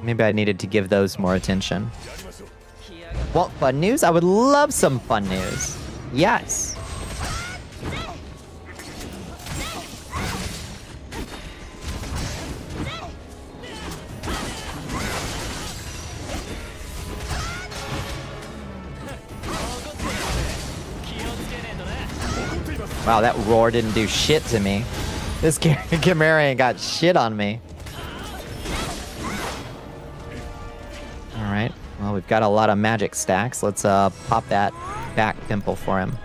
Maybe I needed to give those more attention. Want fun news? I would love some fun news. Yes. Wow, that roar didn't do shit to me. This Chimera ain't got shit on me. Alright, well, we've got a lot of magic stacks. Let's pop that back pimple for him.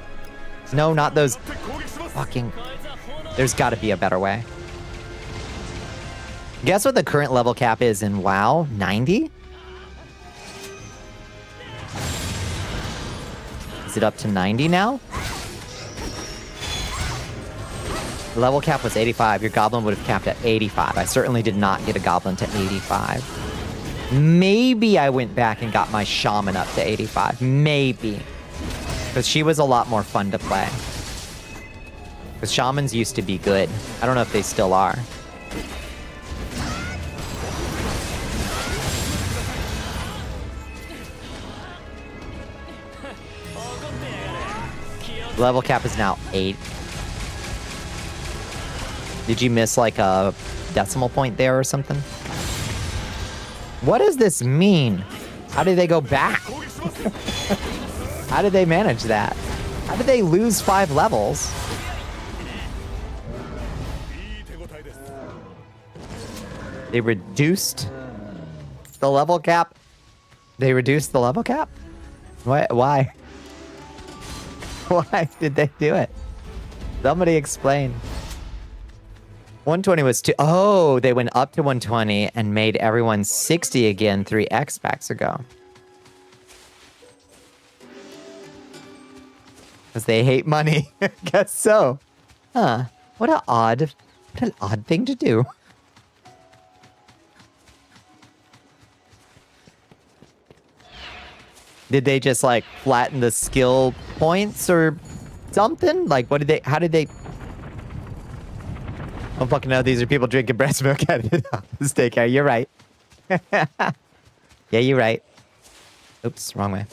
No, not those fucking... There's gotta be a better way. Guess what the current level cap is in WoW? 90? Is it up to 90 now? The level cap was 85. Your goblin would have capped at 85. I certainly did not get a goblin to 85. Maybe I went back and got my shaman up to 85. Maybe. Because she was a lot more fun to play. Because shamans used to be good. I don't know if they still are. Level cap is now 8. Did you miss like a decimal point there or something? What does this mean? How did they go back? How did they manage that? How did they lose 5 levels? They reduced the level cap? They reduced the level cap? Why? Why did they do it? Somebody explain. 120 was too... Oh, they went up to 120 and made everyone 60 again 3 X packs ago. Because they hate money. Guess so. Huh. What an odd thing to do. Did they just like flatten the skill points or something? Like what did they... How did they... I don't fucking know. These are people drinking breast milk out of the steakhouse. You're right. Yeah, you're right. Oops, wrong way.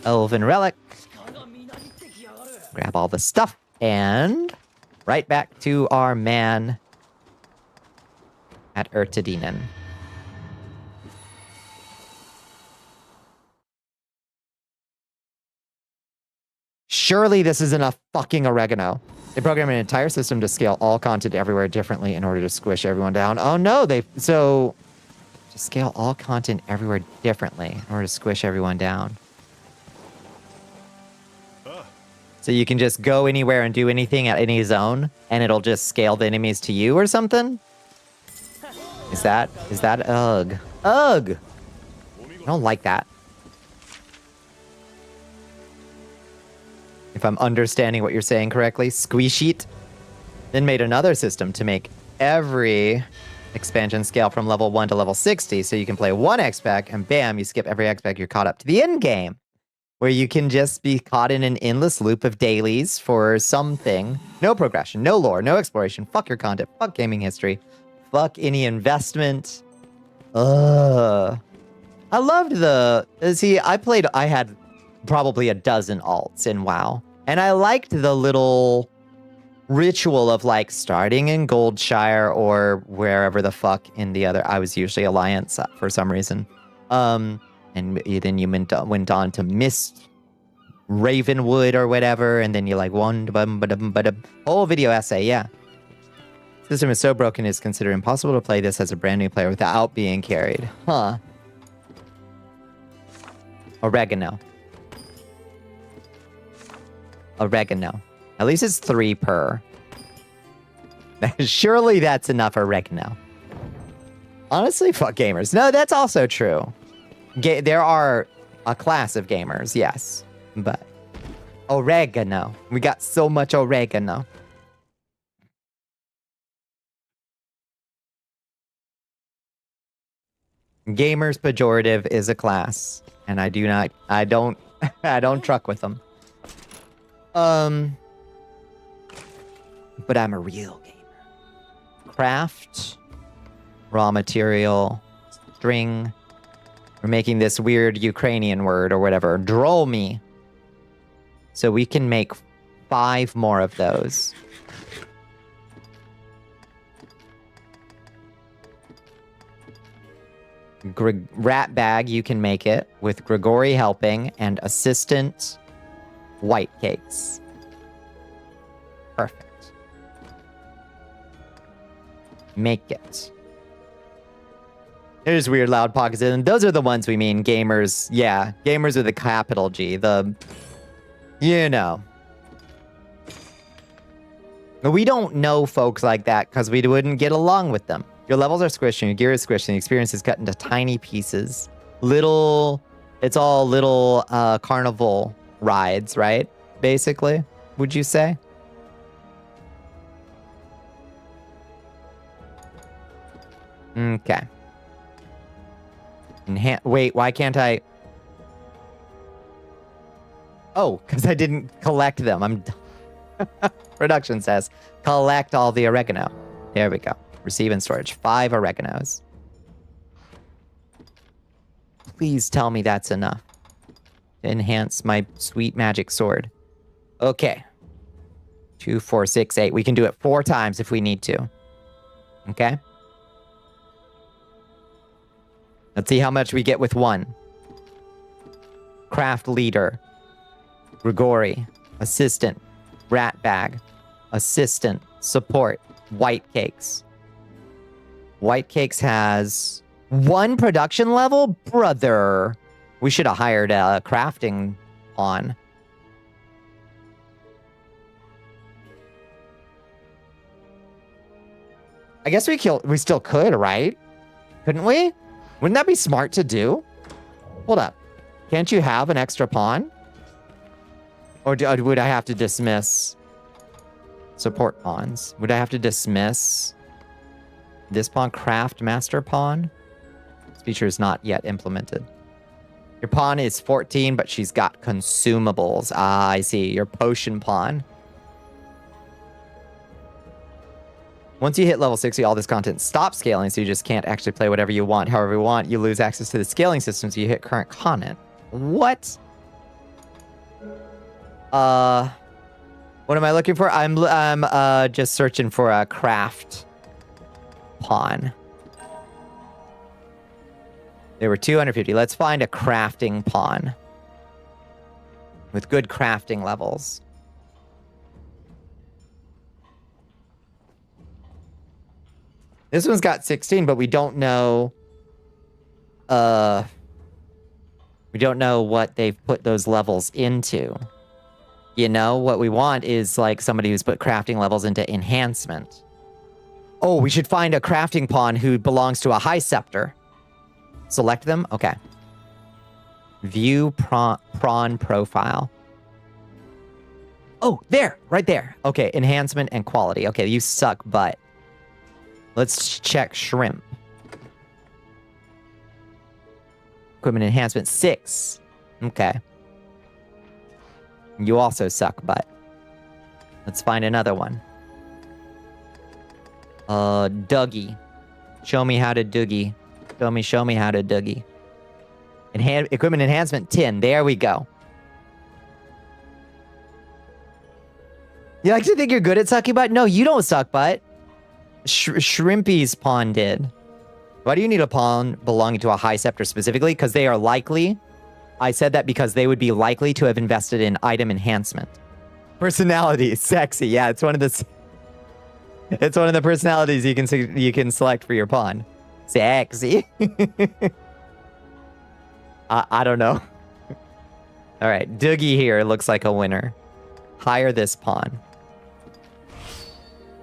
Elven relic. Grab all the stuff and right back to our man at Ertedinen. Surely this is enough fucking oregano. They program an entire system to scale all content everywhere differently in order to squish everyone down. Oh no, to scale all content everywhere differently in order to squish everyone down. So you can just go anywhere and do anything at any zone, and it'll just scale the enemies to you or something? Is that ugh. Ugh! I don't like that. If I'm understanding what you're saying correctly, Squeesheet then made another system to make every expansion scale from level 1 to level 60, so you can play one X-Pack, and bam, you skip every X-Pack, you're caught up to the end game, where you can just be caught in an endless loop of dailies for something. No progression, no lore, no exploration, fuck your content, fuck gaming history, fuck any investment. Ugh. I loved I had probably a dozen alts in WoW, and I liked the little ritual of like starting in Goldshire or wherever the fuck in the other. I was usually Alliance for some reason, and then you went on to Mist Ravenwood or whatever, and then you like whole video essay. Yeah, system is so broken it's considered impossible to play this as a brand new player without being carried. Huh? Oregano. At least it's 3 per. Surely that's enough oregano. Honestly, fuck gamers. No, that's also true. There are a class of gamers, yes. But oregano. We got so much oregano. Gamers pejorative is a class. And I don't truck with them. But I'm a real gamer. Craft, raw material, string. We're making this weird Ukrainian word or whatever. Dromi. So we can make 5 more of those. Rat bag, you can make it with Grigori helping and assistant white cakes. Perfect. Make it. There's weird loud pockets, and those are the ones we mean. Gamers, yeah. Gamers with a capital G. You know. We don't know folks like that because we wouldn't get along with them. Your levels are squished and your gear is squished and the experience is cut into tiny pieces. It's all little carnival rides, right? Basically, would you say? Okay. Wait, why can't I? Oh, because I didn't collect them. Production says, collect all the oregano. There we go. Receive and storage. 5 oreganos. Please tell me that's enough to enhance my sweet magic sword. Okay. 2, 4, 6, 8. We can do it 4 times if we need to. Okay? Let's see how much we get with 1. Craft leader. Grigori. Assistant. Rat bag. Assistant. Support. White cakes. White cakes has 1 production level? Brother. We should have hired a crafting pawn. I guess we still could, right? Couldn't we? Wouldn't that be smart to do? Hold up. Can't you have an extra pawn? Or would I have to dismiss support pawns? Would I have to dismiss this pawn? Craft master pawn? This feature is not yet implemented. Your pawn is 14, but she's got consumables. Ah, I see. Your potion pawn. Once you hit level 60, all this content stops scaling, so you just can't actually play whatever you want. However you want, you lose access to the scaling system, so you hit current content. What? What am I looking for? I'm just searching for a craft pawn. There were 250. Let's find a crafting pawn with good crafting levels. This one's got 16, but we don't know. We don't know what they've put those levels into You know, what we want is like somebody who's put crafting levels into enhancement. Oh, we should find a crafting pawn who belongs to a high scepter. Select them? Okay. View prawn profile. Oh, there, right there. Okay, enhancement and quality. Okay, you suck butt. Let's check shrimp. Equipment enhancement 6. Okay. You also suck butt. Let's find another one. Dougie. Show me how to Dougie. Show me how to Dougie. Equipment enhancement 10. There we go. You actually think you're good at sucking butt? No, you don't suck butt. Shrimpy's pawn did. Why do you need a pawn belonging to a high scepter specifically? Because they are likely. I said that because they would be likely to have invested in item enhancement. Personality, sexy. Yeah, it's one of the. It's one of the personalities you can select for your pawn. Sexy. I don't know. All right, Doogie here looks like a winner. Hire this pawn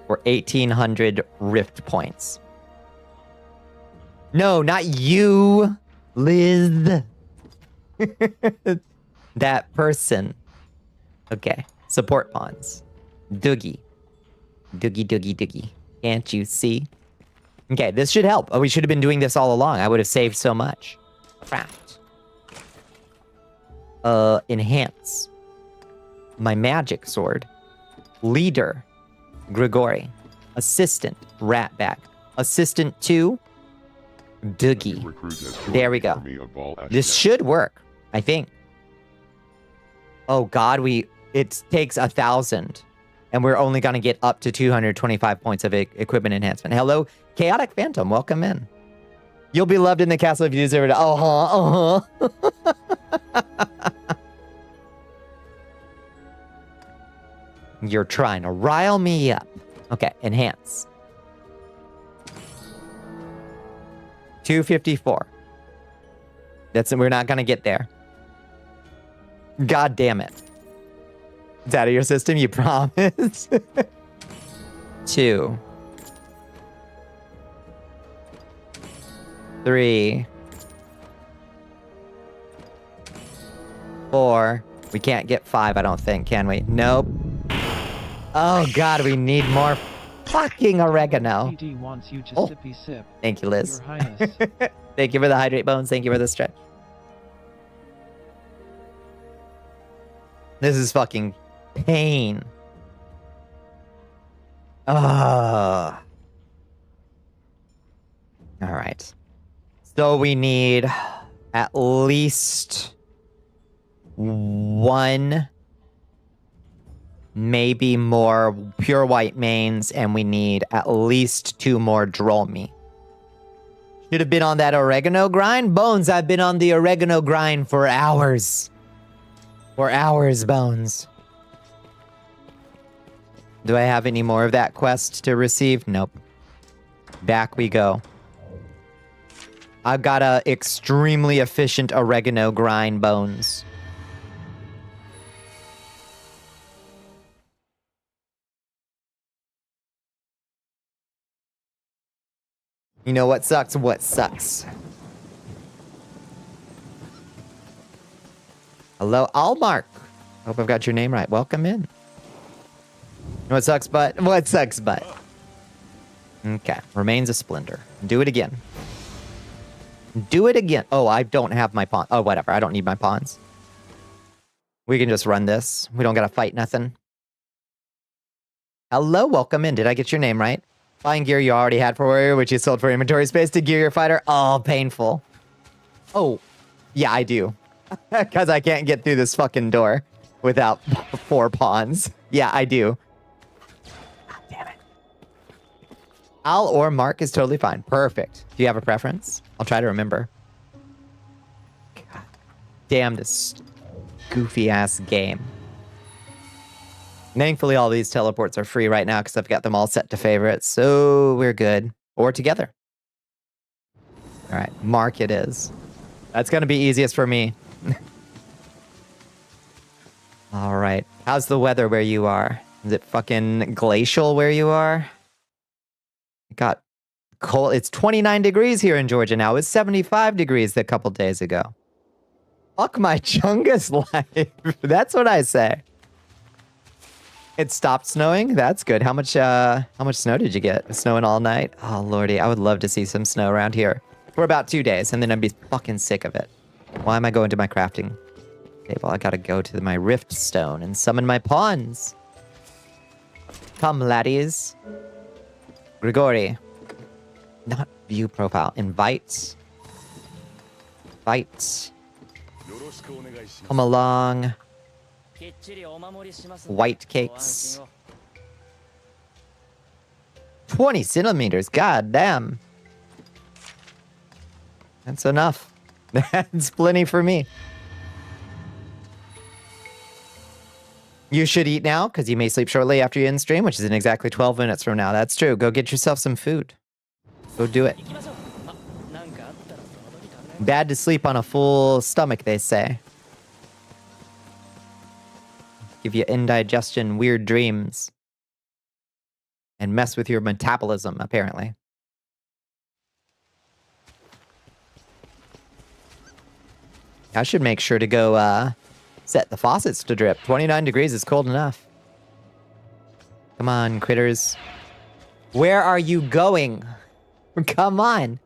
for 1,800 rift points. No, not you, Liz. That person. Okay, support pawns. Doogie. Doogie. Can't you see? Okay, this should help. Oh, we should have been doing this all along. I would have saved so much. Craft. Enhance. My magic sword. Leader. Grigori. Assistant. Ratback. Assistant 2. Doogie. There we go. This should work, I think. Oh God, it takes 1,000. And we're only going to get up to 225 points of equipment enhancement. Hello, Chaotic Phantom. Welcome in. You'll be loved in the castle if you deserve it. You're trying to rile me up. Okay, enhance. 254. We're not going to get there. God damn it. It's out of your system, you promise? 2. 3. 4. We can't get 5, I don't think, can we? Nope. Oh God, we need more fucking oregano. PD wants you to sippy sip. Thank you, Liz. Your Highness. Thank you for the hydrate bones. Thank you for the stretch. This is fucking pain. All right. So we need at least 1, maybe more pure white mains, and we need at least 2 more Drolmi. Should have been on that oregano grind. Bones, I've been on the oregano grind for hours. For hours, Bones. Do I have any more of that quest to receive? Nope. Back we go. I've got a extremely efficient oregano grind, Bones. You know what sucks? What sucks? Hello, Almark. Hope I've got your name right. Welcome in. What sucks, but? What sucks, but? Okay. Remains a splendor. Do it again. Do it again. Oh, I don't have my pawn. Oh, whatever. I don't need my pawns. We can just run this. We don't gotta fight nothing. Hello, welcome in. Did I get your name right? Buying gear you already had for warrior, which you sold for inventory space to gear your fighter. Oh, painful. Oh, yeah, I do. Because I can't get through this fucking door without 4 pawns. Yeah, I do. God damn it. Al or Mark is totally fine. Perfect. Do you have a preference? I'll try to remember. God damn this goofy ass game. Thankfully, all these teleports are free right now because I've got them all set to favorites, so we're good. Or together. All right, Mark it is. That's going to be easiest for me. All right. How's the weather where you are? Is it fucking glacial where you are? It got cold. It's 29 degrees here in Georgia now. It was 75 degrees a couple days ago. Fuck my Chungus life. That's what I say. It stopped snowing. That's good. How much snow did you get? Snowing all night? Oh, lordy. I would love to see some snow around here for about 2 days, and then I'd be fucking sick of it. Why am I going to my crafting table? I gotta go to my rift stone and summon my pawns. Come, laddies. Grigori. Not view profile. Invite. Invite. Come along. White cakes. 20 centimeters. God damn. That's enough. That's plenty for me. You should eat now, because you may sleep shortly after you end stream, which is in exactly 12 minutes from now. That's true. Go get yourself some food. Go do it. Bad to sleep on a full stomach, they say. Give you indigestion, weird dreams. And mess with your metabolism, apparently. I should make sure to go set the faucets to drip. 29 degrees is cold enough. Come on, critters. Where are you going? Come on.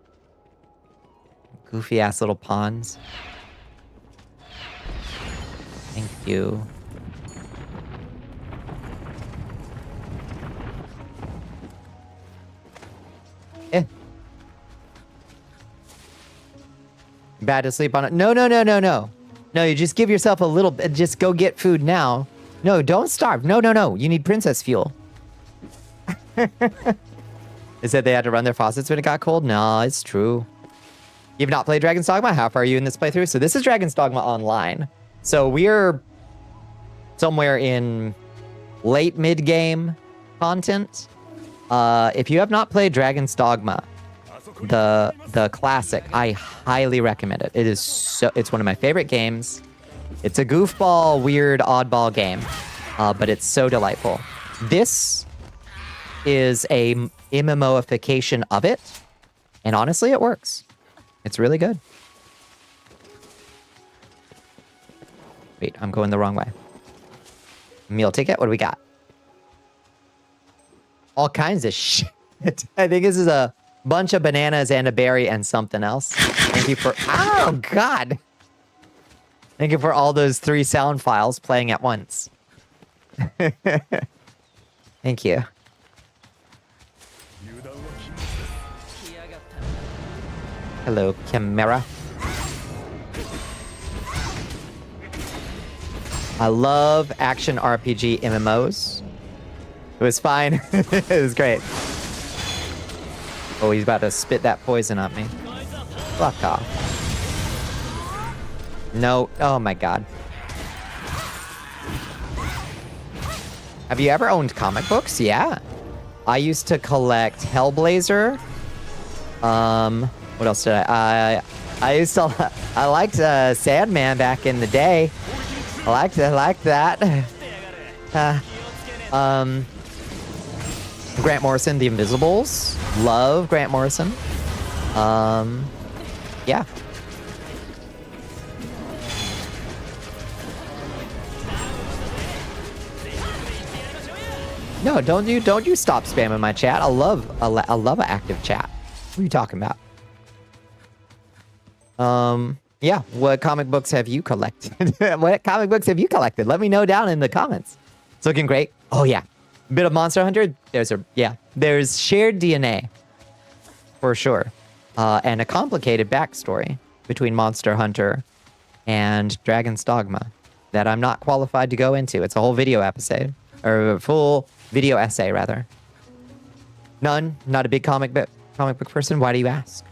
Goofy ass little pawns. Thank you. Eh. Bad to sleep on it. No. No, you just give yourself a little bit. Just go get food now. No, don't starve. No. You need princess fuel. They said they had to run their faucets when it got cold? No, it's true. You've not played Dragon's Dogma? How far are you in this playthrough? So this is Dragon's Dogma Online. So we're somewhere in late mid-game content. If you have not played Dragon's Dogma, the classic, I highly recommend it. It's one of my favorite games. It's a goofball, weird, oddball game, but it's so delightful. This is a MMOification of it, and honestly, it works. It's really good. Wait, I'm going the wrong way. Meal ticket, what do we got? All kinds of shit. I think this is a bunch of bananas and a berry and something else. Thank you for... Oh, God! Thank you for all those 3 sound files playing at once. Thank you. Hello, Chimera. I love action RPG MMOs. It was fine. It was great. Oh, he's about to spit that poison on me. Fuck off. No. Oh my god. Have you ever owned comic books? Yeah. I used to collect Hellblazer. What else did I used to... I liked Sandman back in the day. I liked that. Grant Morrison, The Invisibles. Love Grant Morrison. Yeah. No, don't you stop spamming my chat. I love an active chat. What are you talking about? Yeah, what comic books have you collected? What comic books have you collected? Let me know down in the comments. It's looking great. Oh yeah. Bit of Monster Hunter. There's shared DNA for sure. And a complicated backstory between Monster Hunter and Dragon's Dogma that I'm not qualified to go into. It's a whole video episode, or a full video essay rather. None, not a big comic book person. Why do you ask?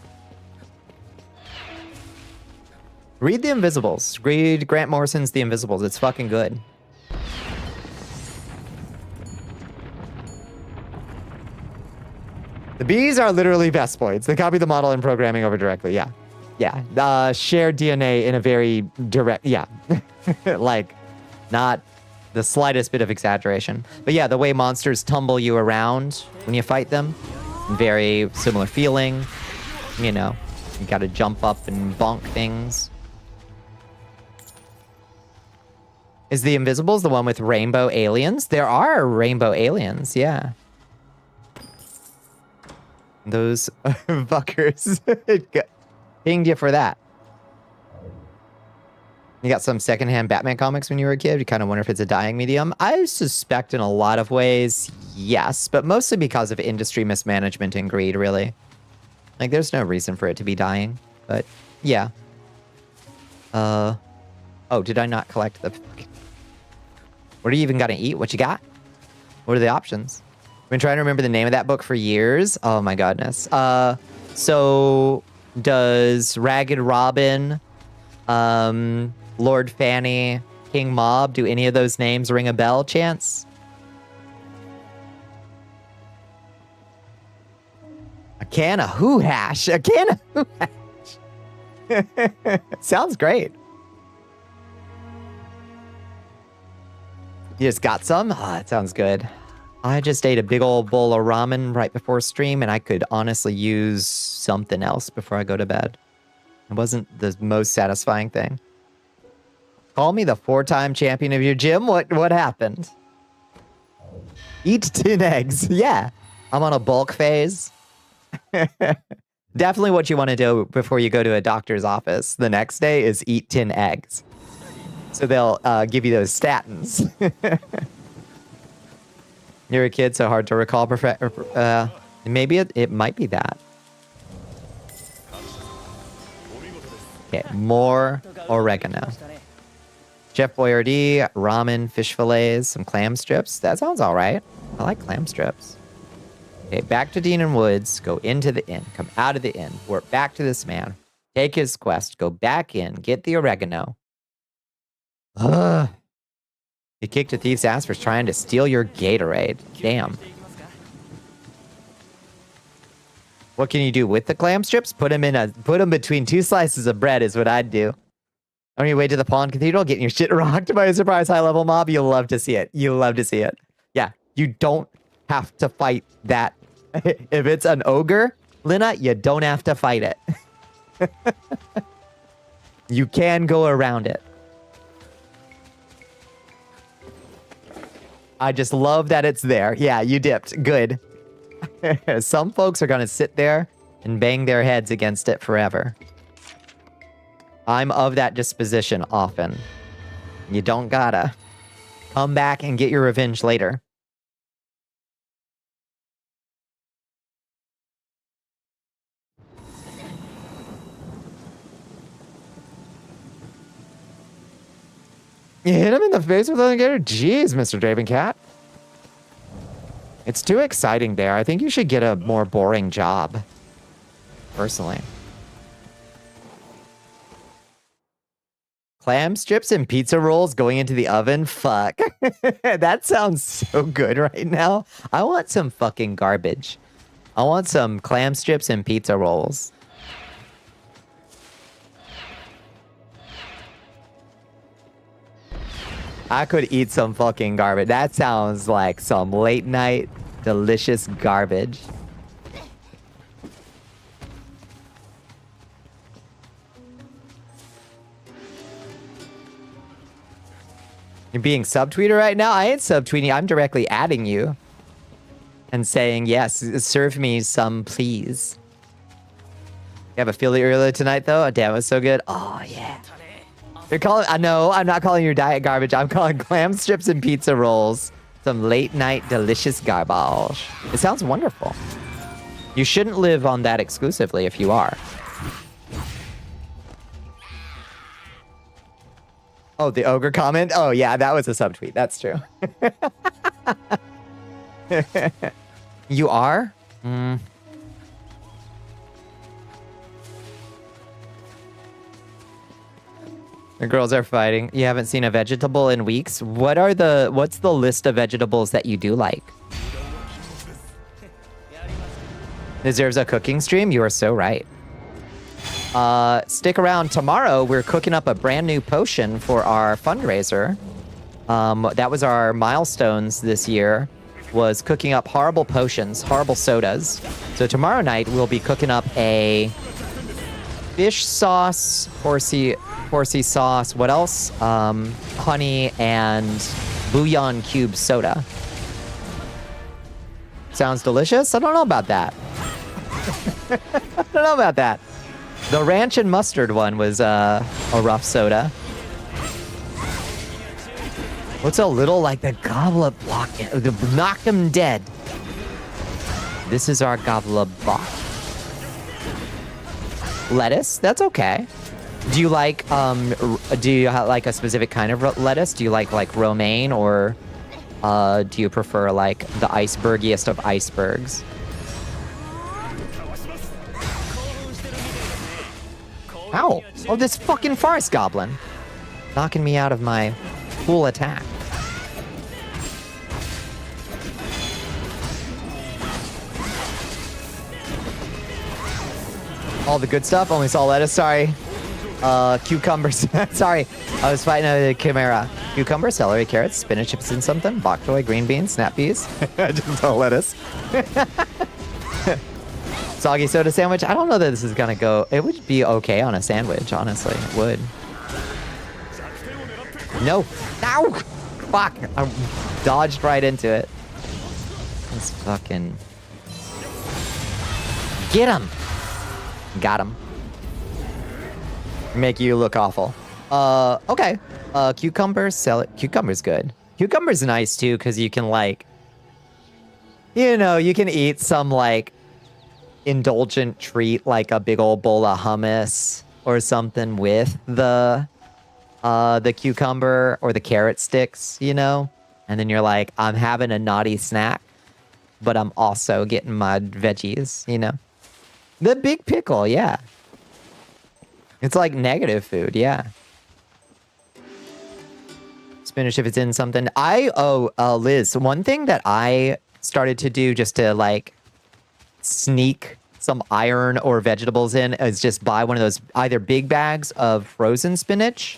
Read The Invisibles. Read Grant Morrison's The Invisibles. It's fucking good. The bees are literally Vespoids. They copy the model and programming over directly. Yeah. Yeah. Shared DNA in a very direct... Yeah. Like, not the slightest bit of exaggeration. But yeah, the way monsters tumble you around when you fight them, very similar feeling. You know, you gotta jump up and bonk things. Is the Invisibles the one with rainbow aliens? There are rainbow aliens, yeah. Those fuckers pinged you for that. You got some secondhand Batman comics when you were a kid? You kind of wonder if it's a dying medium? I suspect in a lot of ways, yes, but mostly because of industry mismanagement and greed, really. Like, there's no reason for it to be dying, but yeah. Oh, did I not collect the... What are you even gonna eat? What you got? What are the options? I've been trying to remember the name of that book for years. Oh my goodness. So does Ragged Robin, Lord Fanny, King Mob, do any of those names ring a bell, Chance? A can of hoo hash. A can of hoo hash. Sounds great. You just got some? Ah, that sounds good. I just ate a big old bowl of ramen right before stream, and I could honestly use something else before I go to bed. It wasn't the most satisfying thing. Call me the 4-time champion of your gym? What happened? Eat 10 eggs. Yeah. I'm on a bulk phase. Definitely what you want to do before you go to a doctor's office the next day is eat 10 eggs. So they'll give you those statins. You're a kid, so hard to recall. Maybe it might be that. Okay, more oregano. Chef Boyardee, ramen, fish fillets, some clam strips. That sounds all right. I like clam strips. Okay, back to Dean and Woods. Go into the inn. Come out of the inn. Work back to this man. Take his quest. Go back in. Get the oregano. Ugh. You kicked a thief's ass for trying to steal your Gatorade. Damn. What can you do with the clam strips? Put them between 2 slices of bread is what I'd do. On your way to the Pawn Cathedral, getting your shit rocked by a surprise high-level mob, you'll love to see it. You'll love to see it. Yeah, you don't have to fight that. If it's an ogre, Lina, you don't have to fight it. You can go around it. I just love that it's there. Yeah, you dipped. Good. Some folks are going to sit there and bang their heads against it forever. I'm of that disposition often. You don't gotta. Come back and get your revenge later. You hit him in the face with a gator? Jeez, Mr. Draven Cat. It's too exciting there. I think you should get a more boring job. Personally. Clam strips and pizza rolls going into the oven? Fuck. That sounds so good right now. I want some fucking garbage. I want some clam strips and pizza rolls. I could eat some fucking garbage. That sounds like some late night delicious garbage. You're being subtweeter right now? I ain't subtweeting. I'm directly adding you. And saying, yes, serve me some, please. You have a Philly earlier tonight, though? Oh, damn, it was so good. Oh, yeah. You're calling... I know, I'm not calling your diet garbage. I'm calling clam strips and pizza rolls some late night delicious garbage. It sounds wonderful. You shouldn't live on that exclusively if you are. Oh, the ogre comment? Oh, yeah, that was a subtweet. That's true. You are? The girls are fighting. You haven't seen a vegetable in weeks? What's the list of vegetables that you do like? Deserves a cooking stream? You are so right. Stick around. Tomorrow, we're cooking up a brand new potion for our fundraiser. That was our milestones this year, was cooking up horrible potions, horrible sodas. So tomorrow night, we'll be cooking up a fish sauce, horsey sauce, what else? Honey and bouillon cube soda. Sounds delicious? I don't know about that. I don't know about that. The ranch and mustard one was a rough soda. What's a little like the goblet block? Knock him dead. This is our goblet block. Lettuce? That's okay. Do you like like a specific kind of lettuce? Do you like romaine, or do you prefer like the icebergiest of icebergs? Ow! Oh, this fucking forest goblin. Knocking me out of my cool attack. All the good stuff, only saw lettuce, sorry. Cucumbers, sorry. I was fighting a chimera. Cucumber, celery, carrots, spinach, if it's in something, bok choy, green beans, snap peas. Just saw lettuce. Soggy soda sandwich. I don't know that this is gonna go. It would be okay on a sandwich, honestly. It would. No. Ow! Fuck. I dodged right into it. This fucking. Get him! Got him. Make you look awful. Okay. Cucumbers, sell it. Cucumber's good. Cucumber's nice too, because you can like, you know, you can eat some like indulgent treat like a big old bowl of hummus or something with the cucumber or the carrot sticks, you know? And then you're like, I'm having a naughty snack, but I'm also getting my veggies, you know? The big pickle, yeah. It's like negative food, yeah. Spinach if it's in something. Liz, one thing that I started to do just to like sneak some iron or vegetables in is just buy one of those either big bags of frozen spinach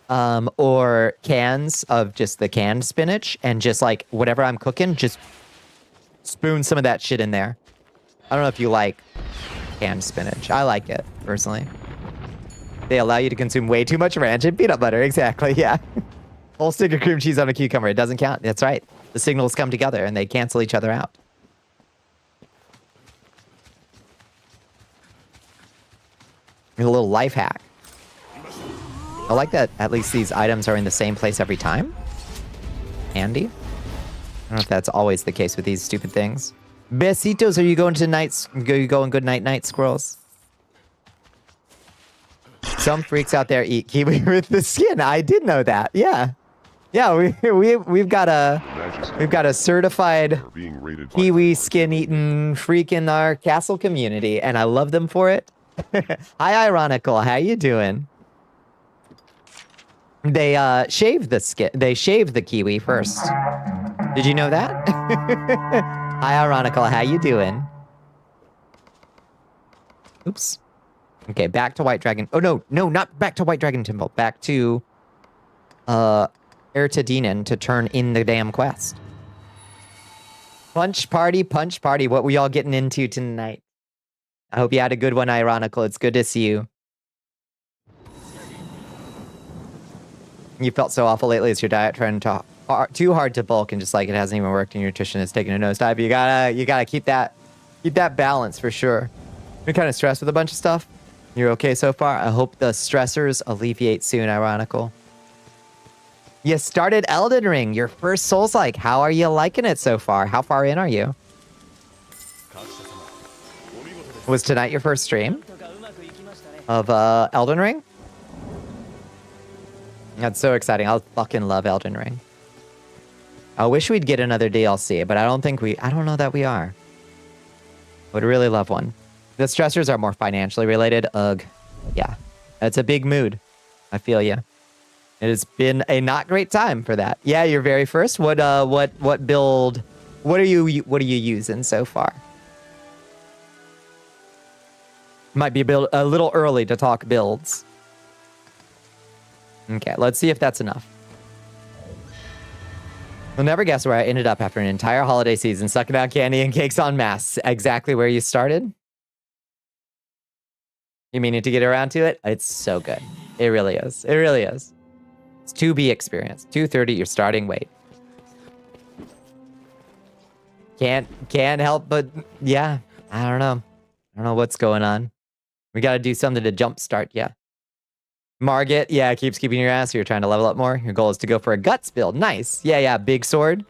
or cans of just the canned spinach, and just like whatever I'm cooking, just spoon some of that shit in there. I don't know if you like canned spinach. I like it, personally. They allow you to consume way too much ranch and peanut butter. Exactly, yeah. Whole stick of cream cheese on a cucumber. It doesn't count. That's right. The signals come together and they cancel each other out. A little life hack. I like that at least these items are in the same place every time. Handy. I don't know if that's always the case with these stupid things. Besitos, are you going to nights? You going good night, squirrels? Some freaks out there eat kiwi with the skin. I did know that. Yeah, yeah. We've got a certified kiwi skin eating freak in our castle community, and I love them for it. Hi, Ironical. How you doing? They shave the skin. They shave the kiwi first. Did you know that? Hi, Ironical. How you doing? Oops. Okay, back to White Dragon. Oh, no, not back to White Dragon Temple. Back to, Ertadinen to turn in the damn quest. Punch party. What were y'all getting into tonight? I hope you had a good one, Ironical. It's good to see you. You felt so awful lately. Is your diet trying to too hard to bulk and just like it hasn't even worked and your nutrition is taking a nosedive? You gotta keep that balance for sure. You're kind of stressed with a bunch of stuff. You're okay so far? I hope the stressors alleviate soon, Ironical. You started Elden Ring, your first Souls-like. How are you liking it so far? How far in are you? Was tonight your first stream of Elden Ring? That's so exciting. I fucking love Elden Ring. I wish we'd get another DLC, but I don't know that we are. Would really love one. The stressors are more financially related. Ugh. Yeah. It's a big mood. I feel you. It has been a not great time for that. Yeah, your very first. What build? What are you using so far? Might be a little early to talk builds. Okay, let's see if that's enough. You'll never guess where I ended up after an entire holiday season sucking out candy and cakes en masse. Exactly where you started? You meaning to get around to it? It's so good. It really is. It really is. It's 2B experience. 230 your starting weight. Can't help but, yeah, I don't know. I don't know what's going on. We got to do something to jumpstart, yeah. Margit, yeah, it keeps keeping your ass. You're trying to level up more. Your goal is to go for a guts build. Nice. Yeah, big sword.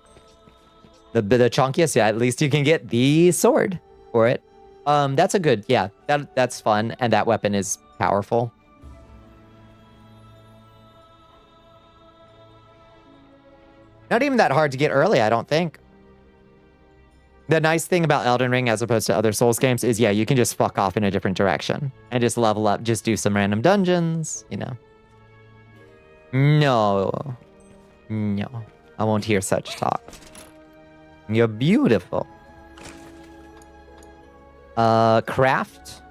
The chunkiest, yeah, at least you can get the sword for it. That's a good, yeah, that's fun. And that weapon is powerful. Not even that hard to get early, I don't think. The nice thing about Elden Ring as opposed to other Souls games is, yeah, you can just fuck off in a different direction and just level up, just do some random dungeons, you know. No, I won't hear such talk. You're beautiful. Craft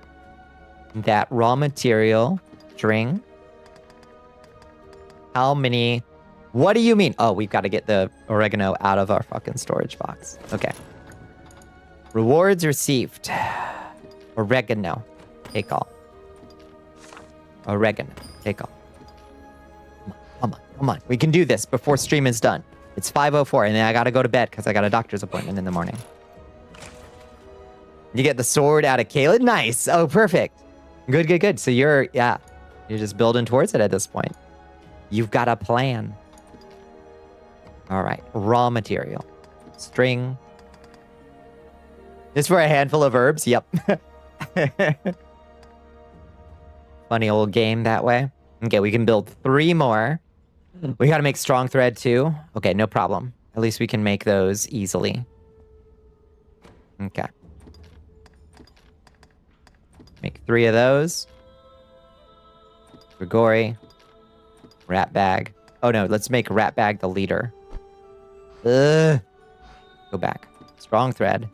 that raw material string. How many? What do you mean? Oh, we've got to get the oregano out of our fucking storage box. Okay. Rewards received. Oregano. Take all. Oregano. Take all. Come on. We can do this before stream is done. It's 5:04 and then I gotta go to bed because I got a doctor's appointment in the morning. You get the sword out of Caleb? Nice. Oh, perfect. Good. So you're just building towards it at this point. You've got a plan. All right. Raw material. String. Just for a handful of herbs? Yep. Funny old game that way. Okay, we can build 3 more. We gotta make strong thread too. Okay, no problem. At least we can make those easily. Okay. Make 3 of those. Grigori. Rat bag. Oh no, let's make rat bag the leader. Go back. Strong thread.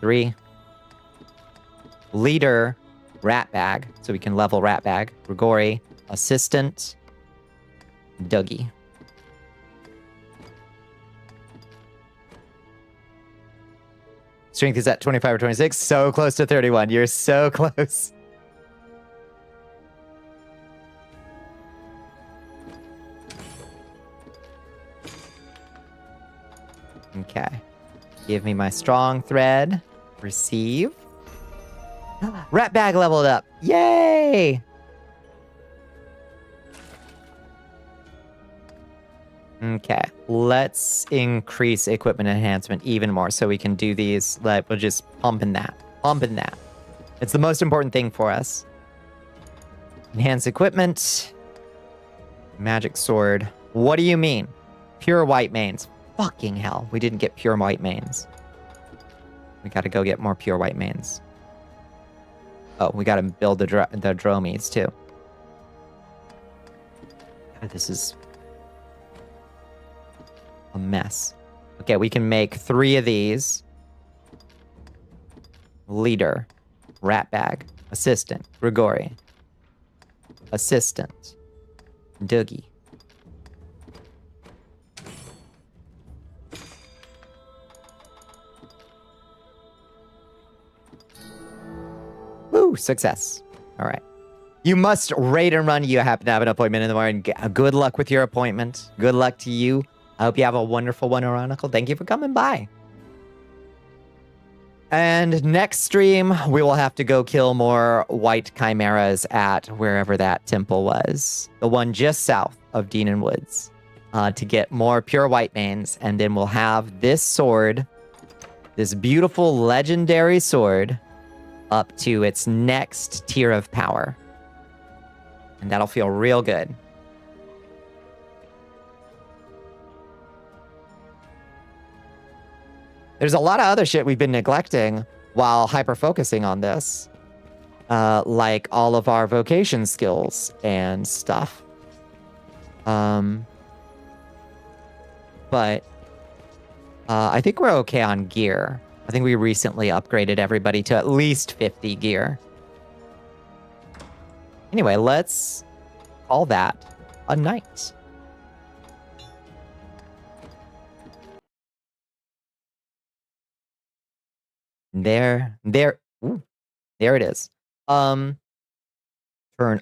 3. Leader, rat bag, so we can level rat bag. Grigori, assistant, Dougie. Strength is at 25 or 26. So close to 31. You're so close. Okay. Give me my strong thread. Receive. Rat bag leveled up. Yay! Okay. Let's increase equipment enhancement even more so we can do these. Like, we'll just pumping that. It's the most important thing for us. Enhance equipment. Magic sword. What do you mean? Pure white mains. Fucking hell. We didn't get pure white mains. We gotta go get more pure white mains. Oh, we gotta build the dromies too. God, this is a mess. Okay, we can make 3 of these. Leader. Rat bag. Assistant. Grigori. Assistant. Dougie. Woo, success. All right. You must raid and run. You happen to have an appointment in the morning. Good luck with your appointment. Good luck to you. I hope you have a wonderful one, Oronicle. Thank you for coming by. And next stream, we will have to go kill more white chimeras at wherever that temple was. The one just south of Deanon Woods. To get more pure white mains. And then we'll have this sword, this beautiful legendary sword, up to its next tier of power. And that'll feel real good. There's a lot of other shit we've been neglecting while hyper-focusing on this. Like all of our vocation skills and stuff. But I think we're okay on gear. I think we recently upgraded everybody to at least 50 gear. Anyway, let's call that a night. There. Ooh, there it is. Turn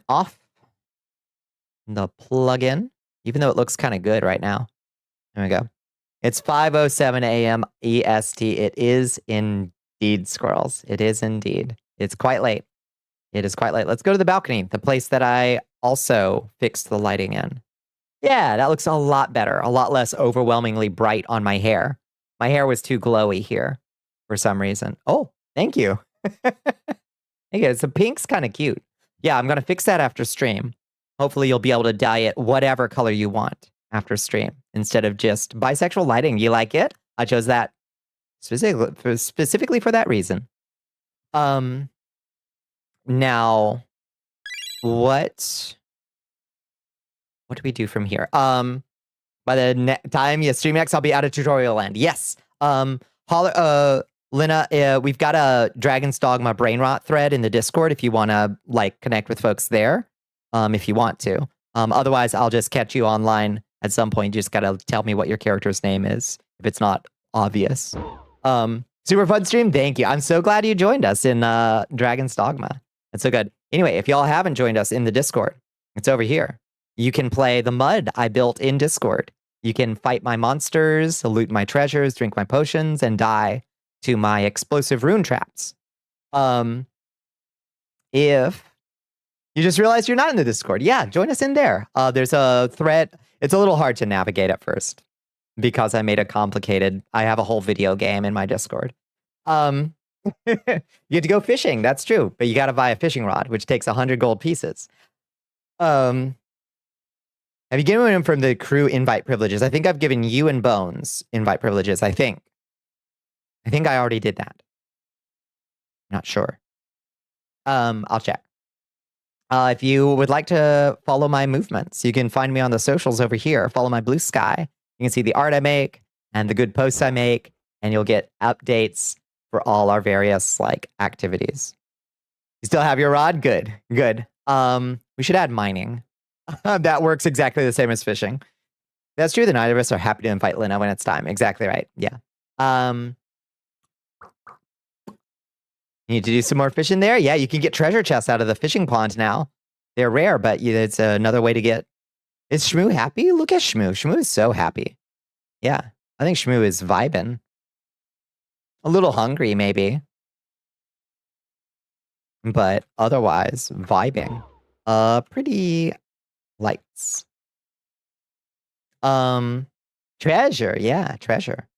off the plugin, even though it looks kind of good right now. There we go. It's 5:07 a.m. EST. It is indeed, squirrels. It is indeed. It's quite late. It is quite late. Let's go to the balcony, the place that I also fixed the lighting in. Yeah, that looks a lot better. A lot less overwhelmingly bright on my hair. My hair was too glowy here for some reason. Oh, thank you. Thank you. So pink's kind of cute. Yeah, I'm going to fix that after stream. Hopefully you'll be able to dye it whatever color you want after stream instead of just bisexual lighting. You like it? I chose that specifically for that reason. Now, what do we do from here? By the time you stream next, I'll be out of tutorial land. Yes. Lina, we've got a Dragon's Dogma Brain Rot thread in the Discord if you want to like connect with folks there. If you want to. Otherwise, I'll just catch you online at some point. You just gotta tell me what your character's name is if it's not obvious. Super fun stream. Thank you. I'm so glad you joined us in Dragon's Dogma. That's so good. Anyway, if y'all haven't joined us in the Discord, it's over here. You can play the mud I built in Discord. You can fight my monsters, loot my treasures, drink my potions, and die to my explosive rune traps. If you just realized you're not in the Discord, yeah, join us in there. There's a thread. It's a little hard to navigate at first because I have a whole video game in my Discord. You get to go fishing, that's true, but you got to buy a fishing rod, which takes 100 gold pieces. Have you given him from the crew invite privileges? I think I've given you and Bones invite privileges, I think. I think I already did that. Not sure. I'll check. If you would like to follow my movements, you can find me on the socials over here. Follow my blue sky. You can see the art I make and the good posts I make, and you'll get updates for all our various like activities. You still have your rod? Good, good. We should add mining. That works exactly the same as fishing. That's true. The nine of us are happy to invite Lina when it's time. Exactly right. Yeah. You need to do some more fishing there? Yeah, you can get treasure chests out of the fishing pond now. They're rare, but it's another way to get... Is Shmoo happy? Look at Shmoo. Shmoo is so happy. Yeah, I think Shmoo is vibing. A little hungry, maybe. But otherwise, vibing. Pretty lights. Treasure. Yeah, treasure.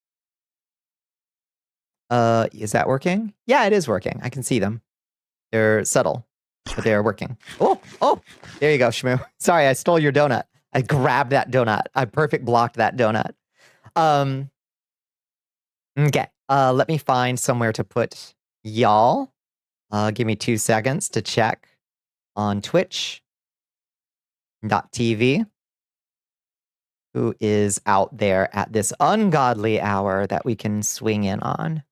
Is that working? Yeah, it is working. I can see them. They're subtle, but they're working. Oh, there you go, Shmoo. Sorry, I stole your donut. I grabbed that donut. I perfect blocked that donut. Okay. Let me find somewhere to put y'all. Give me 2 seconds to check on Twitch.tv. Who is out there at this ungodly hour that we can swing in on?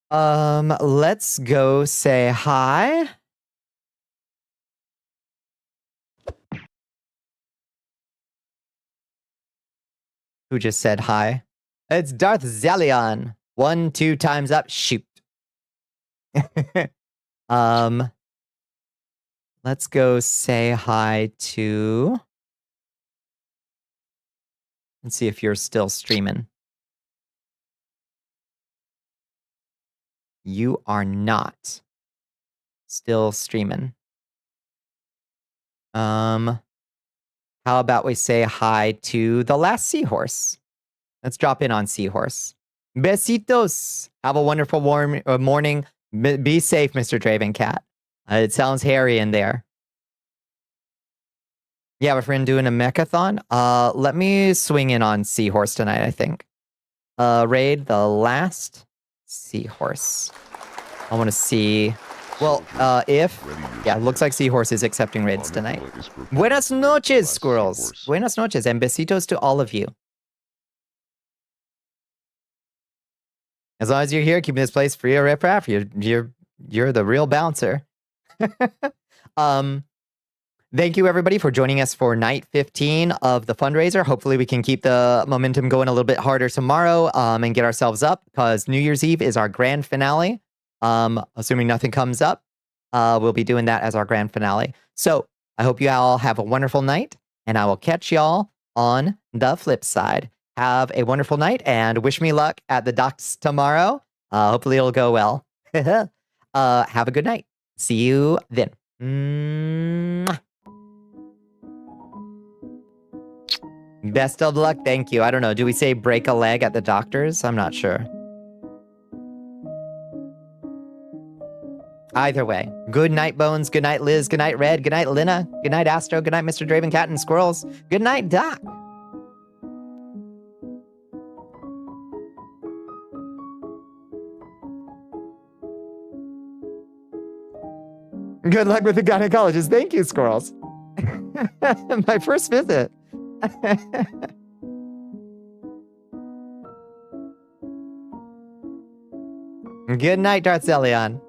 Let's go say hi. Who just said hi? It's Darth Zelion. 1, 2 times up. Shoot. Let's go say hi to... Let's see if you're still streaming. You are not still streaming. How about we say hi to the last seahorse? Let's drop in on seahorse. Besitos. Have a wonderful warm morning. Be safe, Mr. Draven Cat. It sounds hairy in there. You have a friend doing a mechathon? Let me swing in on seahorse tonight, I think. Raid the last seahorse. I want to see... Well, if... Yeah, looks like seahorse is accepting raids tonight. Buenas noches, squirrels. Buenas noches, and besitos to all of you. As long as you're here, keeping this place free of riprap, you're the real bouncer. thank you everybody for joining us for night 15 of the fundraiser. Hopefully we can keep the momentum going a little bit harder tomorrow and get ourselves up, because New Year's Eve is our grand finale. Assuming nothing comes up, we'll be doing that as our grand finale. So I hope you all have a wonderful night, and I will catch y'all on the flip side. Have a wonderful night, and wish me luck at the docks tomorrow. Hopefully it'll go well. Have a good night. See you then. Mwah. Best of luck. Thank you. I don't know. Do we say break a leg at the doctor's? I'm not sure. Either way. Good night, Bones. Good night, Liz. Good night, Red. Good night, Lina. Good night, Astro. Good night, Mr. Draven Cat and Squirrels. Good night, Doc. Good luck with the gynecologist. Thank you, Squirrels. My first visit. Good night, Darthzelion.